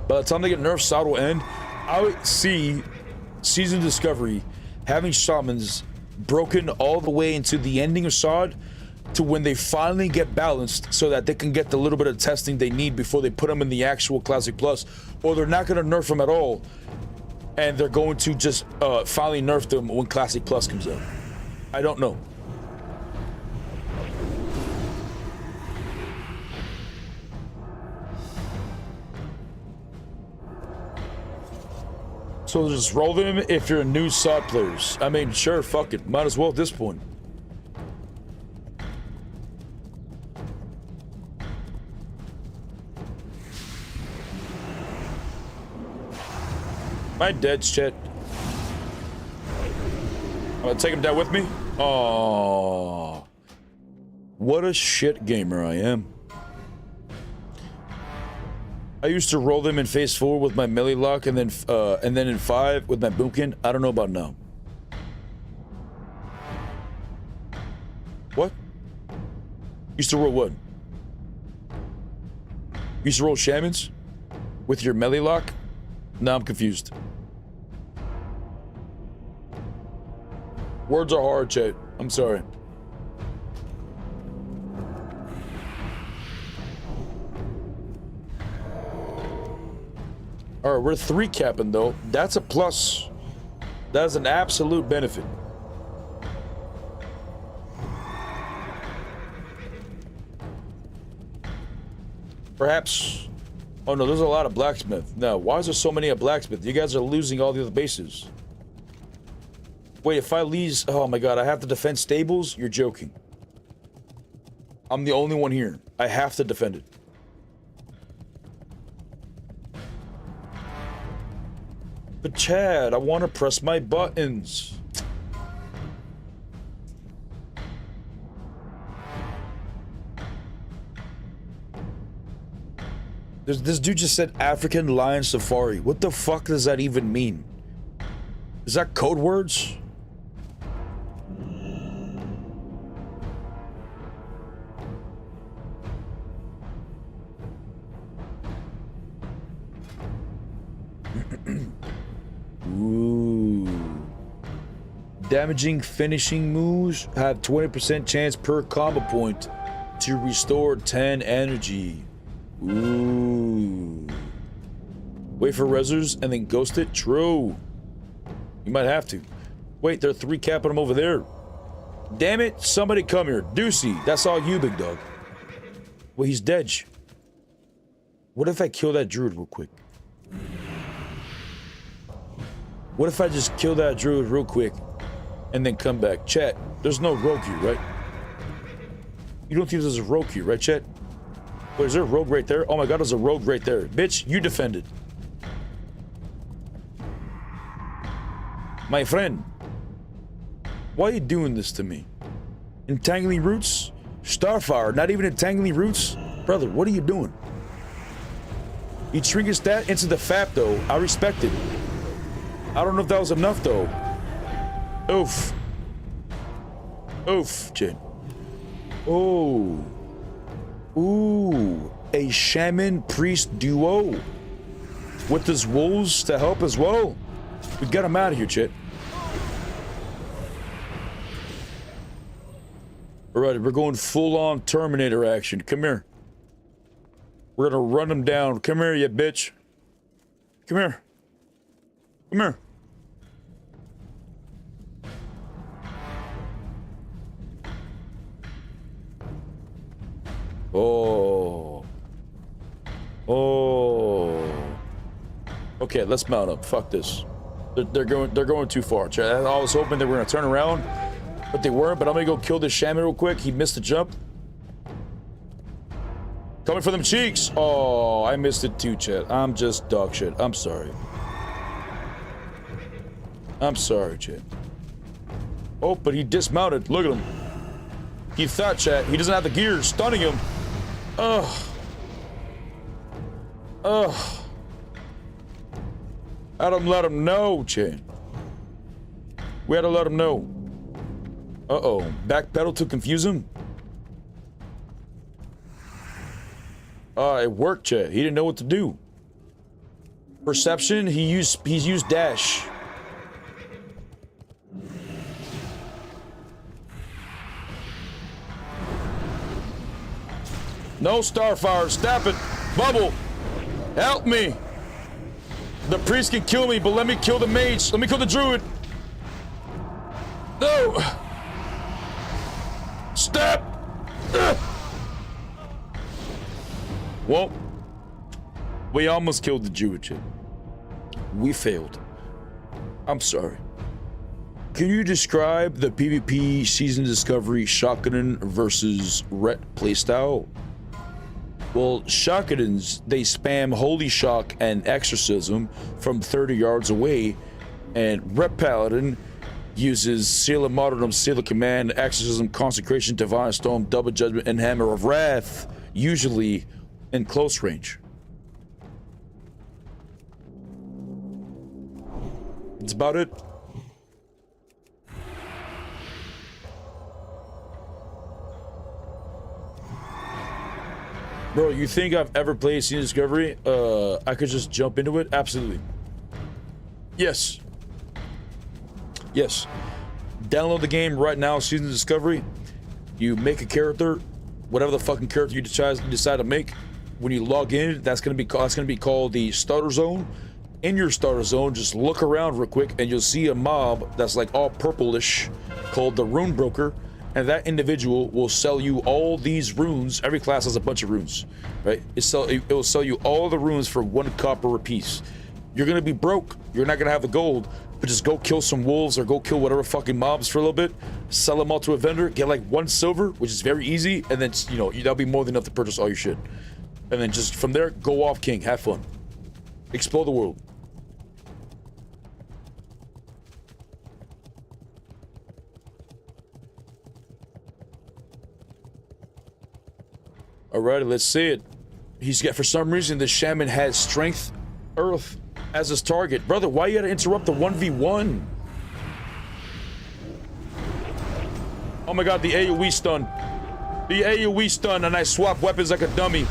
By the time they get nerfed, Sod will end. I would see Season Discovery having shamans broken all the way into the ending of Sod to when they finally get balanced so that they can get the little bit of testing they need before they put them in the actual Classic Plus, or they're not going to nerf them at all and they're going to just finally nerf them when Classic Plus comes out. I don't know. So just roll them if you're a new Sod players. I mean, sure, fuck it. Might as well at this point. My dead's chat. I'm gonna take him down with me. Oh, what a shit gamer I am. I used to roll them in phase 4 with my melee lock, and then in 5 with my boomkin. I don't know about now. What? Used to roll what? You used to roll shamans with your melee lock? Now I'm confused. Words are hard, chat. I'm sorry. All right, we're 3 capping though. That's a plus. That's an absolute benefit. Perhaps. Oh no, there's a lot of blacksmith. No, why is there so many at blacksmith? You guys are losing all the other bases. Wait, if I lose, oh my god, I have to defend stables? You're joking. I'm the only one here. I have to defend it. But Chad, I want to press my buttons. This dude just said African lion safari. What the fuck does that even mean? Is that code words? Ooh. Damaging finishing moves have 20% chance per combo point to restore 10 energy. Ooh. Wait for rezzers and then ghost it? True. You might have to. Wait, there are 3 capping them over there. Damn it, somebody come here. Deucey, that's all you, big dog. Well, he's dead. What if I kill that druid real quick? What if I just kill that druid real quick and then come back? Chat, there's no rogue here, right? You don't think there's a rogue here, right, chat? Wait, is there a rogue right there? Oh my god, there's a rogue right there. Bitch, you defended. My friend, why are you doing this to me? Entangling roots? Starfire, not even entangling roots? Brother, what are you doing? You trinket stat into the FAP though. I respect it. I don't know if that was enough though. Oof. Oof, Jin. Oh. Ooh. A shaman priest duo. With his wolves to help as well. We got him out of here, Chet. Alright, we're going full-on Terminator action. Come here. We're gonna run him down. Come here, you bitch. Come here. Come here. Oh. Oh. Okay, let's mount up. Fuck this. They're going too far. I was hoping they were gonna turn around, but they weren't. But I'm gonna go kill this shaman real quick. He missed the jump. Coming for them cheeks. Oh, I missed it too, Chet. I'm just dog shit. I'm sorry. I'm sorry, Chet. Oh, but he dismounted. Look at him. He thought, Chet. He doesn't have the gear. Stunning him. Ugh. Ugh. Adam, let him know, Chet. We had to let him know. Uh-oh. Backpedal to confuse him? It worked, Chet. He didn't know what to do. Perception, he's used dash. No Starfire, stop it. Bubble, help me. The priest can kill me, but let me kill the mage. Let me kill the druid. No. Stop. Well, we almost killed the druid, Chet. We failed. I'm sorry. Can you describe the PvP Season Discovery Shotgun versus Ret playstyle? Well, Shotguns, they spam Holy Shock and Exorcism from 30 yards away, and Ret Paladin uses Seal of Martyrdom, Seal of Command, Exorcism, Consecration, Divine Storm, Double Judgment, and Hammer of Wrath, usually in close range. That's about it. Bro, you think I've ever played Season Discovery? I could just jump into it? Absolutely. Yes. Yes. Download the game right now, Season Discovery. You make a character, whatever the fucking character you decide to make. When you log in, that's gonna be called the starter zone. In your starter zone, just look around real quick and you'll see a mob that's like all purplish called the Rune Broker, and that individual will sell you all these runes. Every class has a bunch of runes, right? It will sell you all the runes for 1 copper a piece. You're gonna be broke. You're not gonna have the gold, but just go kill some wolves or go kill whatever fucking mobs for a little bit, sell them all to a vendor, get like 1 silver, which is very easy, and then, you know, that'll be more than enough to purchase all your shit. And then just from there, go off king, have fun. Explore the world. Alrighty, let's see it. He's got, for some reason, the shaman has strength earth as his target. Brother, why you gotta interrupt the 1v1? Oh my god, the AoE stun. The AoE stun, and I swap weapons like a dummy.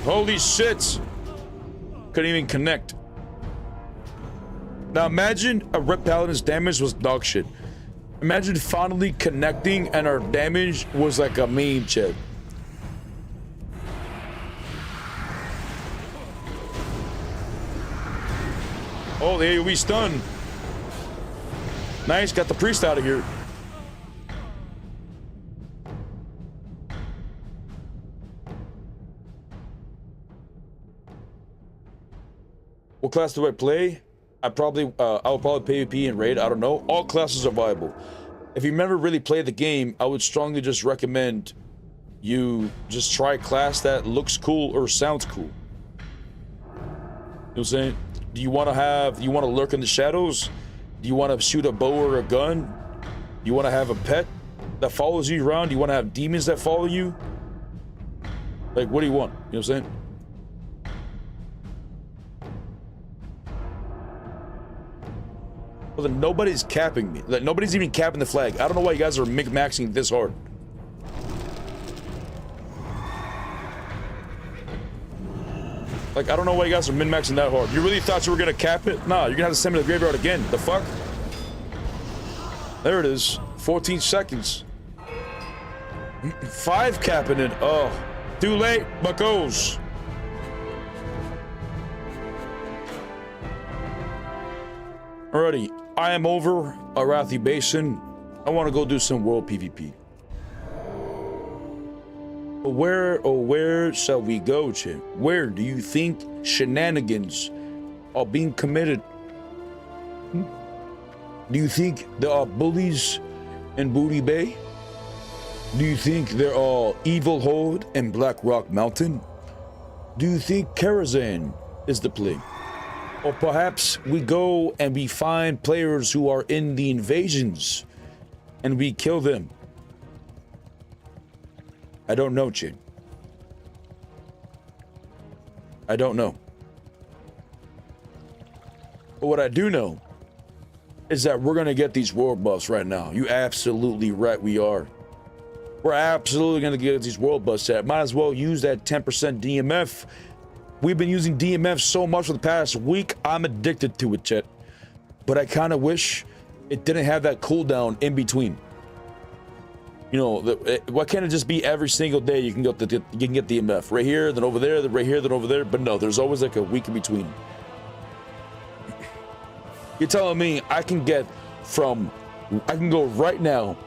Holy shit. Couldn't even connect. Now imagine a Ret Paladin's damage was dog shit. Imagine finally connecting and our damage was like a meme chat. Oh, the AoE stun. Nice, got the priest out of here. What class do I play? I'll probably PvP and raid. I don't know. All classes are viable. If you've never really played the game, I would strongly just recommend you just try a class that looks cool or sounds cool. You know what I'm saying? Do you want to lurk in the shadows? Do you want to shoot a bow or a gun? Do you want to have a pet that follows you around? Do you want to have demons that follow you? Like, what do you want? You know what I'm saying? Well, then nobody's capping me. Like, nobody's even capping the flag. I don't know why you guys are min-maxing this hard. Like, I don't know why you guys are min-maxing that hard. You really thought you were gonna cap it? Nah, you're gonna have to send me to the graveyard again. The fuck? There it is. 14 seconds. 5 capping it. Oh, too late, buckos. Alrighty, I am over Arathi Basin. I want to go do some world PvP. Where shall we go, Chip? Where do you think shenanigans are being committed? Do you think there are bullies in Booty Bay? Do you think there are Evil Horde in Black Rock Mountain? Do you think Karazhan is the play? Or perhaps we go and we find players who are in the invasions and we kill them? I don't know, Chin. I don't know. But what I do know is that we're gonna get these world buffs right now. You absolutely right, we are. We're absolutely gonna get these world buffs set. Might as well use that 10% DMF. We've been using DMF so much for the past week, I'm addicted to it, Chet. But I kind of wish it didn't have that cooldown in between. You know, why can't it just be every single day you can get DMF? Right here, then over there, then right here, then over there. But no, there's always like a week in between. You're telling me I can go right now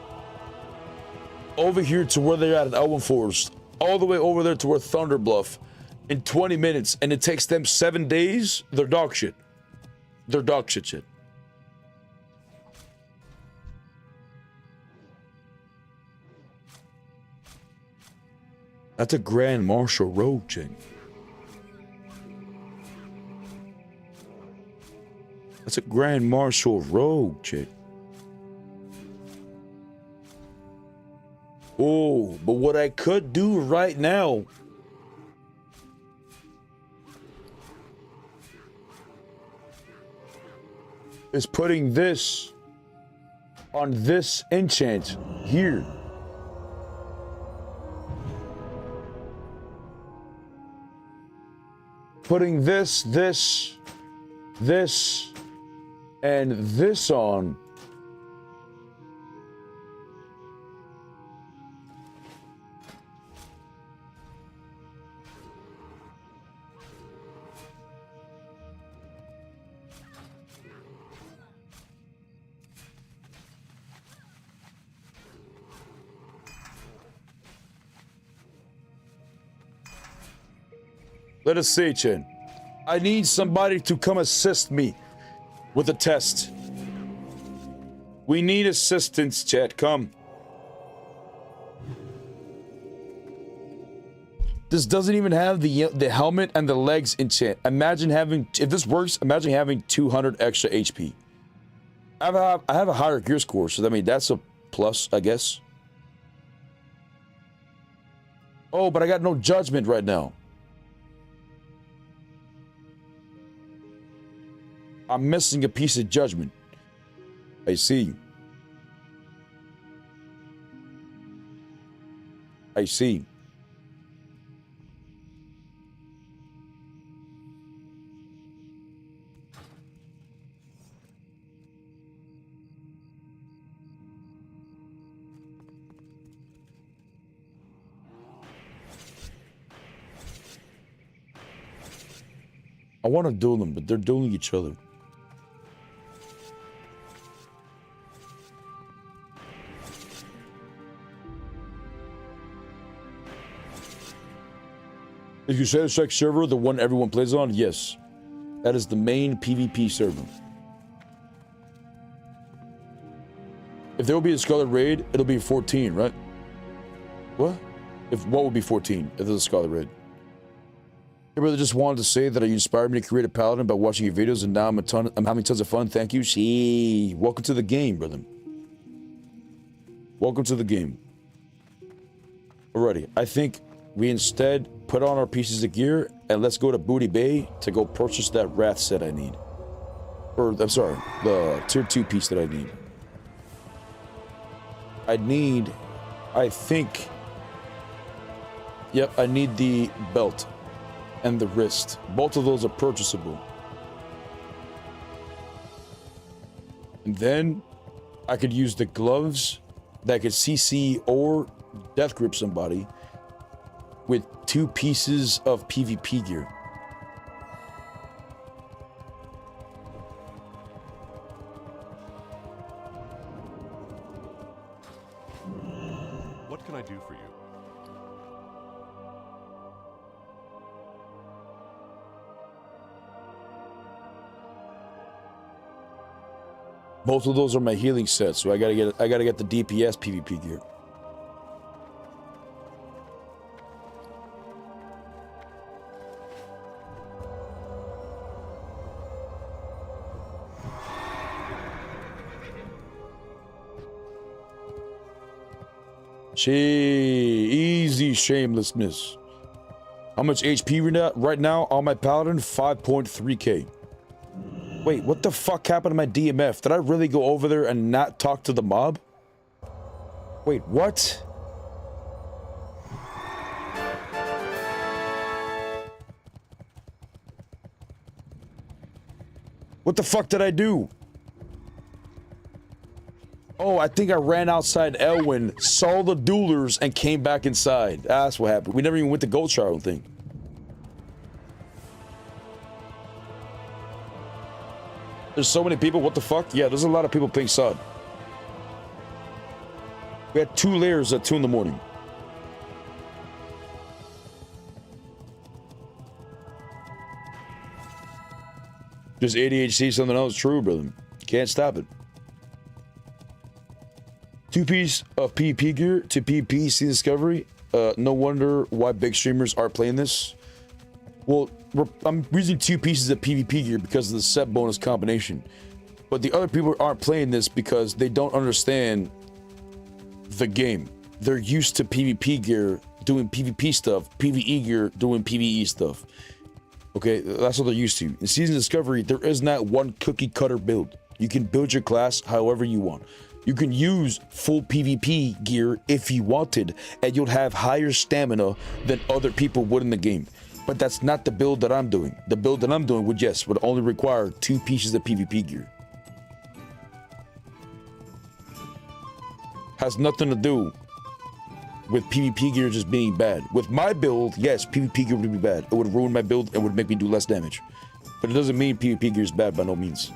over here to where they're at in Elwyn Forest, all the way over there to where Thunder Bluff in 20 minutes, and it takes them 7 days? They're dog shit. They're dog shit. That's a Grand Marshal Road, Ching. That's a Grand Marshal Road, Ching. Oh, but what I could do right now is putting this on this enchant here. Putting this, and this on. Let us see, Chin. I need somebody to come assist me with the test. We need assistance, chat. Come. This doesn't even have the helmet and the legs enchant. Imagine having, if this works, imagine having 200 extra HP. I have a higher gear score, so I mean that's a plus, I guess. Oh, but I got no judgment right now. I'm missing a piece of judgment. I see. I see. I want to duel them, but they're dueling each other. If you satisfy server, the one everyone plays on, yes. That is the main PvP server. If there will be a Scarlet Raid, it'll be 14, right? What? What would be 14 if there's a Scarlet Raid? Hey brother, just wanted to say that you inspired me to create a paladin by watching your videos, and now I'm having tons of fun. Thank you. See, welcome to the game, brother. Welcome to the game. Alrighty, I think we instead put on our pieces of gear and let's go to Booty Bay to go purchase that Wrath set I need. Or, I'm sorry, the tier 2 piece that I need. I think, yep, I need the belt and the wrist. Both of those are purchasable. And then I could use the gloves that could CC or death grip somebody with 2 pieces of PvP gear. What can I do for you? Both of those are my healing sets, so I gotta get the DPS PvP gear. Easy shamelessness. How much HP right now on my paladin? 5.3k. Wait, what the fuck happened to my DMF? Did I really go over there and not talk to the mob? Wait, what? What the fuck did I do? Oh, I think I ran outside Elwyn, saw the duelers, and came back inside. That's what happened. We never even went to Gold Star, I don't think. There's so many people, what the fuck? Yeah, there's a lot of people playing Sod. We had 2 layers at 2 in the morning. Just ADHD, something else. True, brother. Can't stop it. 2 piece of PvP gear to PvP Sea Discovery. No wonder why big streamers are playing this. Well, I'm using 2 pieces of PvP gear because of the set bonus combination. But the other people aren't playing this because they don't understand the game. They're used to PvP gear doing PvP stuff, PvE gear doing PvE stuff. Okay, that's what they're used to. In Season Discovery, there is not one cookie cutter build. You can build your class however you want. You can use full PvP gear if you wanted, and you'll have higher stamina than other people would in the game. But that's not the build that I'm doing. The build that I'm doing would only require 2 pieces of PvP gear. Has nothing to do with PvP gear just being bad. With my build, yes, PvP gear would be bad. It would ruin my build and would make me do less damage. But it doesn't mean PvP gear is bad by no means.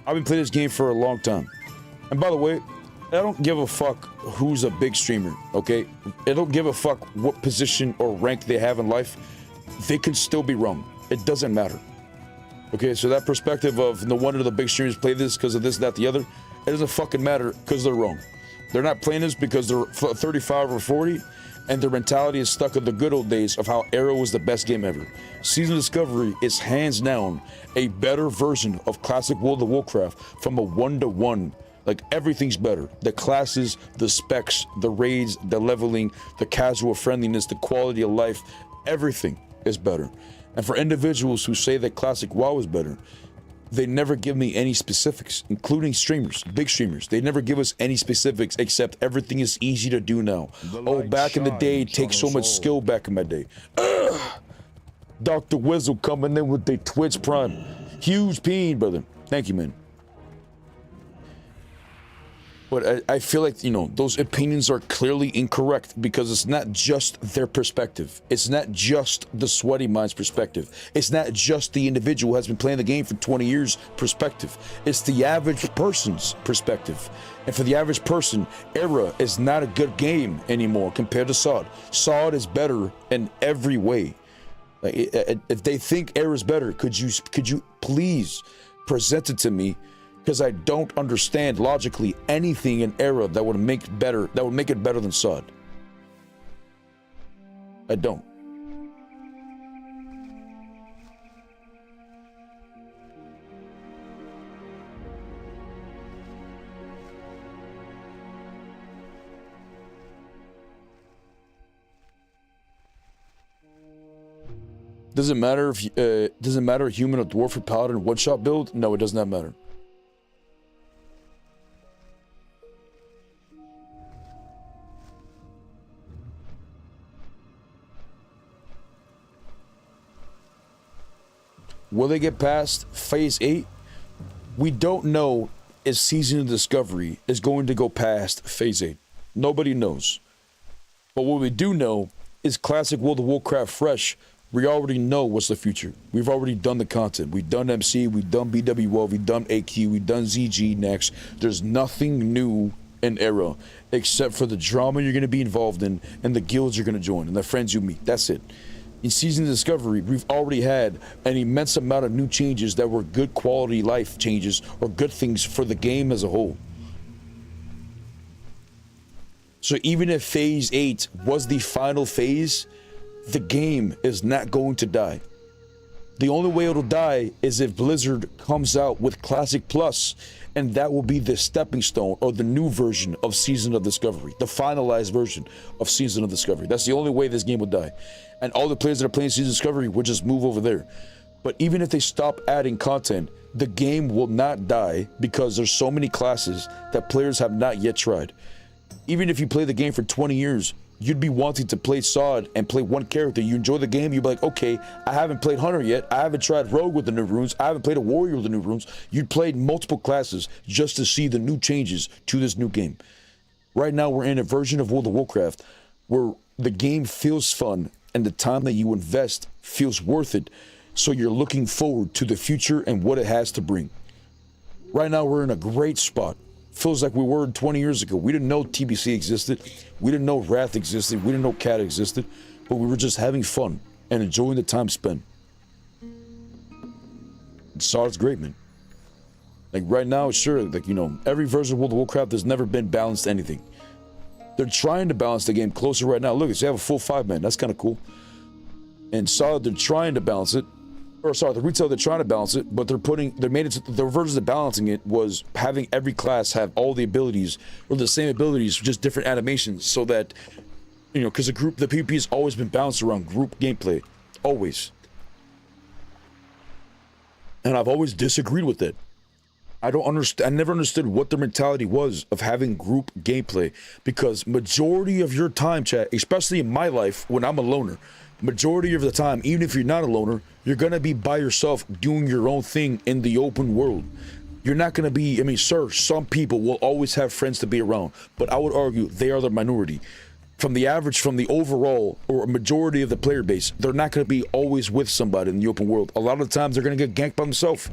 I've been playing this game for a long time. And by the way, I don't give a fuck who's a big streamer, okay? I don't give a fuck what position or rank they have in life. They can still be wrong. It doesn't matter. Okay, so that perspective of no wonder the big streamers play this because of this, that, the other, it doesn't fucking matter because they're wrong. They're not playing this because they're 35 or 40 and their mentality is stuck in the good old days of how Arrow was the best game ever. Season of Discovery is hands down a better version of classic World of Warcraft from a 1-to-1. Like, everything's better. The classes, the specs, the raids, the leveling, the casual friendliness, the quality of life, everything is better. And for individuals who say that classic WoW is better, they never give me any specifics, including streamers, big streamers. They never give us any specifics except everything is easy to do now. Oh, back in the day, it takes so much skill back in my day. Ugh! Dr. Wizzle coming in with the Twitch Prime. Huge peen, brother. Thank you, man. But I feel like, you know, those opinions are clearly incorrect because it's not just their perspective. It's not just the sweaty mind's perspective. It's not just the individual who has been playing the game for 20 years perspective. It's the average person's perspective. And for the average person, Era is not a good game anymore compared to Sod. Sod is better in every way. Like, if they think Era is better, could you please present it to me? Because I don't understand logically anything in Era that would make it better than Sod. I don't. Does it matter if human or dwarf or paladin one-shot build? No, it does not matter. Will they get past Phase 8? We don't know if Season of Discovery is going to go past Phase 8. Nobody knows. But what we do know is classic World of Warcraft fresh. We already know what's the future. We've already done the content. We've done MC, we've done BWO, we've done AQ, we've done ZG next. There's nothing new in Era except for the drama you're going to be involved in and the guilds you're going to join and the friends you meet. That's it. In Season of Discovery, we've already had an immense amount of new changes that were good quality life changes or good things for the game as a whole. So even if Phase 8 was the final phase, the game is not going to die. The only way it'll die is if Blizzard comes out with Classic Plus, and that will be the stepping stone or the new version of Season of Discovery, the finalized version of Season of Discovery. That's the only way this game will die. And all the players that are playing Season of Discovery will just move over there. But even if they stop adding content, the game will not die because there's so many classes that players have not yet tried. Even if you play the game for 20 years, you'd be wanting to play Sod and play one character. You enjoy the game, you'd be like, okay, I haven't played Hunter yet. I haven't tried Rogue with the new runes. I haven't played a Warrior with the new runes. You'd played multiple classes just to see the new changes to this new game. Right now, we're in a version of World of Warcraft where the game feels fun and the time that you invest feels worth it. So you're looking forward to the future and what it has to bring. Right now, we're in a great spot. Feels like we were 20 years ago. We didn't know TBC existed. We didn't know Wrath existed. We didn't know Cat existed. But we were just having fun and enjoying the time spent. Sod's great, man. Like right now, sure, like, you know, every version of World of Warcraft has never been balanced anything. They're trying to balance the game closer right now. Look, they have a full 5-man. That's kind of cool. And Sod, they're trying to balance it. Or sorry, the retail, they're trying to balance it, but the version of balancing it was having every class have all the abilities, or the same abilities, just different animations, so that, you know, because the PvP has always been balanced around group gameplay. Always. And I've always disagreed with it. I don't understand. I never understood what their mentality was of having group gameplay, because majority of your time, chat, especially in my life when I'm a loner, majority of the time, even if you're not a loner, you're gonna be by yourself doing your own thing in the open world. You're not gonna be, I mean, sir, some people will always have friends to be around, but I would argue they are the minority. From the average, from the overall or majority of the player base, they're not gonna be always with somebody in the open world. A lot of the times they're gonna get ganked by themselves,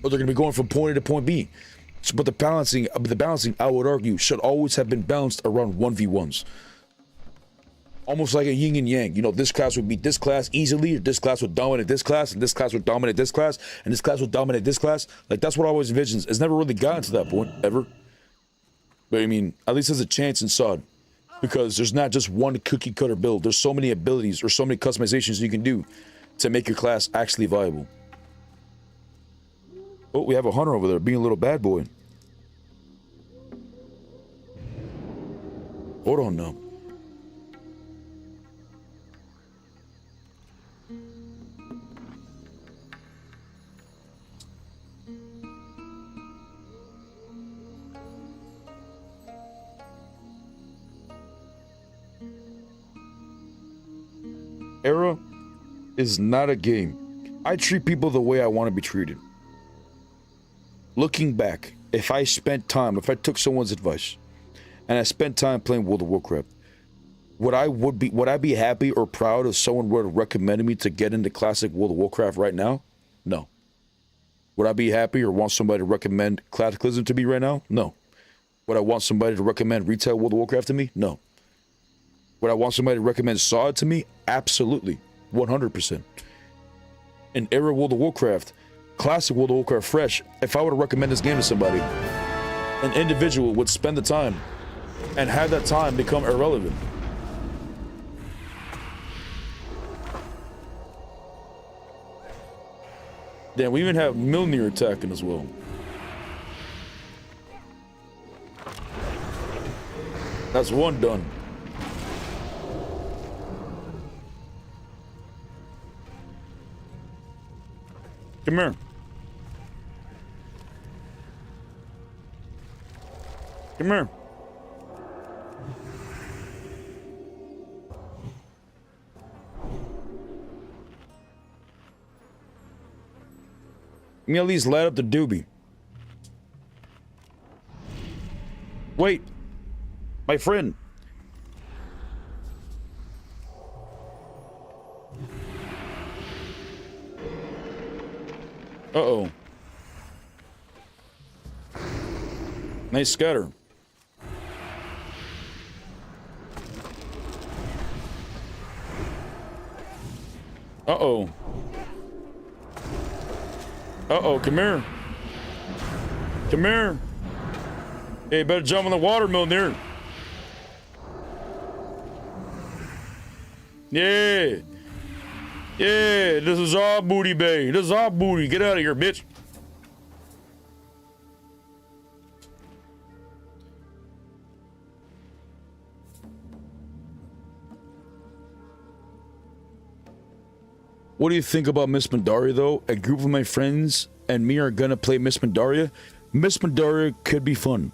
or they're gonna be going from point A to point B. So, but the balancing, I would argue, should always have been balanced around 1v1s. Almost like a yin and yang. You know, this class would beat this class easily, or this class would dominate this class, and this class would dominate this class, and this class would dominate this class. Like, that's what I always envisions. It's never really gotten to that point, ever. But I mean, at least there's a chance in SoD. Because there's not just one cookie cutter build. There's so many abilities or so many customizations you can do to make your class actually viable. Oh, we have a hunter over there being a little bad boy. Hold on now. Era is not a game. I treat people the way I want to be treated. Looking back, if I took someone's advice and I spent time playing World of Warcraft, would I be happy or proud if someone were to recommend me to get into classic World of Warcraft right now? No. Would I be happy or want somebody to recommend Cataclysm to me right now? No. Would I want somebody to recommend retail World of Warcraft to me? No. Would I want somebody to recommend SoD to me? Absolutely. 100%. In era World of Warcraft, classic World of Warcraft fresh, if I were to recommend this game to somebody, an individual would spend the time and have that time become irrelevant. Damn, we even have Milnir attacking as well. That's one done. Come here. Come here. Let me at least light up the doobie. Wait. My friend. Uh-oh. Nice scatter. Uh-oh. Uh-oh, come here. Come here. Hey, you better jump in the water, Milner. Yeah. Yeah, this is our booty, babe. This is our booty. Get out of here, bitch. What do you think about Miss Pandaria, though? A group of my friends and me are gonna play Miss Pandaria. Miss Pandaria could be fun.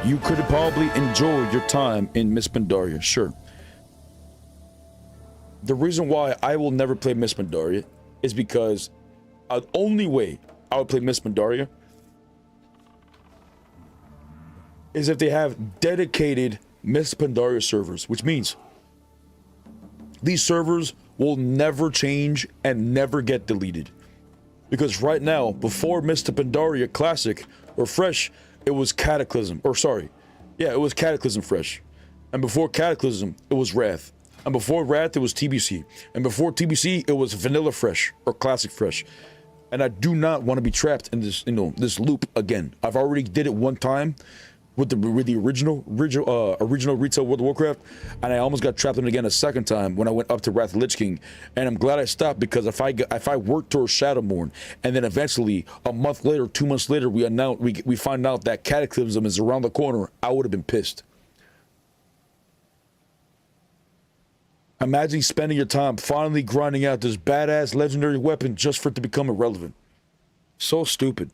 You could probably enjoy your time in Miss Pandaria, sure. The reason why I will never play Miss Pandaria is because the only way I would play Miss Pandaria is if they have dedicated Miss Pandaria servers, which means these servers will never change and never get deleted. Because right now, before Mr. Pandaria Classic or Fresh, it was Cataclysm, or sorry, yeah, it was Cataclysm Fresh. And before Cataclysm, it was Wrath. And before Wrath, it was TBC. And before TBC, it was Vanilla Fresh or Classic Fresh. And I do not want to be trapped in this, this loop again. I've already did it one time with the original retail World of Warcraft, and I almost got trapped in it again a second time when I went up to Wrath of Lich King. And I'm glad I stopped, because if I worked towards Shadowmourne, and then eventually a month later, 2 months later, we find out that Cataclysm is around the corner, I would have been pissed. Imagine spending your time finally grinding out this badass legendary weapon just for it to become irrelevant. So stupid.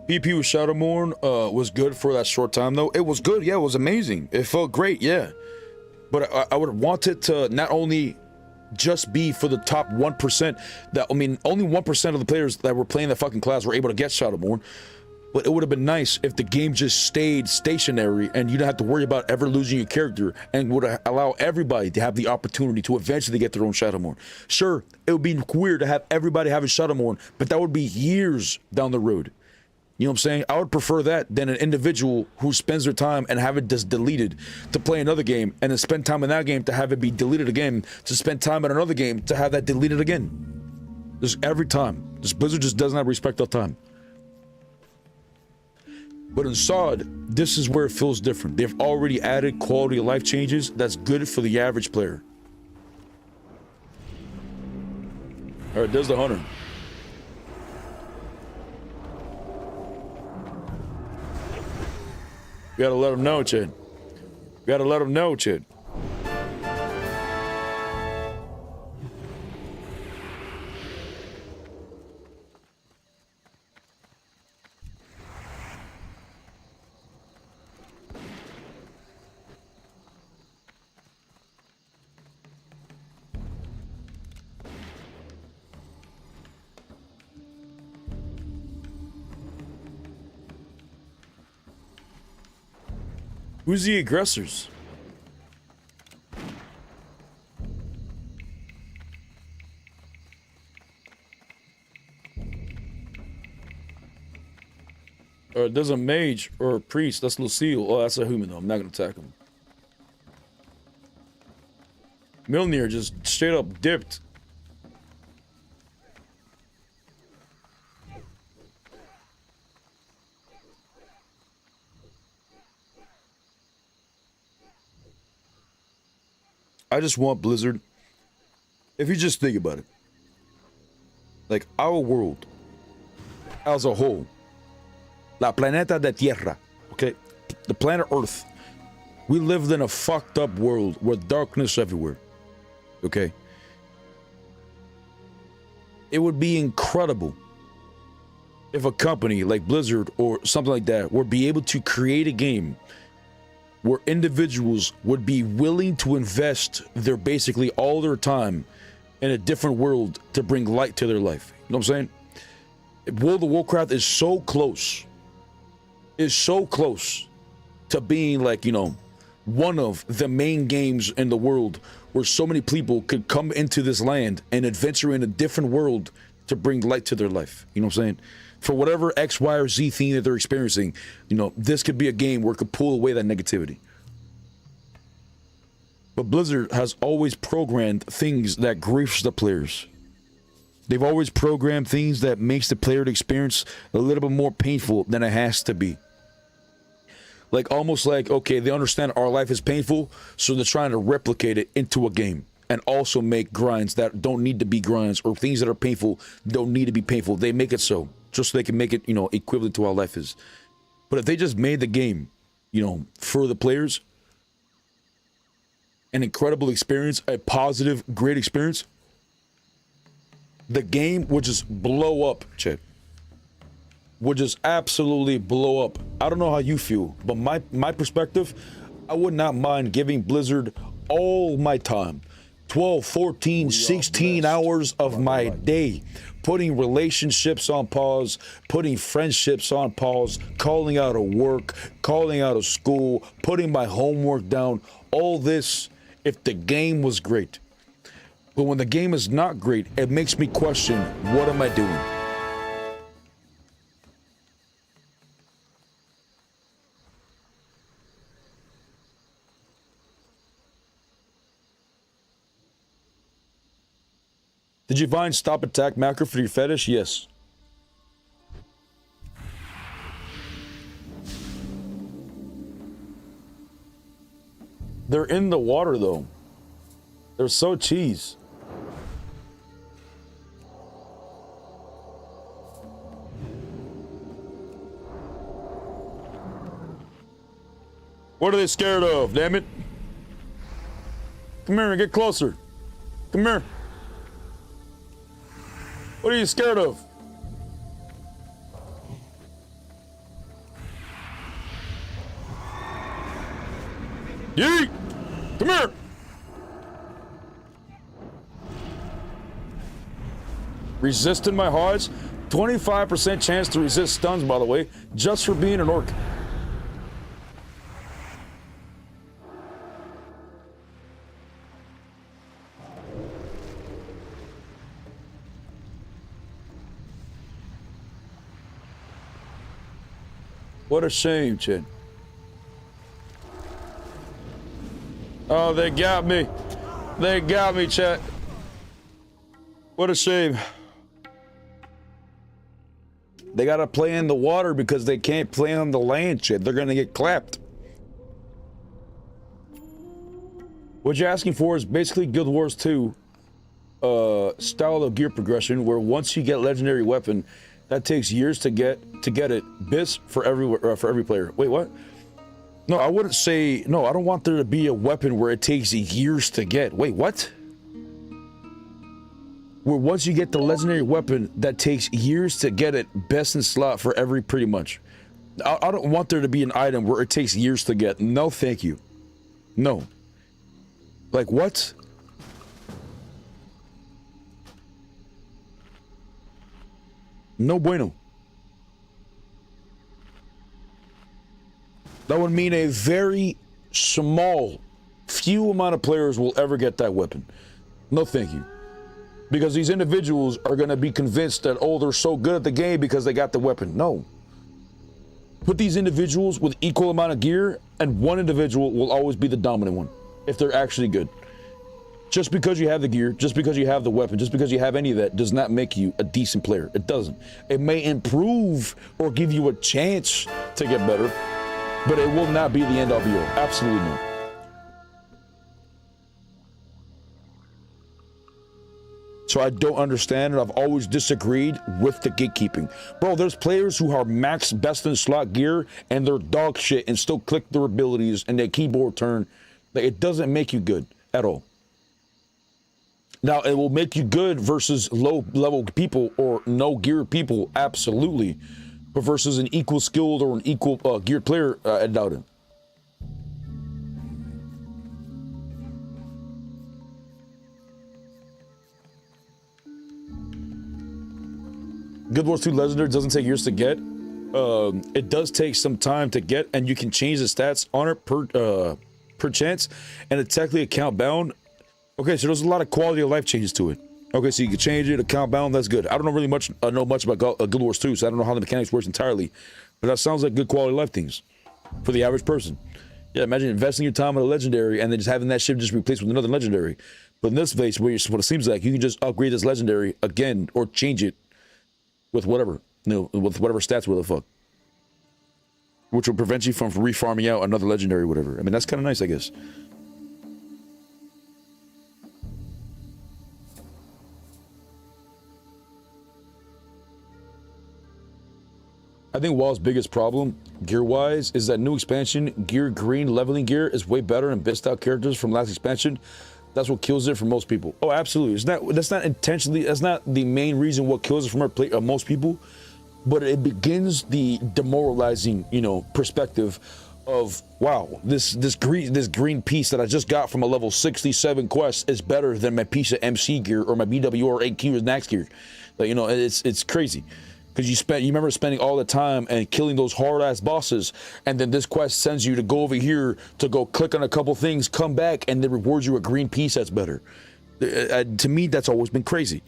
PvP with Shadowmourne was good for that short time though. It was good, yeah, it was amazing. It felt great, yeah. But I would want it to not only just be for the top 1%, that, I mean, only 1% of the players that were playing that fucking class were able to get Shadowmourne. But it would have been nice if the game just stayed stationary and you don't have to worry about ever losing your character, and would allow everybody to have the opportunity to eventually get their own Shadowmourne. Sure, it would be weird to have everybody having Shadowmourne, but that would be years down the road. You know what I'm saying? I would prefer that than an individual who spends their time and have it just deleted to play another game, and then spend time in that game to have it be deleted again, to spend time in another game to have that deleted again. Just every time. This Blizzard just does not respect our time. But in SoD, this is where it feels different. They've already added quality of life changes that's good for the average player. All right, there's the hunter. We gotta let him know, Chad. We gotta let him know, Chad. Who's the aggressors? There's a mage or a priest. That's Lucille. Oh, that's a human though. I'm not gonna attack him. Milnir just straight up dipped. I just want Blizzard, if you just think about it, like our world as a whole, la planeta de tierra, okay, the planet Earth, we lived in a fucked up world with darkness everywhere, okay? It would be incredible if a company like Blizzard or something like that would be able to create a game where individuals would be willing to invest their basically all their time in a different world to bring light to their life. You know what I'm saying? World of Warcraft is so close. Is so close to being like, you know, one of the main games in the world where so many people could come into this land and adventure in a different world to bring light to their life. You know what I'm saying? For whatever X, Y, or Z thing that they're experiencing, you know, this could be a game where it could pull away that negativity. But Blizzard has always programmed things that griefs the players. They've always programmed things that makes the player experience a little bit more painful than it has to be. Like, almost like, okay, they understand our life is painful, so they're trying to replicate it into a game. And also make grinds that don't need to be grinds, or things that are painful don't need to be painful. They make it so, just so they can make it, you know, equivalent to how life is. But if they just made the game, you know, for the players, an incredible experience, a positive, great experience, the game would just blow up, Chet. Would just absolutely blow up. I don't know how you feel, but my perspective, I would not mind giving Blizzard all my time. 12, 14, 16 hours of my day, putting relationships on pause, putting friendships on pause, calling out of work, calling out of school, putting my homework down, all this if the game was great. But when the game is not great, it makes me question, what am I doing? Did you find stop attack macro for your fetish? Yes. They're in the water though. They're so cheese. What are they scared of, damn it? Come here and get closer. Come here. What are you scared of? Yeet! Come here! Resisting my HODs. 25% chance to resist stuns, by the way, just for being an orc. What a shame, Chin. Oh, they got me. They got me, chat. What a shame. They gotta play in the water because they can't play on the land, shit. They're gonna get clapped. What you're asking for is basically Guild Wars 2 style of gear progression, where once you get legendary weapon, that takes years to get it. Bis for every player. Wait, what? No, I wouldn't say. No, I don't want there to be a weapon where it takes years to get. Wait, what? Where once you get the legendary weapon, that takes years to get it, best in slot for every, pretty much. I don't want there to be an item where it takes years to get. No, thank you. No. Like, what? No bueno. That would mean a very small, few amount of players will ever get that weapon. No, thank you. Because these individuals are going to be convinced that, oh, they're so good at the game because they got the weapon. No. Put these individuals with equal amount of gear, and one individual will always be the dominant one, if they're actually good. Just because you have the gear, just because you have the weapon, just because you have any of that does not make you a decent player. It doesn't. It may improve or give you a chance to get better, but it will not be the end all be all. Absolutely not. So I don't understand, and I've always disagreed with the gatekeeping. Bro, there's players who are max best in slot gear and they're dog shit and still click their abilities and their keyboard turn. Like, it doesn't make you good at all. Now, it will make you good versus low level people or no gear people, absolutely. But versus an equal skilled or an equal geared player, I doubt it. Guild Wars 2 Legendary doesn't take years to get. It does take some time to get, and you can change the stats on it per chance, and it's technically account bound. Okay, so there's a lot of quality of life changes to it. Okay, so you can change it, account bound, that's good. I don't know really know much about Guild Wars 2, so I don't know how the mechanics works entirely, but that sounds like good quality of life things for the average person. Yeah, imagine investing your time in a legendary and then just having that ship just replaced with another legendary. But in this case, what it seems like, you can just upgrade this legendary again or change it with whatever, with whatever stats, where the fuck. Which will prevent you from refarming out another legendary or whatever. I mean, that's kind of nice, I guess. I think WoW's biggest problem, gear-wise, is that new expansion, Gear Green leveling gear, is way better than best out characters from last expansion. That's what kills it for most people. Oh, absolutely. That's not intentionally, that's not the main reason what kills it from most people, but it begins the demoralizing, perspective of, wow, this green piece that I just got from a level 67 quest is better than my piece of MC gear or my BW or AQ or Nax gear. Like, it's crazy. Because you remember spending all the time and killing those hard-ass bosses, and then this quest sends you to go over here to go click on a couple things, come back, and then rewards you a green piece that's better. To me, that's always been crazy.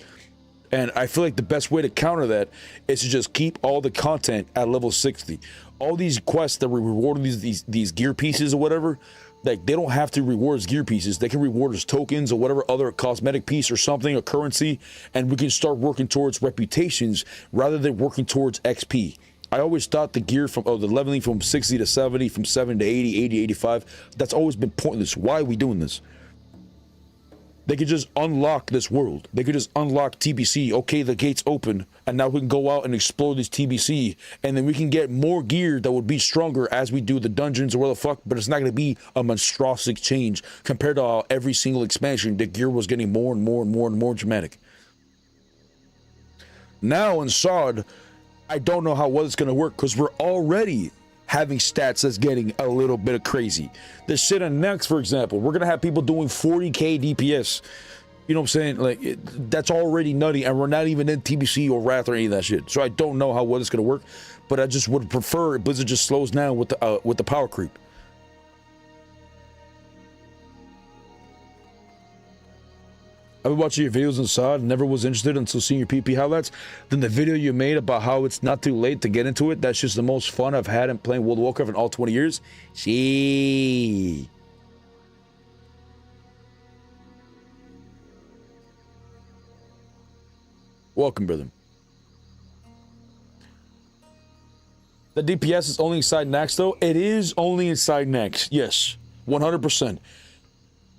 And I feel like the best way to counter that is to just keep all the content at level 60. All these quests that were rewarding these gear pieces or whatever, like, they don't have to reward as gear pieces. They can reward as tokens or whatever other cosmetic piece or something, a currency, and we can start working towards reputations rather than working towards XP. I always thought the gear from the leveling from 60 to 70, from 7 to 80, 80 to 85, that's always been pointless. Why are we doing this? They could just unlock this world. They could just unlock TBC. Okay, the gates open, and now we can go out and explore this TBC, and then we can get more gear that would be stronger as we do the dungeons or where the fuck, but it's not going to be a monstrosity change compared to how every single expansion, the gear was getting more and more and more and more dramatic. Now in SoD, I don't know how well it's going to work, because we're already having stats that's getting a little bit of crazy. The shit on next, for example, we're gonna have people doing 40k DPS. You know what I'm saying? Like, that's already nutty, and we're not even in TBC or Wrath or any of that shit. So I don't know how well it's gonna work, but I just would prefer Blizzard just slows down with the power creep. I've been watching your videos on SoD, never was interested until seeing your PP highlights. Then the video you made about how it's not too late to get into it, that's just the most fun I've had in playing World of Warcraft in all 20 years. See. Welcome, brother. The DPS is only inside Nax, though. It is only inside Nax, yes, 100%.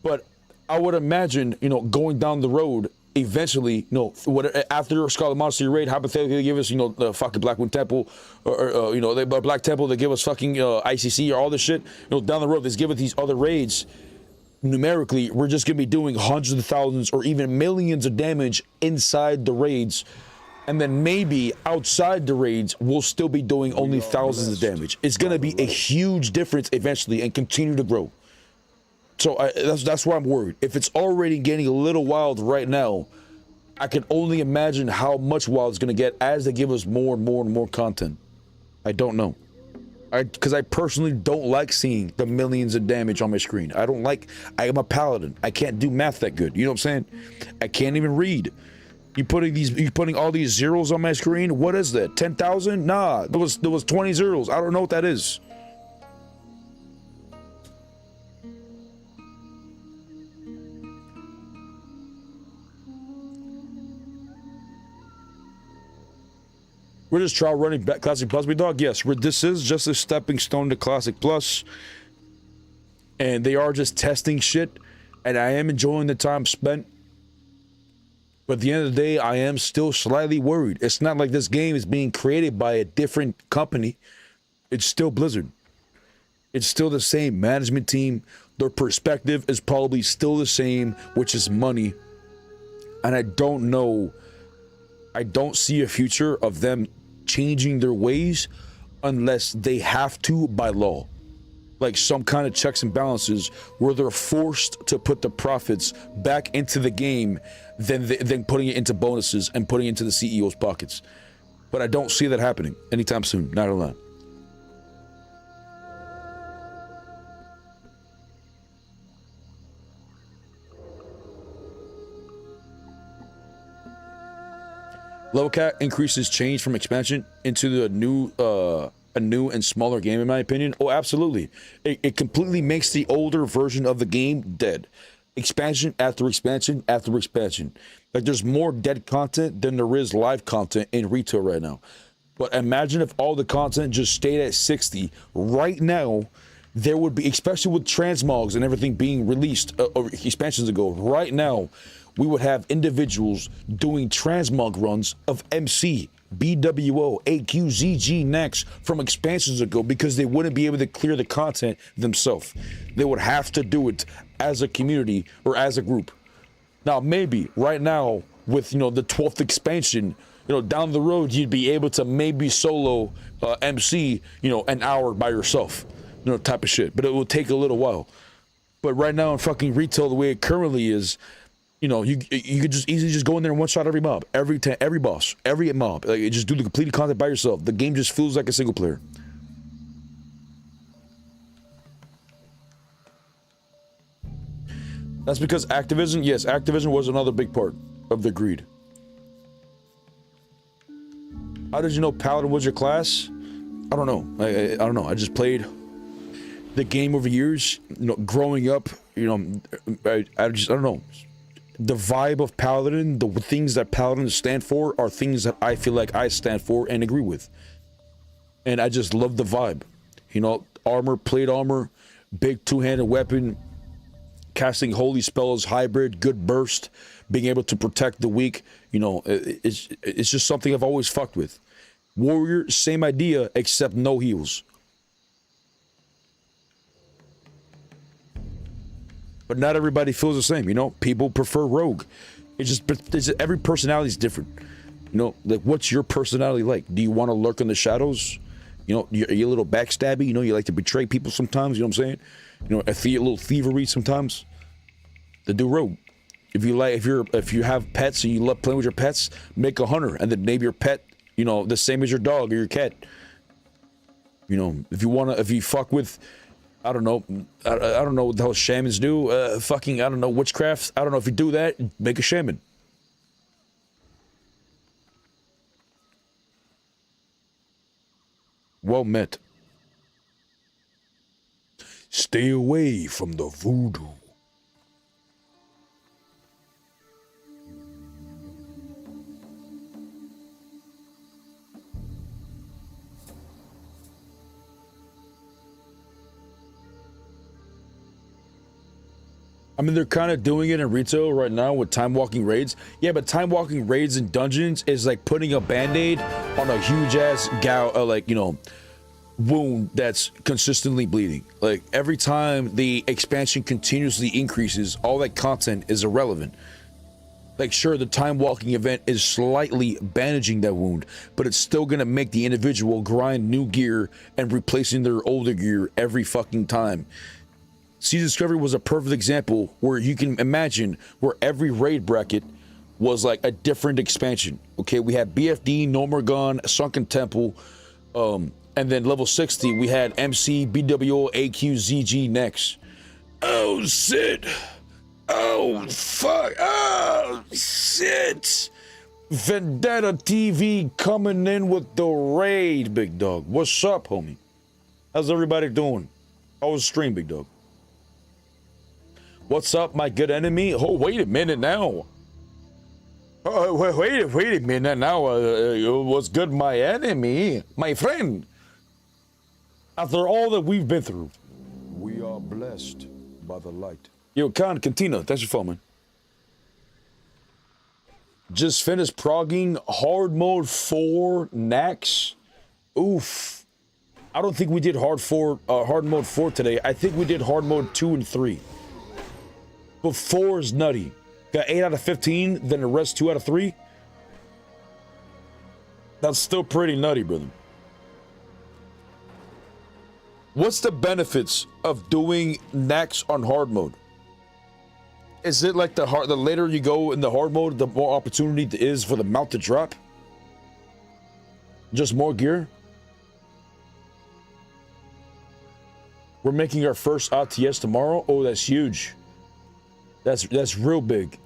But I would imagine, you know, going down the road, eventually, you know, after Scarlet Monster raid, hypothetically, they give us, you know, the fucking Blackwood Temple, or you know, the Black Temple, they give us fucking ICC or all this shit. You know, down the road, they give us these other raids. Numerically, we're just gonna be doing hundreds of thousands or even millions of damage inside the raids, and then maybe outside the raids we'll still be doing only thousands of damage. It's gonna be a huge difference eventually and continue to grow. So that's why I'm worried. If it's already getting a little wild right now, I can only imagine how much wild it's gonna get as they give us more and more and more content. I don't know. Because I personally don't like seeing the millions of damage on my screen. I am a paladin. I can't do math that good. You know what I'm saying? I can't even read. You putting all these zeros on my screen? What is that? 10,000? Nah, there was 20 zeros. I don't know what that is. We're just trial running back Classic Plus, my dog. Yes, this is just a stepping stone to Classic Plus, and they are just testing shit, and I am enjoying the time spent. But at the end of the day, I am still slightly worried. It's not like this game is being created by a different company. It's still Blizzard. It's still the same management team. Their perspective is probably still the same, which is money. And I don't know. I don't see a future of them changing their ways unless they have to by law. Like some kind of checks and balances where they're forced to put the profits back into the game than putting it into bonuses and putting it into the CEO's pockets. But I don't see that happening anytime soon, not a lot. Level cap increases change from expansion into the new a new and smaller game, in my opinion. Oh, absolutely. It completely makes the older version of the game dead. Expansion after expansion after expansion. Like, there's more dead content than there is live content in retail right now. But imagine if all the content just stayed at 60 right now. There would be, especially with transmogs and everything being released expansions ago, right now we would have individuals doing transmog runs of MC, BWO, AQ, ZG, Next from expansions ago because they wouldn't be able to clear the content themselves. They would have to do it as a community or as a group. Now, maybe right now with, you know, the 12th expansion, you know, down the road, you'd be able to maybe solo MC, you know, an hour by yourself, you know, type of shit. But it will take a little while. But right now in fucking retail, the way it currently is, you know, you could just easily just go in there and one shot every mob, every boss, every mob. Like, just do the complete content by yourself. The game just feels like a single player. That's because Activision, yes, Activision was another big part of the greed. How did you know Paladin was your class? I don't know. I don't know. I just played the game over years. You know, growing up, you know, I don't know. The vibe of Paladin, the things that Paladins stand for are things that I feel like I stand for and agree with. And I just love the vibe. You know, armor, plate armor, big two-handed weapon, casting holy spells, hybrid, good burst, being able to protect the weak. You know, it's just something I've always fucked with. Warrior, same idea, except no heals. But not everybody feels the same, you know? People prefer rogue. Every personality is different. You know, like, what's your personality like? Do you want to lurk in the shadows? You know, you're a little backstabby. You know, you like to betray people sometimes. You know what I'm saying? You know, a little thievery sometimes. The do rogue. If you have pets and you love playing with your pets, make a hunter and then name your pet, you know, the same as your dog or your cat. You know, if you fuck with, I don't know what the hell shamans do. I don't know, witchcraft. I don't know if you do that, make a shaman. Well met. Stay away from the voodoo. I mean, they're kind of doing it in retail right now with time walking raids. Yeah, but time walking raids in dungeons is like putting a band-aid on a huge ass wound that's consistently bleeding. Like every time the expansion continuously increases, all that content is irrelevant. Like sure, the time walking event is slightly bandaging that wound, but it's still gonna make the individual grind new gear and replacing their older gear every fucking time. Sea Discovery was a perfect example where you can imagine where every raid bracket was like a different expansion. Okay, we had BFD, Nomergon, Sunken Temple, and then level 60, we had MC, BWO, AQ, ZG next. Oh, shit. Oh, fuck. Oh, shit. Vendetta TV coming in with the raid, big dog. What's up, homie? How's everybody doing? How was the stream, big dog? What's up, my good enemy? Oh, wait a minute now. Oh, wait a minute now. What's good, my enemy? My friend. After all that we've been through. We are blessed by the light. Yo, Khan, Cantina, thanks for following. Just finished progging hard mode 4 Nax. Oof. I don't think we did hard mode 4 today. I think we did hard mode 2 and 3. But 4 is nutty. Got 8 out of 15, then the rest 2 out of 3. That's still pretty nutty, brother. What's the benefits of doing Nax on hard mode? Is it like the later you go in the hard mode, the more opportunity there is for the mount to drop? Just more gear? We're making our first ATS tomorrow. Oh, that's huge. That's real big.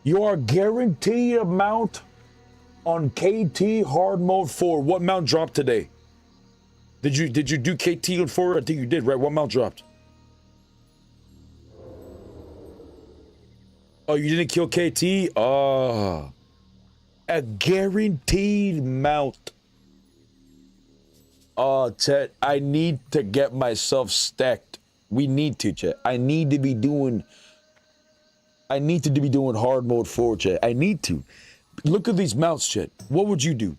You are guaranteed a mount on KT hard mode 4. What mount dropped today? Did you do KT on 4? I think you did, right? What mount dropped? Oh, you didn't kill KT? A guaranteed mount. Chet, I need to get myself stacked. We need to, Chet. I need to be doing hard mode 4, Chet. I need to. Look at these mounts, Chet. What would you do?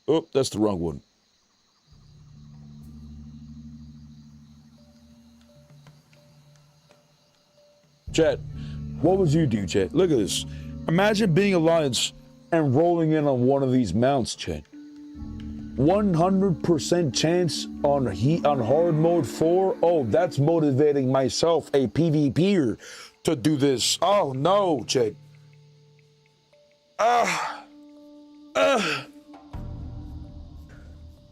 Oh, that's the wrong one. Chet, what would you do, Chet? Look at this. Imagine being Alliance and rolling in on one of these mounts, Chet. 100% chance on hard mode 4. Oh, that's motivating myself, a PvPer, to do this. Oh no, Chet.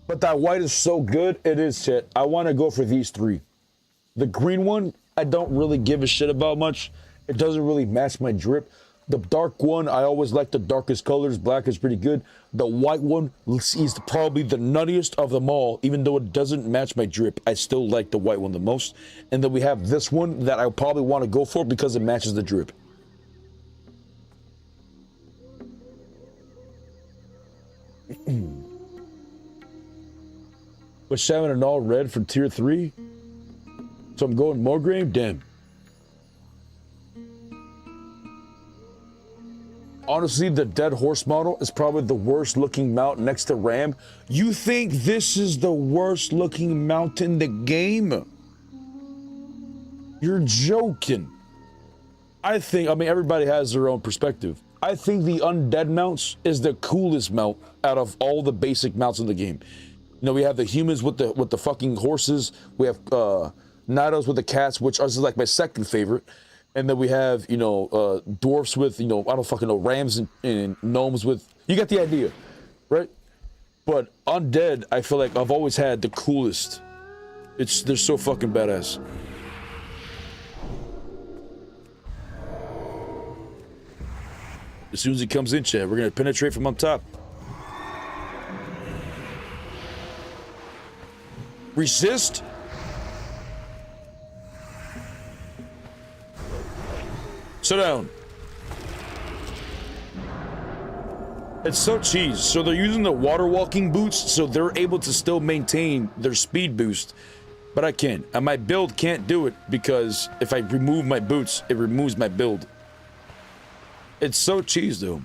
But that white is so good. It is, Chet. I want to go for these 3. The green one, I don't really give a shit about much. It doesn't really match my drip. The dark one, I always like the darkest colors. Black is pretty good. The white one is probably the nuttiest of them all. Even though it doesn't match my drip, I still like the white one the most. And then we have this one that I probably want to go for because it matches the drip. With Shaman and all red for tier 3. So I'm going Morgrave? Damn. Honestly, the dead horse model is probably the worst looking mount next to Ram. You think this is the worst looking mount in the game? You're joking. I mean, everybody has their own perspective. I think the undead mounts is the coolest mount out of all the basic mounts in the game. You know, we have the humans with the fucking horses. We have Nados with the cats, which is like my second favorite. And then we have, you know, dwarfs with, you know, I don't fucking know, rams and gnomes with, you get the idea, right? But undead, I feel like I've always had the coolest. They're so fucking badass. As soon as he comes in, chat, we're gonna penetrate from on top. Resist? Sit down. It's so cheese. So they're using the water walking boots, so they're able to still maintain their speed boost. But I can't. And my build can't do it because if I remove my boots, it removes my build. It's so cheese, though.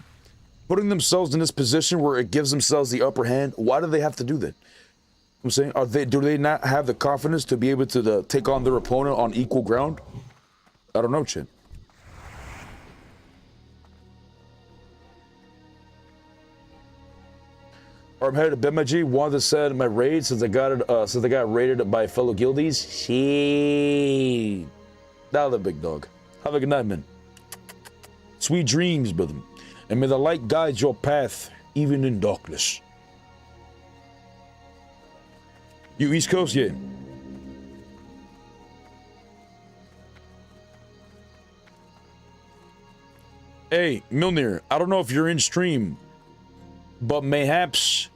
Putting themselves in this position where it gives themselves the upper hand, why do they have to do that? I'm saying, do they not have the confidence to be able to take on their opponent on equal ground? I don't know, Chin. I'm headed to BMG. Wanda said my raid since I got raided by fellow guildies. Shit. Now the big dog. Have a good night, man. Sweet dreams, brother. And may the light guide your path, even in darkness. You East Coast, yeah. Hey, Milner, I don't know if you're in stream, but mayhaps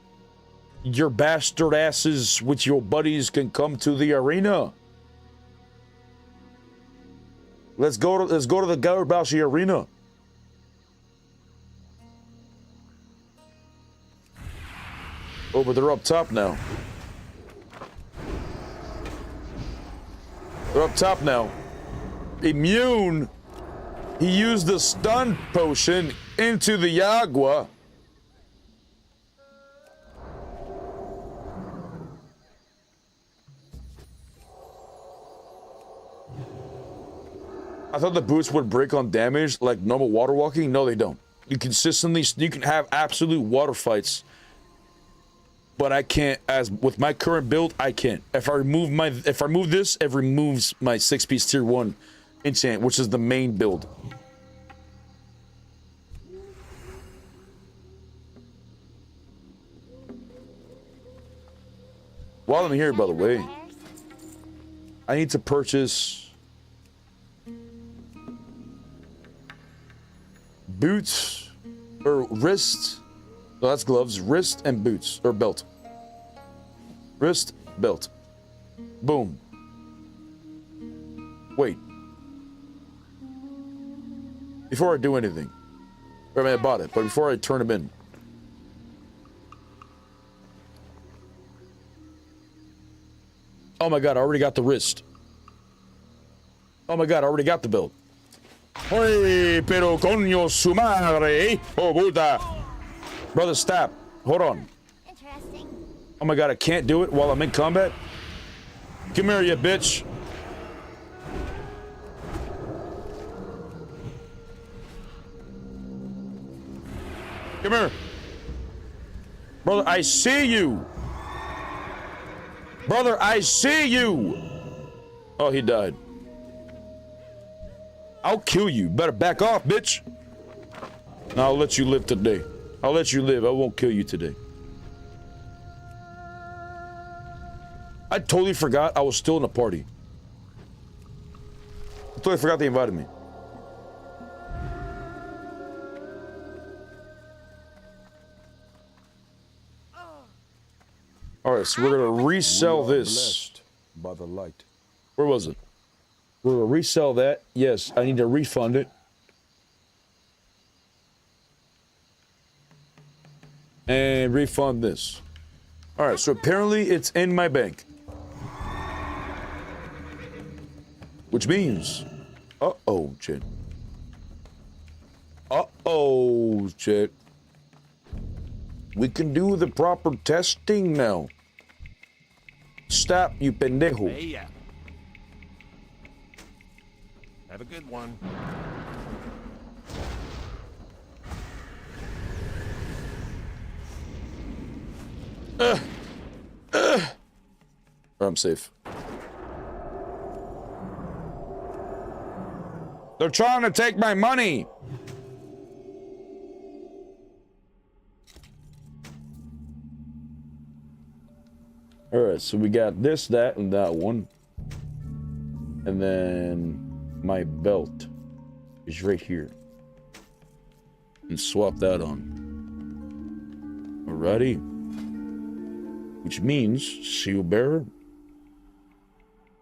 your bastard asses with your buddies can come to the arena. Let's go to the Garbashi arena. Oh, but they're up top now. They're up top now. Immune. He used the stun potion into the Yagua. I thought the boots would break on damage like normal water walking. No, they don't. You can have absolute water fights. But I can't, as with my current build, I can't. If I remove this, it removes my 6-piece tier 1 enchant, which is the main build. While I'm here, by the way, I need to purchase boots or wrist. No, that's gloves, wrist and boots or belt. Wrist, belt. Boom. Wait. Before I do anything. I mean, I bought it, but before I turn them in. Oh my god, I already got the wrist. Oh my god, I already got the belt. Oye, pero coño su madre, eh? Oh, puta. Brother, stop. Hold on. Interesting. Oh my god, I can't do it while I'm in combat? Come here, you bitch. Come here. Brother, I see you. Brother, I see you. Oh, he died. I'll kill you. Better back off, bitch. No, I'll let you live today. I'll let you live. I won't kill you today. I totally forgot I was still in the party. I totally forgot they invited me. Alright, so we're gonna resell this. Blessed by the light. Where was it? We're gonna resell that. Yes, I need to refund it. And refund this. Alright, so apparently it's in my bank. Which means... Uh-oh, Chin. Uh-oh, shit. We can do the proper testing now. Stop, you pendejo. Hey, yeah. Have a good one. I'm safe. They're trying to take my money. All right, so we got this, that, and that one. And then my belt is right here. And swap that on. Alrighty. Which means seal bearer,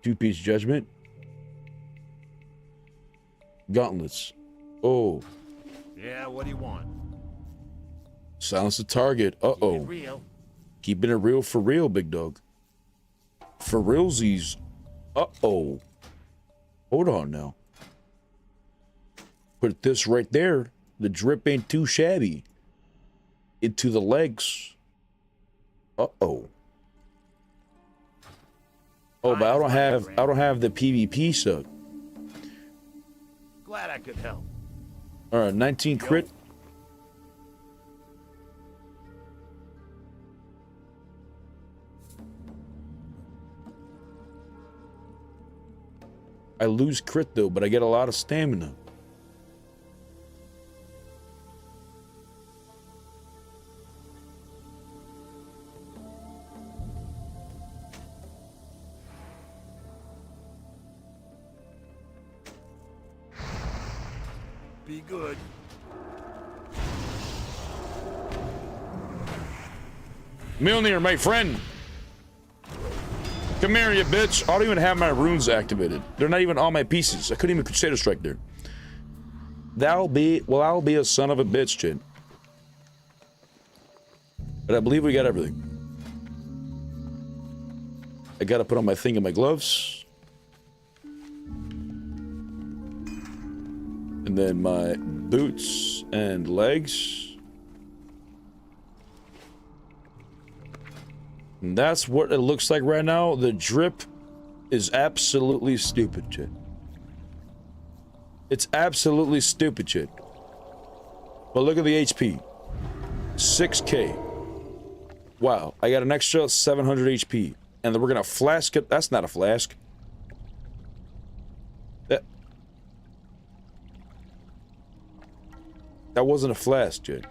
two-piece judgment, gauntlets. Oh. Yeah, what do you want? Silence the target. Keep it Uh-oh. real. Keeping it real for real, big dog. For realsies. Uh-oh. Hold on now. Put this right there. The drip ain't too shabby. Into the legs. Uh-oh. Oh, but I don't have the PvP stuff. Glad I could help. All right, 19 crit. I lose crit though, but I get a lot of stamina. Be good. Mjolnir, my friend. Come here, you bitch. I don't even have my runes activated. They're not even on my pieces. I couldn't even Crusader Strike there. I'll be a son of a bitch, Chin. But I believe we got everything. I gotta put on my thing and my gloves. And then my boots and legs. And that's what it looks like right now. The drip is absolutely stupid, shit. It's absolutely stupid, shit. But look at the HP. 6K. Wow, I got an extra 700 HP. And then we're gonna flask it. That's not a flask. That wasn't a flask, shit.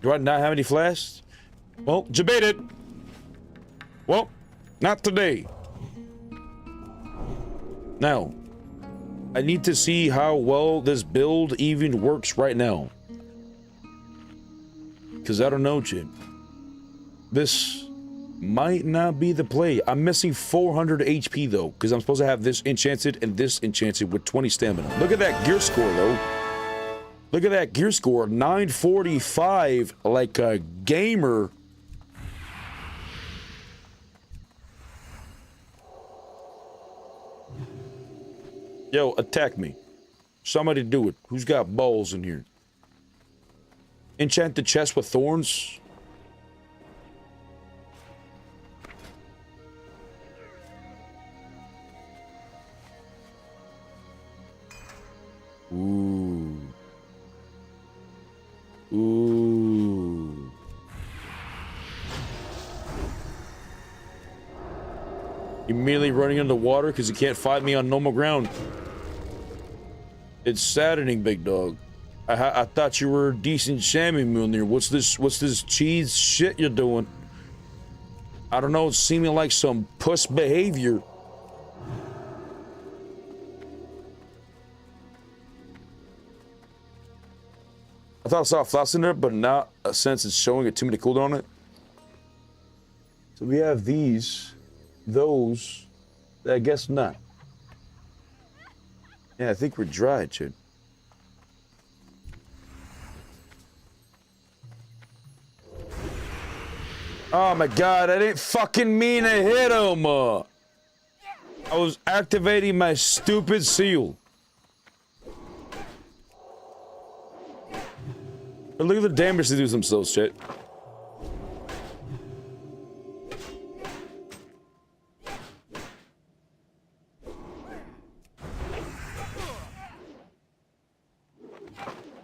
Do I not have any flasks? Well, debated. Well, not today. Now, I need to see how well this build even works right now. Because I don't know, Jim. This might not be the play. I'm missing 400 HP, though, because I'm supposed to have this enchanted and this enchanted with 20 stamina. Look at that gear score, though. Look at that gear score, 945, like a gamer. Yo, attack me. Somebody do it. Who's got balls in here? Enchant the chest with thorns. Ooh. Ooh. Immediately running into water because you can't fight me on normal ground. It's saddening, big dog. I thought you were a decent chamois Mjolnir. What's this cheese shit you're doing? I don't know, it's seeming like some puss behavior. I thought I saw a floss in there, but not since it's showing a 2-minute cooldown on it. So we have these, those, I guess not. Yeah, I think we're dry, Chid. Oh my god, I didn't fucking mean to hit him! I was activating my stupid seal. But look at the damage they do themselves, shit.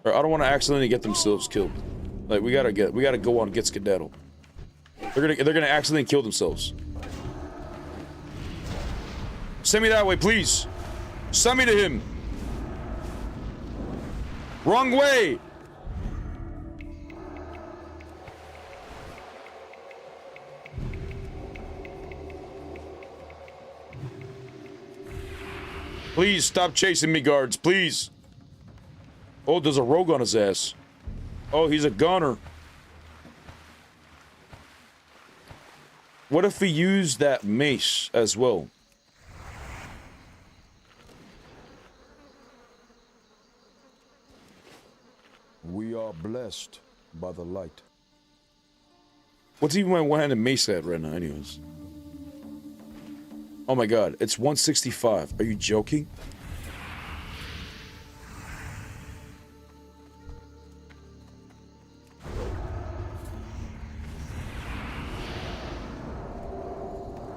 I don't want to accidentally get themselves killed. Like we gotta go on and get skedaddle. They're gonna accidentally kill themselves. Send me that way, please. Send me to him. Wrong way. Please stop chasing me, guards. Please. Oh, there's a rogue on his ass. Oh, he's a gunner. What if we use that mace as well? We are blessed by the light. What's even my one-handed mace at right now, anyways? Oh my god, it's 165. Are you joking?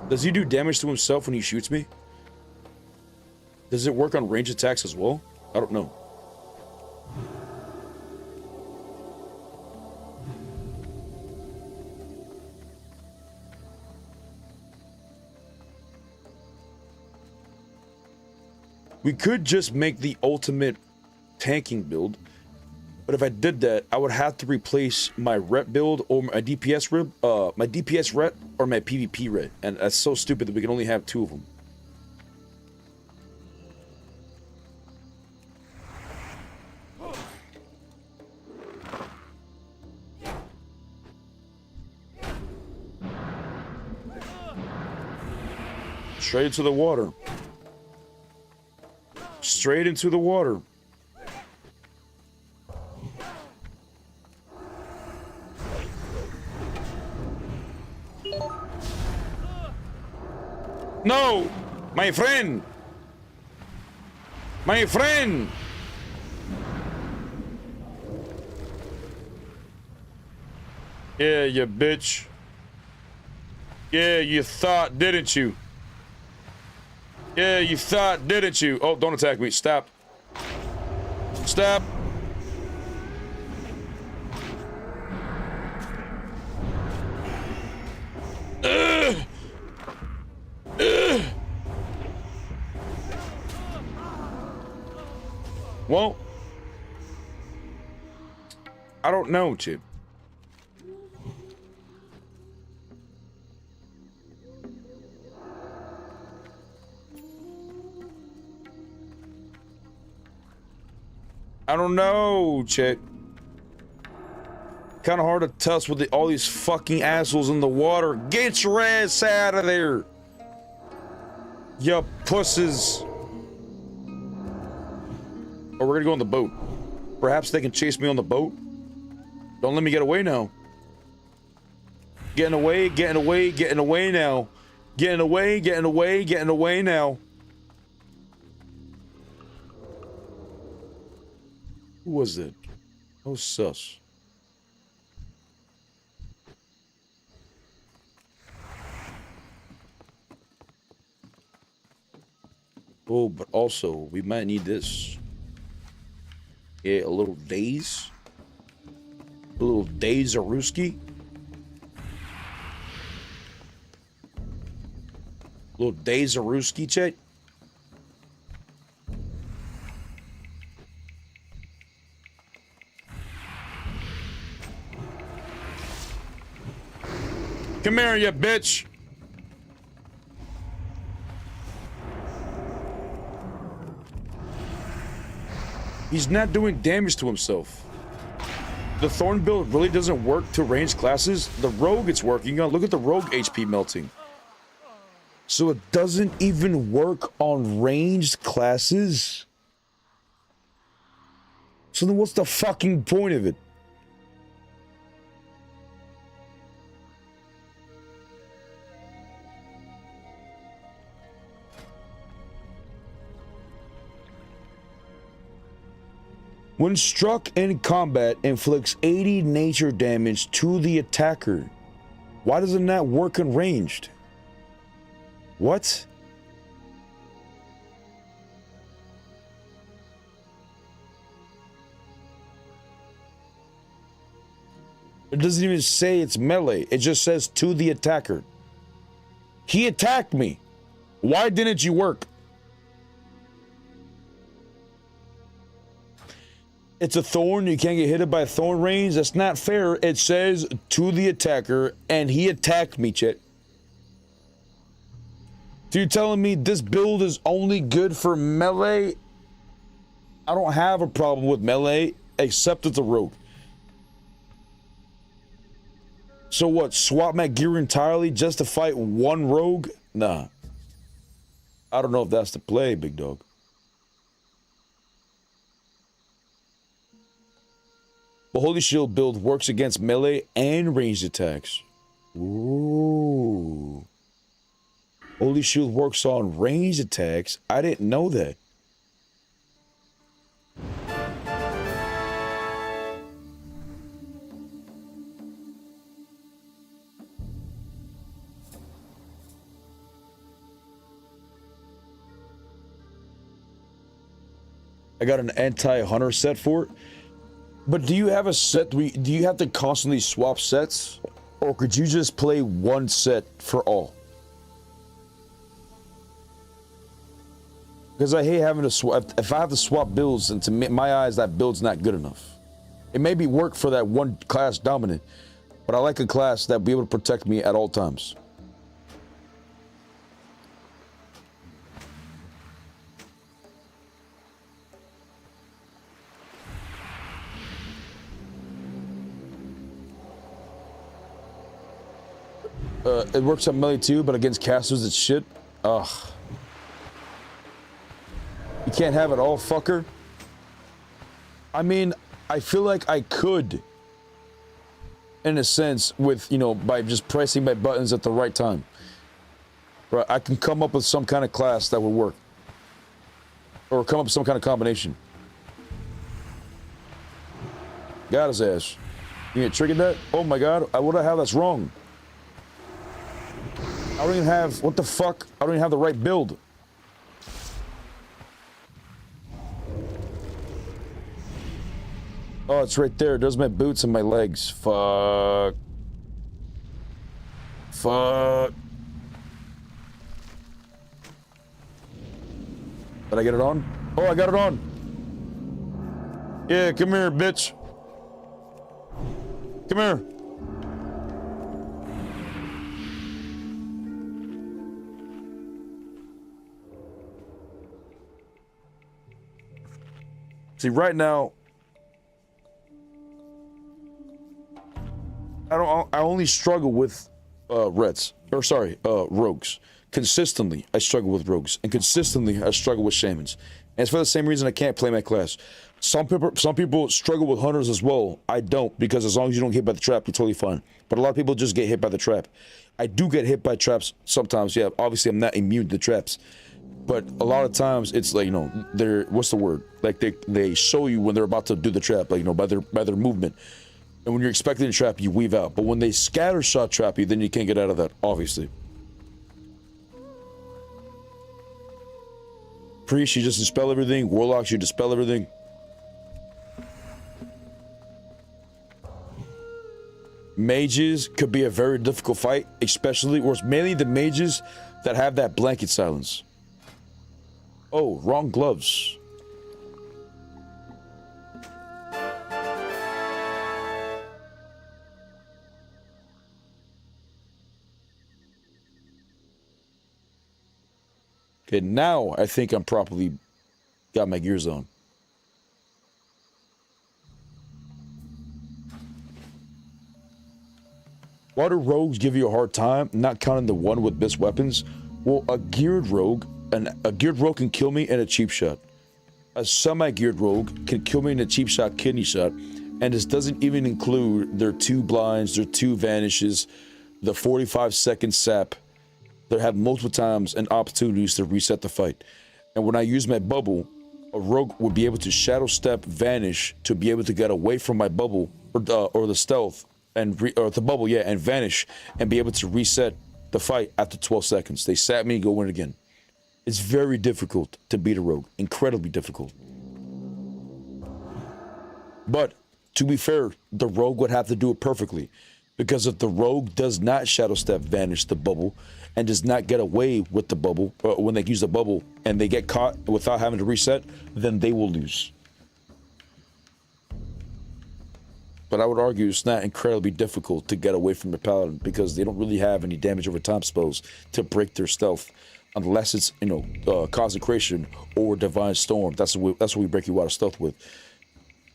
Does he do damage to himself when he shoots me? Does it work on range attacks as well? I don't know. We could just make the ultimate tanking build, but if I did that, I would have to replace my ret build or my DPS ret or my PvP ret, and that's so stupid that we can only have 2 of them. Straight into the water. Straight into the water. No! My friend! My friend! Yeah, you bitch. Yeah, you thought, didn't you? Yeah, you thought, didn't you? Oh, don't attack me. Stop. Stop. Well, I don't know, Chip. I don't know, Chip. Kind of hard to tuss with all these fucking assholes in the water. Get your ass out of there, you pusses. Or we're gonna go on the boat. Perhaps they can chase me on the boat. Don't let me get away now. Getting away, getting away, getting away now. Getting away, getting away, getting away now. Who was that? That was sus. Oh, but also, we might need this. Yeah, a little daze. A little daze-a-rooski. A little daze-a-rooski, Chet. Come here, you bitch. He's not doing damage to himself. The Thorn build really doesn't work to ranged classes. The Rogue it's working on. Look at the Rogue HP melting. So it doesn't even work on ranged classes? So then what's the fucking point of it? When struck in combat, inflicts 80 nature damage to the attacker. Why doesn't that work in ranged? What? It doesn't even say it's melee. It just says to the attacker. He attacked me. Why didn't you work? It's a thorn. You can't get hit by a thorn range. That's not fair. It says to the attacker, and he attacked me, Chet. So you're telling me this build is only good for melee? I don't have a problem with melee, except it's a rogue. So what, swap my gear entirely just to fight one rogue? Nah. I don't know if that's the play, big dog. The Holy Shield build works against melee and ranged attacks. Ooh. Holy Shield works on ranged attacks. I didn't know that. I got an anti-hunter set for it. But do you have a set, do you have to constantly swap sets? Or could you just play one set for all? Because I hate having to swap. If I have to swap builds, and to my eyes, that build's not good enough. It maybe work for that one class dominant, but I like a class that will be able to protect me at all times. It works on melee too, but against casters it's shit. Ugh. You can't have it all, fucker. I mean, I feel like I could, in a sense, with, you know, by just pressing my buttons at the right time. Right, I can come up with some kind of class that would work. Or come up with some kind of combination. Got his ass. You gonna trigger that? Oh my god, what the hell? That's wrong. I don't even have, what the fuck? I don't even have the right build. Oh, it's right there. It does my boots and my legs. Fuck. Fuck. Did I get it on? Oh, I got it on. Yeah, come here, bitch. Come here. See, right now, I only struggle with rogues. Consistently, I struggle with rogues, and consistently, I struggle with shamans. And it's for the same reason I can't play my class. Some people struggle with hunters as well. I don't, because as long as you don't get hit by the trap, you're totally fine. But a lot of people just get hit by the trap. I do get hit by traps sometimes. Yeah, obviously I'm not immune to traps. But a lot of times it's like, you know, they're, what's the word? Like they show you when they're about to do the trap, like, you know, by their movement. And when you're expecting a trap, you weave out. But when they scatter shot trap you, then you can't get out of that, obviously. Priest, you just dispel everything. Warlocks, you dispel everything. Mages could be a very difficult fight, especially, or it's mainly the mages that have that blanket silence. Oh, wrong gloves. Okay, now I think I'm properly got my gears on. Why do rogues give you a hard time, not counting the one with best weapons? Well, a geared rogue can kill me in a cheap shot. A semi-geared rogue can kill me in a cheap shot kidney shot, and this doesn't even include their 2 blinds, their 2 vanishes, the 45-second sap. They have multiple times and opportunities to reset the fight. And when I use my bubble, a rogue would be able to shadow step, vanish to be able to get away from my bubble or the stealth and or the bubble, yeah, and vanish and be able to reset the fight after 12 seconds. They sat me, go in again. It's very difficult to beat a rogue, incredibly difficult. But to be fair, the rogue would have to do it perfectly, because if the rogue does not shadow step, vanish the bubble, and does not get away with the bubble, when they use the bubble and they get caught without having to reset, then they will lose. But I would argue it's not incredibly difficult to get away from the paladin, because they don't really have any damage over time spells to break their stealth, unless it's, you know, consecration or divine storm. That's what we break you out of stealth with.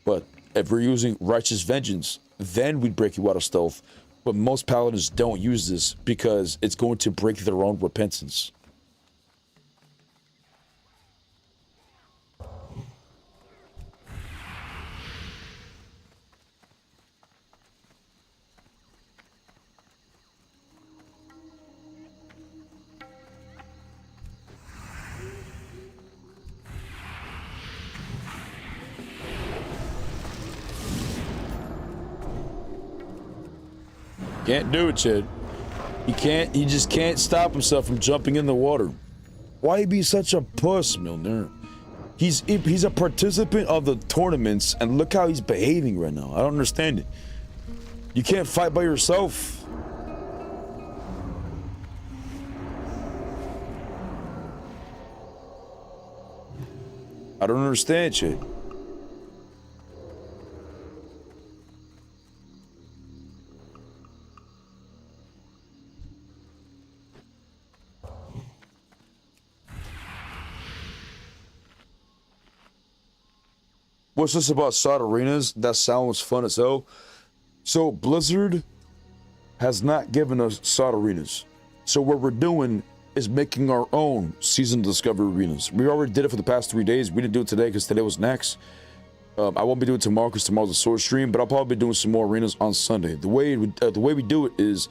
But if we're using righteous vengeance, then we'd break you out of stealth. But most paladins don't use this because it's going to break their own repentance. Can't do it, Chad. He just can't stop himself from jumping in the water. Why be such a puss, Milner? He's a participant of the tournaments, and look how he's behaving right now. I don't understand it. You can't fight by yourself. I don't understand, Chad. What's this about Sod Arenas? That sounds fun as hell. So Blizzard has not given us Sod Arenas. So what we're doing is making our own Season Discovery Arenas. We already did it for the past 3 days. We didn't do it today because today was next. I won't be doing it tomorrow because tomorrow's a sword stream, but I'll probably be doing some more arenas on Sunday. The way we do it is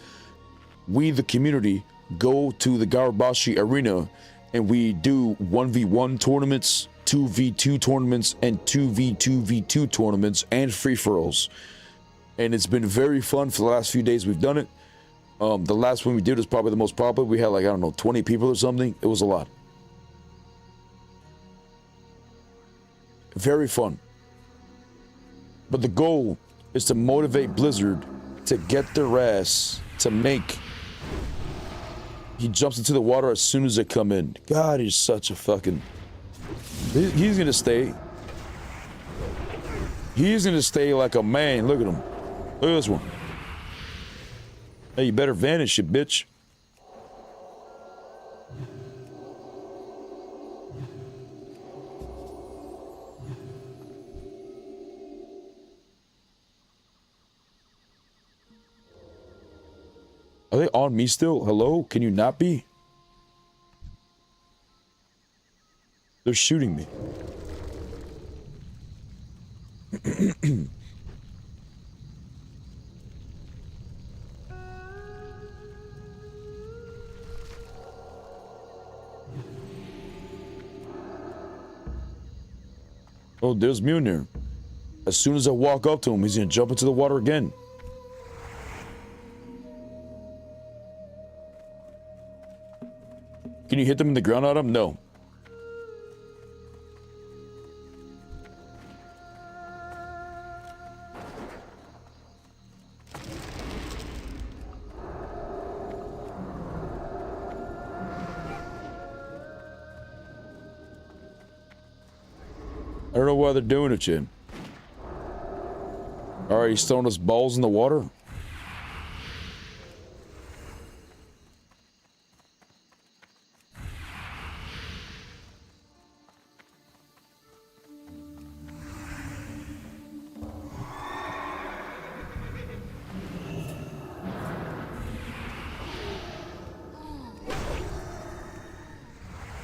we, the community, go to the Garabashi Arena and we do 1v1 tournaments, 2v2 tournaments, and 2v2v2 tournaments, and free-for-alls. And it's been very fun for the last few days we've done it. The last one we did was probably the most popular. We had, like, I don't know, 20 people or something. It was a lot. Very fun. But the goal is to motivate Blizzard to get their ass to make. He jumps into the water as soon as they come in. God, he's such a fucking... He's gonna stay. He's gonna stay like a man. Look at him. Look at this one. Hey, you better vanish, you bitch. Are they on me still? Hello? Can you not be? They're shooting me. Oh, there's Mjolnir. As soon as I walk up to him, he's gonna jump into the water again. Can you hit them in the ground, Adam? No. I don't know why they're doing it, Jim. Alright, he's throwing us balls in the water.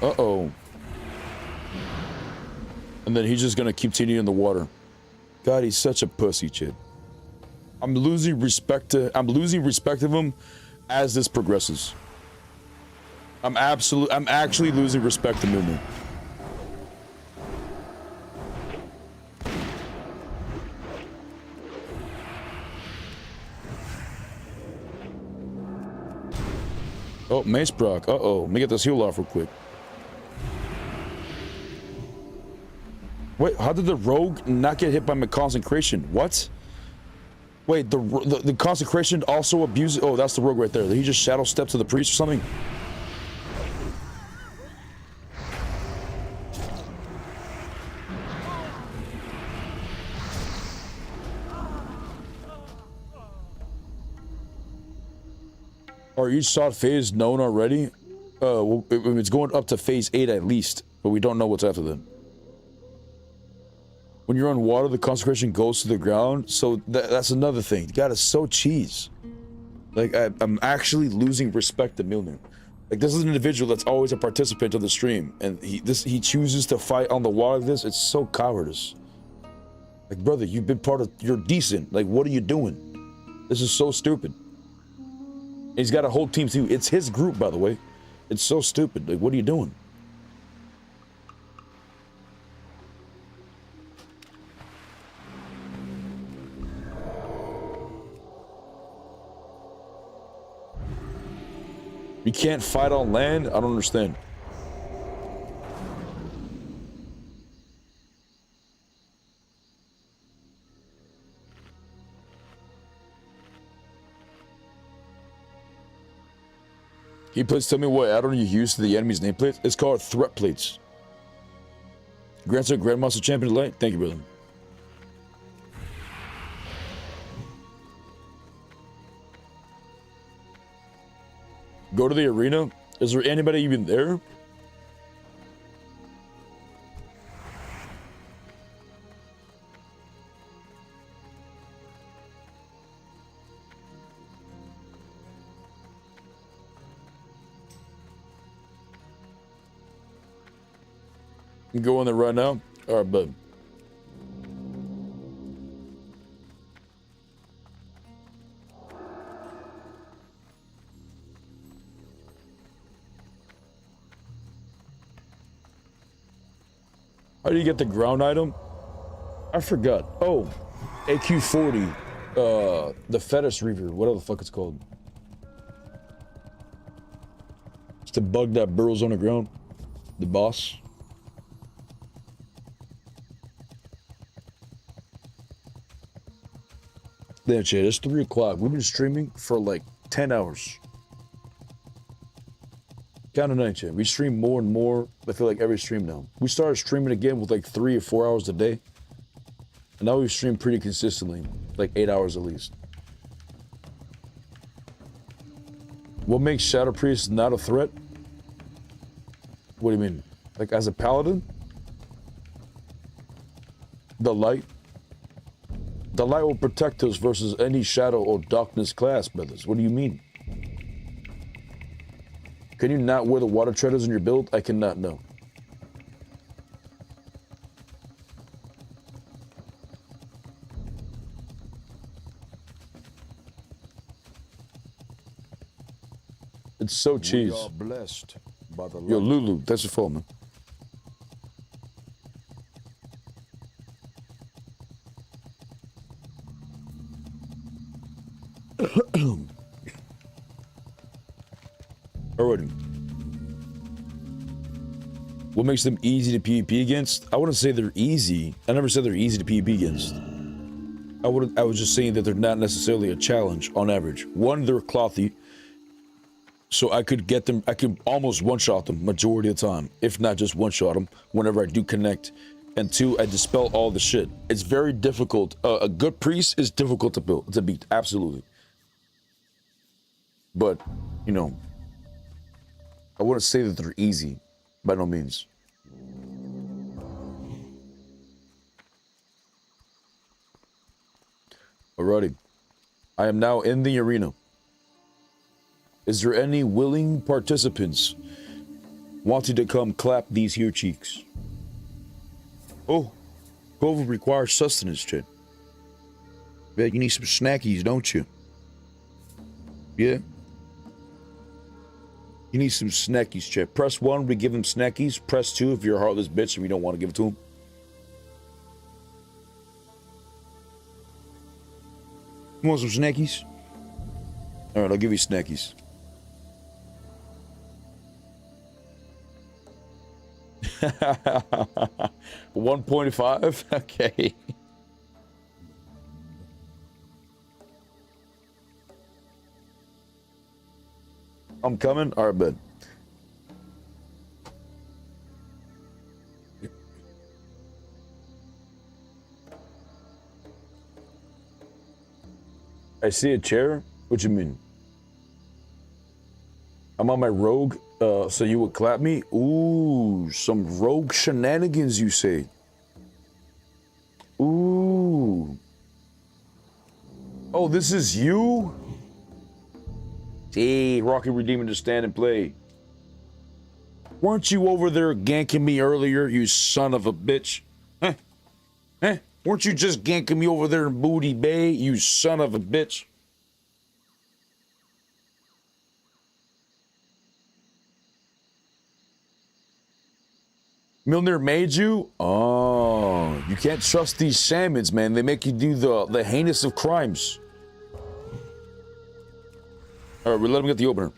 Uh-oh. And then he's just gonna continue in the water. God, he's such a pussy, Chid. I'm losing respect of him as this progresses. I'm actually losing respect to Mumu. Oh, mace proc. Uh-oh. Let me get this heal off real quick. Wait, how did the rogue not get hit by my consecration? What? Wait, the consecration also abuses... Oh, that's the rogue right there. Did he just shadow step to the priest or something? Are each SoD phase known already? Well, it's going up to phase 8 at least, but we don't know what's after that. When you're on water, the consecration goes to the ground, so that's another thing. God, it's so cheese. Like, I'm actually losing respect to Milner. Like, this is an individual that's always a participant of the stream, and he chooses to fight on the water like this. It's so cowardice. Like, brother, you've been part of... You're decent. Like, what are you doing? This is so stupid. He's got a whole team too. It's his group, by the way. It's so stupid. Like, what are you doing? You can't fight on land? I don't understand. Can you please tell me what add-on you use to the enemy's nameplate? It's called threat plates. Grandson Grandmaster Champion Light. Thank you, brother. Go to the arena. Is there anybody even there? You can go in there right now. All right, bud. How do you get the ground item? I forgot. Oh, AQ40. The Fetish Reaver, whatever the fuck it's called. It's the bug that burrows on the ground. The boss. Damn, shit, it's 3 o'clock. We've been streaming for like 10 hours. Count of night, chat. We stream more and more. I feel like every stream now. We started streaming again with like 3 or 4 hours a day. And now we stream pretty consistently. Like 8 hours at least. What makes Shadow Priest not a threat? What do you mean? Like as a paladin? The light? The light will protect us versus any shadow or darkness class, brothers. What do you mean? Can you not wear the water treaders in your build? I cannot, no. It's so cheese. We are blessed by the Yo, light. Lulu, that's your phone, man. Alrighty. What makes them easy to PvP against? I wouldn't say they're easy. I never said they're easy to PvP against. I was just saying that they're not necessarily a challenge on average. One, they're clothy. So I could get them, I could almost one-shot them majority of the time. If not just one-shot them whenever I do connect. And 2, I dispel all the shit. It's very difficult. A good priest is difficult to beat, absolutely. But, you know, I wouldn't say that they're easy, by no means. Alrighty. I am now in the arena. Is there any willing participants wanting to come clap these here cheeks? Oh, COVID requires sustenance, chat. Bet you need some snackies, don't you? Yeah? You need some snackies, chat. Press 1, we give them snackies. Press 2 if you're a heartless bitch and we don't want to give it to them. You want some snackies? Alright, I'll give you snackies. 1.5? Okay. I'm coming? All right, bud. I see a chair? What you mean? I'm on my rogue, so you would clap me? Ooh, some rogue shenanigans, you say? Ooh. Oh, this is you? Hey, Rocky Redeemer, just stand and play. Weren't you over there ganking me earlier, you son of a bitch? Huh? Huh? Weren't you just ganking me over there in Booty Bay, you son of a bitch? Milner made you? Oh, you can't trust these shamans, man. They make you do the heinous of crimes. All right, we let him get the opener.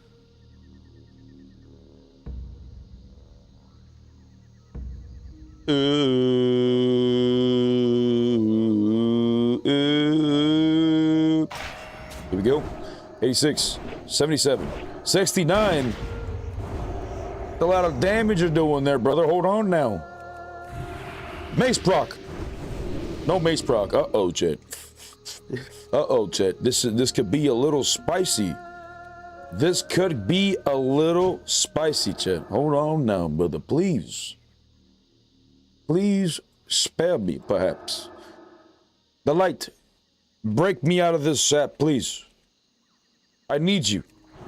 Here we go. 86, 77, 69. A lot of damage you're doing there, brother. Hold on now. Mace proc. No mace proc. Uh-oh, Chet. Uh-oh, Chet. This could be a little spicy. This could be a little spicy, Chet. Hold on now, brother. Please. Please spare me, perhaps. The light. Break me out of this sap, please. I need you.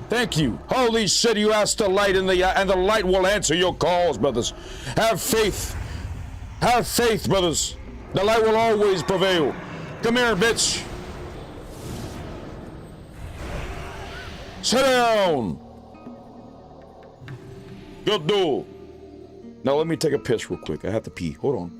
Thank you. Holy shit, you asked the light and the light will answer your calls, brothers. Have faith. Have faith, brothers. The light will always prevail. Come here, bitch. Sit down. Good duel. Now let me take a piss real quick. I have to pee. Hold on.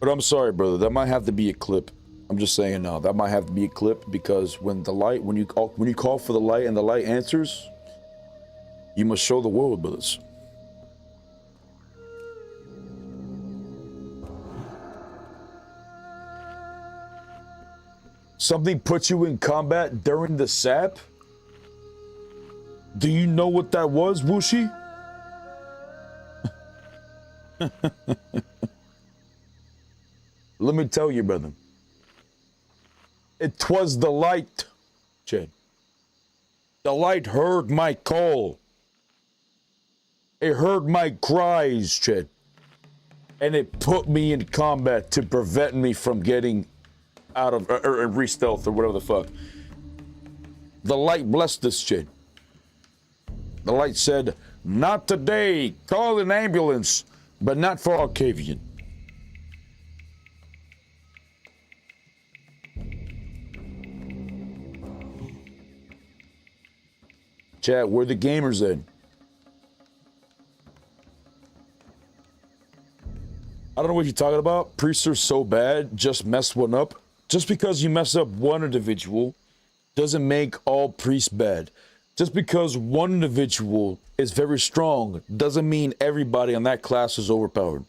But I'm sorry, brother. That might have to be a clip. I'm just saying now. That might have to be a clip because when you call for the light and the light answers, you must show the world, brothers. Something puts you in combat during the sap? Do you know what that was, Wushi? Let me tell you, brother. It was the light, Chad. The light heard my call. It heard my cries, Chad. And it put me in combat to prevent me from getting out of, or re-stealth or whatever the fuck. The light blessed this Chad. The light said, not today, call an ambulance, but not for Arcavian. Chat, where the gamers at? I don't know what you're talking about. Priests are so bad, just mess one up. Just because you mess up one individual doesn't make all priests bad. Just because one individual is very strong doesn't mean everybody on that class is overpowered.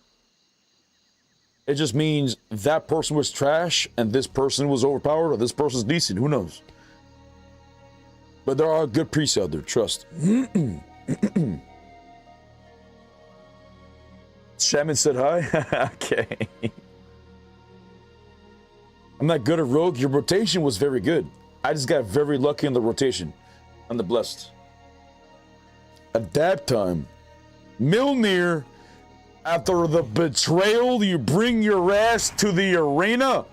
It just means that person was trash and this person was overpowered or this person's decent. Who knows? But there are good priests out there, trust. Shaman said hi? Okay. I'm not good at rogue. Your rotation was very good. I just got very lucky in the rotation. I'm the blessed. At that time, Milner After the betrayal, you bring your ass to the arena?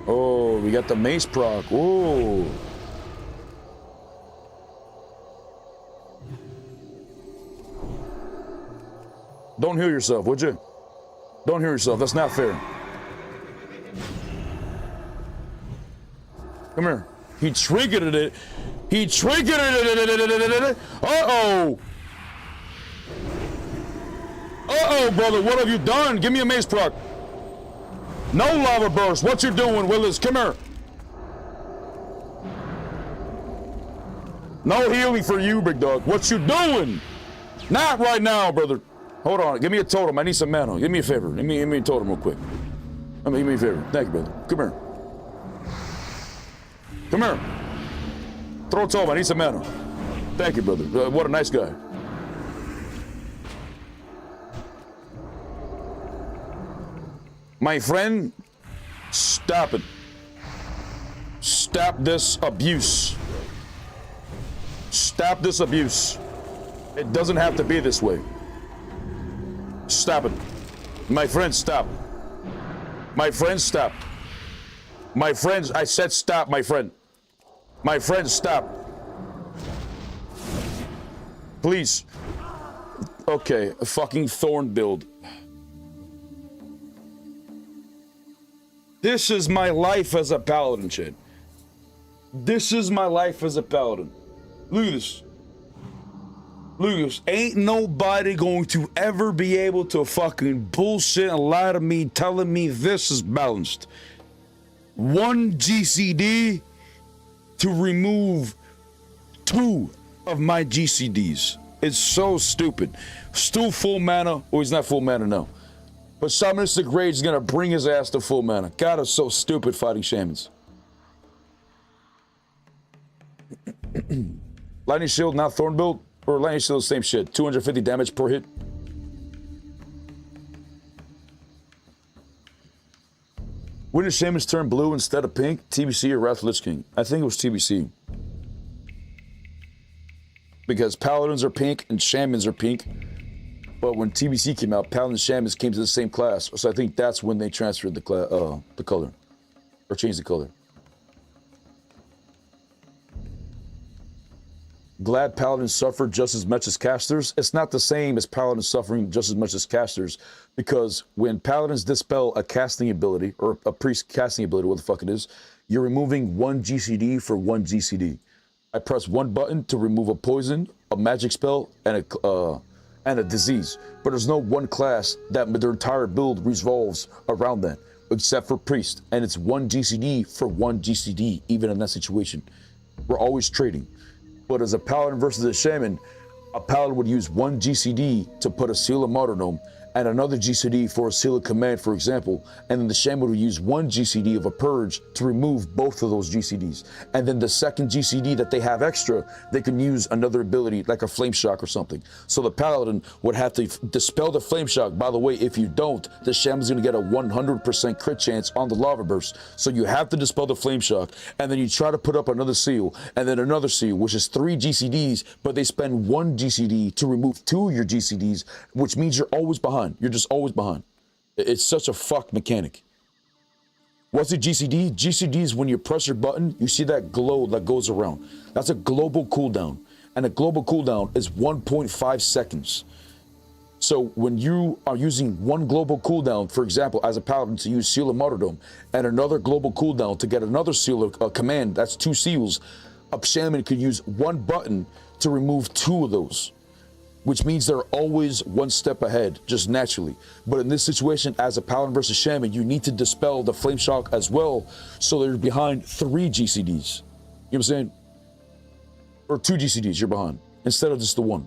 Oh, we got the mace proc. Whoa. Don't heal yourself, would you? Don't heal yourself. That's not fair. Come here. He triggered it. He triggered it. Uh-oh. Uh-oh, brother. What have you done? Give me a mace proc. No lava burst. What you doing, Willis? Come here. No healing for you, big dog. What you doing? Not right now, brother. Hold on. Give me a totem. I need some mana. Give me a favor. Give me a totem real quick. Give me a favor. Thank you, brother. Come here. Come here. Throw a totem. I need some mana. Thank you, brother. What a nice guy. My friend, stop it. Stop this abuse. Stop this abuse. It doesn't have to be this way. Stop it. My friend, stop. My friend, stop. My friends, I said stop, my friend. My friend, stop. Please. Okay, a fucking thorn build. This is my life as a paladin, shit. This is my life as a paladin. Look at this. Look at this. Ain't nobody going to ever be able to fucking bullshit and lie to me telling me this is balanced. 1 GCD to remove 2 of my GCDs. It's so stupid. Still full mana. Oh, he's not full mana now. But Shamanistic Rage is gonna bring his ass to full mana. God, it's so stupid fighting shamans. Lightning Shield, not Thorn build? Or Lightning Shield, same shit. 250 damage per hit. When did shamans turn blue instead of pink? TBC or Wrath of Lich King? I think it was TBC. Because paladins are pink and shamans are pink. But when TBC came out, Paladin and Shamans came to the same class, so I think that's when they transferred the color, or changed the color. Glad Paladins suffered just as much as casters. It's not the same as Paladins suffering just as much as casters, because when Paladins dispel a casting ability, or a priest casting ability, what the fuck it is, you're removing 1 GCD for 1 GCD. I press 1 button to remove a poison, a magic spell, and a disease, but there's no one class that their entire build revolves around that, except for priest, and it's 1 GCD for 1 GCD, even in that situation. We're always trading. But as a paladin versus a shaman, a paladin would use 1 GCD to put a seal of martyrdom, and another GCD for a seal of command, for example, and then the shaman would use 1 GCD of a purge to remove both of those GCDs. And then the second GCD that they have extra, they can use another ability like a flame shock or something. So the paladin would have to dispel the flame shock. By the way, if you don't, the shaman's gonna get a 100% crit chance on the lava burst. So you have to dispel the flame shock, and then you try to put up another seal, and then another seal, which is 3 GCDs, but they spend 1 GCD to remove 2 of your GCDs, which means you're always behind. You're just always behind. It's such a fucked mechanic. What's a GCD? GCD is when you press your button, you see that glow that goes around. That's a global cooldown. And a global cooldown is 1.5 seconds. So when you are using 1 global cooldown, for example, as a paladin to use Seal of Martyrdom, and another global cooldown to get another seal of command, that's 2 seals, a shaman could use 1 button to remove 2 of those, which means they're always 1 step ahead, just naturally. But in this situation, as a paladin versus shaman, you need to dispel the flame shock as well, so they're behind 3 GCDs. You know what I'm saying? Or 2 GCDs you're behind, instead of just the 1.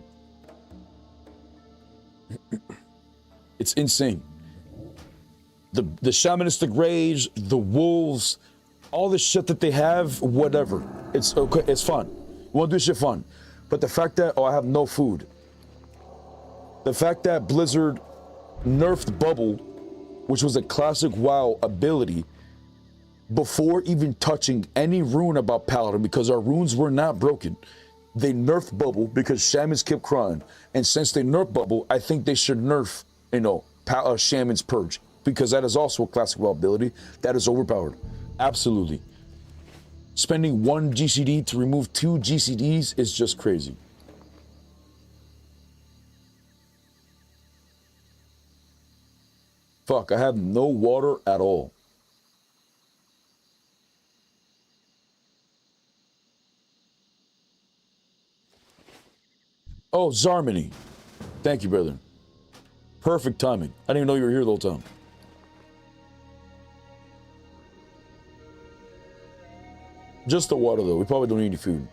It's insane. The shamanistic rage, the wolves, all the shit that they have, whatever. It's okay, it's fun. We want to do shit fun. But the fact that, oh, I have no food. The fact that Blizzard nerfed Bubble, which was a classic WoW ability, before even touching any rune about Paladin, because our runes were not broken. They nerfed Bubble because Shamans kept crying. And since they nerfed Bubble, I think they should nerf, Shaman's Purge. Because that is also a classic WoW ability that is overpowered. Absolutely. Spending 1 GCD to remove 2 GCDs is just crazy. Fuck, I have no water at all. Oh, Zarmany. Thank you, brother. Perfect timing. I didn't even know you were here the whole time. Just the water, though. We probably don't need any food.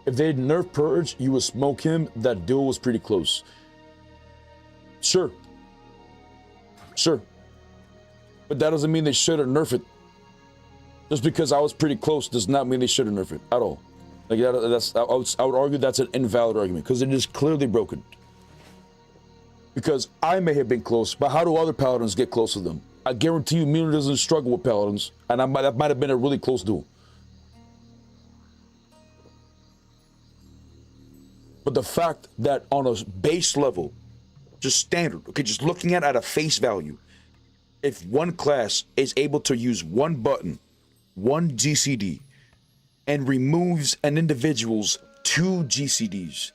If they'd nerf Purge, you would smoke him. That duel was pretty close. Sure. Sure. But that doesn't mean they should have nerfed it. Just because I was pretty close does not mean they should have nerfed it at all. Like I would argue that's an invalid argument because it is clearly broken. Because I may have been close, but how do other paladins get close to them? I guarantee you, Miller doesn't struggle with paladins, and that might have been a really close duel. But the fact that on a base level, just standard, okay, just looking at a face value, if one class is able to use one button, 1 GCD, and removes an individual's 2 GCDs,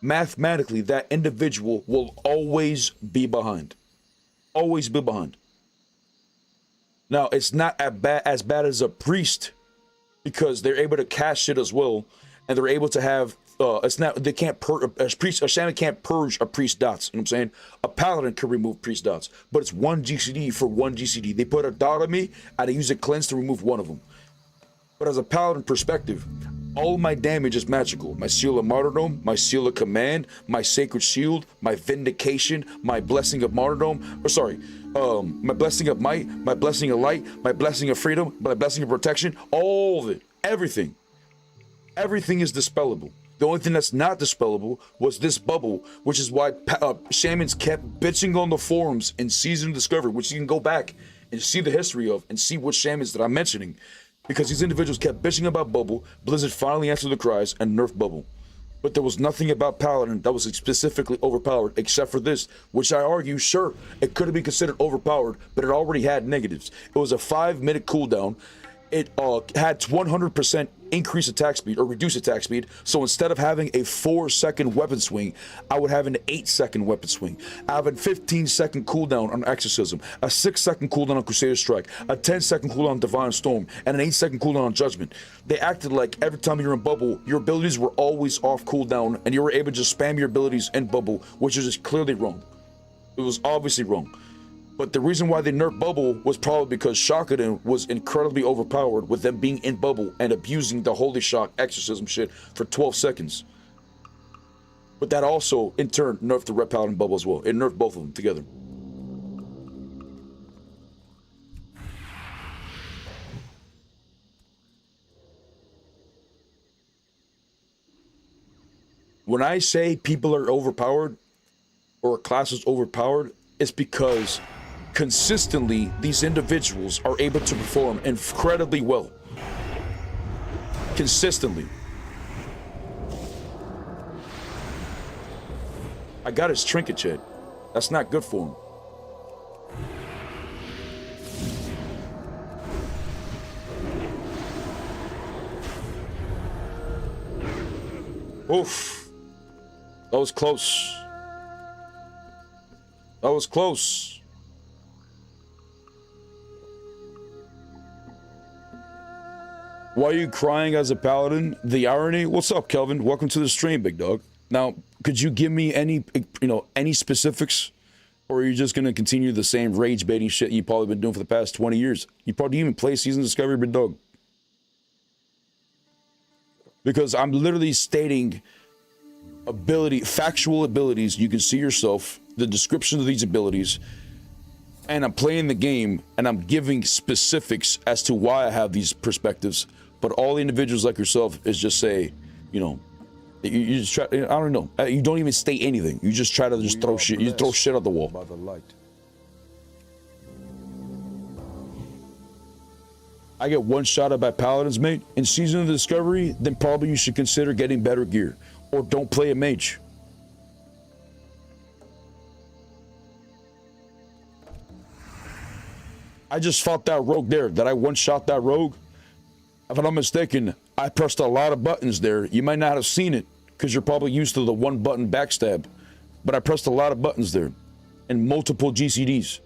mathematically, that individual will always be behind. Always be behind. Now, it's not as bad as a priest, because they're able to cast shit as well, and they're able to have they can't a shaman can't purge a priest dots. You know what I'm saying? A paladin can remove priest dots, but it's 1 GCD for 1 GCD. They put a dot on me, and I use a cleanse to remove one of them. But as a paladin perspective, all my damage is magical. My seal of martyrdom, my seal of command, my sacred shield, my vindication, my blessing of martyrdom, my blessing of might, my blessing of light, my blessing of freedom, my blessing of protection, all of it, everything. Everything is dispellable. The only thing that's not dispellable was this bubble, which is why shamans kept bitching on the forums in Season of Discovery, which you can go back and see the history of and see what shamans that I'm mentioning. Because these individuals kept bitching about Bubble, Blizzard finally answered the cries and nerfed Bubble. But there was nothing about Paladin that was specifically overpowered except for this, which I argue, sure, it could have been considered overpowered, but it already had negatives. It was a 5-minute cooldown. It had 100% increased attack speed or reduced attack speed. So instead of having a 4-second weapon swing, I would have an 8-second weapon swing. I have a 15-second cooldown on Exorcism, a 6-second cooldown on Crusader Strike, a 10-second cooldown on Divine Storm, and an 8-second cooldown on Judgment. They acted like every time you're in Bubble, your abilities were always off cooldown, and you were able to just spam your abilities in Bubble, which is just clearly wrong. It was obviously wrong. But the reason why they nerfed Bubble was probably because Shockaden was incredibly overpowered with them being in Bubble and abusing the Holy Shock Exorcism shit for 12 seconds. But that also, in turn, nerfed the Ret Paladin Bubble as well. It nerfed both of them together. When I say people are overpowered, or a class is overpowered, it's because consistently these individuals are able to perform incredibly well. Consistently. I got his trinket, Chad. That's not good for him. Oof. That was close. That was close. Why are you crying as a paladin? The irony? What's up, Kelvin? Welcome to the stream, big dog. Now, could you give me any specifics? Or are you just going to continue the same rage baiting shit you've probably been doing for the past 20 years? You probably didn't even play Season Discovery, big dog. Because I'm literally stating factual abilities you can see yourself the description of these abilities, and I'm playing the game, and I'm giving specifics as to why I have these perspectives. But all the individuals like yourself is just say, you know, you just try. I don't know. You don't even state anything. You just try to just throw shit. You throw shit at the wall. By the light. I get one shot at by paladins, mate. In Season of the Discovery, then probably you should consider getting better gear, or don't play a mage. I just fought that rogue there. Did I one-shot that rogue? If I'm not mistaken, I pressed a lot of buttons there. You might not have seen it because you're probably used to the one-button backstab, but I pressed a lot of buttons there and multiple GCDs.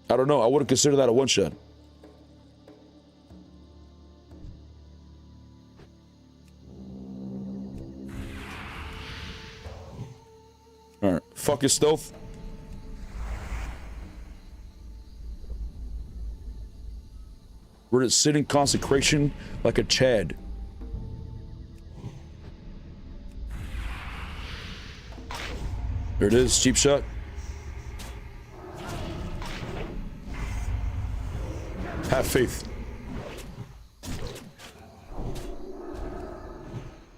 I don't know. I wouldn't consider that a one-shot. All right. Fuck his stealth. We're just sitting consecration like a Chad. There it is, cheap shot. Have faith.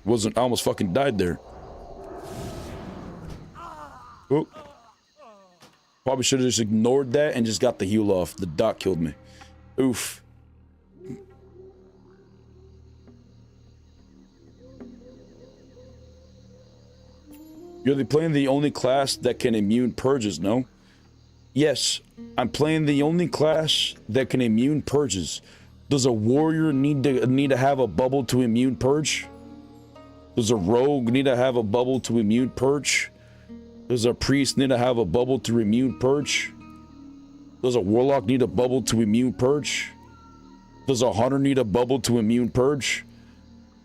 I almost fucking died there. Oh. Probably should have just ignored that and just got the heal off. The dot killed me. Oof. You're playing the only class that can immune purges, no? Yes, I'm playing the only class that can immune purges. Does a warrior need to have a bubble to immune purge? Does a rogue need to have a bubble to immune purge? Does a priest need to have a bubble to immune purge? Does a warlock need a bubble to immune purge? Does a hunter need a bubble to immune purge?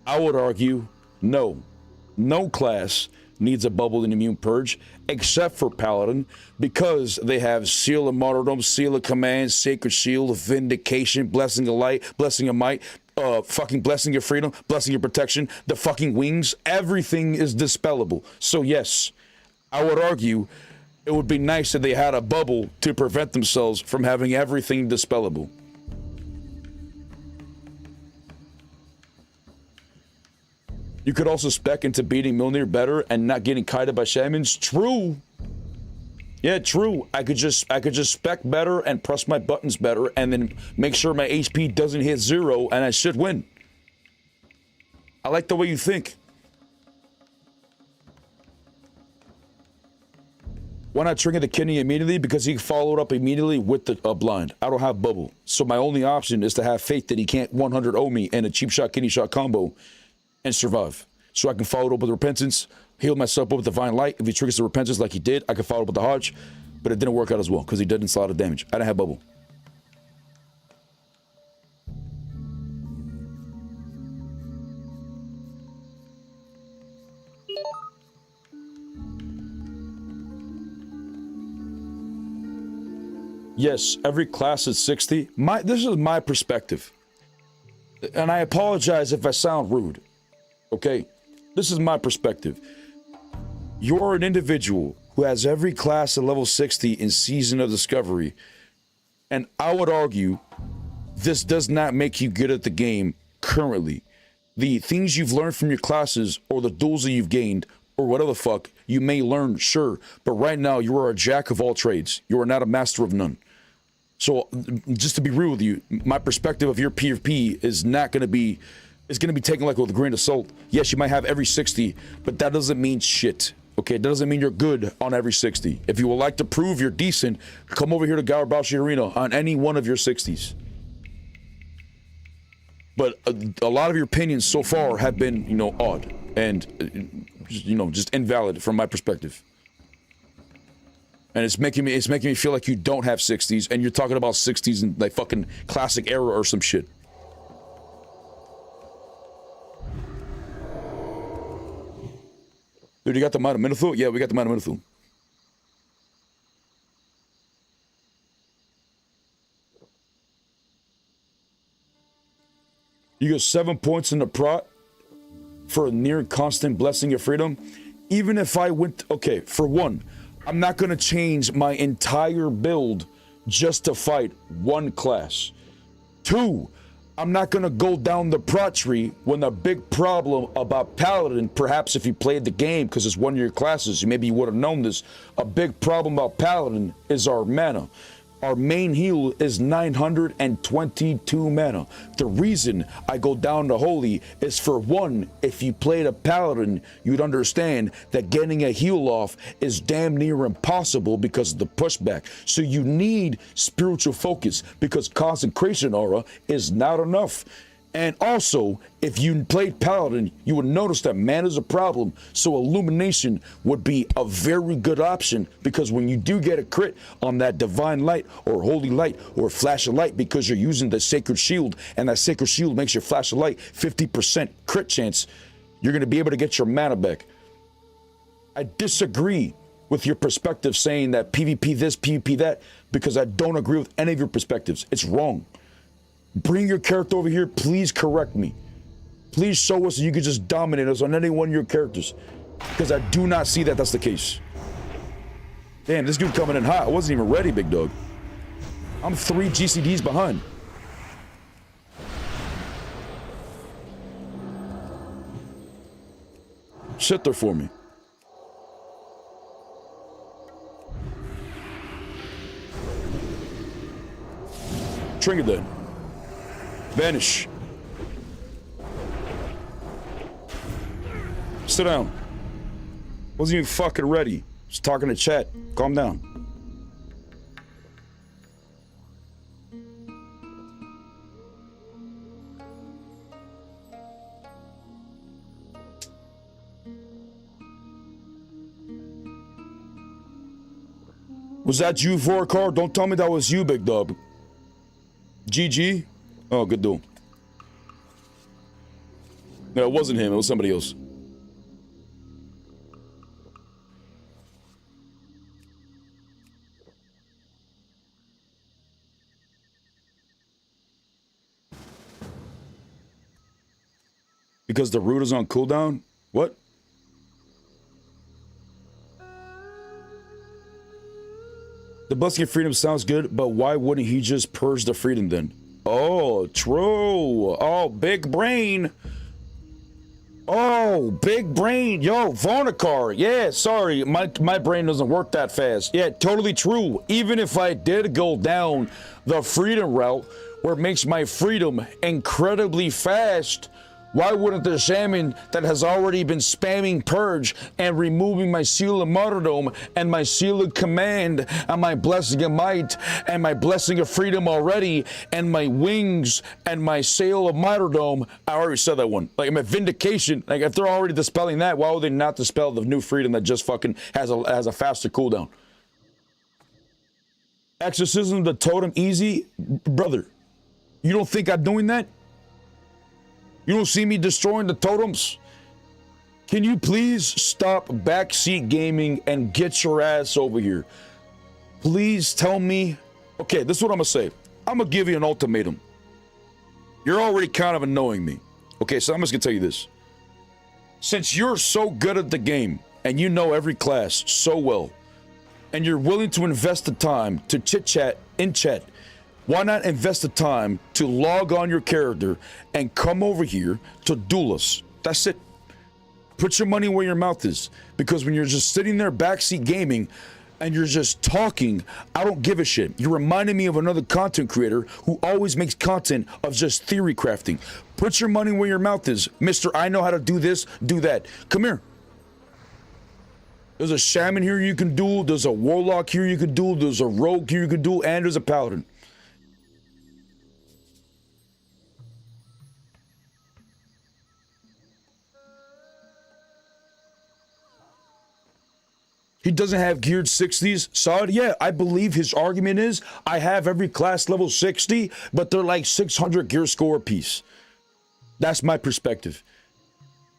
I would argue no. No class needs a bubble in immune purge, except for Paladin, because they have Seal of Martyrdom, Seal of Command, Sacred Shield, Vindication, Blessing of Light, Blessing of Might, fucking Blessing of Freedom, Blessing of Protection, the fucking wings. Everything is dispellable. So yes, I would argue it would be nice if they had a bubble to prevent themselves from having everything dispellable. You could also spec into beating Mjolnir better and not getting kited by shamans. True. Yeah, true. I could just spec better and press my buttons better and then make sure my HP doesn't hit 0 and I should win. I like the way you think. Why not trigger the kidney immediately? Because he followed up immediately with the blind. I don't have bubble. So my only option is to have faith that he can't 100 me in a cheap shot kidney shot combo and survive. So I can follow it up with repentance, heal myself up with divine light. If he triggers the repentance like he did, I can follow up with the Hodge, but it didn't work out as well because he didn't slot of damage. I didn't have bubble. Yes, every class is 60. This is my perspective. And I apologize if I sound rude. Okay, this is my perspective. You're an individual who has every class at level 60 in Season of Discovery. And I would argue this does not make you good at the game currently. The things you've learned from your classes or the duels that you've gained or whatever the fuck you may learn, sure. But right now you are a jack of all trades. You are not a master of none. So just to be real with you, my perspective of your PvP is not going to be... It's going to be taken like with a grain of salt. Yes, you might have every 60, but that doesn't mean shit. Okay, that doesn't mean you're good on every 60. If you would like to prove you're decent, come over here to Warrior Arena on any one of your 60s. But a lot of your opinions so far have been, you know, odd and, you know, just invalid from my perspective. And it's making me feel like you don't have 60s and you're talking about 60s in like fucking classic era or some shit. Dude, you got the Might of Minithul? Yeah, we got the Might of Minithul. You get 7 points in the prot for a near constant Blessing of Freedom. even if I went, okay, for one, I'm not going to change my entire build just to fight one class. Two, I'm not going to go down the prot tree when the big problem about Paladin, perhaps if you played the game, because it's one of your classes, maybe you would have known this, a big problem about Paladin is our mana. Our main heal is 922 mana. The reason I go down to Holy is, for one, if you played a Paladin, you'd understand that getting a heal off is damn near impossible because of the pushback. So you need spiritual focus because consecration aura is not enough. And also, if you played Paladin, you would notice that mana is a problem, so Illumination would be a very good option, because when you do get a crit on that Divine Light or Holy Light or Flash of Light, because you're using the Sacred Shield, and that Sacred Shield makes your Flash of Light 50% crit chance, you're going to be able to get your mana back. I disagree with your perspective saying that PvP this, PvP that, because I don't agree with any of your perspectives. It's wrong. Bring your character over here. Please correct me. Please show us that you can just dominate us on any one of your characters, because I do not see that that's the case. Damn, this dude coming in hot. I wasn't even ready, big dog. I'm 3 GCDs behind. Sit there for me. Trigger then. Vanish. Sit down. Wasn't even fucking ready. Just talking to chat. Calm down. Was that you, Vorkar? Don't tell me that was you, big dog. GG? Oh, good duel. No, it wasn't him. It was somebody else. Because the root is on cooldown? What? The busking of freedom sounds good, but why wouldn't he just purge the freedom then? Oh, true. Oh, big brain. Oh, big brain. Yo, Vonakar. Yeah, sorry. My brain doesn't work that fast. Yeah, totally true. Even if I did go down the freedom route, where it makes my freedom incredibly fast, why wouldn't the shaman that has already been spamming purge and removing my seal of martyrdom and my seal of command and my blessing of might and my blessing of freedom already and my wings and my sail of martyrdom? I already said that one. Like, my vindication, like, if they're already dispelling that, why would they not dispel the new freedom that just fucking has a faster cooldown? Exorcism of the totem easy? Brother, you don't think I'm doing that? You don't see me destroying the totems? Can you please stop backseat gaming and get your ass over here? Please tell me. Okay, this is what I'm gonna say. I'm gonna give you an ultimatum. You're already kind of annoying me. Okay, so I'm just gonna tell you this. Since you're so good at the game and you know every class so well, and you're willing to invest the time to chit-chat in chat, why not invest the time to log on your character and come over here to duel us? That's it. Put your money where your mouth is. Because when you're just sitting there backseat gaming and you're just talking, I don't give a shit. You're reminding me of another content creator who always makes content of just theory crafting. Put your money where your mouth is. Mister, I know how to do this, do that. Come here. There's a shaman here you can duel. There's a warlock here you can duel. There's a rogue here you can duel. And there's a paladin. He doesn't have geared 60s. Sod, yeah, I believe his argument is I have every class level 60, but they're like 600 gear score apiece. That's my perspective.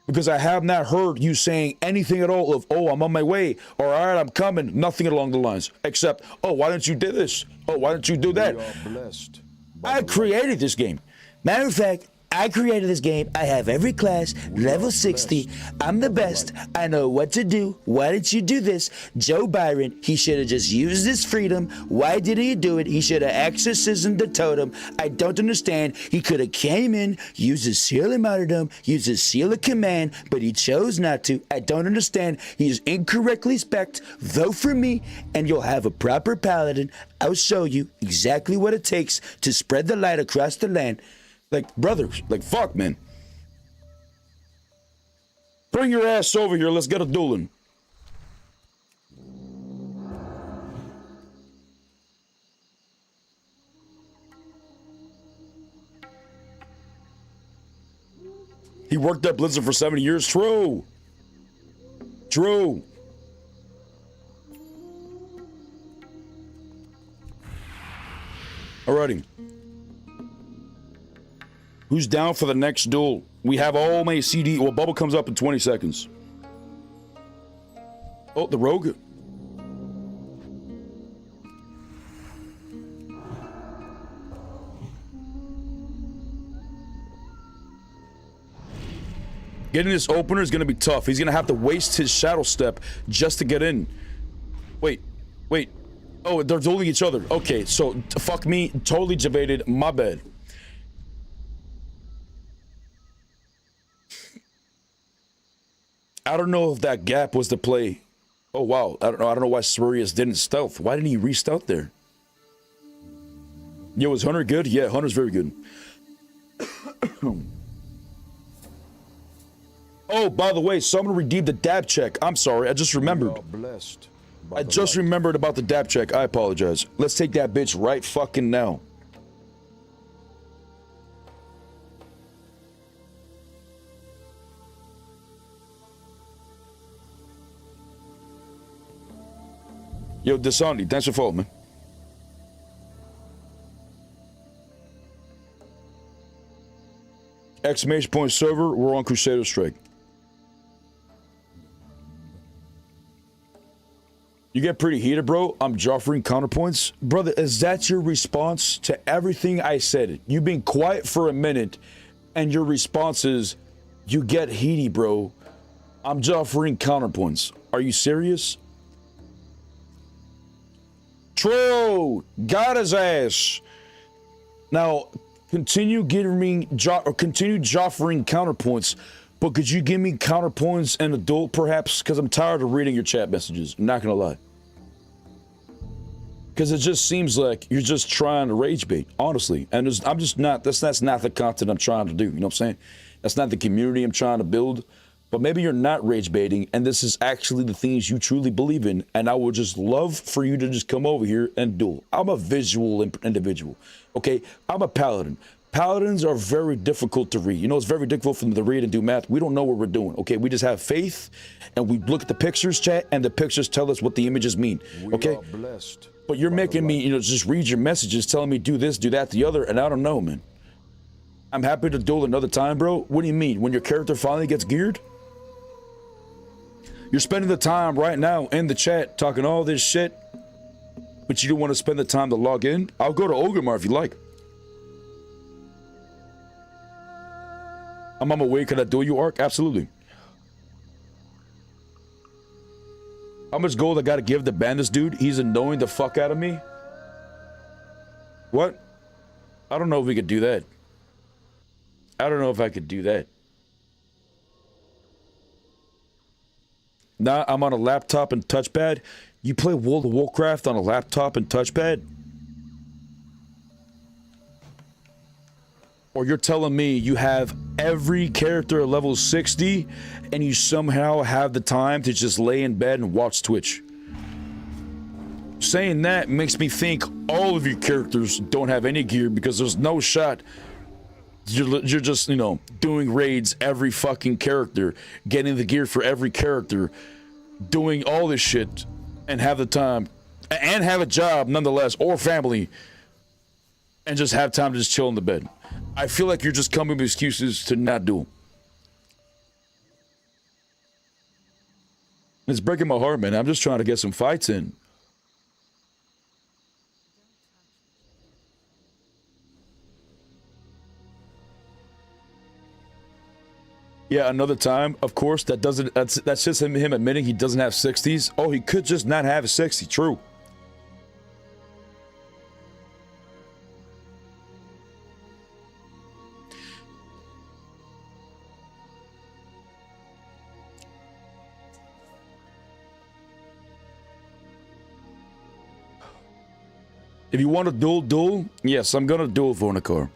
Because I have not heard you saying anything at all of, oh, I'm on my way, or all right, I'm coming. Nothing along the lines. Except, oh, why didn't you do this? Oh, why didn't you do that? We are blessed I created this game. Matter of fact, I created this game. I have every class, level 60. I'm the best. I know what to do. Why didn't you do this? Joe Byron, he should have just used his freedom. Why didn't he do it? He should have exorcismed the totem. I don't understand. He could have came in, used his seal of martyrdom, used his seal of command, but he chose not to. I don't understand. He is incorrectly spec'd. Vote for me, and you'll have a proper paladin. I'll show you exactly what it takes to spread the light across the land. Like, brother, like, fuck, man. Bring your ass over here. Let's get a dueling. He worked at Blizzard for 70 years. True. True. Alrighty. Who's down for the next duel? We have all my CD. Well, Bubble comes up in 20 seconds. Oh, the rogue. Getting this opener is going to be tough. He's going to have to waste his shadow step just to get in. Wait. Oh, they're dueling each other. Okay, so fuck me. Totally debated. My bad. I don't know if that gap was the play. Oh, wow. I don't know why Surius didn't stealth. Why didn't he re-stealth there? Yo, is Hunter good? Yeah, Hunter's very good. Oh, by the way, someone redeemed the dab check. I'm sorry, I just remembered. I just remembered about the dab check. I apologize. Let's take that bitch right fucking now. Yo, Desandi, thanks for following, man. Exclamation point server, we're on Crusader Strike. You get pretty heated, bro. I'm Joffrey counterpoints. Brother, is that your response to everything I said? You've been quiet for a minute, and your response is, you get heaty, bro. I'm Joffrey counterpoints. Are you serious? True, got his ass. Now, continue giving me continue joffering counterpoints, but could you give me counterpoints and adult perhaps? Because I'm tired of reading your chat messages. I'm not gonna lie. Because it just seems like you're just trying to rage bait, honestly. And I'm just not. That's not the content I'm trying to do. You know what I'm saying? That's not the community I'm trying to build. But maybe you're not rage baiting, and this is actually the things you truly believe in, and I would just love for you to just come over here and duel. I'm a visual individual, okay? I'm a paladin. Paladins are very difficult to read. You know, it's very difficult for them to read and do math. We don't know what we're doing, okay? We just have faith, and we look at the pictures, chat, and the pictures tell us what the images mean, okay? But you're making me, just read your messages, telling me do this, do that, the other, and I don't know, man. I'm happy to duel another time, bro. What do you mean? When your character finally gets geared? You're spending the time right now in the chat talking all this shit, but you don't want to spend the time to log in? I'll go to Ogrimmar if you like. I'm on my way. Can I duel you, Ark? Absolutely. How much gold I gotta give to ban this dude? He's annoying the fuck out of me. What? I don't know if we could do that. I don't know if I could do that. Nah, I'm on a laptop and touchpad. You play World of Warcraft on a laptop and touchpad? Or you're telling me you have every character at level 60 and you somehow have the time to just lay in bed and watch Twitch? Saying that makes me think all of your characters don't have any gear because there's no shot you're just, doing raids every fucking character, getting the gear for every character, doing all this shit, and have the time, and have a job nonetheless, or family, and just have time to just chill in the bed. I feel like you're just coming with excuses to not do. It's breaking my heart, man. I'm just trying to get some fights in. Yeah, another time, of course, that's just him admitting he doesn't have 60s. Oh, he could just not have a 60, true. If you want to duel, yes, I'm gonna duel Vornikar.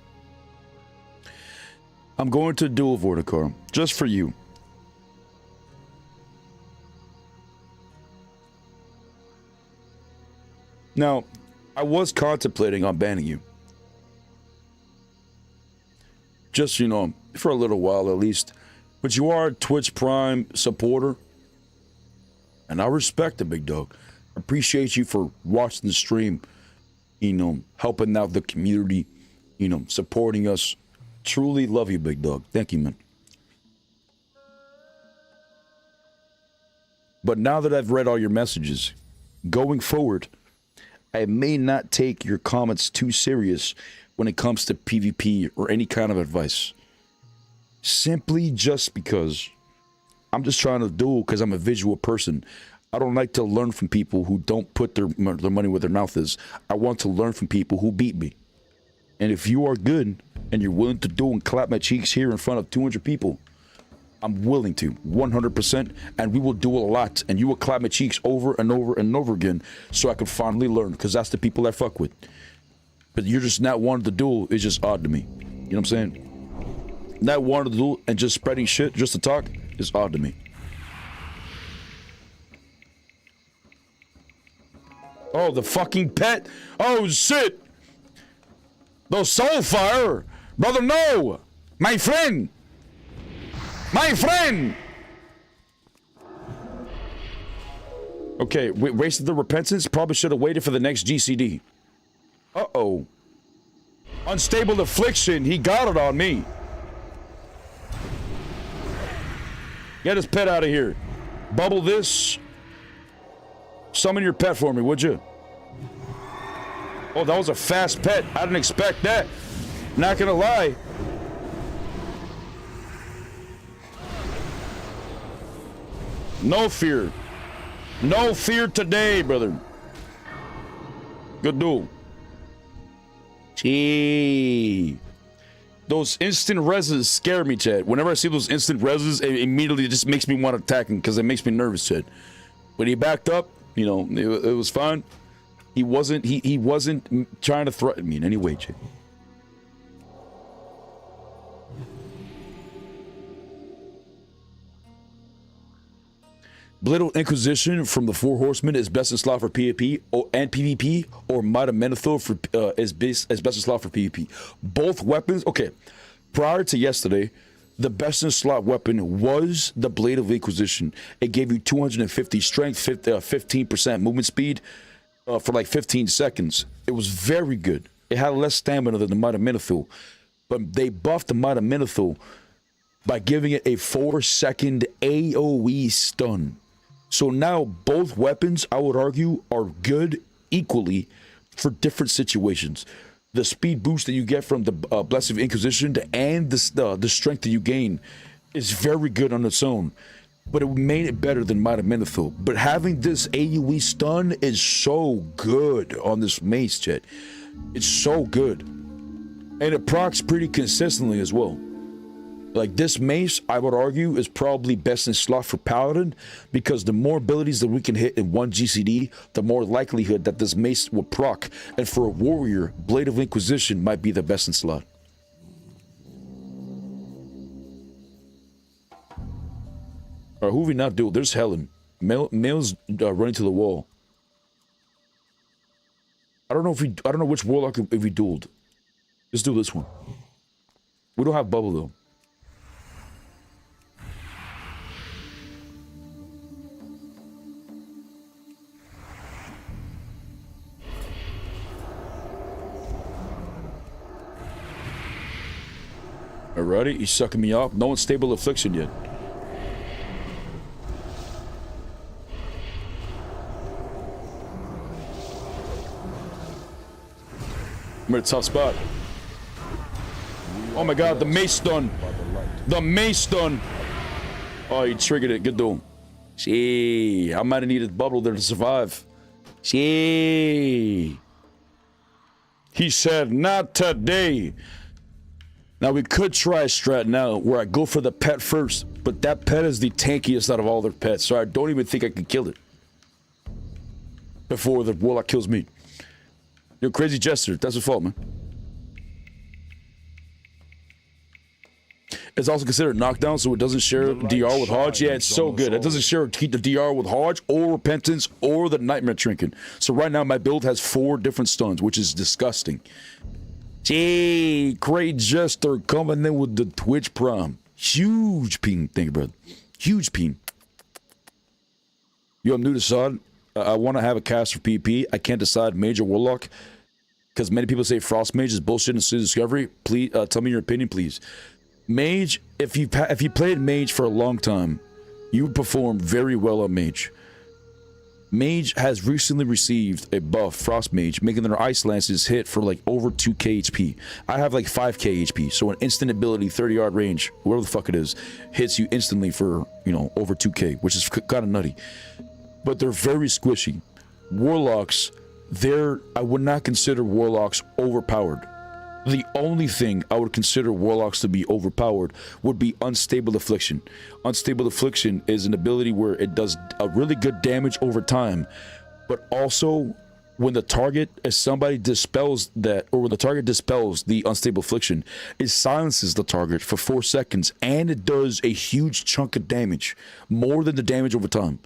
I'm going to duel Vornikar, just for you. Now, I was contemplating on banning you. Just, you know, for a little while at least. But you are a Twitch Prime supporter. And I respect the big dog. I appreciate you for watching the stream. You know, helping out the community. You know, supporting us. Truly love you, big dog. Thank you, man. But now that I've read all your messages, going forward, I may not take your comments too serious when it comes to PvP or any kind of advice. Simply just because I'm just trying to duel because I'm a visual person. I don't like to learn from people who don't put their money where their mouth is. I want to learn from people who beat me. And if you are good and you're willing to duel and clap my cheeks here in front of 200 people, I'm willing to, 100%, and we will duel a lot, and you will clap my cheeks over and over and over again so I can finally learn, because that's the people I fuck with. But you're just not wanting to duel is just odd to me. You know what I'm saying? Not wanting to duel and just spreading shit just to talk is odd to me. Oh, the fucking pet. Oh, shit. Those Soulfire. Brother, no. My friend. My friend. Okay, we wasted the repentance. Probably should have waited for the next GCD. Uh-oh. Unstable affliction. He got it on me. Get his pet out of here. Bubble this. Summon your pet for me, would you? Oh, that was a fast pet. I didn't expect that. Not gonna lie. No fear. No fear today, brother. Good duel. Gee. Those instant reses scare me, Chad. Whenever I see those instant reses, it immediately just makes me want to attack him because it makes me nervous, Chad. When he backed up, you know, it was fine. He wasn't trying to threaten me in any way, Chad. Blade of Inquisition from the Four Horsemen is best in slot for PvP and PvP, or Might of Menethil for is best in slot for PvP. Both weapons. Okay, prior to yesterday, the best in slot weapon was the Blade of Inquisition. It gave you 250 strength, 15% movement speed for like 15 seconds. It was very good. It had less stamina than the Might of Menethil, but they buffed the Might of Menethil by giving it a 4-second AoE stun. So now both weapons, I would argue, are good equally for different situations. The speed boost that you get from the Blessed Inquisition and the strength that you gain is very good on its own. But it made it better than Might of Menethil. But having this AoE stun is so good on this mace, Chet. It's so good. And it procs pretty consistently as well. Like this mace, I would argue, is probably best in slot for Paladin, because the more abilities that we can hit in one GCD, the more likelihood that this mace will proc. And for a warrior, Blade of Inquisition might be the best in slot. Alright, who we not do? There's Helen. Male's running to the wall. I don't know which warlock if we dueled. Let's do this one. We don't have bubble though. Alrighty, he's sucking me off. No unstable affliction yet. I'm at a tough spot. Oh my god, the mace stun. The mace stun. Oh, he triggered it. Good doing. Gee, I might have needed bubble there to survive. Gee. He said, not today. Now, we could try a strat now where I go for the pet first, but that pet is the tankiest out of all their pets, so I don't even think I can kill it before the warlock kills me. You're a crazy jester. That's his fault, man. It's also considered knockdown, so it doesn't share DR with Hodge. Yeah, it's so good. It doesn't share keep the DR with Hodge or Repentance or the Nightmare Trinket. So right now, my build has 4 different stuns, which is disgusting. Gee, great jester coming in with the Twitch Prime. Huge ping. Thank you, brother. Huge ping. Yo, I'm new to Sod. I want to have a cast for PvP. I can't decide Mage or Warlock because many people say Frost Mage is bullshit in SoD Discovery. Please tell me your opinion, please. Mage, if you played Mage for a long time, you would perform very well on Mage. Mage has recently received a buff, Frost Mage, making their Ice Lances hit for like over 2k HP. I have like 5k HP, so an instant ability, 30-yard range, whatever the fuck it is, hits you instantly for, you know, over 2k, which is kind of nutty. But they're very squishy. Warlocks, I would not consider Warlocks overpowered. The only thing I would consider Warlocks to be overpowered would be Unstable Affliction. Unstable Affliction is an ability where it does a really good damage over time, but also when the target, if somebody dispels that, or when the target dispels the Unstable Affliction, it silences the target for 4 seconds, and it does a huge chunk of damage, more than the damage over time.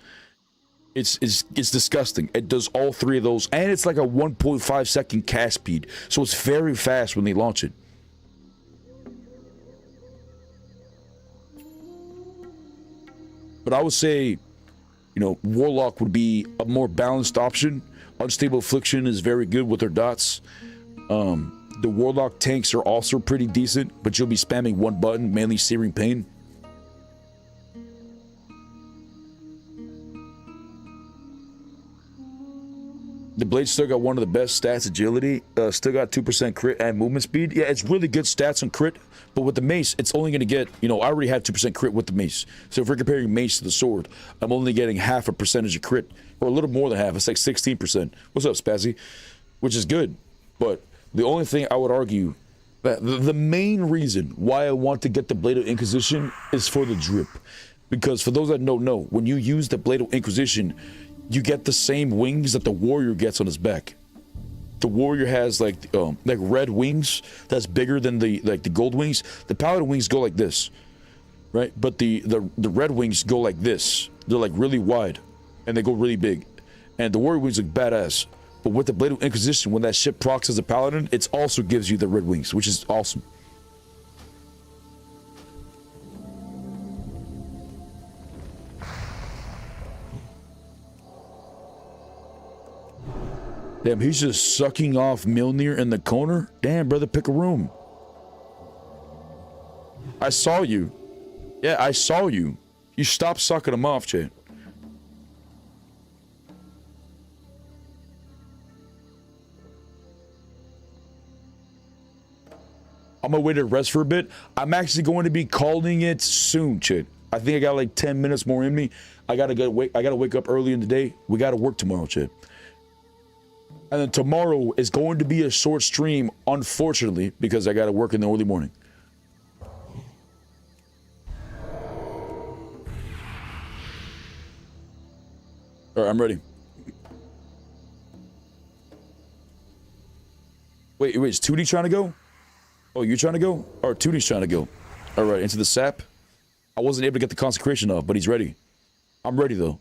It's disgusting. It does all 3 of those, and it's like a 1.5 second cast speed, so it's very fast when they launch it. But I would say, you know, Warlock would be a more balanced option. Unstable Affliction is very good with their dots. The Warlock tanks are also pretty decent, but you'll be spamming one button, mainly Searing Pain. The Blade still got one of the best stats, agility. Still got 2% crit and movement speed. Yeah, it's really good stats on crit, but with the mace, it's only going to get, you know, I already have 2% crit with the mace. So if we're comparing mace to the sword, I'm only getting half a percentage of crit, or a little more than half. It's like 16%. What's up, Spazzy? Which is good. But the only thing I would argue, that the main reason why I want to get the Blade of Inquisition is for the drip. Because for those that don't know, when you use the Blade of Inquisition, you get the same wings that the warrior gets on his back. The warrior has like red wings that's bigger than the gold wings. The paladin wings go like this, right? But the red wings go like this. They're like really wide, and they go really big. And the warrior wings look badass. But with the Blade of Inquisition, when that shit procs as a paladin, it also gives you the red wings, which is awesome. Damn, he's just sucking off Mjolnir in the corner? Damn, brother, pick a room. I saw you. Yeah, I saw you. You stopped sucking him off, Jay. I'm gonna wait to rest for a bit. I'm actually going to be calling it soon, Chid. I think I got like 10 minutes more in me. I gotta wake up early in the day. We gotta work tomorrow, Chid. And then tomorrow is going to be a short stream, unfortunately, because I got to work in the early morning. All right, I'm ready. Wait, is Tootie trying to go? Oh, you're trying to go? Or Tootie's trying to go? All right, into the sap. I wasn't able to get the consecration off, but he's ready. I'm ready, though.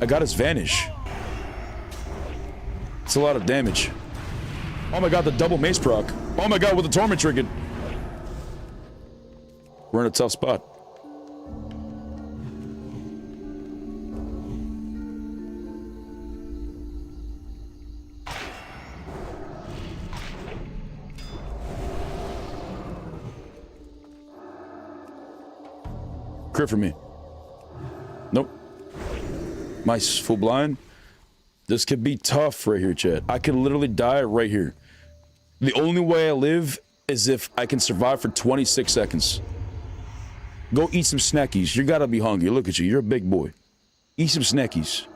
I got his vanish. It's a lot of damage. Oh my god, the double mace proc. Oh my god, with the torment trinket. We're in a tough spot. Crit for me. Nope. Nice, full blind. This could be tough right here, chat. I could literally die right here. The only way I live as if I can survive for 26 seconds. Go eat some snackies. You gotta be hungry. Look at you. You're a big boy. Eat some snackies.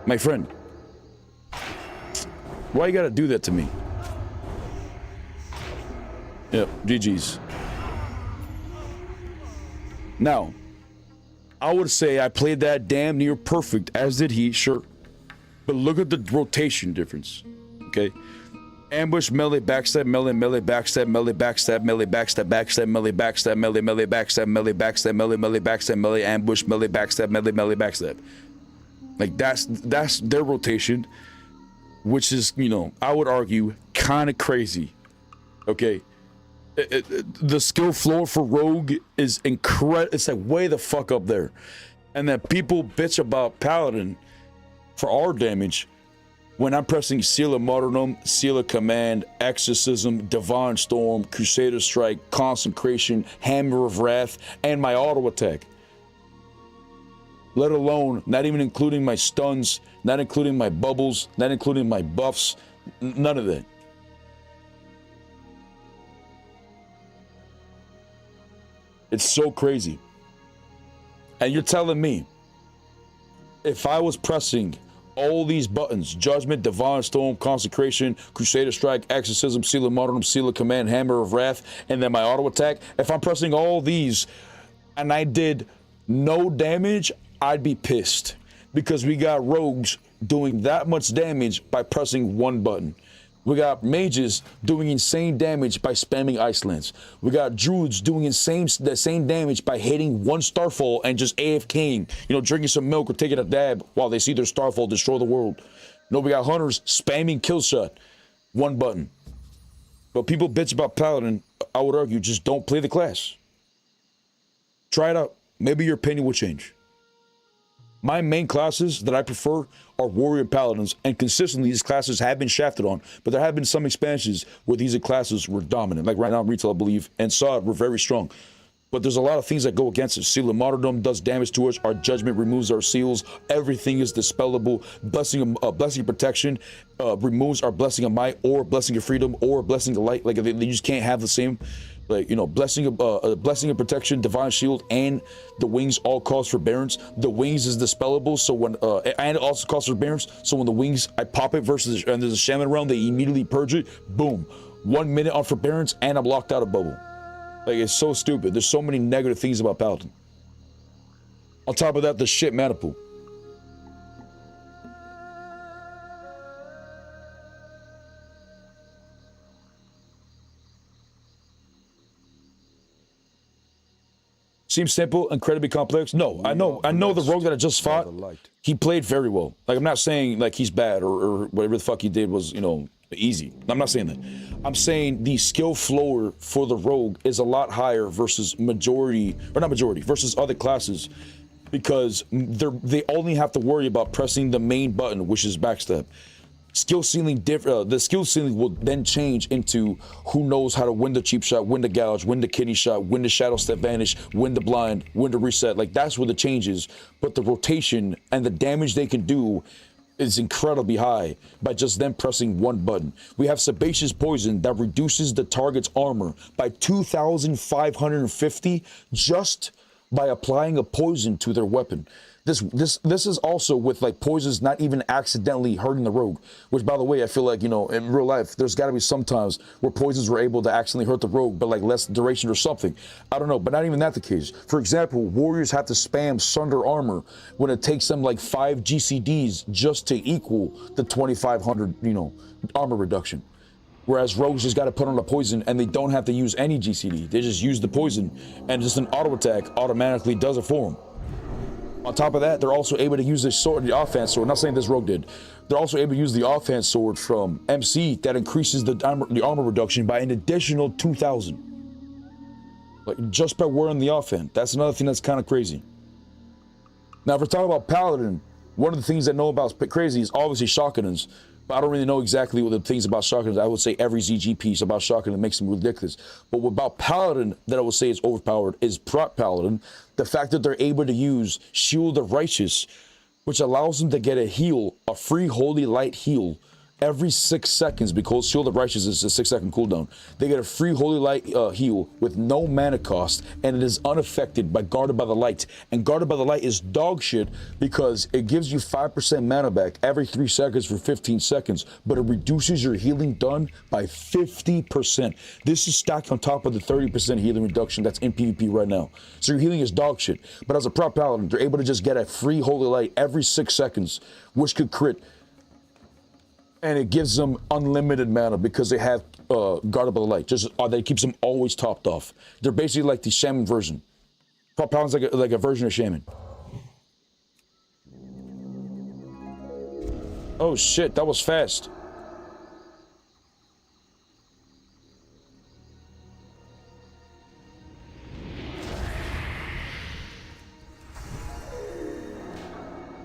My friend. Why you gotta do that to me? Yep, GG's. Now, I would say I played that damn near perfect, as did he, sure. But look at the rotation difference, okay? Ambush, melee, backstab, melee, melee, backstab, melee, backstab, melee, backstab, backstab, melee, backstab, melee, melee, backstab, melee, backstab, melee, melee, backstab, melee, ambush, melee, backstab, melee, melee, backstab. Like, that's their rotation, which is, you know, I would argue, kind of crazy, okay? The skill floor for Rogue is incredible. It's like way the fuck up there. And then people bitch about Paladin for our damage when I'm pressing Seal of Martyrdom, Seal of Command, Exorcism, Divine Storm, Crusader Strike, Consecration, Hammer of Wrath, and my auto attack. Let alone, not even including my stuns, not including my bubbles, not including my buffs, none of that. It's so crazy. And you're telling me, if I was pressing all these buttons, Judgment, Divine Storm, Consecration, Crusader Strike, Exorcism, Seal of Martyrdom, Seal of Command, Hammer of Wrath, and then my auto attack, if I'm pressing all these and I did no damage, I'd be pissed. Because we got rogues doing that much damage by pressing one button. We got mages doing insane damage by spamming ice lance. We got druids doing the same damage by hitting one starfall and just AFKing, you know, drinking some milk or taking a dab while they see their starfall destroy the world. You know, we got hunters spamming kill shot, one button. But people bitch about Paladin, I would argue, just don't play the class. Try it out. Maybe your opinion will change. My main classes that I prefer are Warrior Paladins, and consistently these classes have been shafted on, but there have been some expansions where these classes were dominant. Like right now, Retail, I believe, and Sod were very strong. But there's a lot of things that go against it. Seal of Martyrdom does damage to us. Our Judgment removes our seals. Everything is dispellable. Blessing of Protection removes our Blessing of Might or Blessing of Freedom or Blessing of Light. Like they just can't have the same. Like, you know, Blessing of Protection, Divine Shield, and the Wings all cause forbearance. The Wings is dispellable, so when and it also causes forbearance. So when the Wings, I pop it versus and there's a shaman around, they immediately purge it. Boom, 1 minute on forbearance, and I'm locked out of bubble. Like, it's so stupid. There's so many negative things about Paladin. On top of that, the shit mana pool. Seems simple, incredibly complex. No, I know the rogue that I just fought, he played very well. Like, I'm not saying like he's bad or whatever the fuck he did was, you know, easy. I'm not saying that. I'm saying the skill floor for the rogue is a lot higher versus versus other classes, because they only have to worry about pressing the main button, which is backstab. Skill ceiling the skill ceiling will then change into who knows how to win the cheap shot, win the gouge, win the kidney shot, win the shadow step vanish, win the blind, win the reset. Like, that's where the change is. But the rotation and the damage they can do is incredibly high by just them pressing one button. We have Sebaceous Poison that reduces the target's armor by 2,550 just by applying a poison to their weapon. This is also with like poisons not even accidentally hurting the rogue, which, by the way, I feel like, you know, in real life there's got to be some times where poisons were able to accidentally hurt the rogue, but like less duration or something. I don't know, but not even that the case. For example, warriors have to spam Sunder Armor when it takes them like 5 GCDs just to equal the 2,500, you know, armor reduction. Whereas rogues just got to put on a poison and they don't have to use any GCD. They just use the poison and just an auto attack automatically does it for them. On top of that, they're also able to use the sword, the offense sword. Not saying this rogue did. They're also able to use the offense sword from MC that increases the armor reduction by an additional 2,000. Like, just by wearing the offense. That's another thing that's kind of crazy. Now, if we're talking about Paladin, one of the things I know about crazy is obviously shotguns. But I don't really know exactly what the things about shotguns. I would say every ZG piece about shotgun makes them ridiculous. But what about Paladin that I would say is overpowered is Prot Paladin. The fact that they're able to use Shield of Righteous, which allows them to get a heal, a free holy light heal, every 6 seconds because Shield of Righteous is a 6-second cooldown. They get a free Holy Light heal with no mana cost, and it is unaffected by Guarded by the Light. And Guarded by the Light is dog shit because it gives you 5% mana back every 3 seconds for 15 seconds, but it reduces your healing done by 50%. This is stacked on top of the 30% healing reduction that's in PvP right now. So your healing is dog shit. But as a prop paladin, they're able to just get a free Holy Light every 6 seconds, which could crit. And it gives them unlimited mana because they have Guarded by the Light. Just that keeps them always topped off. They're basically like the Shaman version. Prop Paladin's like a version of Shaman. Oh shit, that was fast.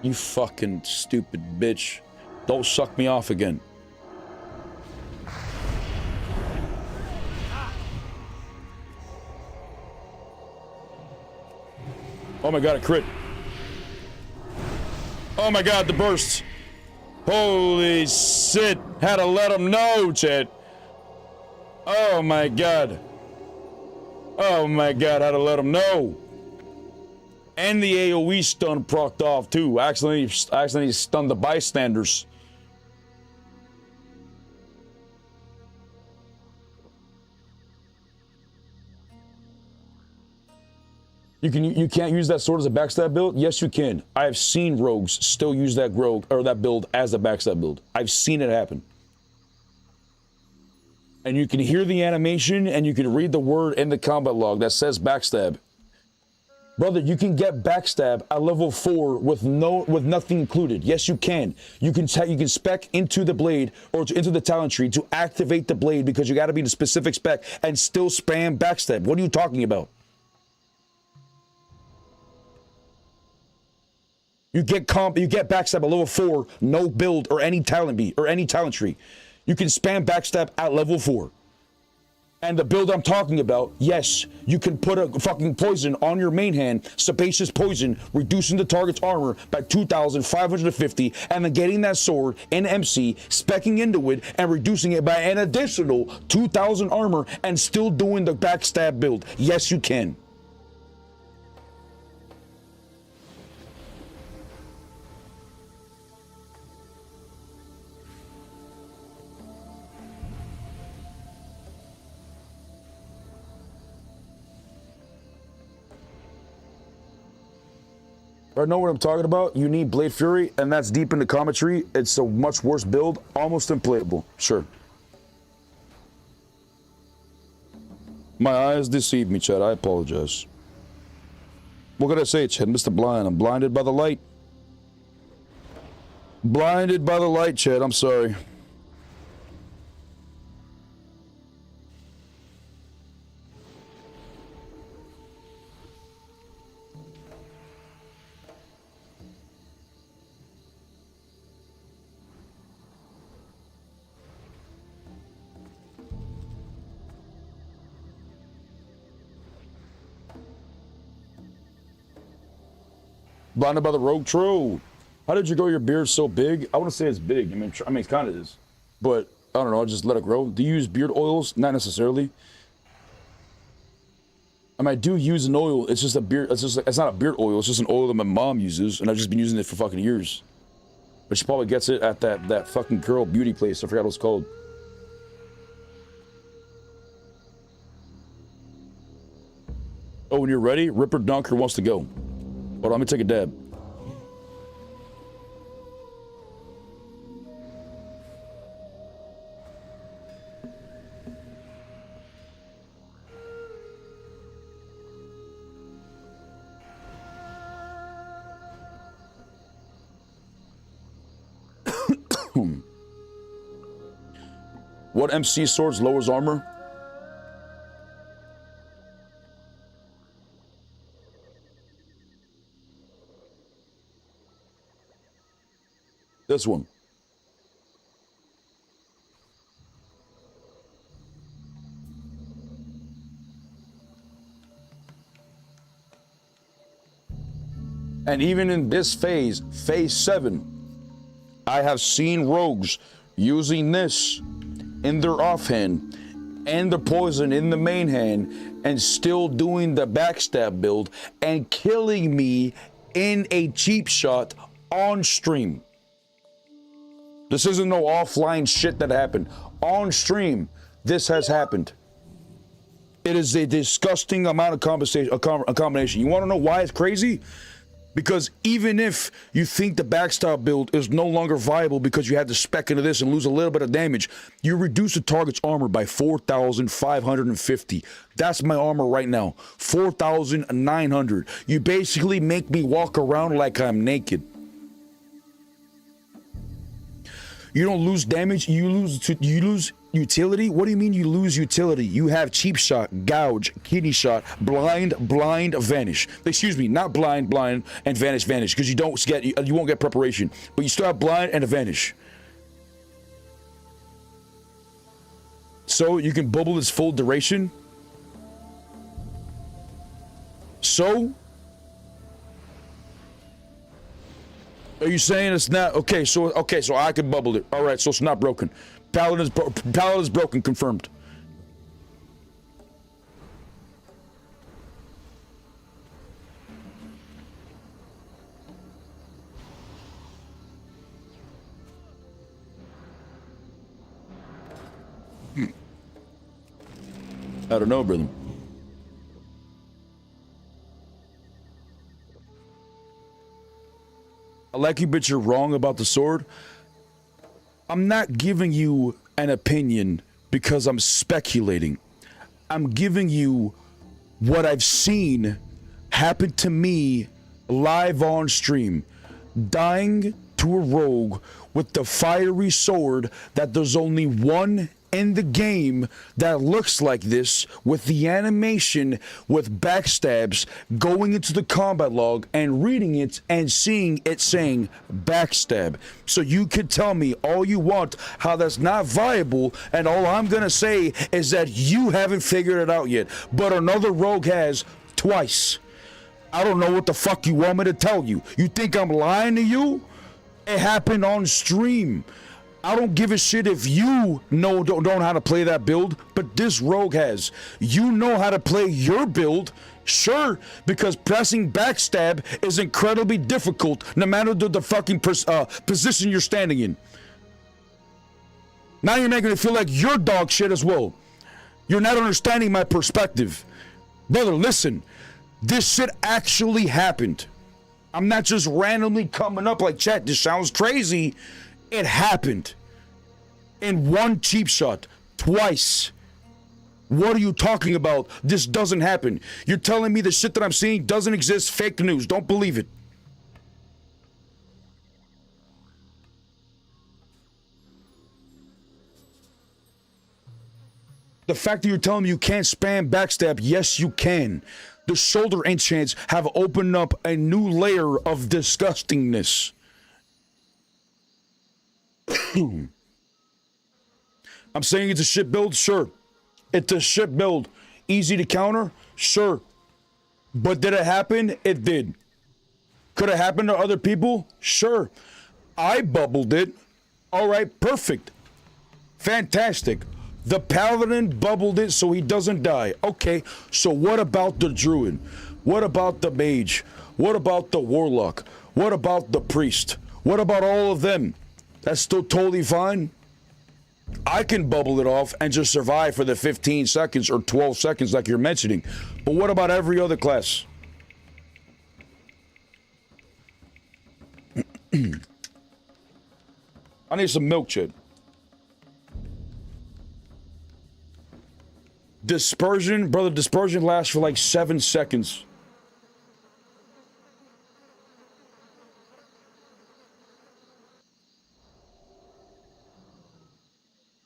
You fucking stupid bitch. Don't suck me off again. Oh my god, a crit. Oh my god, the burst. Holy shit. Had to let him know, Chad. Oh my god. Oh my god, had to let him know. And the AoE stun procced off too. Accidentally stunned the bystanders. You can't use that sword as a backstab build? Yes, you can. I have seen rogues still use that that build as a backstab build. I've seen it happen. And you can hear the animation and you can read the word in the combat log that says backstab. Brother, you can get backstab at level 4 with nothing included. Yes, you can. You can spec into the blade or into the talent tree to activate the blade because you got to be in a specific spec and still spam backstab. What are you talking about? You get backstab at level 4, no build or any talent beat or any talent tree. You can spam backstab at level 4. And the build I'm talking about, yes, you can put a fucking poison on your main hand, sebaceous poison, reducing the target's armor by 2,550, and then getting that sword in MC, speccing into it, and reducing it by an additional 2,000 armor, and still doing the backstab build. Yes, you can. I know what I'm talking about. You need Blade Fury, and that's deep in the combat tree. It's a much worse build, almost unplayable. Sure. My eyes deceived me, Chad. I apologize. What could I say, Chad? Mr. Blind. I'm blinded by the light. Blinded by the light, Chad. I'm sorry. Blinded by the rogue. True. How did you grow your beard so big? I wouldn't say it's big. I mean, it kind of is. But, I don't know, I just let it grow. Do you use beard oils? Not necessarily. I mean, I do use an oil. It's just a beard. It's not a beard oil. It's just an oil that my mom uses. And I've just been using it for fucking years. But she probably gets it at that fucking girl beauty place. I forgot what it's called. Oh, when you're ready, Ripper Dunker wants to go. Hold on, let me take a dab. What MC swords lowers armor? This one. And even in this phase 7, I have seen rogues using this in their offhand and the poison in the main hand and still doing the backstab build and killing me in a cheap shot on stream. This isn't no offline shit that happened. On stream, this has happened. It is a disgusting amount of combination. You want to know why it's crazy? Because even if you think the backstab build is no longer viable because you had to spec into this and lose a little bit of damage, you reduce the target's armor by 4,550. That's my armor right now, 4,900. You basically make me walk around like I'm naked. You don't lose damage, you lose utility. What do you mean you lose utility? You have cheap shot, gouge, kidney shot, blind, vanish. Excuse me, not blind, and vanish, because you won't get preparation, but you still have blind and a vanish. So you can bubble its full duration. So are you saying it's not okay? So I could bubble it. All right, so it's not broken. Paladin is broken. Confirmed. I don't know, brother. I like you, but you're wrong about the sword. I'm not giving you an opinion because I'm speculating. I'm giving you what I've seen happen to me live on stream. Dying to a rogue with the fiery sword that there's only one in the game that looks like this, with the animation with backstabs, going into the combat log and reading it and seeing it saying backstab. So you could tell me all you want how that's not viable, and all I'm gonna say is that you haven't figured it out yet, but another rogue has twice. I don't know what the fuck you want me to tell you. You think I'm lying to you? It happened on stream. I don't give a shit if you don't know how to play that build, but this rogue has. You know how to play your build, sure, because pressing backstab is incredibly difficult no matter the fucking position you're standing in. Now you're making it feel like you're dog shit as well. You're not understanding my perspective. Brother, listen, this shit actually happened. I'm not just randomly coming up like, chat, this sounds crazy. It happened in one cheap shot, twice. What are you talking about? This doesn't happen. You're telling me the shit that I'm seeing doesn't exist. Fake news. Don't believe it. The fact that you're telling me you can't spam backstab, yes, you can. The shoulder enchants have opened up a new layer of disgustingness. I'm saying it's a shit build, sure. It's a shit build. Easy to counter, sure. But did it happen? It did. Could it happen to other people? Sure. I bubbled it. All right, perfect. Fantastic. The paladin bubbled it so he doesn't die. Okay, so what about the druid? What about the mage? What about the warlock? What about the priest? What about all of them? That's still totally fine. I can bubble it off and just survive for the 15 seconds or 12 seconds like you're mentioning. But what about every other class? I need some milk, Chid. Dispersion, brother, dispersion lasts for like 7 seconds.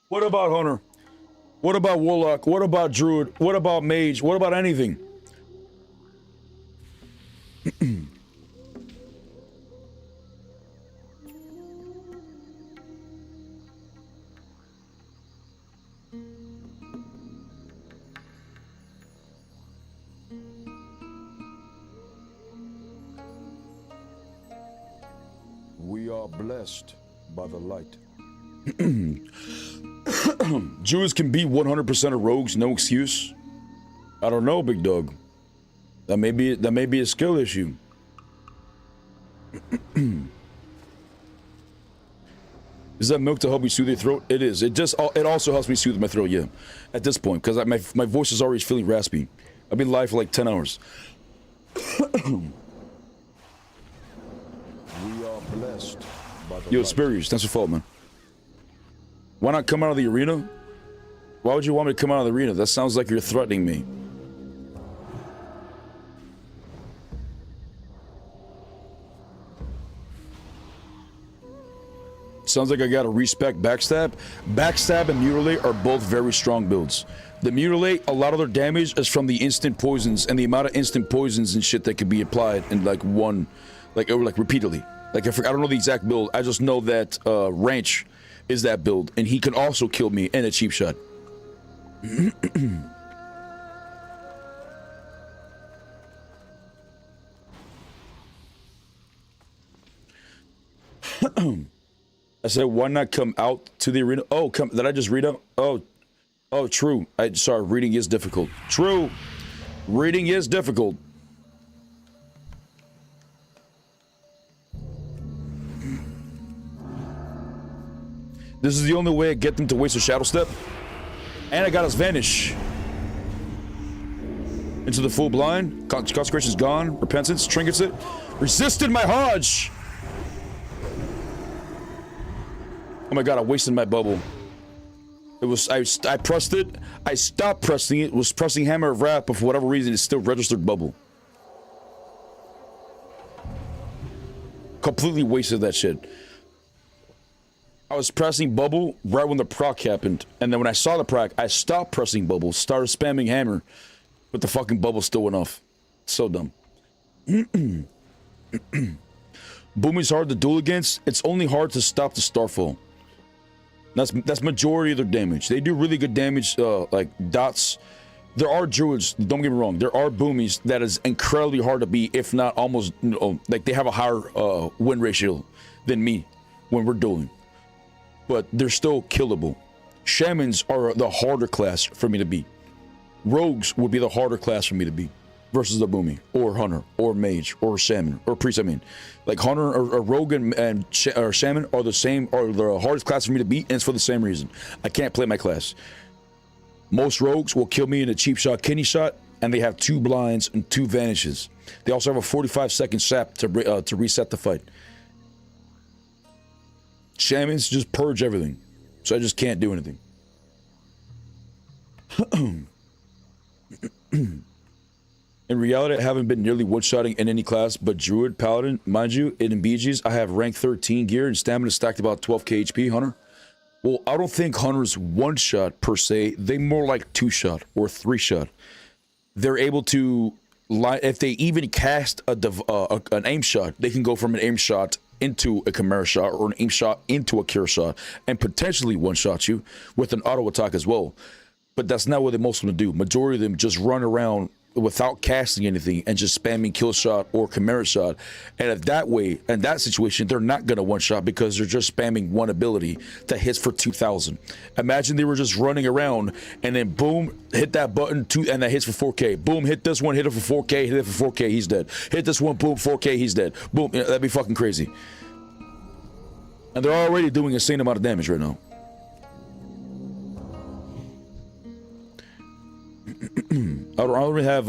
What about Hunter? What about Warlock? What about Druid? What about Mage? What about anything? We are blessed by the light. Jews can beat 100% of rogues, no excuse. I don't know, big dog. That may be a skill issue. Is that milk to help me soothe your throat? It is. It also helps me soothe my throat, yeah. At this point, because my voice is already feeling raspy. I've been live for like 10 hours. We are blessed by the Yo, light. Spurious, thanks for following, man. Why not come out of the arena? Why would you want me to come out of the arena? That sounds like you're threatening me. Sounds like I gotta respec Backstab. Backstab and Mutilate are both very strong builds. The Mutilate, a lot of their damage is from the instant poisons and the amount of instant poisons and shit that could be applied in like repeatedly. Like I don't know the exact build. I just know that Ranch is that build, and he can also kill me in a cheap shot. I said, why not come out to the arena? Oh, did I just read out? Oh, true. Sorry, reading is difficult. True. Reading is difficult. This is the only way I get them to waste a Shadow Step. And I got us Vanish. Into the full blind. Consecration's gone. Repentance. Trinkets it. Resisted my Hodge. Oh my god, I wasted my bubble. It was, I pressed it. I stopped pressing it. Was pressing Hammer of Wrath, but for whatever reason, it still registered bubble. Completely wasted that shit. I was pressing bubble right when the proc happened, and then when I saw the proc, I stopped pressing bubble, started spamming hammer, but the fucking bubble still went off. So dumb. Booming's hard to duel against. It's only hard to stop the Starfall. That's majority of their damage. They do really good damage, like dots. There are druids, don't get me wrong, there are boomies that is incredibly hard to beat, if not almost, like they have a higher win ratio than me when we're dueling. But they're still killable. Shamans are the harder class for me to beat. Rogues would be the harder class for me to beat versus the boomie, or hunter, or mage, or shaman, or priest. I mean, like hunter or rogue and shaman are the same, are the hardest class for me to beat, and it's for the same reason. I can't play my class. Most rogues will kill me in a cheap shot, kidney shot, and they have 2 blinds and 2 vanishes. They also have a 45-second sap to reset the fight. Shamans just purge everything, so I just can't do anything. In reality, I haven't been nearly one-shotting in any class, but Druid, Paladin, mind you, in BGs, I have rank 13 gear and stamina stacked about 12k HP, Hunter. Well, I don't think Hunter's one-shot per se, they more like 2-shot or 3-shot. They're able to, if they even cast an aim shot, they can go from an aim shot into a Chimera shot or an aim shot into a cure shot and potentially one-shot you with an auto attack as well. But that's not what most of them do. Majority of them just run around without casting anything and just spamming kill shot or Chimera shot. And if that way, in that situation, they're not gonna one shot because they're just spamming one ability that hits for 2,000. Imagine they were just running around and then boom, hit that button and that hits for 4k. Boom, hit this one, hit it for 4k, hit it for 4k, he's dead. Hit this one, boom, 4k, he's dead. Boom, that'd be fucking crazy. And they're already doing an insane amount of damage right now. I don't really have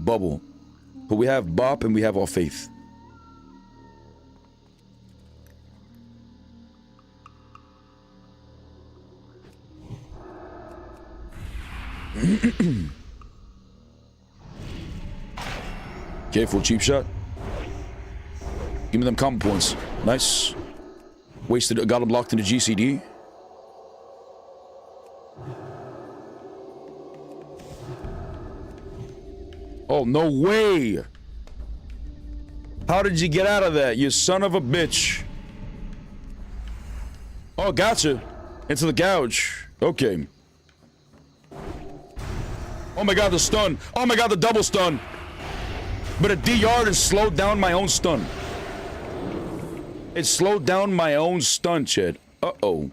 bubble, but we have bop and we have all faith. Okay, full cheap shot. Give me them combo points. Nice. Wasted, got him locked into GCD. Oh, no way! How did you get out of that, you son of a bitch? Oh, gotcha. Into the gouge. Okay. Oh my god, the stun. Oh my god, the double stun. But a DR has slowed down my own stun. It slowed down my own stun, Chad. Uh-oh.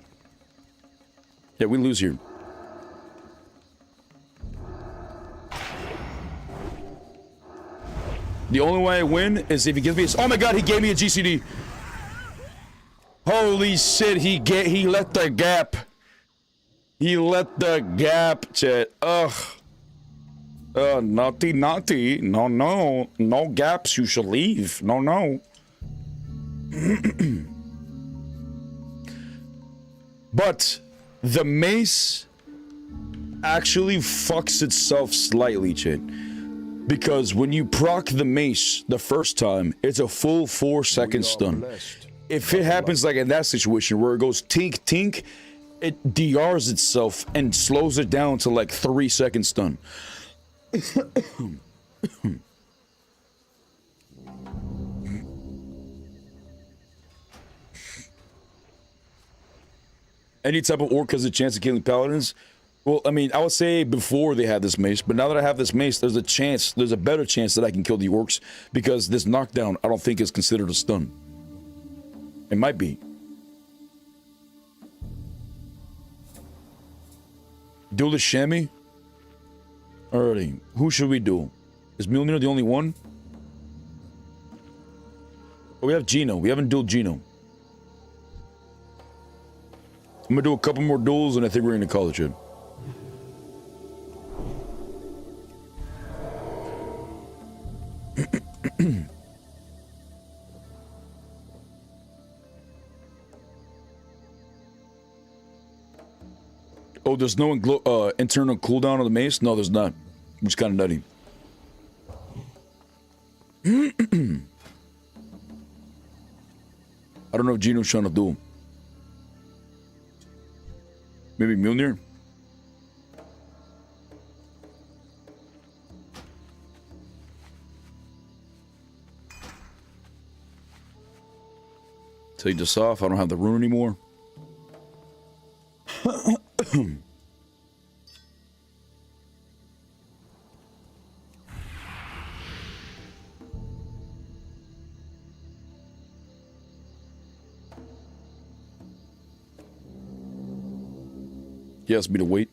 Yeah, we lose here. The only way I win is if he gives me a... Oh my god, he gave me a GCD. Holy shit, he let the gap. He let the gap, chat. Ugh. Naughty, naughty. No, no. No gaps, you should leave. No, no. But the mace actually fucks itself slightly, chat. Because when you proc the mace the first time, it's a full 4-second stun. If it happens like in that situation where it goes tink tink, it DRs itself and slows it down to like 3-second stun. Any type of orc has a chance of killing paladins. Well, I mean, I would say before they had this mace, but now that I have this mace, there's a better chance that I can kill the orcs because this knockdown I don't think is considered a stun. It might be. Duel the Chamois? Alrighty, who should we duel? Is Mjolnir the only one? Oh, we have Gino. We haven't dueled Gino. I'm gonna do a couple more duels and I think we're gonna call it good. Oh, there's no internal cooldown on the mace? No, there's not. Which is kind of nutty. I don't know if Gino's trying to duel. Maybe Mjolnir? Take this off. I don't have the rune anymore. He asked me to wait.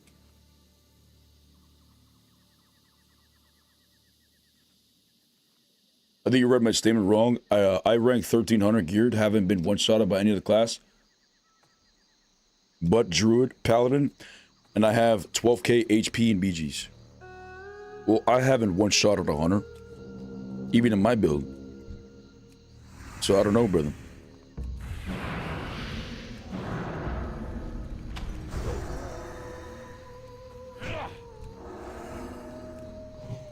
I think you read my statement wrong. I rank 1300 geared, haven't been one-shotted by any of the class. But Druid, Paladin, and I have 12k HP and BGs. Well, I haven't one-shotted a hunter, even in my build. So I don't know, brother.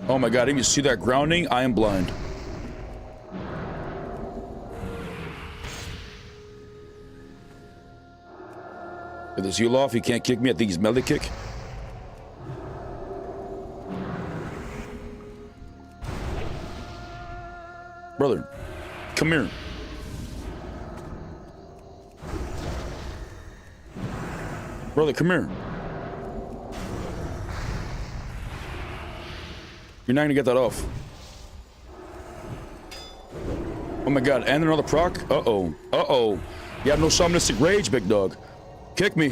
Oh my god, if you see that grounding, I am blind. Get this heal off, he can't kick me, I think he's melee kick. Brother, come here. Brother, come here. You're not gonna get that off. Oh my god, and another proc? Uh-oh. Uh-oh. You have no shamanistic rage, big dog. Kick me.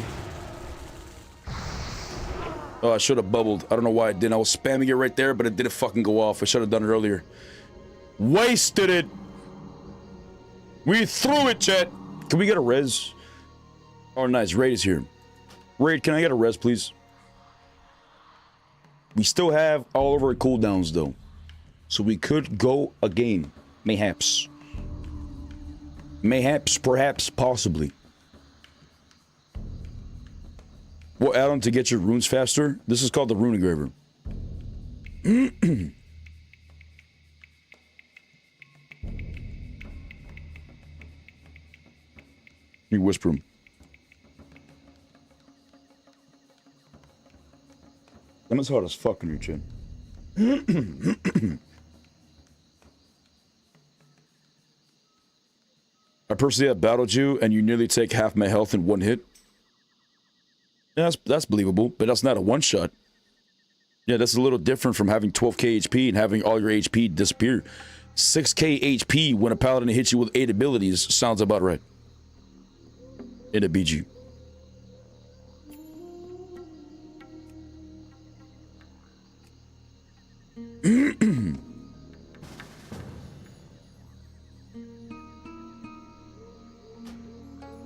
Oh, I should have bubbled. I don't know why I didn't. I was spamming it right there, but it didn't fucking go off. I should have done it earlier. Wasted it. We threw it, chat. Can we get a res? Oh, nice. Raid is here. Raid, can I get a res, please? We still have all of our cooldowns, though. So we could go again. Mayhaps. Mayhaps, perhaps, possibly. What add-on to get your runes faster? This is called the Rune Engraver. You whisper him. That is hard as fuck on your chin. I personally have battled you, and you nearly take half my health in one hit. Yeah, that's believable, but that's not a one-shot. Yeah, that's a little different from having 12k HP and having all your HP disappear. 6k HP when a paladin hits you with 8 abilities sounds about right. In a BG.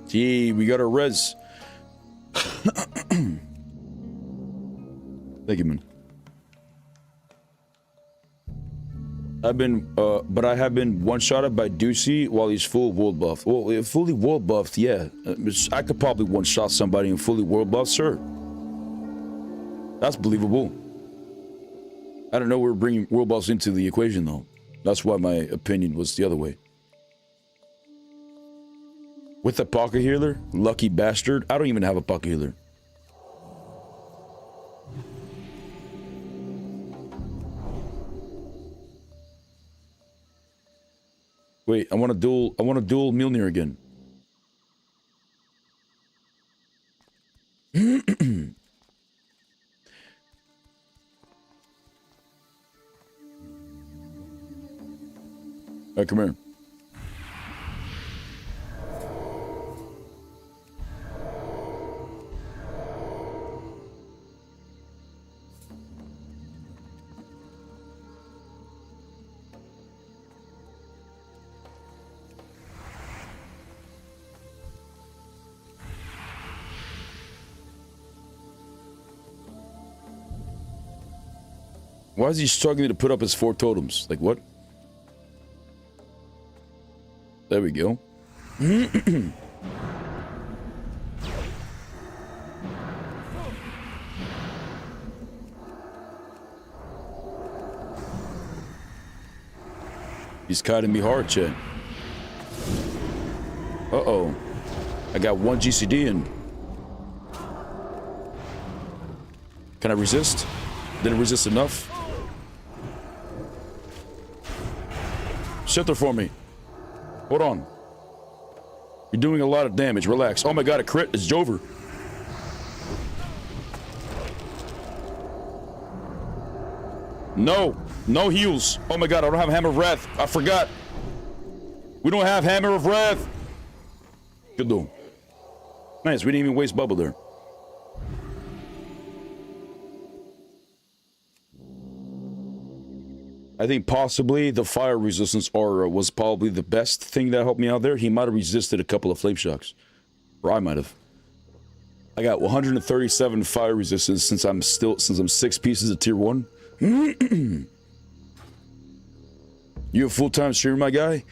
Gee, we got our res. Thank you, man. But I have been one-shotted by Deucey while he's full world buffed. Well, fully world buffed, yeah. I could probably one-shot somebody in fully world buffed, sir. That's believable. I don't know we're bringing world buffs into the equation, though. That's why my opinion was the other way. With a pocket healer? Lucky bastard. I don't even have a pocket healer. Wait, I want to duel Mjolnir again. Alright, come here. Why is he struggling to put up his 4 totems? Like, what? There we go. He's kiting me hard, chat. Uh-oh. I got 1 GCD in. Can I resist? Didn't resist enough? Sit there for me. Hold on. You're doing a lot of damage. Relax. Oh my god, a crit. It's Jover. No. No heals. Oh my god, I don't have Hammer of Wrath. I forgot. We don't have Hammer of Wrath. Good though. Nice, we didn't even waste bubble there. I think possibly the fire resistance aura was probably the best thing that helped me out there. He might have resisted a couple of flame shocks. Or I might have. I got 137 fire resistance since I'm 6 pieces of tier 1. You a full-time streamer, my guy?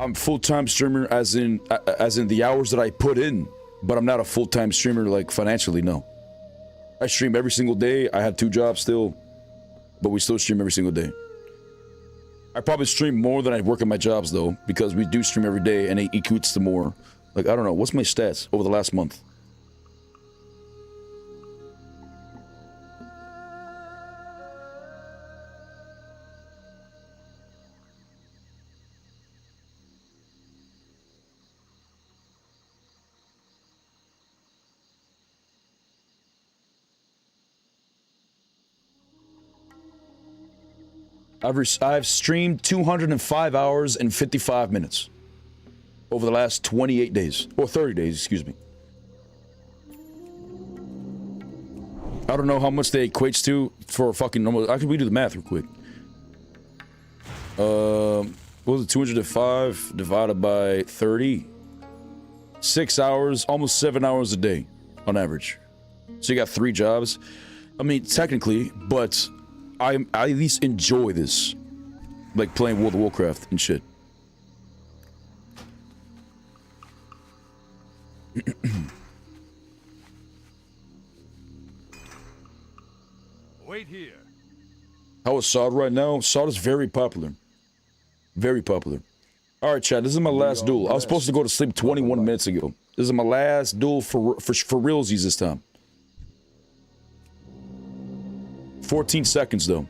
I'm full-time streamer as in the hours that I put in, but I'm not a full-time streamer like financially, no. I stream every single day. I have 2 jobs still. But we still stream every single day. I probably stream more than I work at my jobs, though, because we do stream every day, and it equates to more. Like, I don't know. What's my stats over the last month? I've streamed 205 hours and 55 minutes over the last 28 days, or 30 days, excuse me. I don't know how much that equates to for a fucking normal. I could redo the math real quick. What was it? 205 divided by 30. 6 hours, almost 7 hours a day on average. So you got 3 jobs. I mean, technically, but I at least enjoy this, like playing World of Warcraft and shit. Wait here. How is Sod right now? Sod is very popular. Very popular. Alright, chat, this is my last duel. I was supposed to go to sleep 21 minutes ago. This is my last duel for realsies this time. 14 seconds, though.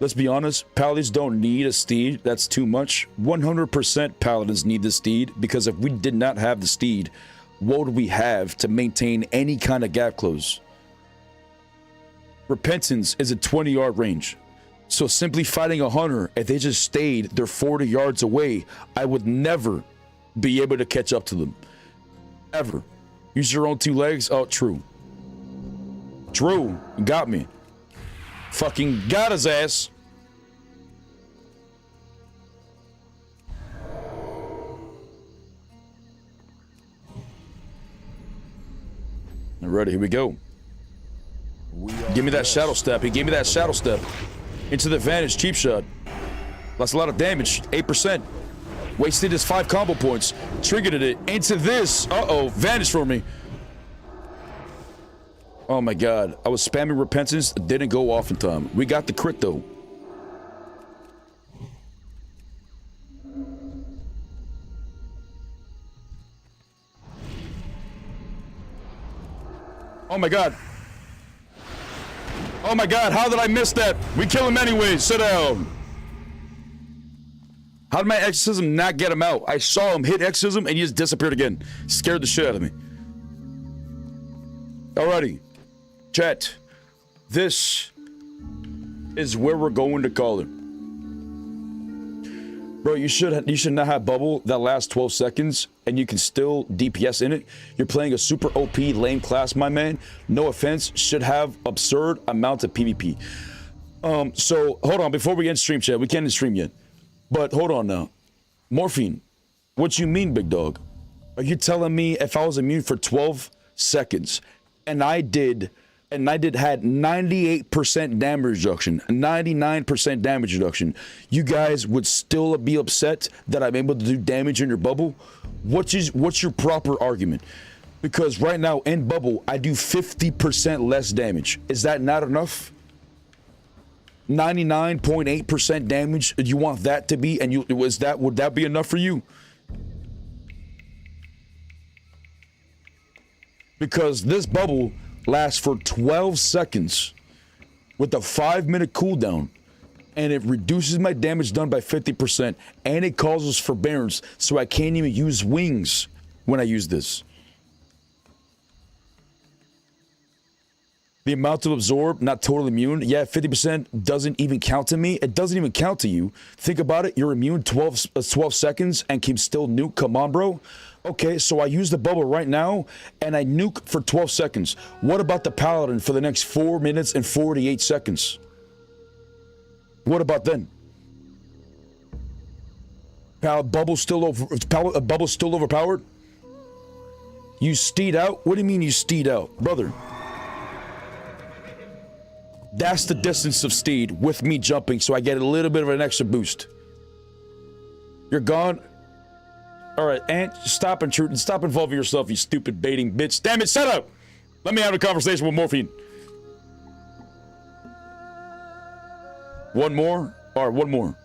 Let's be honest, paladins don't need a steed. That's too much. 100% paladins need the steed, because if we did not have the steed, what would we have to maintain any kind of gap close? Repentance is a 20-yard range. So simply fighting a hunter, if they just stayed, they're 40 yards away, I would never be able to catch up to them. Ever. Use your own 2 legs? Oh, true. True. Got me. Fucking got his ass. Alrighty, here we go. Give me that shadow step. He gave me that shadow step. Into the advantage, cheap shot. That's a lot of damage. 8%. Wasted his 5 combo points. Triggered it into this. Uh-oh. Vanished for me. Oh my god. I was spamming repentance. It didn't go off in time. We got the crit though. Oh my god. Oh my god, how did I miss that? We kill him anyway. Sit down. How did my exorcism not get him out? I saw him hit exorcism and he just disappeared again. Scared the shit out of me. Alrighty. Chat. This is where we're going to call it. Bro, you should not have bubble that lasts 12 seconds and you can still DPS in it. You're playing a super OP lame class, my man. No offense, should have absurd amounts of PvP. So hold on, before we end stream, chat, we can't end stream yet. But hold on now. Morphine, what you mean, big dog? Are you telling me if I was immune for 12 seconds and I had 98% damage reduction, 99% damage reduction, you guys would still be upset that I'm able to do damage in your bubble? What's your proper argument? Because right now in bubble, I do 50% less damage. Is that not enough? 99.8% damage. You want that to be, and would that be enough for you? Because this bubble lasts for 12 seconds with a 5-minute cooldown, and it reduces my damage done by 50%, and it causes forbearance, so I can't even use wings when I use this. The amount of absorb, not totally immune. Yeah, 50% doesn't even count to me. It doesn't even count to you. Think about it. You're immune 12 seconds and can still nuke. Come on, bro. Okay, so I use the bubble right now and I nuke for 12 seconds. What about the paladin for the next 4 minutes and 48 seconds? What about then? Bubble's still overpowered? You steed out? What do you mean you steed out? Brother. That's the distance of steed with me jumping, so I get a little bit of an extra boost. You're gone. All right, Ant, stop involving yourself, you stupid baiting bitch. Damn it, shut up! Let me have a conversation with Morphine. One more? All right, one more.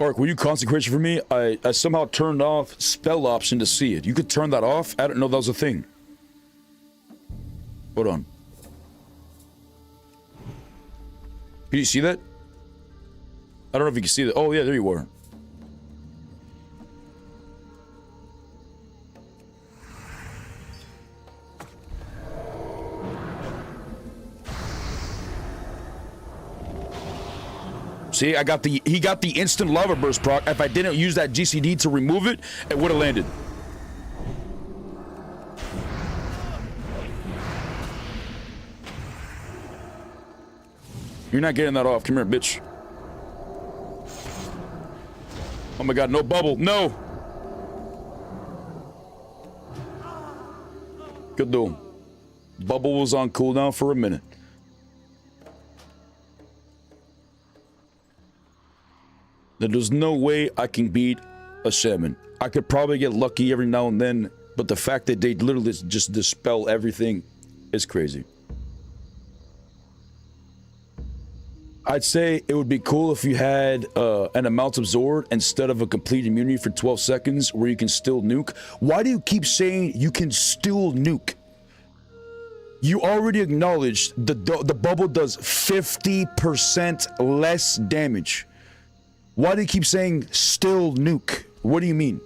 Ark, will you consecration for me? I somehow turned off spell option to see it. You could turn that off? I didn't know that was a thing. Hold on. Can you see that? I don't know if you can see that. Oh, yeah, there you are. See, he got the instant lava burst proc. If I didn't use that GCD to remove it, it would have landed. You're not getting that off. Come here, bitch. Oh my god, no bubble. No. Good deal. Bubble was on cooldown for a minute. There's no way I can beat a shaman. I could probably get lucky every now and then, but the fact that they literally just dispel everything is crazy. I'd say it would be cool if you had an amount absorbed instead of a complete immunity for 12 seconds where you can still nuke. Why do you keep saying you can still nuke? You already acknowledged the bubble does 50% less damage. Why do you keep saying still nuke? What do you mean?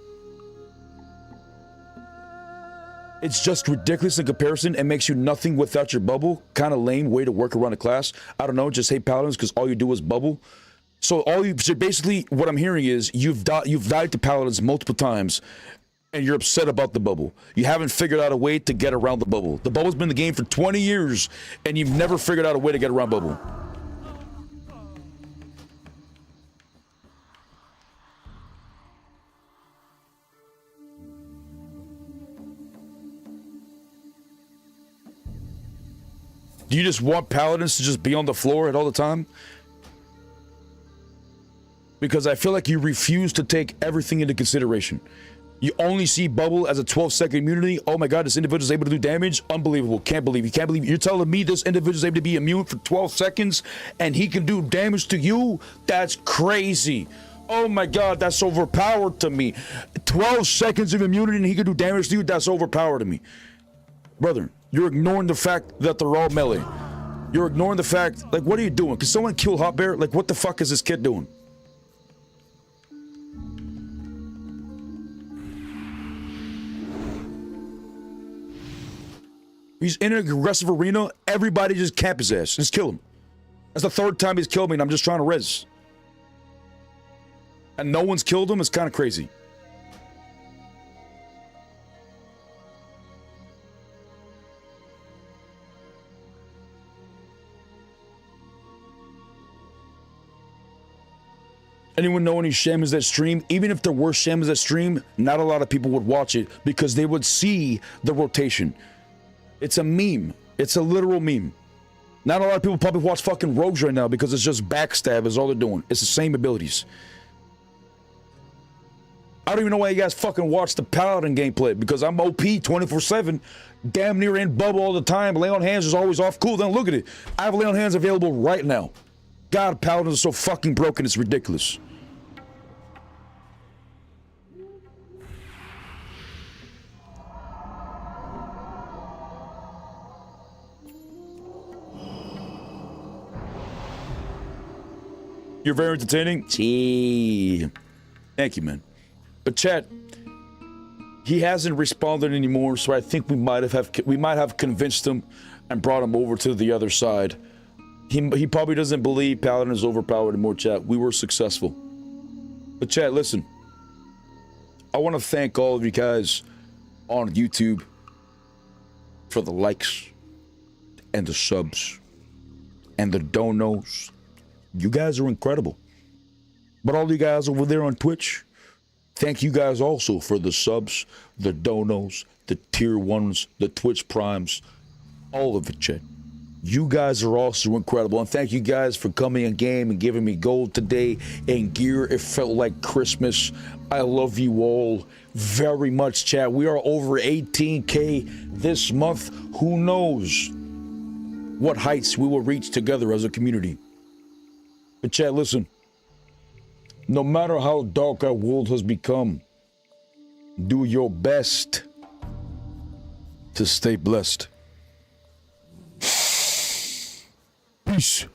It's just ridiculous in comparison and makes you nothing without your bubble. Kind of lame way to work around a class. I don't know, just hate paladins because all you do is bubble. So basically what I'm hearing is you've died to paladins multiple times and you're upset about the bubble. You haven't figured out a way to get around the bubble. The bubble's been in the game for 20 years and you've never figured out a way to get around bubble. Do you just want paladins to just be on the floor at all the time? Because I feel like you refuse to take everything into consideration. You only see bubble as a 12-second immunity. Oh my god, this individual is able to do damage. Unbelievable. Can't believe you. Can't believe you're telling me this individual is able to be immune for 12 seconds and he can do damage to you? That's crazy. Oh my god, that's overpowered to me. 12 seconds of immunity and he can do damage to you? That's overpowered to me. Brother, you're ignoring the fact that they're all melee. You're ignoring the fact, like, what are you doing? Can someone kill Hot Bear? Like, what the fuck is this kid doing? He's in an aggressive arena. Everybody just camp his ass. Just kill him. That's the third time he's killed me and I'm just trying to res. And no one's killed him? It's kind of crazy. Anyone know any shamans that stream? Even if there were shamans that stream, not a lot of people would watch it because they would see the rotation. It's a meme. It's a literal meme. Not a lot of people probably watch fucking rogues right now because it's just backstab is all they're doing. It's the same abilities. I don't even know why you guys fucking watch the Paladin gameplay because I'm OP 24/7, damn near in bubble all the time. Lay on hands is always off cooldown. Look at it. I have lay on hands available right now. God, Paladins are so fucking broken, it's ridiculous. You're very entertaining. Gee. Thank you, man. But chat, he hasn't responded anymore, so I think we might have convinced him and brought him over to the other side. He probably doesn't believe Paladin is overpowered anymore, chat. We were successful. But chat, listen. I want to thank all of you guys on YouTube for the likes and the subs and the donos. You guys are incredible. But all you guys over there on Twitch, thank you guys also for the subs, the donos, the tier 1s, the Twitch primes, all of it, chat. You guys are also incredible. And thank you guys for coming in game and giving me gold today and gear. It felt like Christmas. I love you all very much, chat. We are over 18K this month. Who knows what heights we will reach together as a community. But chat, listen. No matter how dark our world has become, do your best to stay blessed. Peace.